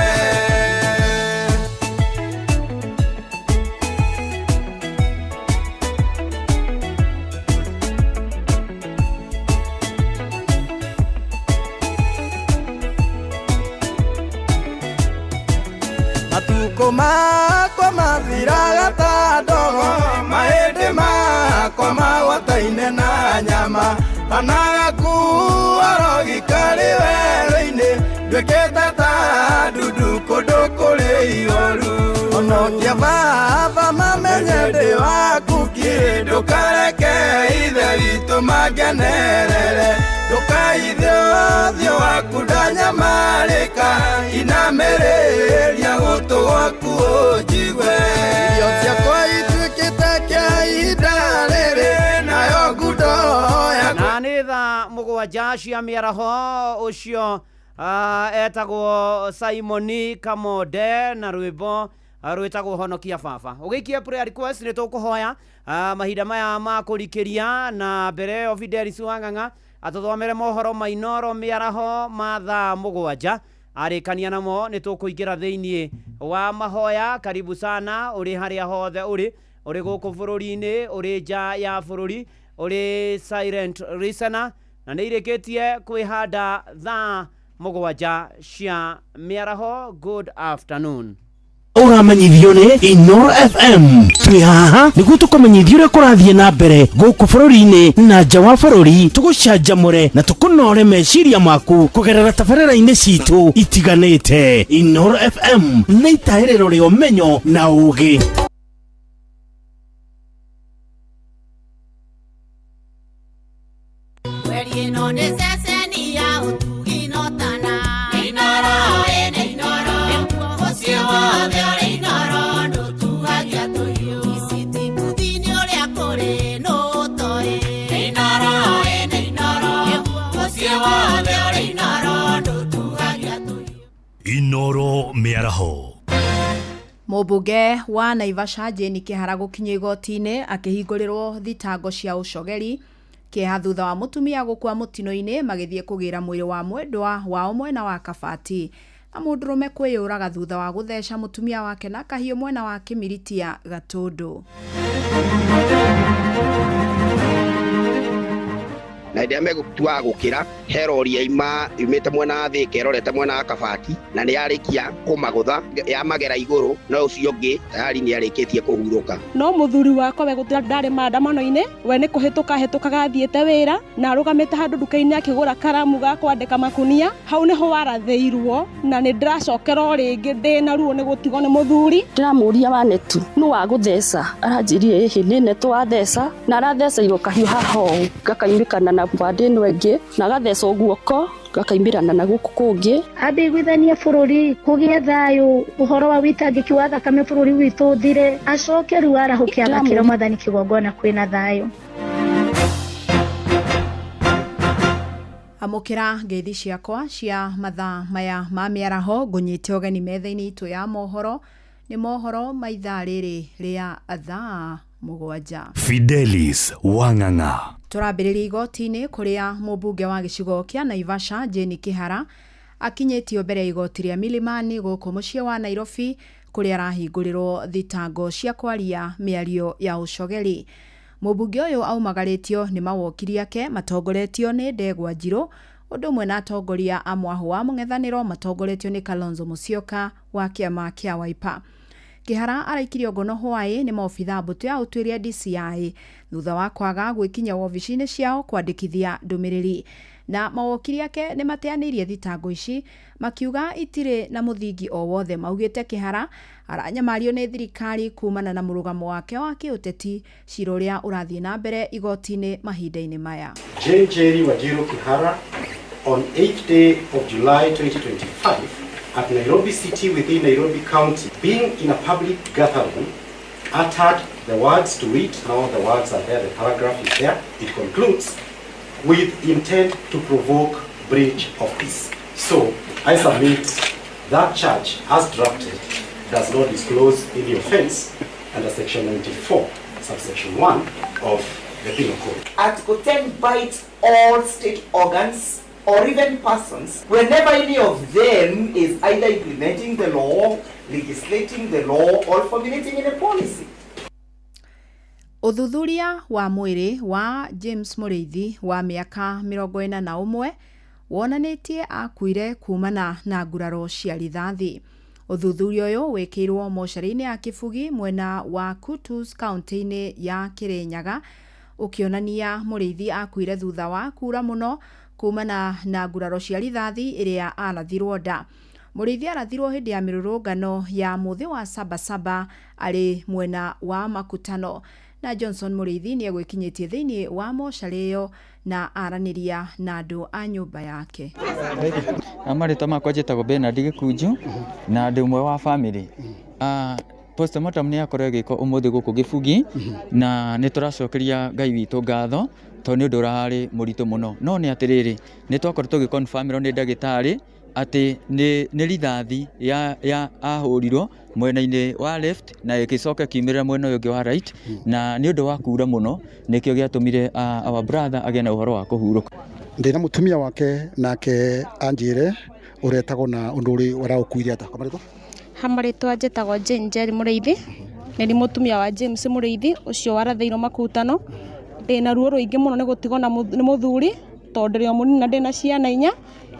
Matuko makwa mathiraga ta ndogo, mahĩndĩ makwa magwataine na nyama, anagakuoro gĩkarĩ werũ-inĩ, nduĩkĩte ta ndundu kũndũ kũrĩ ihoru. Onokia baba mamenye ndĩ waku kĩ, ndũkareke ithe witũ mangenerere, ndũkaithe ũthiũ waku ndanyamarĩka, inamĩrĩria gũtũ gwaku ũnjigue. Irio ciakwa ituĩkĩte kĩa ihinda rĩrĩ, nayo ngundo yakwa. Na nĩ thaa mũgwanja cia mĩaraho ũcio etagwo Simoni Kamonde na rwĩmbo rwĩtagwo Honokia Baba. Ũgĩikia prayer request nĩ tũkũhoya mahinda maya ma kũrikĩria na mbere o Fidelis Wang'ang'a atũthomere mohoro mainoro mĩaraho ma thaa mũgwanja. Arĩkania namo nĩ tũkũingĩra thĩinĩ wa mahoya. Karibu sana ũrĩ harĩa hothe ũrĩ gũkũ bũrũri-inĩ, ũrĩ nja ya bũrũri, ũrĩ silent listener, na nĩ irĩkĩtie kwĩhanda thaa mũgwanja cia mĩaraho. Good afternoon. Ũramanyithio nĩ Inoro FM. Twĩ haha nĩguo tũkũmenyithia ũrĩa kũrathiĩ na mbere gũkũ bũrũri-inĩ na nja wa bũrũri, tũgũcanjamũre na tũkũnore meciria maku kũgerera tabarĩra-inĩ citũ itiganĩte. Inoro FM nĩ itaĩrĩro rĩa ũmenyo na ũũgĩ. Inoro mĩaraho. Mũmbunge wa Naivasha Jane Kĩhara gũkinyia igoti-inĩ akĩhingũrĩrwo thitango cia ũcogeri kĩeha thutha wa mũtumia gũkua mũtino-inĩ magĩthiĩ kũgĩra mwĩrĩ wa mwendwa wao mwena wa Kabati, na mũndũrũme kwĩyũraga thutha wa gũtheca mũtumia wake na kahiũ mwena wa Kĩmiritia Gatũndũ. Na ndia megũtua gũkĩra herori yaima yumĩte mwena wa Thĩka ĩrorete mwena wa Kabati, na nĩ yarĩkia kũmagũtha yamagera igũrũ, no ũcio ũngĩ tayari nĩ yarĩkĩtie kũhurũka. No mũthuri wakwa we ndarĩ maandamano-inĩ, we nĩ kũhĩtũka athiĩte wĩra na arũgamĩte handũ nduka-inĩ akĩgũra karamu ga kwandĩka makunia. Hau nĩho warathĩirwo na nĩ ndĩracokera o rĩngĩ ndĩna ruo nĩ gũtigwo nĩ mũthuri. Ndĩramũria Wanetu nũ wa gũtheca, aranjĩrire ĩhĩ nĩ Neto watheca na aratheceirwo kahiũ haha ũũ, gakaimĩkana na mbande ĩno ĩngĩ na gathecwo guoko gakaimbĩrana na gũkũ kũngĩ. Ambĩiguithania bũrũri kũgĩe thayũ, ũhoro wa wĩitangĩki wa thakame bũrũri witũ ũthire, acoke rĩu arahũkia agakĩra Mwathani kĩgongona kwĩna thayũ. Amũkĩra ngeithi ciakwa cia mathaa maya ma mĩaraho, ngũnyite ũgeni metha-inĩ itũ ya mohoro, nĩ mohoro ma ithaa rĩrĩ rĩa thaa mũgwanja. Fidelis Wang'ang'a. Tũrambĩrĩria igoti-inĩ kũrĩa mũmbunge wa gĩcigo kĩa Naivasha Jane Kĩhara akinyĩtio mbere ya igoti rĩa Milimani gũkũ mũciĩ wa Nairobi, kũrĩa arahingũrĩrwo thitango cia kwaria mĩario ya ũcogeri. Mũmbunge ũyũ aumagarĩtio nĩ mawokiri ake matongoretio nĩ Ndegwa Njirũ, ũndũ ũmwe na atongoria a mwahu wa mũng'ethanĩro matongoretio nĩ Kalonzo Musyoka wa kĩama kĩa Wiper. Kĩhara araikirio ngono hwaĩ nĩ maobitha mbũtũ ya ũtuĩria DCI thutha wa kwaga gwĩkinya wobici-inĩ ciao kwandĩkithia ndũmĩrĩri, na mawokiri ake nĩ mateanĩirie thitango ici makiuga itirĩ na mũthingi o wothe. Maugĩte Kĩhara aranyamario nĩ thirikari kumana na mũrũgamo wake wa kĩũteti, cira ũrĩa ũrathiĩ na mbere igoti-inĩ mahinda-inĩ maya. Jane Njeri Wanjiru Kĩhara on 8th day of July 2025 at Nairobi City within Nairobi County, being in a public gathering, uttered the words to read. Now the words are there, the paragraph is there. It concludes, with intent to provoke breach of peace. So I submit that charge as drafted does not disclose any offense under section 94, subsection 1 of the Penal Code. Article 10 bites all state organs or even persons whenever any of them is either implementing the law, legislating the law, or formulating in a policy. Uthuthuria wa mwĩrĩ wa James Mũrĩithi wa mĩaka 41 wonanĩtie akuire kumana na nguraro cia rithathi. Uthuthuria uyu wikirwo mocarĩ-inĩ ya Kĩbugi mwena wa Kutus kaunti-inĩ ya Kirinyaga ukionania mũrĩithi akuire thutha wa kura muno kumana na nguraro cia rithathi iria arathirwo nda. Mũrĩithi arathirwo hĩndĩ ya mĩrũrũngano ya muthi wa Sabasaba arĩ mwena wa Makutano, na Johnson Mũrĩithi nĩ egwĩkinyĩtie thĩinĩ wa mocarĩ ĩyo na aranĩria na andũ a nyũmba yake. Amarĩtwa makwa njĩtagwo Bernard Gĩkunju na ndĩ ũmwe wa bamĩrĩ. Postmortem nĩ yakorwo ĩgĩkwo ũmũthĩ gũkũ Kĩbugi na nĩ tũracokeria Ngai witũ ngatho tondũ nĩ ũndũ ũrarĩ mũritũ mũno, no nĩ atĩrĩrĩ nĩ twakoretwo tũgĩconfirmĩrwo nĩ ndagĩtarĩ atĩ nĩ rithathi ya ahũrirwo mwena-inĩ wa left na ĩgĩcoka kiumĩrĩra mwena ũyũ ũngĩ wa right, na nĩ ũndũ wa kura mũno nĩkĩo gĩatũmire our brother agĩe na ũhoro wa kũhurũka. Ndĩna mũtumia wake nake anjĩre ũretagwo na ũndũ ũrĩ ũraũkuire ata kamarĩtwo. Hamarĩtwa njĩtagwo Jane Njeri Mũrĩithi, nĩ mũtumia wa James Mũrĩithi ũcio warathĩirwo Makutano. Ndĩna ruo rũingĩ mũno nĩ gũtigwo nĩ mũthuri tondũ ndĩrĩ o mũnini na ndĩna ciana 4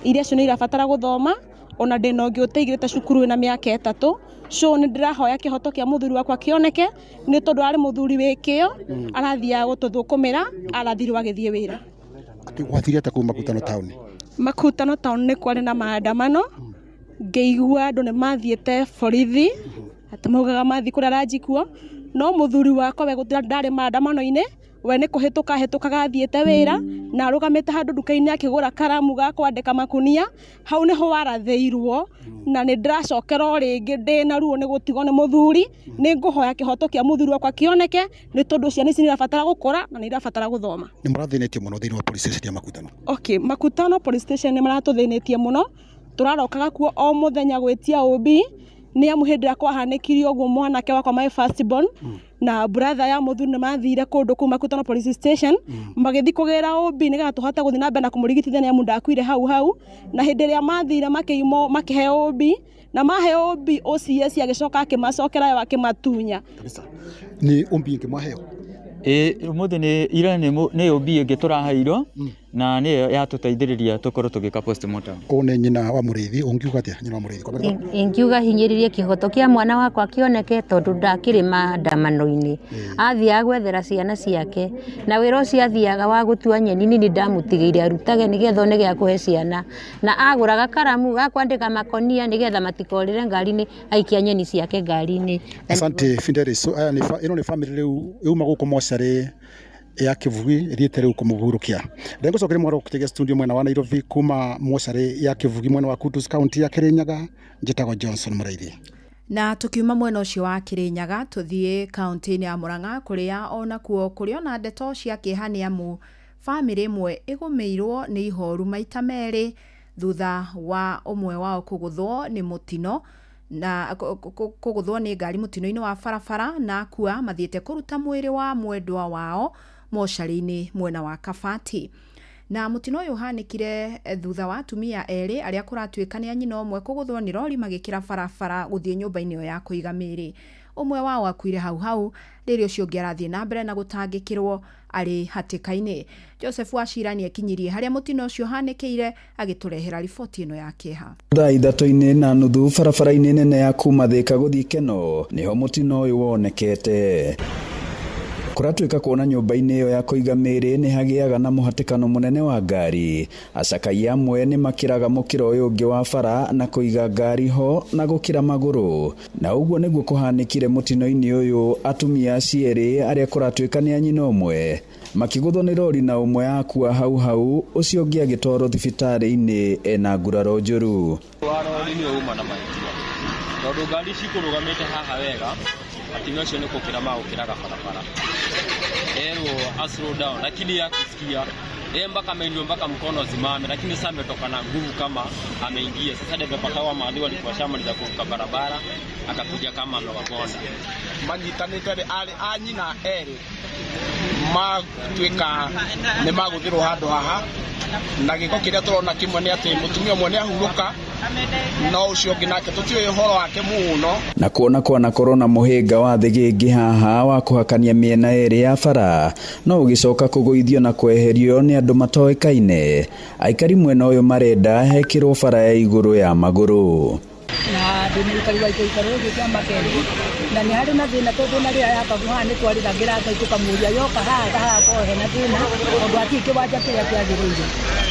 iria cio nĩ irabatara gũthoma, ona ndĩna ũngĩ ũteigĩrĩte cukuru na mĩaka 3. So nĩ ndĩrahoya kĩhoto kĩa mũthuri wakwa kĩoneke nĩ tondũ arĩ mũthuri wĩkĩo arathiaga gũtũthũkũmĩra arathirwo agĩthiĩ wĩra. Gwathire ata kũu Makutano town? Makutano town nĩ kwarĩ na maandamano, ngĩigua andũ nĩ mathiĩte borithi atĩ maugaga mathiĩ kũrĩa Ranjikuo, no mũthuri wakwa we gũtira ndarĩ maandamano-inĩ, we nĩ kũhĩtũka athiĩte wĩra na arũgamĩte handũ nduka-inĩ akĩgũra karamu ga kwandĩka makunia. Hau nĩho warathĩirwo na nĩ ndĩracokera rĩngĩ ndĩna ruo nĩ gũtigwo nĩ mũthuri. Nĩ ngũhoya kĩhoto kĩa mũthuri wakwa kĩoneke nĩ tondũ ciana ici nĩ irabatara gũkũra na nĩ irabatara gũthoma. Nĩ mũrathĩnĩtie mũno thĩinĩ wa police station ya Makutano? Okay, Makutano police station nĩ maratũthĩnĩtie mũno, tũrarokaga kuo o mũthenya gwĩtia OB nĩ amu hĩndĩ ĩrĩa kwahanĩkire ũguo mwanake wakwa my first born na brother ya mũthuri nĩ mathire kũndũ kũu Makutano police station magĩthiĩ kũgĩra OB nĩgetha tũhote gũthiĩ na mbere na kũmũrigitithia nĩ amu ndakuire hau, na hĩndĩ ĩrĩa mathire makĩhe OB na mahe OB OCS agĩcoka akĩmacokera yo akĩmatunya. Nĩ OB ngĩmaheo? Ũmũthĩ ira nĩ OB ĩngĩ tũraheirwo na nĩyo yatũteithĩrĩria tũkorwo tũgĩka postmortem. Nĩ nyina wa Mũrĩithi, ũngiuga atĩa nyina wa Mũrĩithi? Ingiuga hinyĩrĩrie kĩhoto kĩa mwana wakwa kĩoneke tondũ ndakĩrĩ maandamano-inĩ, athiaga gwethera ciana ciake na wĩra ũcio athiaga wa gũtua nyeni nĩ ndamũtigĩire arutage nĩgetha one gĩa kũhe ciana, na agũraga karamu ga kwandĩka makonia nĩgetha matikorĩre ngari-inĩ aikia nyeni ciake ngari-inĩ. Asante Fidelis, ĩno nĩ family rĩu yuma gũkũ mocarĩ ya Kĩbugi ĩthiĩte rĩu kũmũhurũkia. Ndengũcokeria mwarĩ gũkĩtegea studio mwena wa Nairobi kuma mocarĩ ya Kĩbugi mwena wa Kutus kaunti ya Kirinyaga, njĩtagwo Johnson Mũrĩithi. Na tukiuma mwena ũcio wa Kirinyaga tuthiĩ kaunti-inĩ ya Murang'a kũrĩa ona kuo kũrĩ ona ndeto cia kĩeha nĩ amu family ĩmwe ĩgũmĩirwo nĩ ihoru maita merĩ thutha wa ũmwe wao kũgũthwo nĩ mũtino na kũgũthwo nĩ ngari mũtino-inĩ wa barabara na akua mathiĩte kũruta mwĩrĩ wa mwendwa wao mocarĩ-inĩ mwena wa Kabati. Na mũtino ũyũ ũhanĩkire thutha wa atumia erĩ arĩa kũratuĩka nĩ anyina ũmwe kũgũthwo nĩ rori magĩkĩra barabara gũthiĩ nyũmba-inĩ ĩyo ya kũiga mĩĩrĩ. Ũmwe wao akuire hau rĩrĩa ũcio ũngĩ arathiĩ na mbere na gũtangĩkĩrwo arĩ hatĩka-inĩ. Joseph Wachira nĩ ekinyirie harĩa mũtino ũcio ũhanĩkĩire agĩtũrehera riboti ĩno ya kĩeha. Thaa 3:30 barabara-inĩ nene ya kuma Thika gũthiĩ Keno niho mũtino ũyũ wonekete. Kũratuĩka kuona nyũmba-inĩ ĩyo ya kũiga mĩĩrĩ nĩ hagĩaga na mũhatĩkano mũnene wa ngari. Acakai amwe nĩ makĩraga mũkĩra ũyũ ũngĩ wa bara na kũiga ngari ho na gũkĩra magũrũ. Na ũguo nĩguo kũhanĩkire mũtino-inĩ ũyũ atumia cierĩ arĩa kũratuĩka nĩ anyina ũmwe makĩgũthwo nĩ rori na ũmwe akua hau ũcio ũngĩ agĩtwarwo thibitarĩ-inĩ ena nguraro njũru. Warori nĩ uma na mahĩtia tondũ ngari cikũrũgamĩte haha wega atumia acio nĩ gũkĩra magũkĩraga barabara. Erwo slow down lakini akisikia mpaka ameingia mpaka mkono zimame, lakini sasa ametoka na nguvu kama ameingia. Sasa dereva kawa mahali walikuwa shamaliza kuvuka barabara akakuja kama amewagonga. Manyitanĩte arĩ anyina erĩ matuĩka nĩ magũthirwo handũ haha na gĩko kĩrĩa tũrona kĩmwe nĩ atĩ mũtumia ũmwe nĩ ahurũka no ũcio ũngĩ nake tũtiũĩ ũhoro wake mũno. Na kuona kwanakorwo na mũhĩnga wa thĩgĩngĩ haha wa kũhakania mĩena erĩ ya bara no ũgĩcoka kũgũithio na kweherio nĩ andũ matoĩkaine. Aikari mwena ũyũ marenda hekĩrwo bara ya igũrũ ya magũrũ. Na ndä må ikari wa ikaro gä kä makendi na nä harä na thä na tondå na rä a yakaguha nä twarithagä ra ngai tå kamå ria yoka haha hakorwo hena thä na tondå atii kä wanja kä rä a kä agä rä ire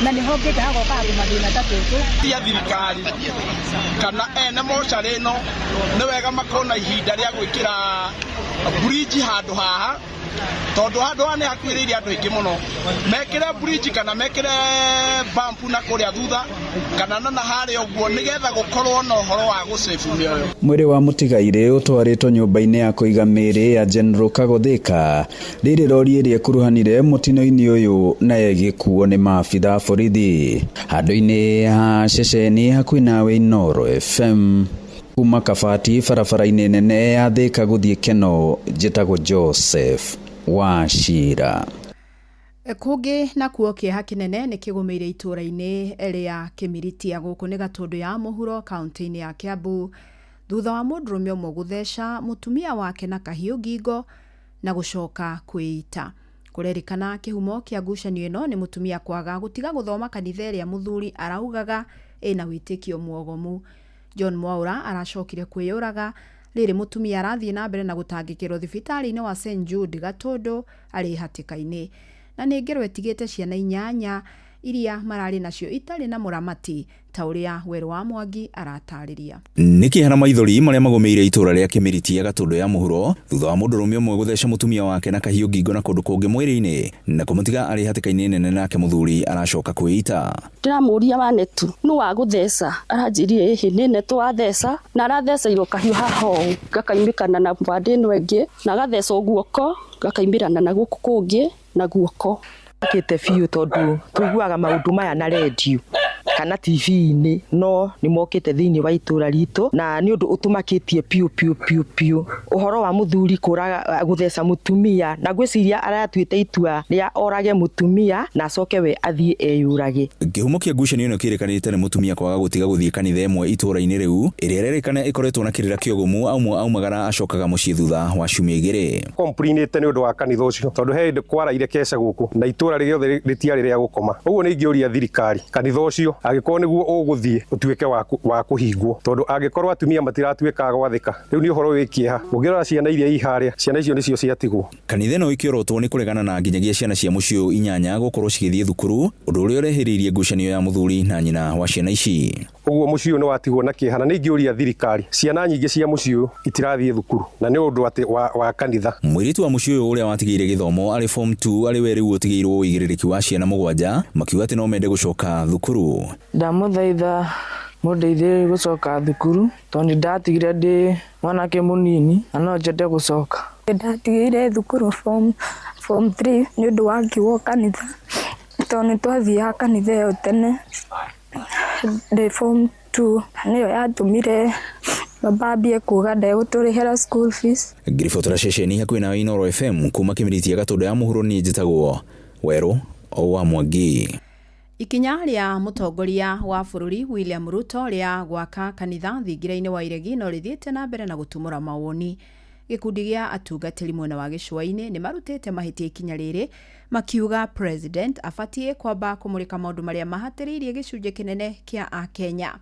na nä hongä te hagoka andå mathä na ta tå tå tia thirikari kana ene mocarä ĩno nĩ wega makorwo na ihinda rĩa gwĩkĩra bridge handũ haha tondũ handũ haha nĩ hakuhĩrĩirie andũ aingĩ mũno mekĩre bridge kana mekĩre bump na kũrĩa thutha kana na harĩa ũguo nĩgetha gũkorwo na ũhoro wa gũsave mĩoyo. Mwĩrĩ wa mũtigairĩ ũtwarĩtwo nyũmba-inĩ ya kũiga mĩĩrĩ ya General Kagothĩka rĩrĩ rori ĩrĩa ĩkuruhanire mũtino-inĩ ũyũ na ĩgĩkuo nĩ maabitha a borithi handũ-inĩ ha ceceni hakuhĩ nawe Inooro FM kuma Kabati barabara-inĩ nene ya Thĩka gũthiĩ Keno njĩtagwo Joseph Wachira. Kũngĩ nakuo kĩeha kĩnene nĩ kĩgũmĩire itũũra-inĩ rĩa Kĩmiritia gũkũ nĩ Gatũndũ ya mũhuro kaunti-inĩ ya Kiambu thutha wa mũndũrũme ũmwe gũtheca mũtumia wake na kahiũ ngingo na gũcoka kwĩita. Kũrerĩkana kĩhumo kĩa ngucanio ĩno nĩ mũtumia kwaga gũtiga gũthoma kanitha ĩrĩa mũthuri araugaga ĩna wĩtĩkio mwogomu. John Mwaura aracokire kwĩyũraga rĩrĩ mũtumia arathiĩ na mbere na gũtangĩkĩrwo thibitarĩ-inĩ wa St Jude Gatũndũ arĩ hatĩka-inĩ na nĩ ngero etigĩte ciana 8 iria mararĩ nacio itarĩ na mũramati ta ũrĩa Werũ wa Mwangi aratarĩria. Nĩkĩhana maithori marĩa magũmĩire itũũra rĩa Kĩmiritia Gatũndũ ya mũhuro thutha wa mũndũrũme ũmwe gũtheca mũtumia wake na kahiũ ngingo na kũndũ kũngĩ mwĩrĩ-inĩ na kũmũtiga arĩ hatĩka-inĩ nene nake mũthuri aracoka kwĩita. Ndĩramũria Wanetu nũ wa gũtheca aranjĩrire ĩhĩ nĩ Neto watheca na aratheceirwo kahiũ haha ũũ gakaimĩkana na mbandĩ ĩno ĩngĩ na agathecwo guoko gakaimbĩrana na gũkũ kũngĩ na guoko. Akĩte biũ tondũ tũiguaga maũndũ maya na redio kana TV-inĩ no nĩ mokĩte thĩinĩ wa itũũra ritũ na nĩ ũndũ ũtũmakĩtie piũ ũhoro wa mũthuri kũraga gũtheca mũtumia na ngwĩciria aratuĩte itua rĩa orage mũtumia na acoke we athiĩ eyũrage. Kĩhumo kĩa ngucanio ĩno kĩrĩkanĩte nĩ mũtumia kwaga gũtiga gũthiĩ kanitha ĩmwe itũũra-inĩ rĩu ĩrĩa rĩrĩkana ĩkoretwo na kĩrĩra kĩogomu aumagara acokaga mũciĩ thutha wa ciumia igĩrĩ. Complainĩte nĩ ũndũ wa kanitha ũcio tondũ he hĩndĩ kwaraire keca gũkũ na itũũra rĩothe rĩtiarĩ rĩa gũkoma. Ũguo nĩ ingĩũria thirikari kanitha ũcio agĩkorwo nĩguo ũgũthiĩ ũtuĩke wa kũhingwo tondũ angĩkorwo atumia matiratuĩka gwathĩka rĩu nĩ ũhoro wĩ kĩeha. Ũngĩrora ciana iria iharĩa ciana icio nĩcio ciatigwo. Kanitha ĩno ĩkĩorotwo nĩ kũregana na nginyagia ciana cia mũciĩ 8 gũkorwo cigĩthiĩ thukuru ũndũ ũrĩa ũrehĩrĩirie ngucanio ya mũthuri na nyina wa ciana ici. Ũguo mũciĩ ũyũ nĩ watigwo na kĩeha na nĩ ingĩũria thirikari ciana nyingĩ cia mũciĩ ũyũ itirathiĩ thukuru na nĩ ũndũ atĩ wa kanitha. Mũirĩtu wa mũciĩ ũyũ ũrĩa watigĩire gĩthomo arĩ form 2 arĩ we rĩu ũtigĩirwo ũigĩrĩrĩki wa ciana 7 makiuga atĩ no mende gũcoka thukuru. Ndamũthaitha mũndeithie gũcoka thukuru tondũ ndatigire ndĩ mwanake mũnini na no njende gũcoka. Ndatigire thukuru form 3 nĩ ũndũ wa kiugo kanitha tondũ nĩ twathiaga kanitha ĩyo tene ndĩ form 2 nĩyo yatũmire babambie kuga ndegũtũrĩhĩra school fees. Ngiribotora ceceni hakuhĩ na Inooro FM kuma Kĩmiritia Gatũndũ ya mũhuro niĩ njĩtagwo Werũ wa Mwangi. Ikinya rĩa mũtongoria wa bũrũri William Ruto rĩa gwaka kanitha thingira-inĩ wa Iregi no rĩthiĩte na mbere na gũtumũra mawoni. Gĩkundi gĩa atungatĩri mwena wa gĩcũa-inĩ nĩ marutĩte mahĩtia ikinya rĩrĩ makiuga president abatiĩ kwamba kũmũrĩka maũndũ marĩa mahatĩrĩirie gĩcunjĩ kĩnene kĩa Akenya.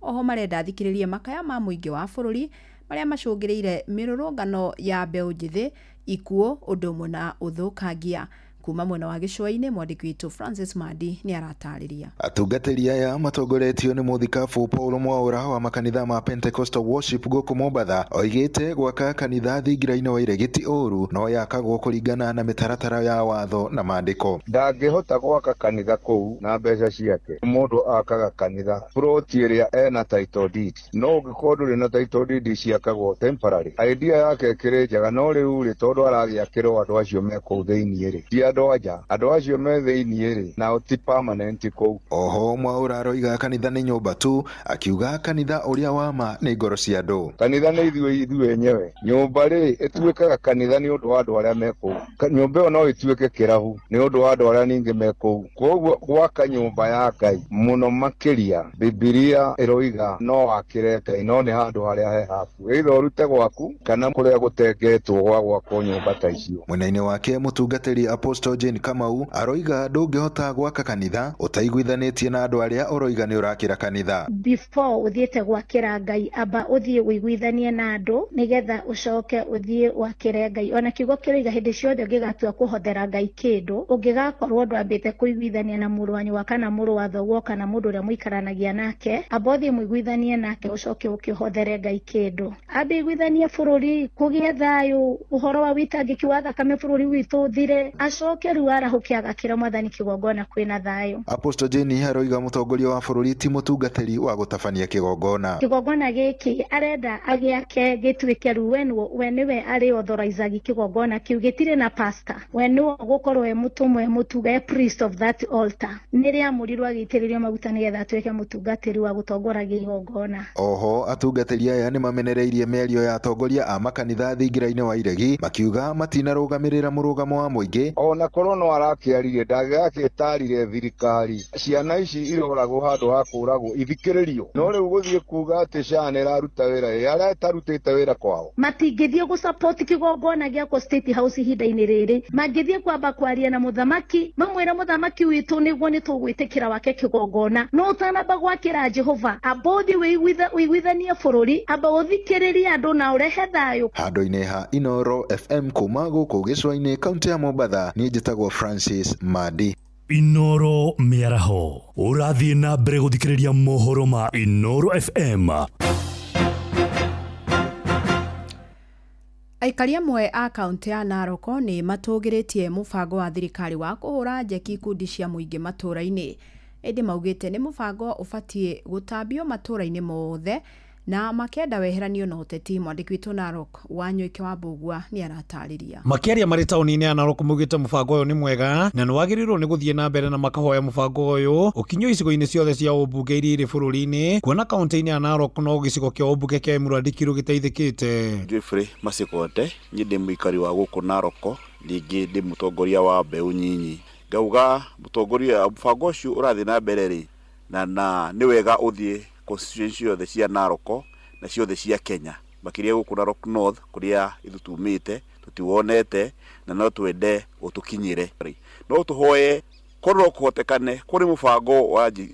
Oho marenda thikĩrĩrie makaya ma mũingĩ wa bũrũri marĩa macũngĩrĩire mĩrũrũngano ya mbeũ njĩthĩ, ikuũ, ũndũ ũmwe na ũthũkangia. Kuma mwena wa gĩcũa-inĩ mwandĩki witũ Francis Madi nĩ aratarĩria. Atungatĩri aya matongoretio nĩ mũthikabu Paul Mwaura wa makanitha ma Pentecostal Worship gũkũ Mombatha oigĩte gwaka kanitha thingira-inĩ wa Iregi ti ũru no yakagwo kũringana na mĩtaratara ya watho na maandĩko. Ndangĩhota gwaka kanitha kũu na mbeca ciake. Mũndũ akaga kanitha ploti ĩrĩa ena title deed no ũngĩkorwo ndũrĩ na title deed ciakagwo temporary. Idea yake ĩkĩrĩ njega no rĩu rĩ tondũ aragĩakĩrwo andũ acio me kũu thĩiniĩ rĩ andũ acio me thĩiniĩ rĩ na ti permanent kũu. Oho Mwaura aroiga kanitha nĩ nyũmba tu akiuga kanitha ũrĩa wama nĩ ngoro cia andũ. Kanitha nĩ ithuĩ enyewe. Nyũmba rĩ ĩtuĩkaga kanitha nĩ ũndũ wa andũ arĩa me kũu. Nyũmba ĩyo no ĩtuĩke kĩrabu nĩ ũndũ wa andũ arĩa ningĩ me kũu. Koguo gwaka nyũmba ya Ngai mũno makĩria Bibilia ĩroiga no wakĩre Ngai no nĩ handũ harĩa he haku. Either ũrute gwaku kana kũrĩa gũtengetwo gwa gwakwo nyũmba ta icio. Mwena-inĩ wake mũtungatĩri Apostle Apostle Jane Kamau aroiga ndũngĩhota gwaka kanitha ũtaiguithanĩtie na andũ arĩa ũroiga nĩ ũrakĩra kanitha. Before uthiĩte gwakĩra Ngai amba ũthiĩ wĩiguithanie na andũ nĩgetha ũcoke ũthiĩ wakĩre Ngai. Ona kiugo kĩroiga hĩndĩ ciothe ũngĩgatua kũhothera Ngai kĩndũ ũngĩgakorwo ndwambĩte kũiguithania na mũrũ wa nyũkwa kana mũrũ wa thoguo kana mũndũ ũrĩa mũikaranagia nake, amba ũthiĩ mũiguithanie nake ũcoke ũkĩhothere Ngai kĩndũ. Amba iguithanie bũrũri kũgĩe thayũ, ũhoro wa wĩitangĩki wa thakame bũrũri witũ thire, acoke rĩu arahũke agakĩra Mwathani kĩgongona kwĩna thayũ. Apostle Jane aroiga mũtongoria wa bũrũri ti mũtungatĩri wa gũtabania kĩgongona. Kĩgongona gĩkĩ arenda agĩake gĩtuĩke rĩu we nĩwe arĩ authorizaga kĩgongona kĩu, gĩtirĩ na pastor. We nĩwe gũkorwo mũtũmwe mũtuge priest of that altar. Nĩrĩa mũrirwo agĩitĩrĩrio maguta nĩgetha atuĩke mũtungatĩri wa gũtongoragia igongona. Oho atungatĩri aya nĩ mamenereirie mĩario ya atongoria a makanitha thingira-inĩ wa iregi makiuga matinarũgamĩrĩra mũrũgamo wa mũingĩ. Ona korwo no arakĩarire ndagĩakĩtarire thirikari ciana ici iroragwo handũ ha kũragwo ithikĩrĩrio, no rĩu gũthiĩ kuga atĩ Shane ĩraruta wĩra arĩa ĩtarutĩte wĩra kwao. Matingĩthiĩ gũsupport kĩgongona gĩakwo State House ihinda-inĩ rĩrĩ, mangĩthiĩ kwamba kwaria na mũthamaki mamwĩra mũthamaki witũ nĩguo nĩtũgwĩtĩkĩra wake kĩgongona, no ũtanamba gwakĩra Jehova amba ũthiĩ wĩiguithanie bũrũri, amba ũthikĩrĩrie andũ na ũrehe thayũ. Handũ-inĩ ha Inoro FM kuma gũkũ gĩcũa-inĩ kaunti ya Mombatha, niĩ njĩtagwo Francis Madi. Inoro mĩaraho ũrathiĩ na mbere gũthikĩrĩria mohoro ma Inoro FM. Aikari amwe a kaunti ya Narok nĩ matũgĩrĩtie mũbango wa thirikari wa kũhũra njeki ikundi cia mũingĩ matũra-inĩ. Ĩndĩ maugĩte nĩ mũbango ũbatiĩ gũtambio matũra-inĩ mothe na makenda weheranio na ũteti. Mwandĩki witũ Narok Wanyoike wa Mbugua nĩ aratarĩria. Makĩaria marĩ taũni-inĩ ya Narok maugĩte mũbango ũyũ nĩ mwega na nĩwagĩrĩirwo nĩ gũthiĩ na mbere na makahoya mũbango ũyũ ũkinyio icigo-inĩ ciothe cia ũmbunge iria irĩ bũrũri-inĩ, kuona kaunti-inĩ ya Narok no gĩcigo kĩa ũmbunge kĩa Emurua Dikirũ gĩteithĩkĩte. Jeffrey Masikote nyĩ ndĩ mũikari wa gũkũ Narok, ningĩ ndĩ mũtongoria wa mbeũ nyinyi. Ngauga mũtongoria mũbango ũcio ũrathiĩ na mbere rĩ na nĩ wega ũthiĩ constituency ciothe cia Narok na ciothe cia Kenya, makĩria gũkũ Narok North kũrĩa ithutumĩte tutiwonete na no twende ũtũkinyĩre. No tũhoye korwo kũhotekane kũrĩ mũbango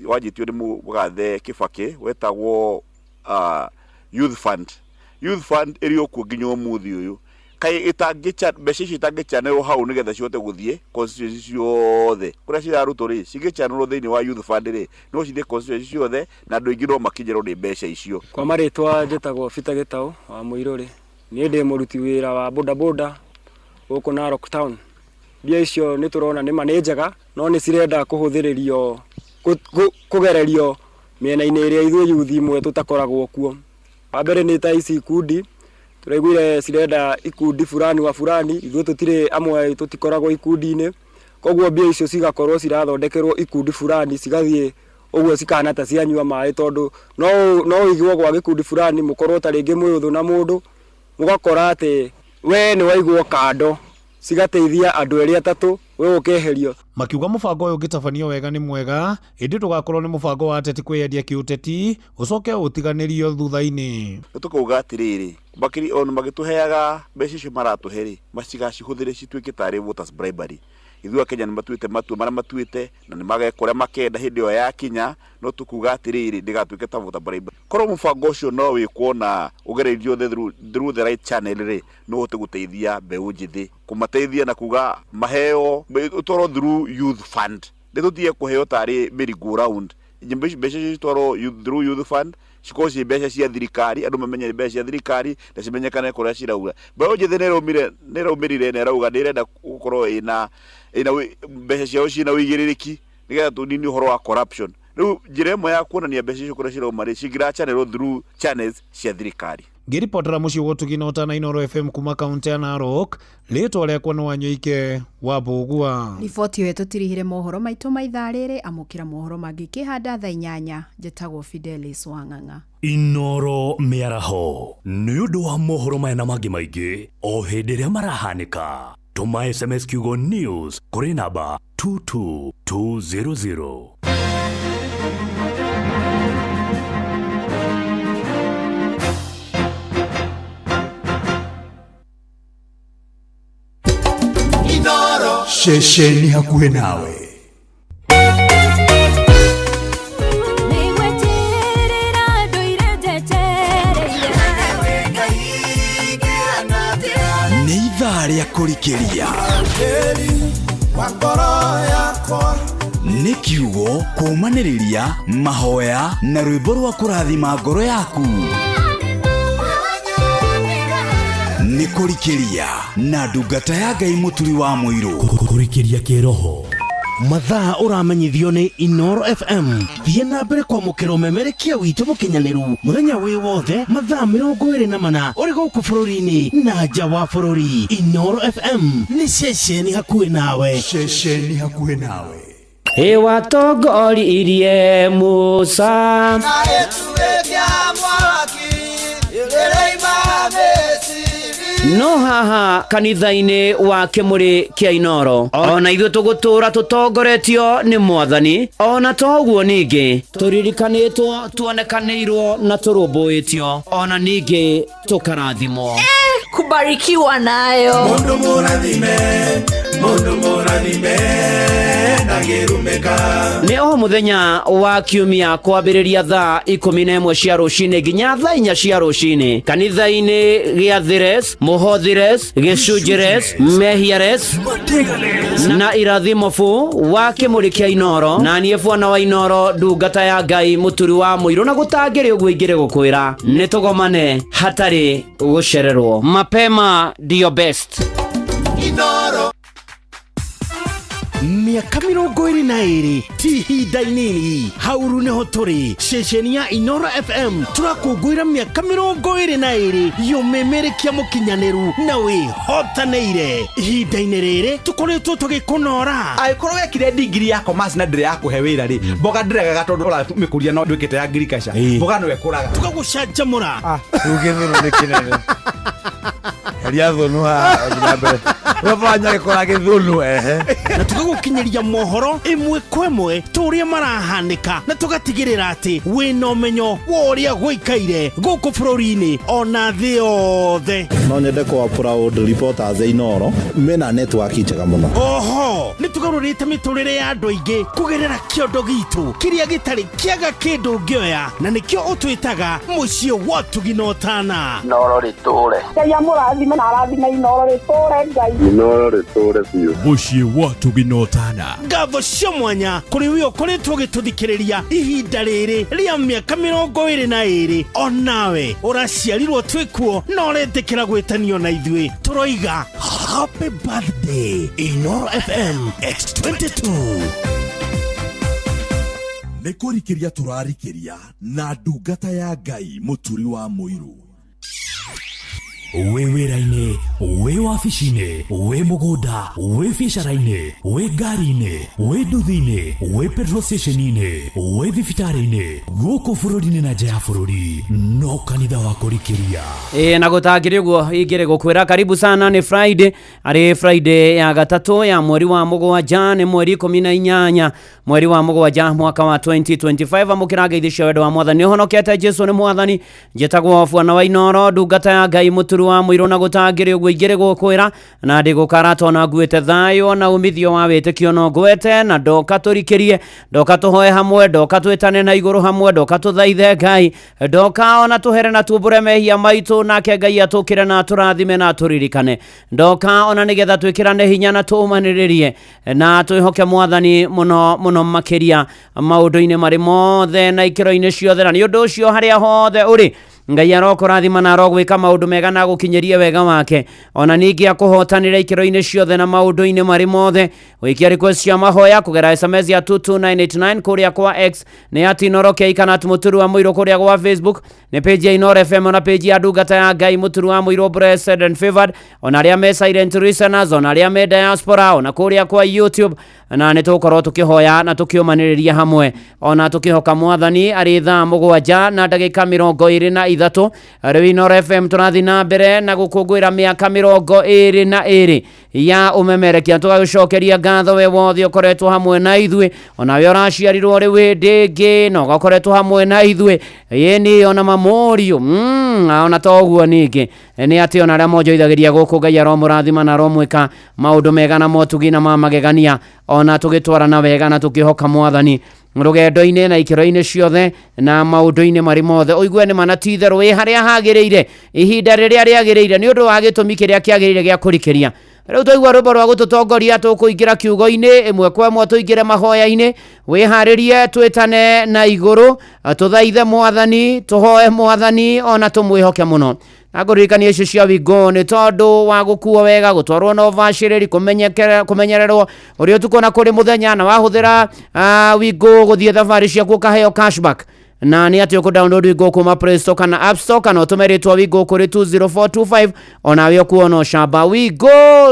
wanjĩtio nĩ mũgathe Kibaki wetagwo youth fund ĩrĩ okuo nginya ũmũthĩ ũyũ, kai itangĩcha mbeca ici itangĩchanĩrwo hau nĩgetha cihote gũthiĩ constituency ciothe kũrĩa cirarutwo rĩ, cingĩchanĩrwo thĩinĩ wa youth fund rĩ no cithiĩ constituency ciothe na andũ aingĩ no makinyĩrwo nĩ mbeca icio. Kwa marĩtwa njĩtagwo Peter Gĩtaũ wa Mũirũrĩ, niĩ ndĩ mũruti wĩra wa bodaboda gũkũ Narok Town. Mbia icio nĩ tũrona nĩ nĩ njega no nĩ cirenda kũhũthĩrĩrio kũgererio mĩena-inĩ ĩrĩa ithuĩ yuthi imwe tũtakoragwo kuo. Wa mbere nĩ ta ici ikundi tũraiguire cirenda ikundi fulani wa fulani, ithuĩ tũtirĩ amwe tũtikoragwo ikundi-inĩ, koguo mbia icio cigakorwo cirathondekerwo ikundi fulani cigathiĩ ũguo cikana ta cianyua maĩ, tondũ no igwo gwa gikundi fulani mũkorwo ta rĩngĩ mwĩũthũ na mũndũ mũgakora atĩ we nĩ waigwo kando cigateithia andũ erĩ atatũ we ũkeherio. Makiuga mũbango ũyũ ũngĩtabanio wega nĩ mwega, ĩndĩ ndũgakorwo nĩ mũbango wa ateti kwĩyendia kĩũteti ũcoke ũtiganĩrio thutha-inĩ. Tũkauga atĩrĩrĩ, makĩri ona magĩtũheaga mbeca icio maratũhe rĩ macigacihũthĩre cituĩke tarĩ voters bribery. Ithuĩ Kenya nĩ matuĩte matua marĩa matuĩte na nĩ mageka ũrĩa makenda hĩndĩ ĩyo yakinya, no tũkuga atĩrĩrĩ ndĩgatuĩke ta voter bribery. Korwo mũbango ũcio no wĩkwo na ũgererio through the right channel rĩ no ũhote gũteithia mbeũ njĩthĩ, kũmateithia na kuga maheo ũtwarwo through youth fund. Ndĩtũtige kũheo tarĩ merry go round. Mbeca citwarwo through youth fund cikorwo ci mbeca cia thirikari, andũ mamenye mbeca cia thirikari na cimenyekane kũrĩa cirauga. Mbeũ njĩthĩ nĩraumĩrire na ĩrauga ndĩrenda gũkorwo ĩna mbeca ciao ciĩna ũigĩrĩrĩki nĩgetha tũnini ũhoro wa corruption. Rĩu njĩra ĩmwe ya kuonania mbeca icio kũrĩa cirauma rĩ cingĩrachanĩrwo through channels cia thirikari. Ngĩripotera mũciĩ gũtugina ũtana Inoro FM kuma kaunti ya Narok, rĩtwa rĩakwa nĩ Wanyoike wa Mbugua. Riboti ĩyo tũtirihire mohoro maitũ ma ithaa rĩrĩ, amũkĩra mohoro mangĩ kĩhanda thaa 8 njĩtagwo Fidelis Wang'ang'a. Inoro mĩaraho nĩ ũndũ wa mohoro maya na mangĩ maingĩ o hĩndĩ ĩrĩa marahanĩka. Tũma SMS kiugo news kũrĩ namba 22200. ceceni hakuhĩ nawe. Nĩ ithaa rĩa kũrikĩria nĩ kiugo, kũmanĩrĩria, mahoya na rwĩmbo rwa kũrathima ngoro yaku. Nĩ kũrikĩria na ndungata ya Ngai mũturi wa mũirũ. Kũrikĩria kĩroho, mathaa ũramenyithio nĩ Inooro FM. Thiĩ na mbere kwamũkĩra ũmemerekia witũ mũkinyanĩru mũthenya wĩ wothe, mathaa 24 ũrĩ gũkũ bũrũri-inĩ na nja wa bũrũri. Inooro FM nĩ ceceni hakuhĩ nawe. Ceceni hakuhĩ nawe. Watongoririe Musa no haha kanitha-inĩ wa Kĩmũrĩ kĩa Inooro, ona ithuĩ tũgũtũra tũtongoretio nĩ Mwathani, ona toguo ningĩ tũririkanĩtwo, tuonekanĩirwo na tũrũmbũĩtio, ona ningĩ tũkarathimwo. Kubarikiwa nayo. Mundu mũrathime na gĩrumĩka. Nĩ o mũthenya wa kiumia kwambĩrĩria thaa 11 cia rũcinĩ nginya thaa 4 cia rũcinĩ kanitha-inĩ gĩa Thires, Mũhothires, Gĩcunjĩres, Mehiares na Irathimofu wa Kĩmũrĩ kĩa Inooro, na niĩ bwana wa Inooro, ndungata ya Ngai mũturi wa mũirũ, na gũtangĩrĩ ũguo ingĩrĩ gũkwĩra nĩ tũgomane hatarĩ gũcererwo. Mapema ndio best. Inooro miaka 22 ti ihinda inini, hauru niho turi. Ceceni ya Inooro FM turakũngũĩra miaka 22 y'ũmemerekia mũkinyanĩru na wĩhotanĩire. Ihinda-inĩ rĩrĩ tũkoretwo tũgĩkũnora. Angĩkorwo wekire digiri ya commerce na ndĩrĩ yakũhe wĩra rĩ, mboga ndĩregaga tondũ ũramĩkũria no ndwĩkĩte ya agriculture, mboga no ekũraga. Tũgagũcanjamũra. Rugĩthũrũ nĩ kĩnene. Heria thũnũ haha na mbere. Wafanya gĩkora gĩthũnũ na tũgagũkinyĩria mohoro ĩmwe kwa ĩmwe tũrĩa marahanĩka, na tũgatigĩrĩra atĩ wĩna ũmenyo wa ũrĩa gũikaire gũkũ bũrũri-inĩ ona thĩ yothe. No nyende kwa proud reporters Inooro mena network njega mũno. Oho nĩ tũgarũrĩte mĩtũrĩre ya andũ aingĩ kũgerera kĩondo gitũ kĩrĩa gĩtarĩ kĩaga kĩndũ ngĩoya, na nĩkĩo ũtwĩtaga mũciĩ wa Tuginotana. Inooro rĩtũre. Ngai amũrathime na arathime Inooro rĩtũre Ngai. Inooro rĩtũre biũ. Mũciĩ wa Tuginotana. Ngatho cia mwanya kũrĩ wĩ ũkoretwo ũgĩtũthikĩrĩria ihinda rĩrĩ rĩa mĩaka 22. Onawe ũraciarirwo twĩkuo na ũretĩkĩra gwĩtanio na ithuĩ. Tũroiga happy birthday Inooro FM X22. Nĩ kũrikĩria tũrarikĩria na ndungata ya Ngai mũturi wa mũirũ. Wĩ wĩra-inĩ, wĩ wabici-inĩ, wĩ mũgũnda, wĩ biacara-inĩ, wĩ ngari-inĩ, wĩ nduthi-inĩ, wĩ petrol station-inĩ, wĩ thibitarĩ-inĩ, gũkũ bũrũri-inĩ na nja ya bũrũri, no kanitha wa kũrikĩria. Na gũtangĩrĩ ũguo ingĩrĩ gũkwĩra karibu sana. Nĩ Friday, arĩ Friday ya gatatũ ya mweri wa mũgwanja, nĩ mweri 18 mweri wa mũgwanja mwaka wa 2025. Amũkĩra ngeithi cia wendo wa Mwathani, ũhonokete Jesũ nĩ Mwathani. Njĩtagwo bwana wa Inooro, ndungata ya Ngai mũturi wa mũirũ, na gũtangĩrĩ ũguo ingĩrĩ gũkwĩra na ndĩgũkara tona nguĩte thayũ na umithio wa wĩtĩkio no ngwete, na ndoka tũrikĩrie, ndoka tũhoe hamwe, ndoka twĩtane na igũrũ hamwe, ndoka tũthaithe Ngai, ndoka ona tũhere na tumbũre mehia maitũ, nake Ngai atũkĩre na tũrathime na tũririkane, ndoka ona nĩgetha twĩkĩrane hinya na tũũmanĩrĩrie na twĩhoke Mwathani mũno mũno makĩria maũndũ-inĩ marĩ mothe na ikĩro-inĩ ciothe. Na nĩ ũndũ ũcio harĩa hothe ũrĩ, Ngai arokũrathima na arogwĩka maũndũ mega na gũkinyĩria wega wake, ona ningĩ akũhotanĩra ikĩro-inĩ ciothe na maũndũ-inĩ marĩ mothe. Wĩkia request cia mahoya kũgera SMS ya 22989 kũrĩa kwa X nĩ ati Inooro K kana mũturi wa mũirũ kũrĩa kwa Facebook, nĩ page ya Inooro FM na page ya ndungata ya Ngai mũturi wa mũirũ blessed and favored, ona arĩa me silent listeners, ona arĩa me diaspora, ona kũrĩa kwa YouTube, na nĩ tũkorwo tũkĩhoya na tũkĩũmanĩrĩria hamwe, ona tũkĩhoka Mwathani arĩ thaa 7 na ndagĩka 23 rĩu Inooro FM tũrathiĩ na mbere na gũkũngũĩra mĩaka 22 ya umemerekia tugagucokeria ngatho we wothe ukoretwo hamwe na ithue onawe uraciarirwo ri wi ndingi no gakoretwo hamwe na ithue yeni ona mamorio ona toguo ningi ni ati ona aria monjoithagiria guku Ngai aromurathima na aromwika maundu mega na motugi na mamagegania ona tugitwarana wega na tukihoka mwathani rugendo-ini na ikiro-ini ciothe na maundu-ini mari mothe uigue ni manatitherwo wi haria hagiriire ihinda riria riagiriire ni undu wa gitumi kiria kiagiriire gia kurikiria riu toigua rwimbo rwa gututongoria tukuingira kiugo-ini imwe kwa imwe tuingire mahoya-ini wiharirie twitane na iguru tuthaithe mwathani tuhoe mwathani ona tumwihoke muno aguririkania icio cia wingo ni tondu wa gukuo wega gutwarwo na ubaciriri kumenyererwo uria tukona kuri muthenya na wahuthira wingo guthie thabari ciaku ukaheo cashback na ni ati uku download wingo kuma Play Store kana App Store kana utumeritwo wingo kuri 20425 ona we kuona shamba wingo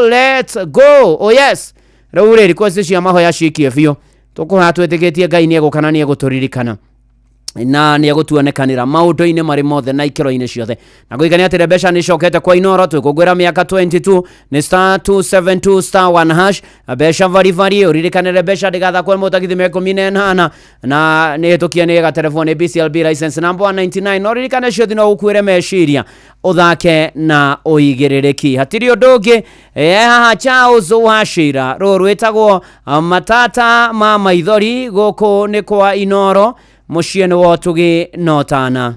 let's go oh yes rĩu request cia mahoya cikie biũ tukuha twetigetie Ngai ni egukana ni eguturirikana na ni egutuonekanira maundu-ini mari mothe na ikiro-ini ciothe na kuigania ati mbeca ni cokete kwa Inoro twikugwira miaka 22 ni *272*1# mbeca vari uririkanire mbeca ndigathakwo mutagithi me 18 na ni hitukia ni ga telefone BCLB license number 199 no ririkane cio thino gukwire meciria uthake na uigiririki hatiri ndungi haha Charles Wachira rwitagwo matata ma maithori guku ni kwa Inoro mucieni wotugi notana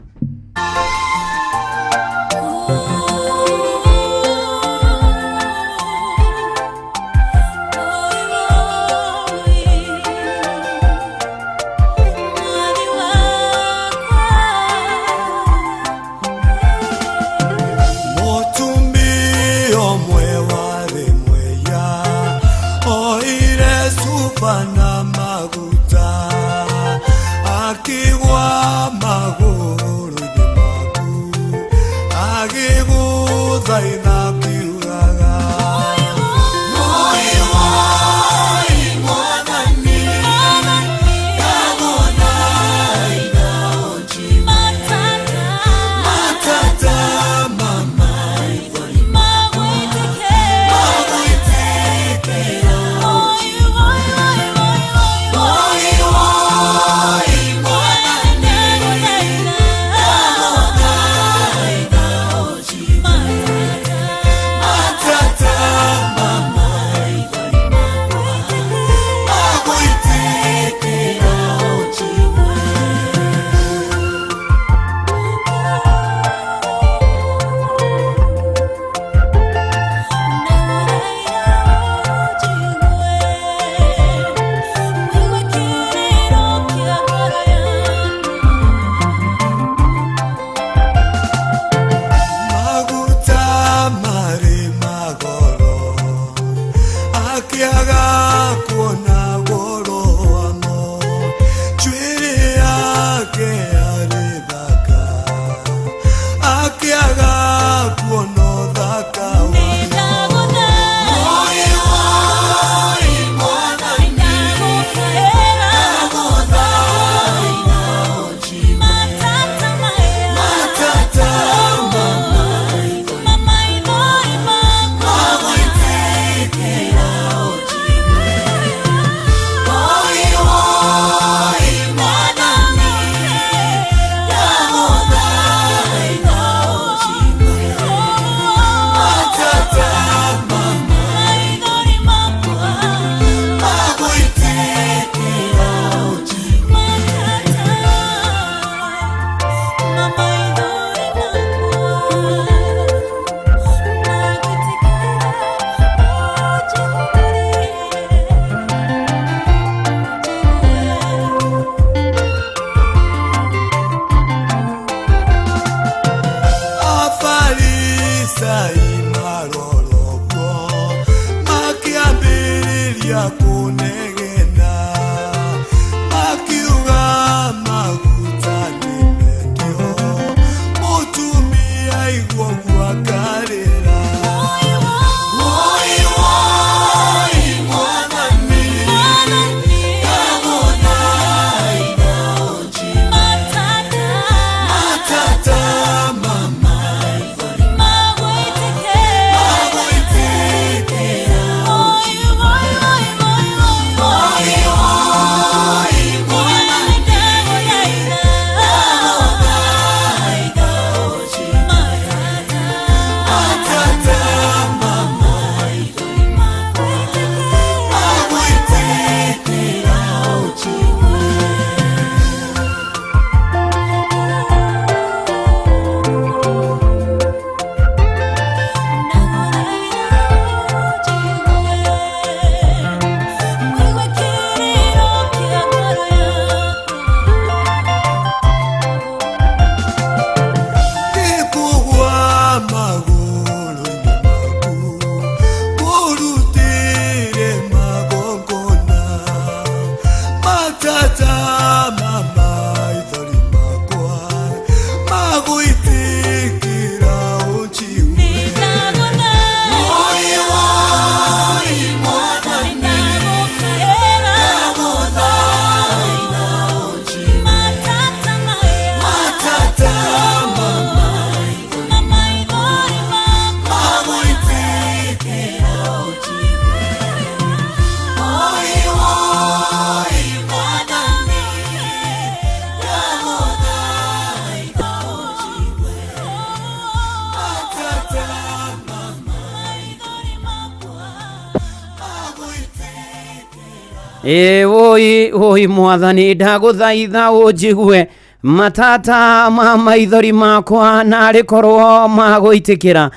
Woi mwathani ndaguthaitha unjigue matata ma maithori makwa narĩ korwo magũitikĩra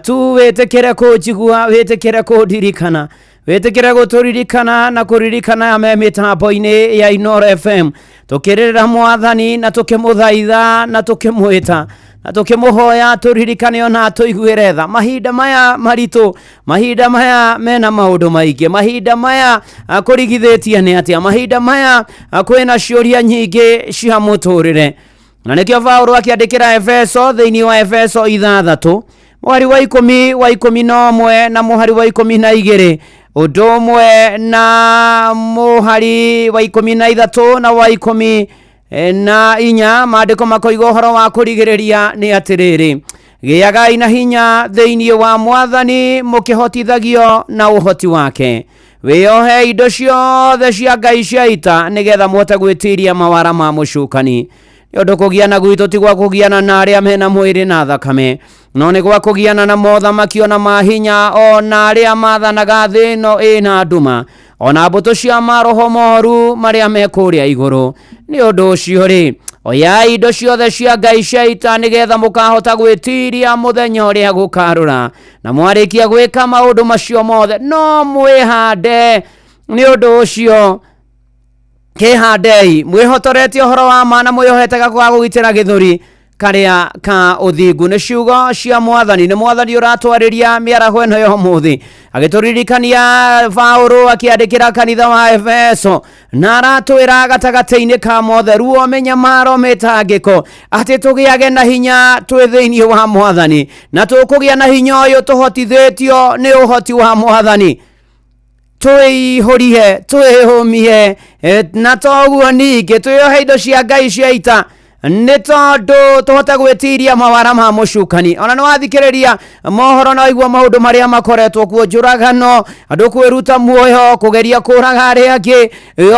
tu wĩtĩkĩre kũnjigua wĩtĩkĩre kũndirikana wĩtĩkĩre gũtũririkana na kũririkana me mĩtambo-inĩ ya Inooro FM tũkĩrĩrĩra mwathani na tũkĩmũthaitha na tũkĩmwĩta na tũkĩmũhoya tũririkane ona tũiguĩre tha mahinda maya maritũ mahinda maya mena maũndũ maingĩ mahinda maya kũrigithĩtie nĩ atĩa mahinda maya kwĩna ciũria nyingĩ cia mũtũrĩre na nĩkĩo Paulo akĩandĩkĩra Efeso thĩinĩ wa Efeso 6 mũhari wa 11 na mũhari wa 12 ũndũ ũmwe na mũhari wa 13 na wa 10 na inya maandĩko makoiga ũhoro wa kũrigĩrĩria nĩ atĩrĩrĩ gĩagai na hinya thĩinĩ wa mwathani mũkĩhotithagio na ũhoti wake wĩohe indo ciothe cia Ngai cia ita nĩgetha mũhote gwĩtiria mawara ma mũcukani nĩ ũndũ kũgiana gwitũ ti gwa kũgiana na arĩa mena mwĩrĩ na thakame no nĩ gwa kũgiana na mothamaki ona mahinya ona arĩa maathanaga thĩ ĩno ĩna nduma ona mbũtũ cia maroho moru marĩa me kũrĩa igũrũ nĩ ũndũ ũcio rĩ oyai indo ciothe cia Ngai cia ita nĩgetha mũkahota gwĩtiria mũthenya ũrĩa gũkarũra na mwarĩkia gwĩka maũndũ macio mothe no mwĩhande nĩ ũndũ ũcio kĩhandei mwĩhotoretie ũhoro wa ma na mwĩohete gakwa gũgitĩra gĩthũri karĩa ka ũthingu nĩ ciugo cia mwathani nĩ mwathani ũratwarĩria mĩaraho ĩno ya ũmũthĩ agĩtũririkania Paulo akĩandĩkĩra kanitha wa Efeso na aratwĩra gatagatĩ-inĩ ka mothe ruo mĩnyamaro mĩtangĩko atĩ tũgĩage na hinya twĩ thĩinĩ wa mwathani na tũkũgĩa na hinya ũyũ tũhotithĩtio nĩ ũhoti wa mwathani twĩihũrie twĩhũmie na toguo ningĩ twĩohe indo cia Ngai cia ita nĩ tondũ tũhote gwĩtiria mawara ma mũcukani ona nĩ wathikĩrĩria mohoro na waigua maũndũ marĩa makoretwo kuo njũragano andũ kwĩruta muoyo kũgeria kũraga arĩa angĩ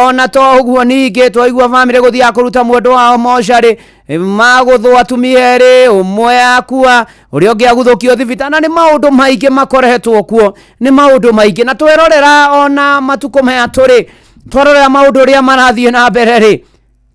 ona toguo ningĩ twaigua bamĩrĩ gũthiaga kũruta mũndũ wao mocarĩ magũthwo atumia erĩ ũmwe akua ũrĩa ũngĩ aguthũkio thibitari na nĩ maũndũ maingĩ makoretwo kuo nĩ maũndũ maingĩ na twĩrorera ona matukũ maya tũrĩ twarorera maũndũ ũrĩa marathiĩ na mbere rĩ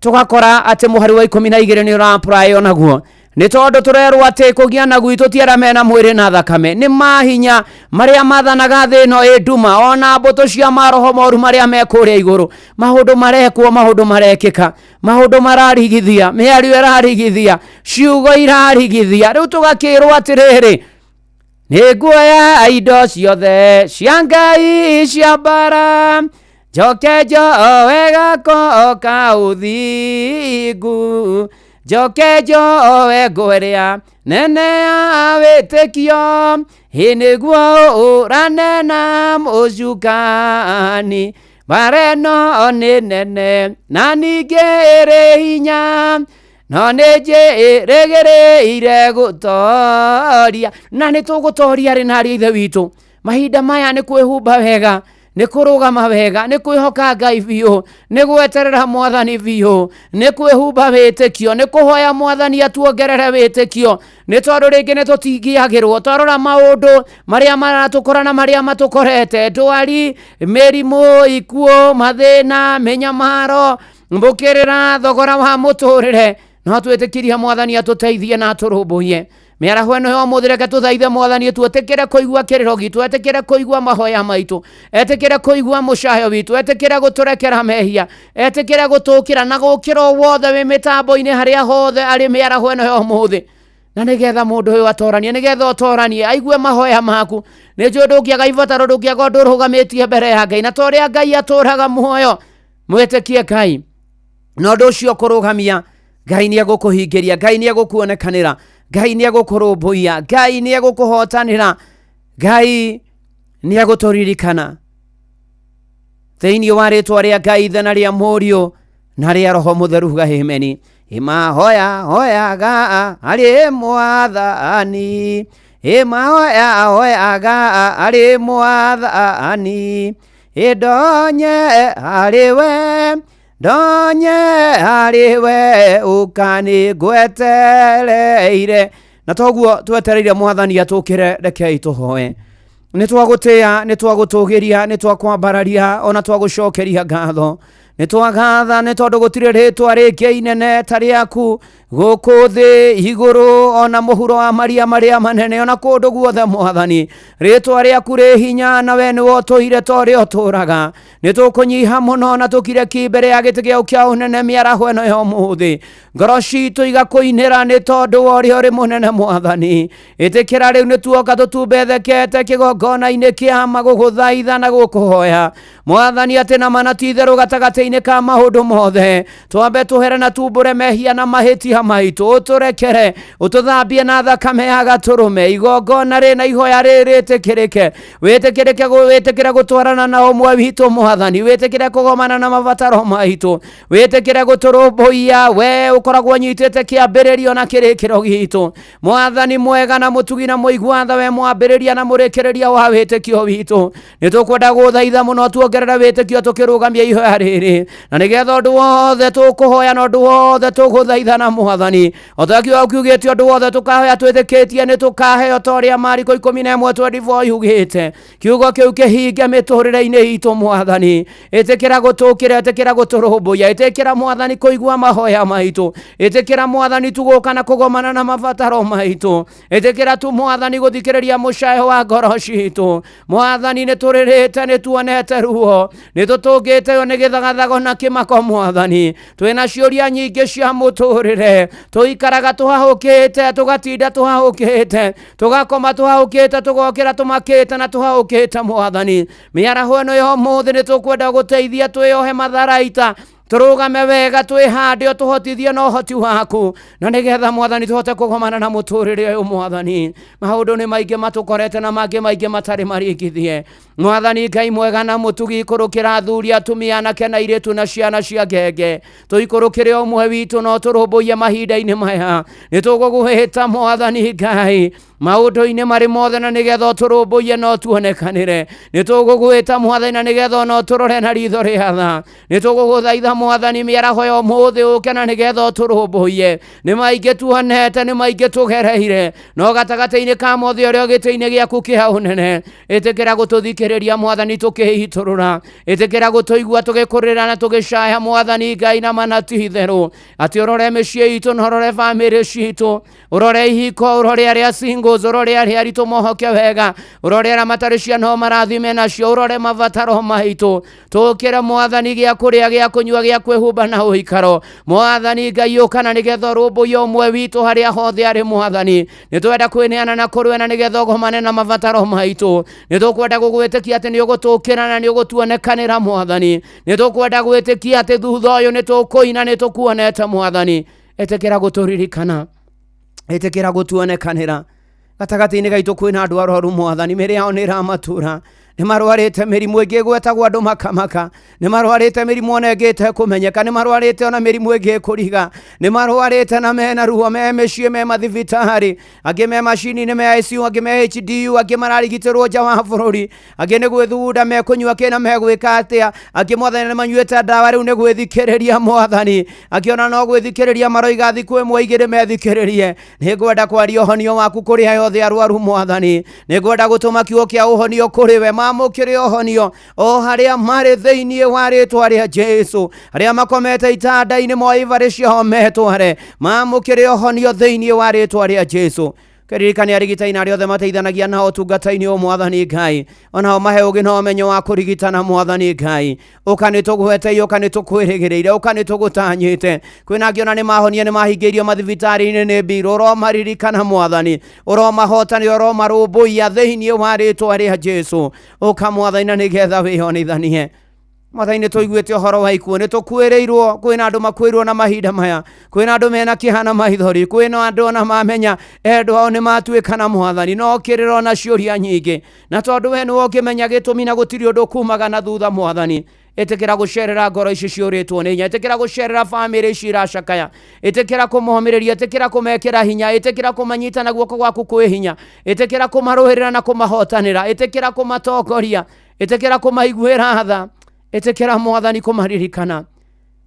tũgakora atĩ mũhari wa 12 nĩ ũraprayo naguo nĩ tondũ tũrerwo atĩ kũgiana gwitũ ti arĩa mena mwĩrĩ na thakame nĩ mahinya marĩa maathanaga thĩ ĩno ĩ nduma ona mbũtũ cia maroho moru marĩa me kũrĩa igũrũ maũndũ marekwo maũndũ marekĩka maũndũ mararigithia mĩario ĩrarigithia ciugo irarigithia rĩu tũgakĩrwo atĩrĩrĩ nĩ nguoya indo ciothe cia Ngai cia mbara njoke njoe gako ka ũthingu njoke njoe ngũĩrĩa nene ya wĩtĩkio nĩguo ũrane na mũcukani mbara ĩno nĩ nene na ningĩ ĩrĩ hinya no nĩ njĩrĩgĩrĩire gũtoria na nĩ tũgũtoria rĩ na ariũ ithe witũ mahinda maya nĩ kwĩhumba wega nĩ kũrũgama wega nĩ kwĩhoka Ngai biũ nĩ gweterera mwathani biũ nĩ kwĩhumba wĩtĩkio nĩ kũhoya mwathani atuongerere wĩtĩkio nĩ tondũ rĩngĩ nĩ tũtingĩagĩrwo twarora maũndũ marĩa maratũkora na marĩa matũkorete ndwari mĩrimũ ikuũ mathĩna mĩnyamaro mbũkĩrĩra thogora wa mũtũrĩre no twĩtĩkirie mwathani atũteithie na atũrũmbũiye mĩaraho ĩno ya ũmũthĩ reke tũthaithe mwathani twetĩkĩre kũigua kĩrĩro gitũ etĩkĩre kũigua mahoya maitũ etĩkĩre kũigua mũcayo witũ etĩkĩre gũtũrekera mehia etĩkĩre gũtũkĩra na gũkĩra wothe wĩ mĩtambo-inĩ harĩa hothe arĩ mĩaraho ĩno ya ũmũthĩ na nĩgetha mũndũ ũyũ atoranie nĩgetha ũtoranie aigue mahoya maku nĩ njũĩ ndũngĩaga ibataro ndũngĩaga ũndũ ũrũgamĩtie mbere ya Ngai na torĩa Ngai atũraga muoyo mwĩtĩkie Ngai na ũndũ ũcio kũrũgamia Ngai nĩ egũkũhingĩria Ngai nĩ egũkuonekanĩra Ngai nĩ egũkũrũmbũiya Ngai nĩ egũkũhotanĩra Ngai nĩ egũtũririkana thĩinĩ wa rĩtwa rĩa Ngai ithe na rĩa Mũriũ na rĩa Roho Mũtheru Gahĩmeni imahoya hoyaga arĩ mwathani imahoya hoyaga arĩ mwathani ndonye harĩ we ndonye harĩ we ũkanĩ ngwetereire na toguo twetereire mwathani atũkĩre rekei tũhoe nĩ twagũtĩa, nĩ twagũtũgĩria, nĩ twakwambararia, ona twagũcokeria ngatho. Nĩ twagatha nĩ tondũ gũtirĩ rĩtwa rĩngĩ inene ta rĩaku gũkũ thĩ igũrũ ona mũhuro wa maria marĩa manene ona kũndũ guothe Mwathani. Rĩtwa rĩaku rĩ hinya na we nĩwe ũtũire ta ũrĩa ũtũraga. Nĩ tũkũnyiha mũno na tũkire ki mbere ya gĩtĩ gĩaku kĩa ũnene mĩaraho ĩno ya ũmũthĩ. Ngoro citũ igakũinĩra nĩ tondũ wa ũrĩa ũrĩ mũnene Mwathani. Ĩtĩkĩra rĩu nĩ tuoka tũtumbethekete kĩgongona-inĩ kĩa magũgũthaitha na gũkũhoya Mwathani atĩ na mana ti itherũ gatagatĩ-inĩ ka maũndũ mothe. Twambe tũhere na tumbũre mehia na mahĩtia maitũ, ũtũrekere ũtũthambie na thakame ya gatũrũme. Igongona rĩna ihoya rĩrĩtĩkĩrĩke, wĩtĩkĩre gũtwarana na ũmwe witũ Mwathani, wĩtĩkĩre kũgomana na mabataro maitũ, wĩtĩkĩre gũtũrũmbũiya. We ũkoragwo nyitĩte kĩambĩrĩrio na kĩrĩkĩro gitũ. Mwathani mwega na mũtugi na mũigua tha, we mwambĩrĩria na mũrĩkĩrĩria wa wĩtĩkio witũ. Nĩ tũkwenda gũthaitha mũno tuongerere wĩtĩkio tũkĩrũgamia ihoya rĩrĩ, na nĩgetha ũndũ wothe tũkũhoya na ũndũ wothe tũgũthaithana Mwathani, otakiuga kiugĩte ũndũ wothe tũkahoya twĩtĩkĩtie nĩ tũkaheo ta ũrĩa Mariko 11:24 yugĩte. Kiugo kĩu kĩhinge mĩtũrĩre-inĩ itũ Mwathani. Ĩtĩkĩra gũtũkĩra, ĩtĩkĩra gũtũrũmbũiya, ĩtĩkĩra Mwathani kũigua mahoya maitũ, ĩtĩkĩra Mwathani tũgũka na kũgomana na mabataro maitũ, ĩtĩkĩra tu Mwathani gũthikĩrĩria mũcahe wa ngoro citũ. Mwathani nĩ tũrĩrĩte, nĩ tuonete ruo, nĩ tũtũngĩte yo nĩ gĩthagathago na kĩmako Mwathani. Twĩna ciũria nyingĩ cia mũtũrĩre, tũikaraga tũhahũkĩte, tũgatinda tũhahũkĩte, tũgakoma tũhahũkĩte, tũgokĩra tũmakĩte na tũhahũkĩte Mwathani. Mĩaraho ĩno ya ũmũthĩ nĩ tũkwenda gũteithia twĩyohe matharaita, tũrũgame wega twĩhande tũhotithie na ũhoti waku, na nĩgetha Mwathani tũhote kũgomana na mũtũrĩre ũyũ Mwathani. Maũndũ nĩ maingĩ matũkorete na mangĩ maingĩ matarĩ maringithie. Mwathani Ngai mwega na mũtugi, ikũrũkĩra athuri, atumia, anake na airĩtu na ciana cia ngenge, tũikũrũkĩre ũmwe witũ no tũrũmbũiye mahinda-inĩ maya. Nĩ tũgũgwĩta Mwathani Ngai maũndũ-inĩ marĩ mothe, na nĩgetha tũrũmbũiye no tuonekanĩre. Nĩ tũgũgwĩta Mwathani na nĩgetha no tũrore na ritho rĩa tha. Nĩ tũgũgũthaitha Mwathani mĩaraho ya ũmũthĩ ũke na nĩgetha tũrũmbũiye. Nĩ maingĩ tuonete, nĩ maingĩ tũgereire, no gatagatĩ-inĩ ka mothe ũrĩa gĩtĩ-inĩ gĩaku kĩa ũnene. Ĩtĩkĩra gũtũthikĩrĩria Mwathani tũkĩhitũrũra, ĩtĩkĩra gũtũigua tũgĩkũrĩra na tũgĩcaya Mwathani Ngai na mana ti itherũ. Atĩ ũrore mĩciĩ itũ na ũrore bamĩrĩ citũ, ũrore ihiko, ũrore arĩa singles, ũrore arĩa aritũ mohoke wega, ũrore arĩa matarĩ ciana marathime nacio, ũrore mabataro maitũ. Tũkĩra Mwathani gĩa kũrĩa, gĩa kũnyua, gĩa kwĩhumba na ũikaro. Mwathani Ngai ũka na nĩgetha ũrũmbũiye ũmwe witũ harĩa hothe arĩ Mwathani. Nĩ twenda kwĩneana na kũrũe na nĩgetha ũgomane na mabataro maitũ. Nĩ tũkwenda gũgwĩtĩkia atĩ nĩ ũgũtũkĩra na nĩ ũgũtuonekanĩra Mwathani. Nĩ tũkwenda gwĩtĩkia atĩ thutha ũyũ nĩ tũkũina, nĩ tũkuonete Mwathani. Ĩtĩkĩra gũtũririkana, ĩtĩkĩra gũtuonekanĩra. Gatagatĩ-inĩ gaitũ kwĩna andũ arwaru Mwathani, mĩrĩ yao nĩ ĩramatura, nĩ marwarĩte mĩrimũ ĩngĩ gwetagwo andũ makamaka, nĩ marwarĩte mĩrimũ ona ĩngĩ ĩtekũmenyeka, nĩ marwarĩte ona mĩrimũ ĩngĩ kũriga, nĩ marwarĩte na mena ruo, me mĩciĩ, me mathibitarĩ, angĩ me macini-inĩ, me ICU, angĩ me HDU, angĩ mararigitĩrwo nja wa bũrũri, angĩ nĩ gwĩthugunda mekũnyua kĩna megwĩka atĩa, angĩ Mwathani nĩ manyuĩte ndawa rĩu nĩ gwĩthikĩrĩria Mwathani, angĩ ona no gwĩthikĩrĩria maroiga thikũ ĩmwe igĩrĩ methikĩrĩrie. Nĩ ngwenda kwaria ũhonio waku kũrĩ aya othe arwaru Mwathani, nĩ ngwenda gũtũma kiugo kĩa ũhonio kũrĩ we, mamũkĩre ũhonio o harĩa marĩ thĩinĩ wa rĩtwa rĩa Jesũ. Arĩa makomete itanda-inĩ moe ibarĩ ciao metware, mamũkĩre ũhonio thĩinĩ wa rĩtwa rĩa Jesũ. Kĩririkane arigitani arĩa othe mateithanagia na ũtungata-inĩ ũyũ Mwathani Ngai, onao mahe ũgĩ na ũmenyo wa kũrigitana Mwathani Ngai. Ũka nĩ tũgweteire, ũka nĩ tũkwĩrĩgĩrĩire, ũka nĩ tũgũtanyĩte. Kwĩna angĩ ona nĩ mahonire, nĩ mahingĩirio mathibitarĩ-inĩ nĩ mbiro, ũromaririkana Mwathani, ũromahotania, ũromarũmbũiya thĩinĩ wa rĩtwa rĩa Jesũ. Ũka Mwathani na nĩgetha wĩhonithanie. Mwathani nĩ tũiguĩte ũhoro wa ikuũ, nĩ tũkwĩrĩirwo, kwĩna andũ makwĩrwo na mahinda maya, kwĩna andũ mena kĩhana maithori, kwĩna andũ ona mamenya endwa ao nĩ matuĩka na Mwathani, no kĩrĩro na ciũria nyingĩ, na tondũ we nĩwe ũkĩmenya gĩtũmi na gũtirĩ ũndũ kumaga na thutha Mwathani. Ĩtĩkĩra gũcerera ngoro ici ciũrĩtwo nĩ hinya, ĩtĩkĩra gũcerera bamĩrĩ ici iracakaya, ĩtĩkĩra kũmomĩrĩria, ĩtĩkĩra kũmekĩra hinya, ĩtĩkĩra kũmanyita na guoko gwaku kwĩ hinya, ĩtĩkĩra kũmarũĩrĩra na kũmahotanĩra, ĩtĩkĩra kũmatongoria, ĩtĩkĩra kũmaiguĩra tha, ĩtĩkĩra Mwathani kũmaririkana.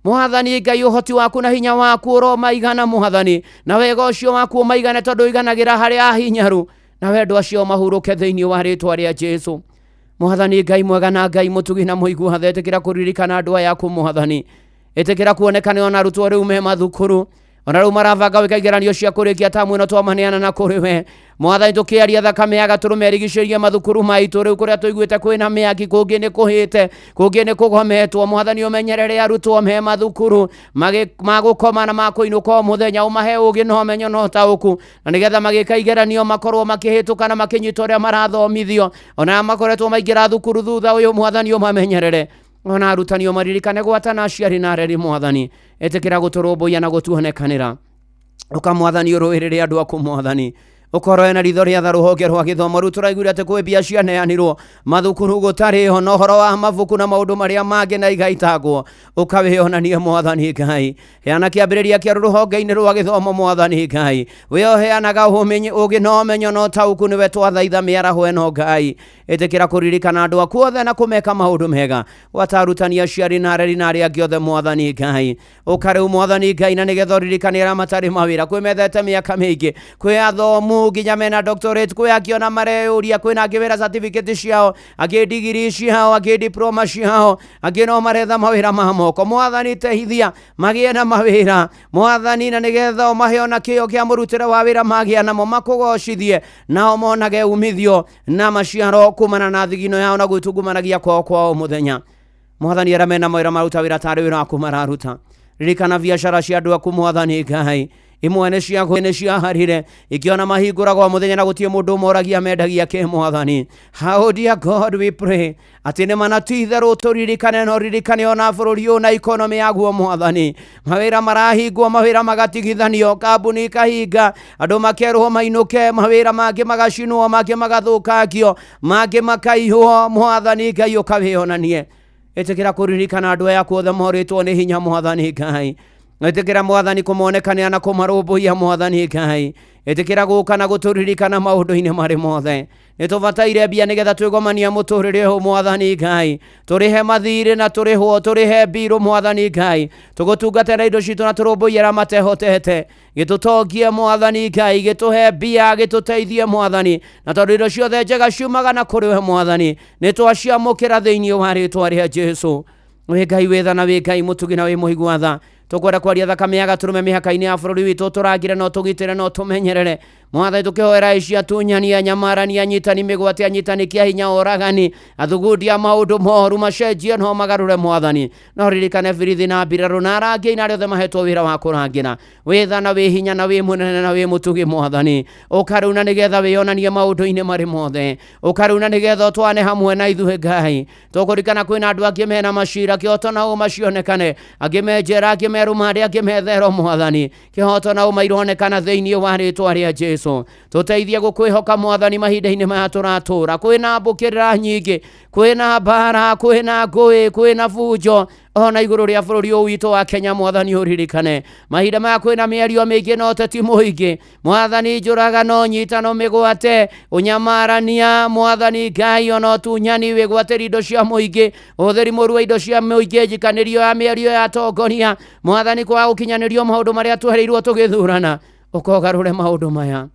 Mwathani Ngai ũhoti waku na hinya waku ũromaigana Mwathani, na wega ũcio waku ũmaigane tondũ ũiganagĩra harĩa ahinyaru. na wendo acio mahuruke thĩinĩ wa rĩtwa rĩa Jesu. Mwathani Ngai mwega na Ngai mũtugi na mũiguatha, ĩtĩkĩra kũririkana andũ aya yaku Mwathani, ĩtĩkĩra kuonekane ona arutwo rĩu me mathukuru, ona rĩu maravanga wĩka igeranio cia kũrĩkia tamu ĩno twamaneana na kũrĩ we. Mwathani tũkĩaria thakame ya gatũrũme ĩrigicĩirie mathukuru maitũ rĩu kũrĩa tũiguĩte kwĩna mĩaki, kũngĩ nĩ kũhĩte, kũngĩ nĩ kũgometwo. Mwathani ũmenyerere arutwo me mathukuru magũkoma na makũinũka mũthenya, ũmahe ũgĩ na ũmenyo na ũtaũku, na nĩgetha magĩka igeranio makorwo makĩhĩtũka na makĩnyita ũrĩa marathomithio. Ona makoretwo maingĩra thukuru thutha ũyũ Mwathani ũmamenyerere, ona arutani maririkane gwatana aciari na areri Mwathani, ĩtĩkĩra gũtũrũmbũiya na gũtuonekanĩra. Ũka Mwathani ũrũĩrĩre andũ aku Mwathani, ũkorwo na ritho rĩa tha rũhonge rwa gĩthomo rĩu tũraiguire atĩ kwĩ mbia cianeanirwo mathukuru gũtarĩ ho, na ũhoro wa mabuku na maũndũ marĩa mangĩ na igaitagwo, ũkawĩonanie Mwathani Ngai. Heana kĩambĩrĩria kĩa rũhonge-inĩ rwa gĩthomo Mwathani Ngai, we ũheanaga ũgĩ na ũmenyo na ũtaũku, nĩwe twathaitha mĩaraho ĩno Ngai. Ĩtĩkĩra kũririkana andũ aku othe na kũmeka maũndũ mega, watarutania aciari na areri na arĩa angĩ othe Mwathani Ngai. Ũka rĩu Mwathani Ngai, na nĩgetha ũririkane arĩa matarĩ mawĩra, kwĩmethete mĩaka mĩingĩ, kwĩ athomu nginya mena doctorate, kwĩ angĩona mareyũria, kwĩna angĩ wĩra certificate ciao, angĩ degree ciao, angĩ diploma ciao, angĩ no maretha mawĩra ma moko. Mwathani teithia magĩe na mawĩra Mwathani, na nĩgetha ũmahe ona kĩo kĩa mũrutĩre wa wĩra magĩa namo, makũgocithie nao monage umithio na maciaro kumana na thigino yao na gwĩtungumanagia kwao kwa o mũthenya. Mwathani arĩa mena mawĩra maruta wĩra tarĩ wĩra waku mararuta, ririkana biacara cia andũ aku Mwathani Ngai, imwe nĩ ciaharire ikiona mahingũragwo mũthenya na gũtirĩ mũndũ ũmoragia mendagia kĩ Mwathani. How dear God we pray atĩ nĩ manatitherũ tũririkane na ũririkane ona bũrũri ũyũ na ikonomi yaguo Mwathani. Mawĩra marahingwo, mawĩra magatigithanio, kambuni ikahinga, andũ makerwo mainũke, mawĩra mangĩ magacinwo, mangĩ magathũkangio, mangĩ makaihwo. Mwathani Ngai ũkawĩonanie, ĩtĩkĩra kũririkana andũ aya othe morĩtwo nĩ hinya Mwathani Ngai. Ĩtĩkĩra Mwathani kũmonekania na kũmarũmbũiya Mwathani Ngai. Ĩtĩkĩra gũka na gũtũririkana maũndũ-inĩ marĩ mothe. Nĩtũbataire mbia nĩgetha twĩgomania mũtũrĩre ũyũ Mwathani Ngai, tũrĩhe mathirĩ na tũrĩhwo, tũrĩhe mbirũ Mwathani Ngai, tũgũtungatĩra indo citũ na tũrũmbũiye arĩa matehotete. Gĩtũtongie Mwathani Ngai, gĩtũhe mbia, gĩtũteithie Mwathani, na tondũ indo ciothe njega ciumaga na kũrĩ we Mwathani, nĩtwaciamũkĩra thĩinĩ wa rĩtwa rĩa Jesu. Wĩ Ngai wĩtha na wĩ Ngai mũtugi na wĩ mũiguatha, tũkwenda kwaria thakame ya gatũrũme mĩhaka-inĩ ya bũrũri witũ, tũrangĩre no tũgitĩre no tũmenyerere. Mwathani tũkĩhoera aici atunyania, nyamarania, anyitani mĩgwate, anyitani kĩa hinya, oragani, athugundia maũndũ moru, macenjie no magarũre Mwathani. No ririkane birithi na mbirarũ na arangi na arĩa othe mahetwo wĩra wa kũrangĩra. Wĩtha na wĩ hinya na wĩ mũnene na wĩ mũtugi Mwathani. Ũka rĩu na nĩgetha wĩonanie maũndũ-inĩ marĩ mothe. Ũka rĩu na nĩgetha ũtwane hamwe na ithuĩ Ngai. Tũkũririkana kwĩna andũ angĩ mena macira, kĩhoto na ũma cionekane, angĩ me njera, angĩ me rũmande, angĩ me thero Mwathani. Kĩhoto na ũma ironekana thĩinĩ wa rĩtwa rĩa Jesu. Tũteithie gũkwĩhoka Mwathani mahinda-inĩ maya tũratũra. Kwĩna mbũkĩrĩra nyingĩ, kwĩna mbara, kwĩna ngũĩ, kwĩna bunjo ona igũrũ rĩa bũrũri ũyũ witũ wa Kenya. Mwathani ũririkane mahinda maya kwĩna mĩario mĩingĩ na ũteti mũingĩ. Mwathani njũragano, nyitano, mĩgwate, ũnyamarania Mwathani Ngai, ona ũtunyani, wĩgwatĩri indo cia mũingĩ, ũhũthĩri mũru wa indo cia mũingĩ, njikanĩrio ya mĩario ya atongoria Mwathani, kwaga gũkinyanĩrio maũndũ marĩa twereirwo tũgĩthurana. Ũkogarũre maũndũ maya.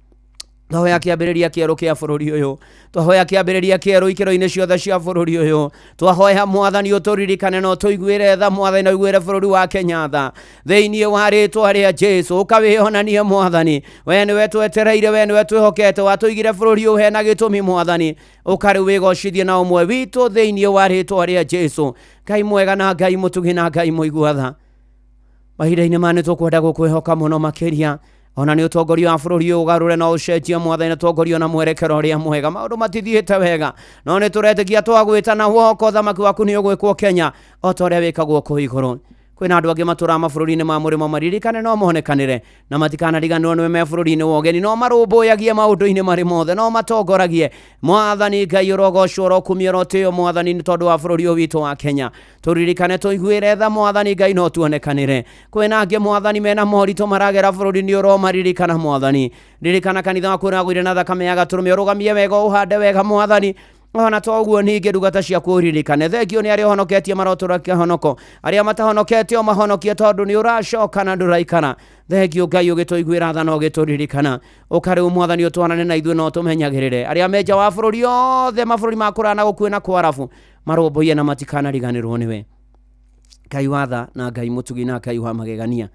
Twahoya kĩambĩrĩria kĩerũ kĩa bũrũri ũyũ, twahoya kĩambĩrĩria kĩerũ ikĩro-inĩ ciothe cia bũrũri ũyũ. Twahoya Mwathani ũtũririkane na ũtũiguĩre tha Mwathani, na ũiguĩre bũrũri wa Kenya tha thĩinĩ wa rĩtwa rĩa Jesu. Ũkawĩonanie Mwathani, we nĩwe twetereire, we nĩwe twĩhokete, watũigire bũrũri ũyũ hena gĩtũmi Mwathani. Ũka rĩu wĩgocithie na ũmwe witũ thĩinĩ wa rĩtwa rĩa Jesu. Ngai mwega na Ngai mũtugi na Ngai mũiguatha, mahinda-inĩ maya nĩtũkwenda gũkwĩhoka mũno makĩria, ona nĩ ũtongoria wa bũrũri ũyũ ũgarũre na ũcenjie Mwathani, na ũtongoria na mwerekero ũrĩa mwega. Maũndũ matithiĩte wega, no nĩ tũretĩkia twagwĩta na woko thamaki waku nĩ ũgwĩkwo Kenya o ta ũrĩa wĩkagwo kũu igũrũ. Kwĩna andũ angĩ matũũraga mabũrũri-inĩ ma mũrĩmo, maririkane no monekanĩre na matikanaриganĩrwo nĩwe me bũrũri-inĩ wa ũgeni, no marũmbũyagie maũndũ-inĩ marĩ mothe, no matongoragie. Mwathani Ngai ũrogocwo, ũrokumio, ũrotĩo Mwathani, nĩ tondũ wa bũrũri ũyũ witũ wa Kenya. Tũririkane tũiguĩre tha Mwathani Ngai, no tuonekanĩre. Kwĩna angĩ Mwathani mena moritũ maragera bũrũri-inĩ, ũromaririkana Mwathani. Ririkana kanitha waku ũragũire na thakame ya gatũrũme, ũrũgamie wega, ũhande wega Mwathani, ona toguo ninge ndugata cia kuririkane thengio ni aria honoketie marotora kihonoko aria matahonoketie o mahonokie tondu ni uracoka na nduraikana thengio Ngai ugituiguira tha no gituririkana ukari umwathani utwanane na ithuĩ no tumenyagirire aria menja wa bururi othe mabũrũri makurana gukwena kwarafu marũmbũiye na matikanariganĩrwo niwe Ngai watha na Ngai mutugi na Ngai wa magegania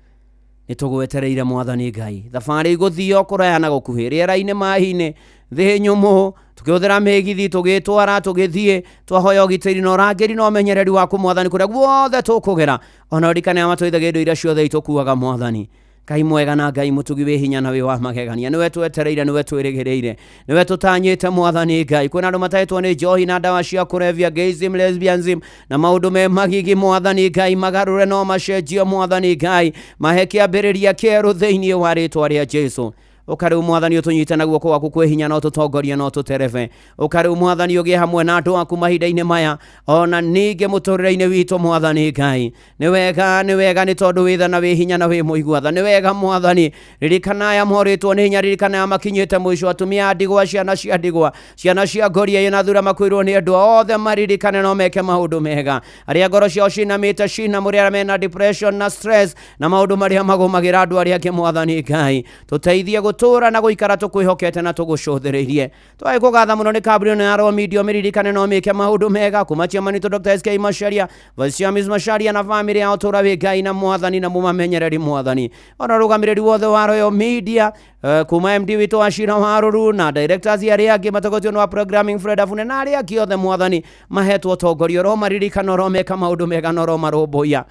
nitugwetereire mwathani Ngai thabarĩ iguthio kuraya na gukuhĩ rĩera-inĩ mahi-inĩ thĩ nyũmũ tukĩhũthĩra mĩgithi tũgĩtwara tũgĩthiĩ twahoya ũgitĩri na ũrangĩri na ũmenyereri waku mwathani kũrĩa guothe tũkũgera ona ũrikane amatũithagia indo iria ciothe itũkuaga mwathani Ngai mwega na Ngai mutugi wĩ hinya na wĩ wa magegania niwe twetereire niwe twĩrĩgĩrĩire niwe tũtanyĩte mwathani Ngai kwĩna andũ mataĩtwo nĩ njohi na ndawa cia kũrebia gayism lesbianism na maũndũ me magigi mwathani Ngai magarũre no macenjio mwathani Ngai mahe kĩambĩrĩria kĩerũ thĩinĩ wa rĩĩtwa rĩa Jesũ ukari mwathani utunyite na guoko gwaku kwĩ hinya no tutongoria no tuterebe ukari mwathani ugie hamwe na andu aku mahinda-inĩ maya ona ninge mũtũrĩre-inĩ witũ mwathani Ngai ni wega ni tondu witha na wĩ hinya na wĩ mũiguatha ni wega mwathani ririkana aya morĩtwo nĩ hinya ririkana aya makinyĩte mũico atumia ndigwa ciana cia ngoria na thura makwĩrwo nĩ andũ othe maririkane no meke maũndũ mega arĩa ngoro ciao cinamĩte cinamũrĩ mena depression na stress na maũndũ marĩa magũmagĩra andũ arĩa angĩ mwathani Ngai tũteithie tura na guikara tukwihokete na tugucũthĩrĩirie twai kugatha muno ni kambuni ya Royal Media meririkane no meke maundu mega kumachia manito Dr. SK Macharia Vaciamis Macharia na family yao tura we Ngai na mwathani na mumamenyereri mwathani ona rugamiriri wothe wa Royal Media kuma MD witu Ashira Haruru na directors aria angi matogotio no programming Fred Afune na aria angi othe mwathani mahetwo tongorio ro maririkane ro meka maundu mega no ro marũmbũiya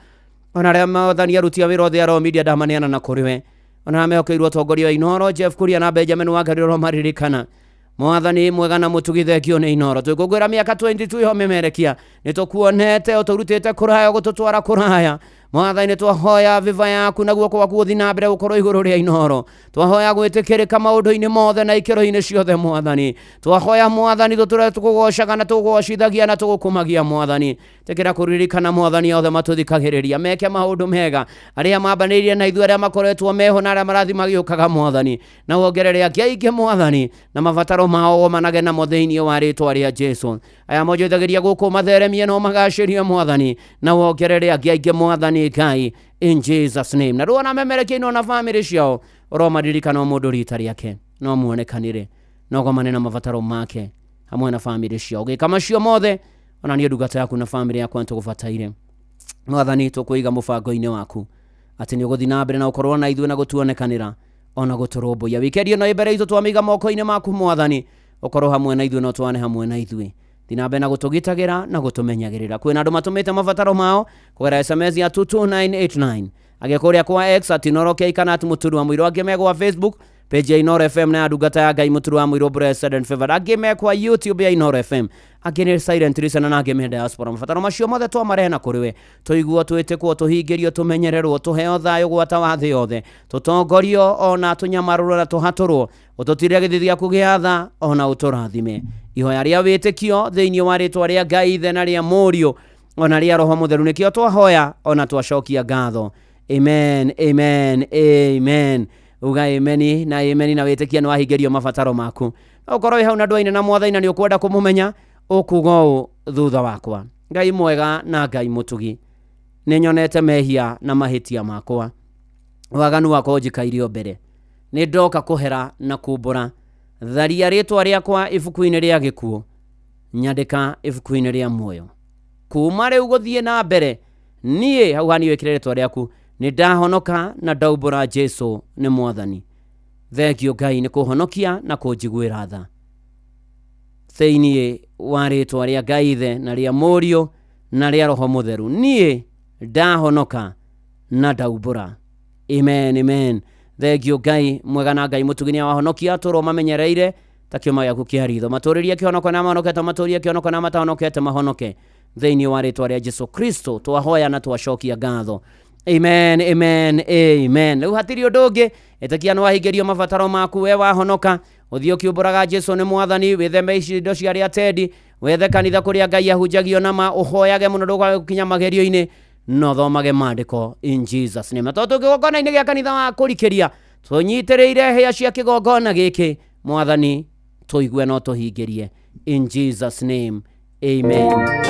ona aria mwathani arutia wĩra othe ya Royal Media ndamaneana na kũrĩ we ona mehokeirwo tongoria Inoro Jeff Kuria na Benjamin Wangariro maririkana mwathani mwega na mũtugithekio nĩ Inoro twĩkũngũĩra mĩaka 22 iho mĩmerekia nĩtũkuonete ũtũrutĩte kũraya gũtũtwara kũraya mwathani twahoya viva yaku na guoko gwaku gũthiĩ na mbere gũkorwo igũrũ rĩa Inoro twahoya gwĩtĩkĩrĩka maũndũ-inĩ mothe na ikĩro-inĩ ciothe mwathani twahoya mwathani tũtũre tũkũgocaga na tũkũgocithagia na tũgũkũmagia mwathani tĩkĩra kũririkana mwathani othe matũthikagĩrĩria meke maũndũ mega arĩa mambanĩirie na ithuĩ arĩa makoretwo meho na arĩa marathi magĩũkaga mwathani na wongerere angĩ aingĩ mwathani na mabataro mao manage namo thĩinĩ wa rĩĩtwa rĩa Jesũ aya monjithagĩria gũkũ matheremie no magacĩrie mwathani na wongerere angĩ aingĩ mwathani Ngai in Jesus name na ruona memerekie no na family ciao ro maririkana mũndũ rita rĩake no muonekanire no gomane na mabataro make hamwe na family ciao gĩka macio mothe ona niĩ ndungata yaku na family yakwa nĩtũgũbataire mwathani tũkũiga mũbango-inĩ waku atĩ nĩ ũgũthiĩ na mbere na ũkorwo na ithuĩ na gũtuonekanĩra ona gũtũrũmbũiya wikendi ĩno mbere itũ twamiga moko-inĩ maku mwathani ũkorwo hamwe na ithuĩ no twane hamwe na ithuĩ Dinabe na gũtũgitagĩra na gũtũmenyagĩrĩra kwĩna andũ matũmĩte mabataro mao kũgerera SMS ya 22989 agĩkũrĩa kwa X @inoroke kana mũturu wa mũiro angĩme kwa Facebook page ya Inoro FM na ndungata ya Ngai mũturu wa mũiro Blessed and Favored angĩme kwa YouTube ya Inoro FM angĩne silent listen na angĩme diaspora mabataro macio mothe twamarehana kũrĩ we tũiguo twĩtĩkwo tũhingĩrio tũmenyererwo tũheo thayũ gwata wa thĩ yothe tũtongorio ona tũnyamarũrwo na tũhatũrwo ũtũtire gĩthithi gĩaku gĩa tha ona ũtũrathime ihoya rĩa wĩtĩkio thĩinĩ wa rĩĩtwa rĩa Ngai Ithe na rĩa Mũriũ ona rĩa Roho Mũtheru nĩkĩo twahoya ona twacokia ngatho amen amen amen uga amen na wĩtĩkia nĩ wahingĩrio mabataro maku ũkorwo hau na ndwaine na mwathani na nĩ ũkwenda kũmũmenya ũkuga ũũ thutha wakwa Ngai mwega na Ngai mũtugi nĩ nyonete mehia na mahĩtia makwa waganu wakwa njikairio mbere nĩ ndoka kũhera na kumbũra tharia rĩĩtwa rĩakwa ibuku-inĩ rĩa gĩkuũ nyandĩka ibuku-inĩ rĩa muoyo kuma rĩu gũthiĩ na mbere niĩ hau hani wĩkĩre rĩĩtwa rĩaku nĩ ndahonoka na ndaumbũra Jesũ nĩ mwathani thengio Ngai nĩ kũhonokia na kũnjiguĩra tha thĩinĩ wa rĩĩtwa rĩa Ngai Ithe na rĩa Mũriũ na rĩa Roho Mũtheru niĩ ndahonoka na ndaumbũra amen amen thengio Ngai mwega na Ngai mũtugi wahonokia tũrwo mamenyereire ta kĩoma gĩaku kĩa ritho matũrĩrie kĩonoko na mahonokete matũrie kĩonoko na matahonokete mahonoke thĩinĩ wa rĩĩtwa rĩa Jesũ Kristo twahoya na twacokia ngatho amen amen amen rĩu hatirĩ ũndũ ũngĩ ĩtĩkia nĩ wahingĩrio mabataro maku we wahonoka ũthiĩ ũkĩũmbũraga Jesũ nĩ mwathani wĩtheme indo cia arĩa tendi wethe kanitha kũrĩa Ngai ahunjagio nama ũhoyage mũno ndũgagĩkinya magerio-inĩ no thomage maandĩko in Jesus name tondũ kĩgongona-inĩ gĩa kanitha wa kũrikĩria tũnyitĩrĩire hĩa cia kĩgongona gĩkĩ mwathani tuigue no tuhingirie. In Jesus name, amen.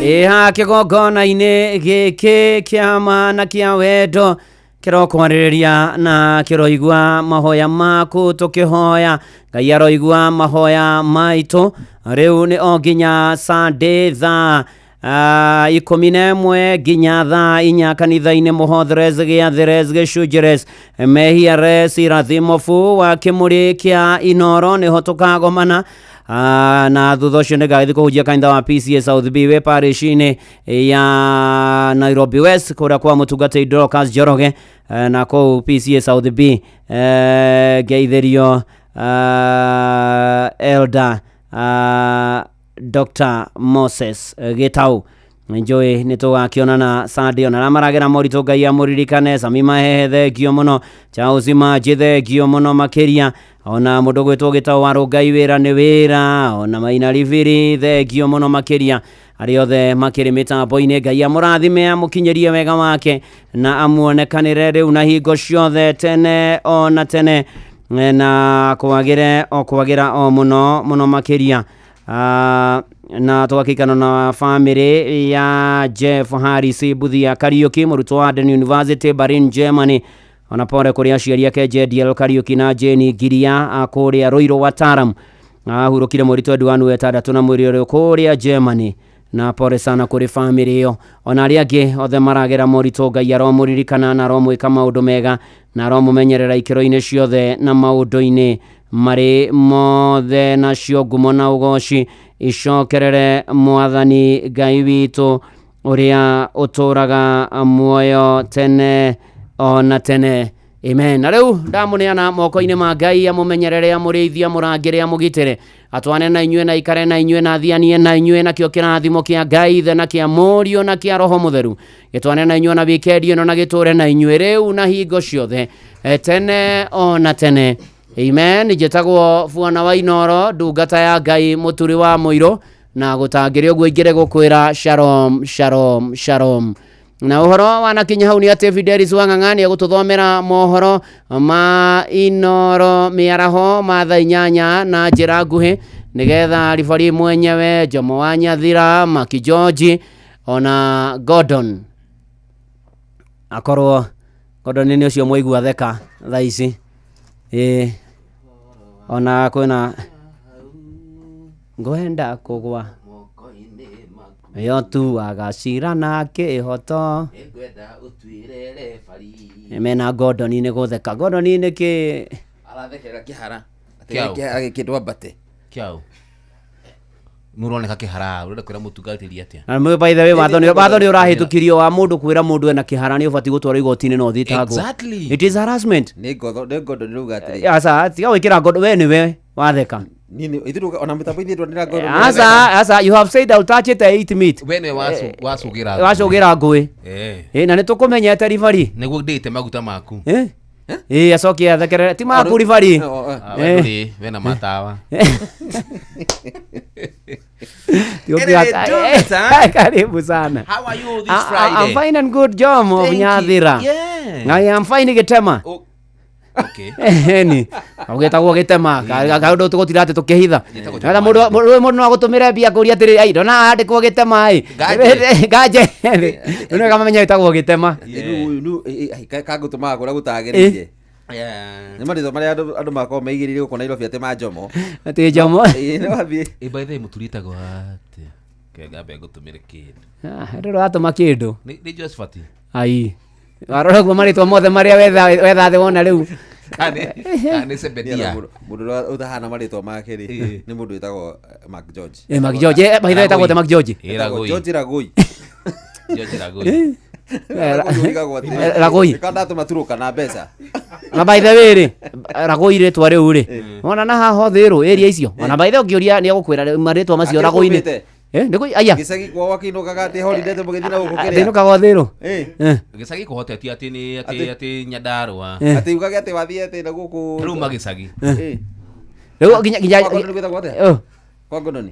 ha kigongona-inĩ gĩkĩ kĩa ma na kĩa wendo kĩrokwarĩrĩria na kĩroigua mahoya maku tũkĩhoya Ngai aroigua mahoya maitũ rĩu nĩ o nginya Sunday thaa 11 nginya thaa 4 kanitha-inĩ Mũhotheres gĩatheres gĩcunjĩres mehiares irathimofu wa kĩmũrĩ kĩa Inoro nĩho tũkagomana. Na thutha ũcio nĩngathiĩ kũhunjia kanitha wa PCA South B wĩ parish-inĩ ya Nairobi West kũrĩa kwa mũtungatĩri Dorcas Njoroge na kũu PCA South B ngeithĩrio Elder Dr. Moses Gĩtaũ. Njũĩ nĩ tũgakĩonana Sunday ona maragera moritũ Ngai amũririkane. Sami Mahehe thengio mũno, Charles Manji thengio mũno makĩria, ona mũndũ gwĩtwo Gĩtaũ warũ Ngai wĩra nĩ wĩra, ona Maina Riviri thengio mũno makĩria, arĩ othe makĩrĩ mĩtambo-inĩ. Ngai amũrathime amũkinyĩrie wega wake na amuonekanĩre rĩu na hingo ciothe tene ona tene na kwagĩra o mũno mũno makĩria. Na tugakikana na family ya Jeff Harris Buthia Kariuki mũrutwo wa Aden University Berlin Germany. Ona pore kũrĩ aciari ake JDL Kariuki na Jane Giria kũrĩa Roiro Wataram ahurũkire mweri 26 na mweri ũrĩa kũrĩa Germany. Na pore sana kũrĩ family ĩyo. Ona arĩa angĩ othe maragera moritũ Ngai aromũririkana na aromwĩka maũndũ mega na aromũmenyerera ikĩro-inĩ ciothe na maũndũ-inĩ marĩ mothe nacio ngumo na ũgoci icokerere Mwathani Ngai witũ ũrĩa ũtũraga muoyo tene ona tene. Amen. Na rĩu ndamũneana moko-inĩ ma Ngai amũmenyerere amũrĩithie amũrangĩre amũgitĩre atwane na inyuĩ na ikare na inyuĩ na thianie na inyuĩ nakĩo kĩrathimo kĩa Ngai ithe na kĩa Mũriũ na kĩa Roho Mũtheru gĩtwane na inyuĩ na wikendi ĩno na gĩtũre na inyuĩ rĩu na hingo ciothe tene ona tene. Amen. Njĩtagwo Bwana wa Inoro, ndungata ya Ngai mũturi wa mũiro na gũtangĩrĩ ũguo ingĩre gũkwĩra shalom shalom shalom. Na ũhoro wanakinya hau nĩ atĩ Fidelis Wang'ang'ani agũtũthomera mohoro ma Inoro mĩaraho ma thaa 8 na njĩra nguhĩ nĩgetha ribari mwenyewe Jomo wa Nyathira Maki George ona Gordon akorwo Gordon nĩ ũcio mwaigua theka thaa ici. Ona kwĩna ngwenda kũgwa yo tu agacira na kĩhoto mena Gordon nĩ gũtheka. Gordon nĩ kĩ arathekera kĩhara agĩkĩndwa mbate kĩao mũroneka kĩhara ũrenda kwĩra mũtungatĩri atĩa. Na by the way watho nĩ ũrahĩtũkirio wa mũndũ kwĩra mũndũ ena kĩhara nĩ ũbatiĩ gũtwara igoti-inĩ na ũthitangwo. It is harassment. Nĩ Gordon nĩ uga atĩrĩ asa tiga gwĩkĩra Gordon we nĩwe watheka. Ona mĩtambo-inĩ ndĩra Gordon. Asa you have said I'll touch it I eat meat. We nĩwe wacũgĩra ngũĩ. Na nĩ tũkũmenyete ribari nĩguo ndĩte maguta maku. Acokia thekere ti maku ribari. We na matawa. Karibu sana. How are you this Friday? I'm fine and good, Jomo Nyathira. Yeah. I am fine Gĩtema. Okay. Ni ũgĩtagwo Gĩtema kaũndũ tũgũtira atĩ tũkĩhitha na mũndũ no agũtũmĩre mbia kũria atĩrĩ ai ndona andĩkwo Gĩtema nganje nĩ kamenya gĩtagwo Gĩtema kagũtũmaga kũrĩa gũtagĩrĩire. Nĩ marĩtwa marĩa andũ makorwo meigĩrĩire gũkũ Nairobi atĩ ma Jomo atĩ Jomo by the way mũturitagwo atĩ kengambe ngũtũmĩre kĩndũ rĩrĩ watũma kĩndũ nĩ Josephat ai warora guo marĩtwa mothe marĩa wetha thĩ wona rĩu nĩ Sebedia mũndũ ũtahana marĩtwa make rĩ nĩ mũndũ wĩtagwo Mark George. Mark George maitho wĩtagwo Mark George. George Ragoi. George Ragoi. Ragoi kada tumatũrũka na mbeca na by the way rĩ Ragoi rĩtwa rĩu rĩ wona na haha thĩrũ area icio ona by the way ũngĩũria nĩ agũkwĩra marĩtwa macio Ragoi-inĩ ndiko aya gĩcagi kwa wakinukaga atĩ holiday te mũgĩthi na gũkũ kĩrĩa ndĩnukaga thĩrũ gĩcagi kũhoteti atĩ Nyandarũa atĩ ugaga atĩ wathiĩ atĩ na gũkũ rĩu magĩcagi rĩu nginya kwa Gordon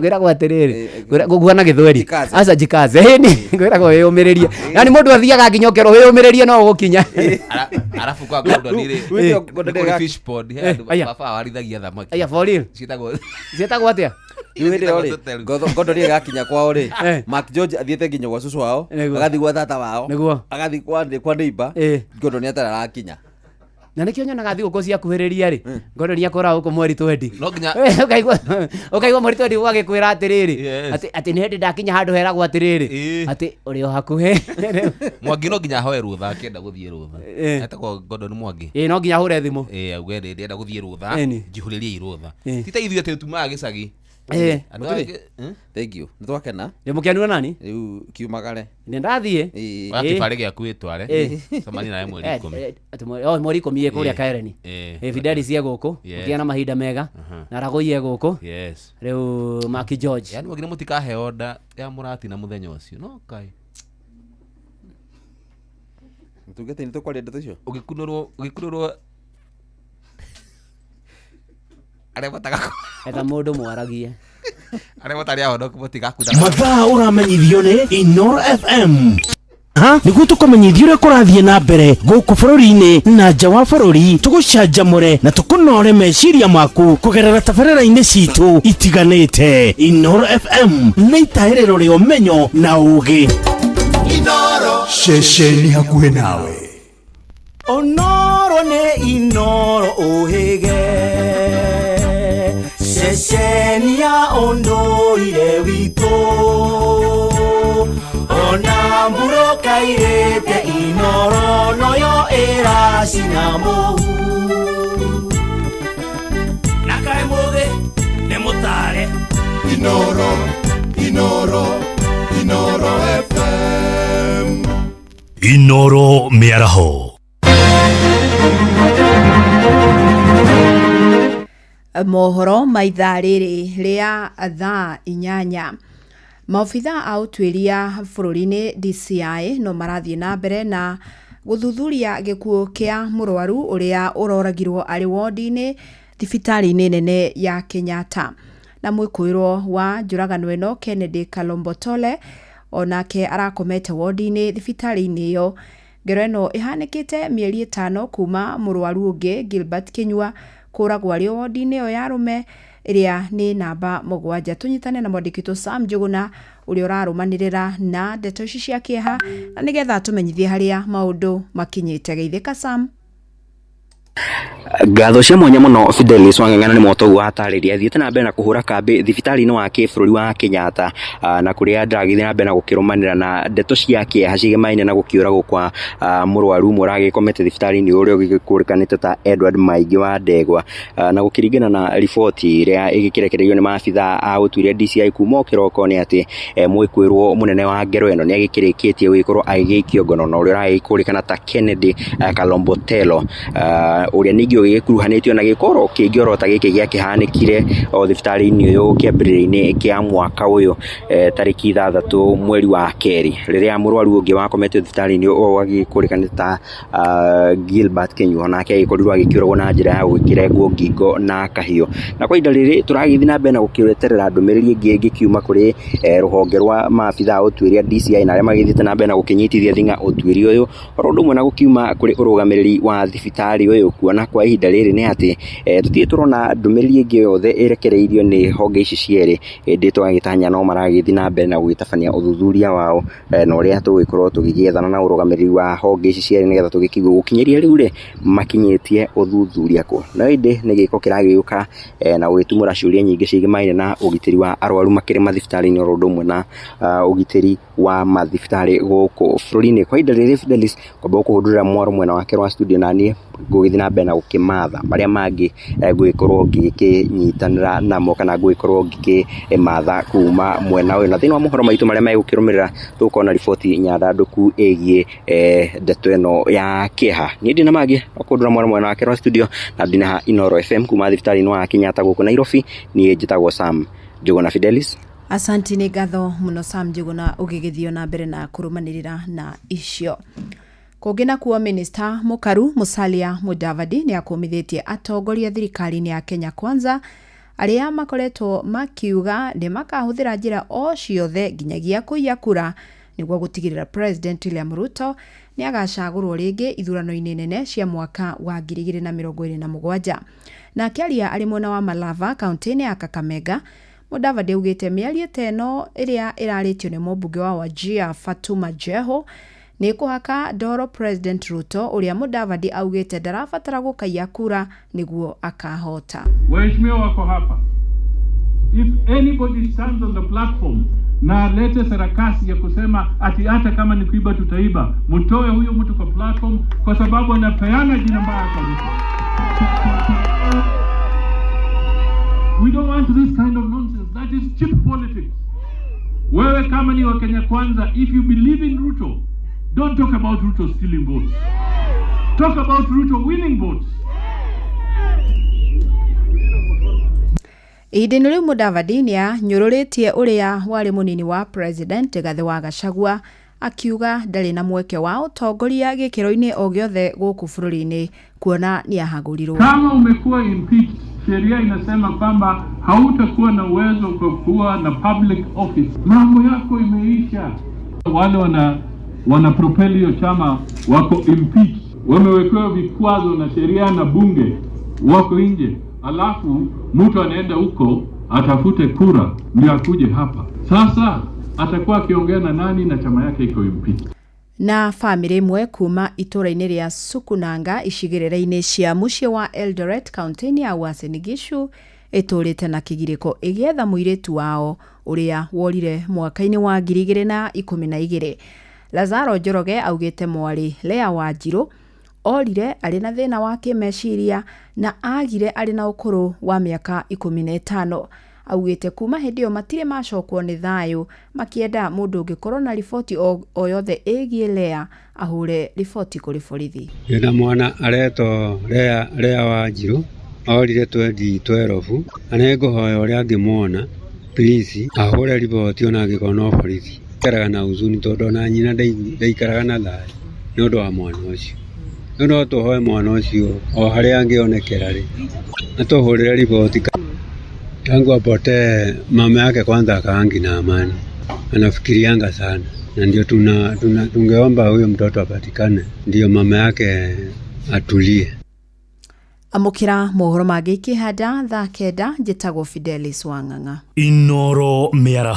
gwĩragwo atĩrĩrĩ gũkua na gĩthweri aca jikaze gwĩragwo wĩyũmĩrĩrie yani mũndũ athiaga nginya ũkerwo wĩyũmĩrĩrie no ũgũkinya arabu kwa Gordon rĩ fish pond baba warithagia thamaki aya for real ciĩtagwo atĩa Hĩndĩ ĩyo rĩ Gordon agakinya kwao rĩ Mark George athiĩte nginya gwa cucu wao agathi gwa tata wao agathi kwa neighbor Gordon atarakinya na nikio nyonaga thigũkũ cia kuhĩrĩria rĩ Gordon akora huko mweri 20 no nginya ukaigwa mweri 20 wagikwira atiriri ati ni hindi ndakinya handu heragwo atiriri ati uri o hakuhe Mwangi no nginya hoe rutha akenda guthie rutha etagwo Gordon Mwangi no nginya hure thimu auge ndenda guthie rutha njihuririe irutha tita ithuĩ atĩ tumaga gĩcagi thank you nitwakena ndimukianua nani riu kiumagare nindathie wakibare gyaku itware samani nawe mweri 10 mweri 10 kuria Kaereni Fidelis ye guku ukiana mahinda mega na Ragoye guku riu Mark George yani wagire mutikahe order ya murati na muthenya ucio no kai mtugete nitokwaria ndeto icio ugikunurwo are bataka eta mundu mwaragie are batari ahodo kubotigakuda mathaa uramenyithio ni Inoro FM niguo tukomenyithio uria kurathie na mbere guku bururi-ini na nja wa bururi tugucanjamure na tukunore meciria maku kugerera tabarĩra-inĩ citu itiganĩte. Inoro FM nĩ itaĩrĩro rĩa ũmenyo na ũũgĩ. Inoro ceceni hakuhĩ nawe. Onoro nĩ Inoro ũhĩge ceceni ya ũndũire witũ ona mburoka irĩte Inoro noyo ĩracina mũhu na kaĩ mũthĩ nĩ mũtare Inoro FM Inoro mĩaraho. Mohoro maithaa rĩrĩ rĩa thaa 8 maobitha a ũtuĩria bũrũri-inĩ DCI no marathiĩ na mbere na gũthuthuria gĩkuũ kĩa mũrwaru ũrĩa ũroragirwo arĩ wodi-inĩ thibitarĩ-inĩ nene ya Kenyatta na mwĩkũĩrwo wa njũragano ĩno Kennedy Kalombotole onake arakomete wodi-inĩ thibitarĩ-inĩ ĩyo. Ngero ĩno ĩhanĩkĩte mĩeri 5 kuma mũrwaru ũngĩ Gilbert Kinyua kũragwo arĩ wodi-inĩ ĩyo ya arũme ĩrĩa nĩ namba 7. Tunyitane na mwandĩki Sam Njuguna ũrĩa ũrarũmanĩrĩra na ndeto ici cia kĩeha na nĩgetha tũmenyithie harĩa maũndũ makinyĩte. Geithĩka Sam. Ngatho cia mwanya muno Fidelis Wang'ang'ana nĩ moto watarĩria thiĩte na mbere na kũhũra kambĩ thibitarĩ-inĩ wa kĩbũrũri wa Kenyatta na kũrĩa ndagĩthiĩ na mbere na gũkĩrũmanĩra na ndeto cia kĩeha cigemaine na gũkĩũragwo kwa mũrwaru ũmwe ũragĩkomete thibitarĩ-inĩ ũrĩa ũgĩkũrĩkanĩte ta Edward Maingĩ wa Ndegwa na gũkĩringana na riboti ĩrĩa ĩgĩkĩrekereirio nĩ maabitha a ũtuĩria DCI kuma kĩroko nĩ atĩ mwĩkũĩrwo mũnene wa ngero ĩno nĩ agĩkĩrĩkĩtie gũgĩkorwo agĩgĩikio ngono na ũrĩa ũragĩkũrĩkana ta Kennedy Kalombotelo ũrĩa ningĩ ũgĩkuruhanĩtio na gĩkoro kĩngĩ oro ta gĩkĩ gĩakĩhanĩkire o thibitarĩ-inĩ ũyũ kĩambĩrĩria-inĩ kĩa mwaka ũyũ tarĩki 6 mweri wa kerĩ rĩrĩa mũrwaru ũngĩ wakometio thibitarĩ-inĩ ũyũ agĩkũrĩkanĩte ta Gilbert Kinyua nake agĩkorirwo agĩkĩũragwo na njĩra ya gũkĩrengwo ngingo na kahiũ. Na kwa ihinda rĩrĩ tũragĩthiĩ na mbere na gũkĩreterera ndũmĩrĩri ĩngĩ ĩngĩkiuma kũrĩ rũhonge rwa maabitha ũtuĩria DCI na arĩa magĩthiĩte na mbere na gũkĩnyitithia thing'a ũtuĩria ũyũ oro ũndũ ũmwe na gũkiuma kũrĩ ũrũgamĩrĩri wa thibitarĩ ũyũ kuona kwa ihinda rĩrĩ nĩ atĩ tũtirĩ tũrona ndũmĩrĩri ĩngĩ yothe ĩrekereirio nĩ honge ici cierĩ ĩndĩ twagĩtanya no maragĩthiĩ na mbere na gũgĩtabania ũthuthuria wao na ũrĩa tũgĩkorwo tũgĩgĩethana na ũrũgamĩrĩri wa honge ici cierĩ nĩgetha tũgĩkĩigua gũkinyĩria rĩu rĩ makinyĩtie ũthuthuria kũ. No ĩndĩ nĩ gĩko kĩragĩũka na gũgĩtumũra ciũria nyingĩ cigemaine na ũgitĩri wa arwaru makĩrĩ mathibitarĩ-inĩ oro ũndũ ũmwe na ũgitĩri wa mathibitarĩ gũkũ bũrũri-inĩ. Kwa ihinda rĩrĩ Fidelis kwamba gũkũhũndũrĩra mwaro mwena wake wa studio na niĩ gũgĩthiĩ na mbere na gũkĩmatha marĩa mangĩ ngũgĩkorwo ngĩnyitanĩra namo kana ngũgĩkorwo ngĩkĩmatha kuma mwena ũyũ. Na thĩinĩ wa mohoro maitũ marĩa megũkĩrũmĩrĩra tũgũkorwo na riboti nyandandũku ĩgiĩ ndeto ĩno ya kĩeha. Niĩ ndĩ na mangĩ gũkũhũndũra mwaro mwena wake wa studio na ndĩ na Inoro FM kuma thibitarĩ-inĩ wa Kenyatta gũkũ Nairobi. Niĩ njĩtagwo Sam Njuguna Fidelis. Asanti nĩ ngatho mũno Sam Njuguna ũgĩgĩthio na mbere na kũrũmanĩrĩra na icio. Kũngĩ na kuo Minister Mukaru Musalia Mudavadi nĩ akũmithĩtie atongoria thirikari-inĩ ya Kenya Kwanza arĩa makoretwo makiuga nĩ makahũthĩra njĩra o ciothe nginyagia kũiya kura nĩguo gũtigĩrĩra President William Ruto nĩ agacagũrwo rĩngĩ ithurano-inĩ nene cia mwaka wa 2027. Na akĩaria arĩ mwena wa Malava kaunti-inĩ ya Kakamega, Mudavadi augite mĩario teno ĩrĩa ĩrarĩtio nĩ mũmbunge wa Wajir Fatuma Jeho nĩ kuhaka ndoro President Ruto ũrĩa Mudavadi augite ndarabatara gũkaiya kura nĩguo akahota. Waheshimiwa wako hapa. If anybody stands on the platform na lete sarakasi ya kusema ati hata kama ni kuiba tutaiba, mtoe huyo mtu kwa platform kwa sababu anapeana jina mbaya kwa Ruto. We don't want this kind of nonsense. That is cheap politics. Wewe kama ni wa Kenya Kwanza, if you believe in Ruto, don't talk about Ruto stealing votes. Talk about Ruto winning votes. Idini rĩu Mudavadi nĩanyũrũrĩtie ũrĩa warĩ mũnini wa President Rigathi wa Gachagua akiuga ndarĩ na mweke wa ũtongoria gĩkĩro-inĩ o gĩothe gũkũ bũrũri-inĩ kuona nĩahagũrirwo. Kama umekuwa impeached, sheria inasema kwamba hautakuwa na uwezo kwa kuwa na public office. Mambo yako imeisha. Wale wana propel hiyo chama wako impeached, wamewekewa vikwazo na sheria na bunge, wako nje. Alafu mtu anaenda huko atafute kura ndio akuje hapa. Sasa atakuwa akiongea na nani na chama yake iko impeached. Na family imwe kuma itũra-inĩ rĩa Sukunanga icigĩrĩra-inĩ cia mũciĩ wa Eldoret kaunti-inĩ ya Uasin Gishu ĩtũrĩte na kĩgirĩko ĩgĩetha mũirĩtu wao ũrĩa worire mwaka-inĩ wa 2012. Lazaro Njoroge augĩte mwarĩ Lea Wanjiru orire arĩ na thĩna wa kĩmeciria na agire arĩ na ũkũrũ wa mĩaka 15. Augĩte kuma hĩndĩ ĩyo matirĩ macokwo nĩ thayũ makĩenda mũndũ ũngĩkorwo na riboti o yothe ĩgiĩ Lea ahũre riboti kũrĩ borithi. Ndĩna mwana aretwo Lea Wanjiru orire 2012 na nĩngũhoya ũrĩa angĩmuona please ahũre riboti ona angĩkorwo no borithi. Ikaraga na huzuni tondũ na nyina ndaikaraga na thayũ nĩ ũndũ wa mwana ũcio. No tuhoe mwana ũcio o harĩa angĩonekera rĩ na tuhũrĩre riboti. Tangu apotee mama yake kwanza akaangi na amani, anafikirianga sana, na ndio tungeomba huyo mtoto apatikane ndio mama yake atulie. Amukira mohoro mangĩ ikĩhanda thaa 9 njĩtagwo Fidelis Wang'ang'a. Inoro Mĩaraho.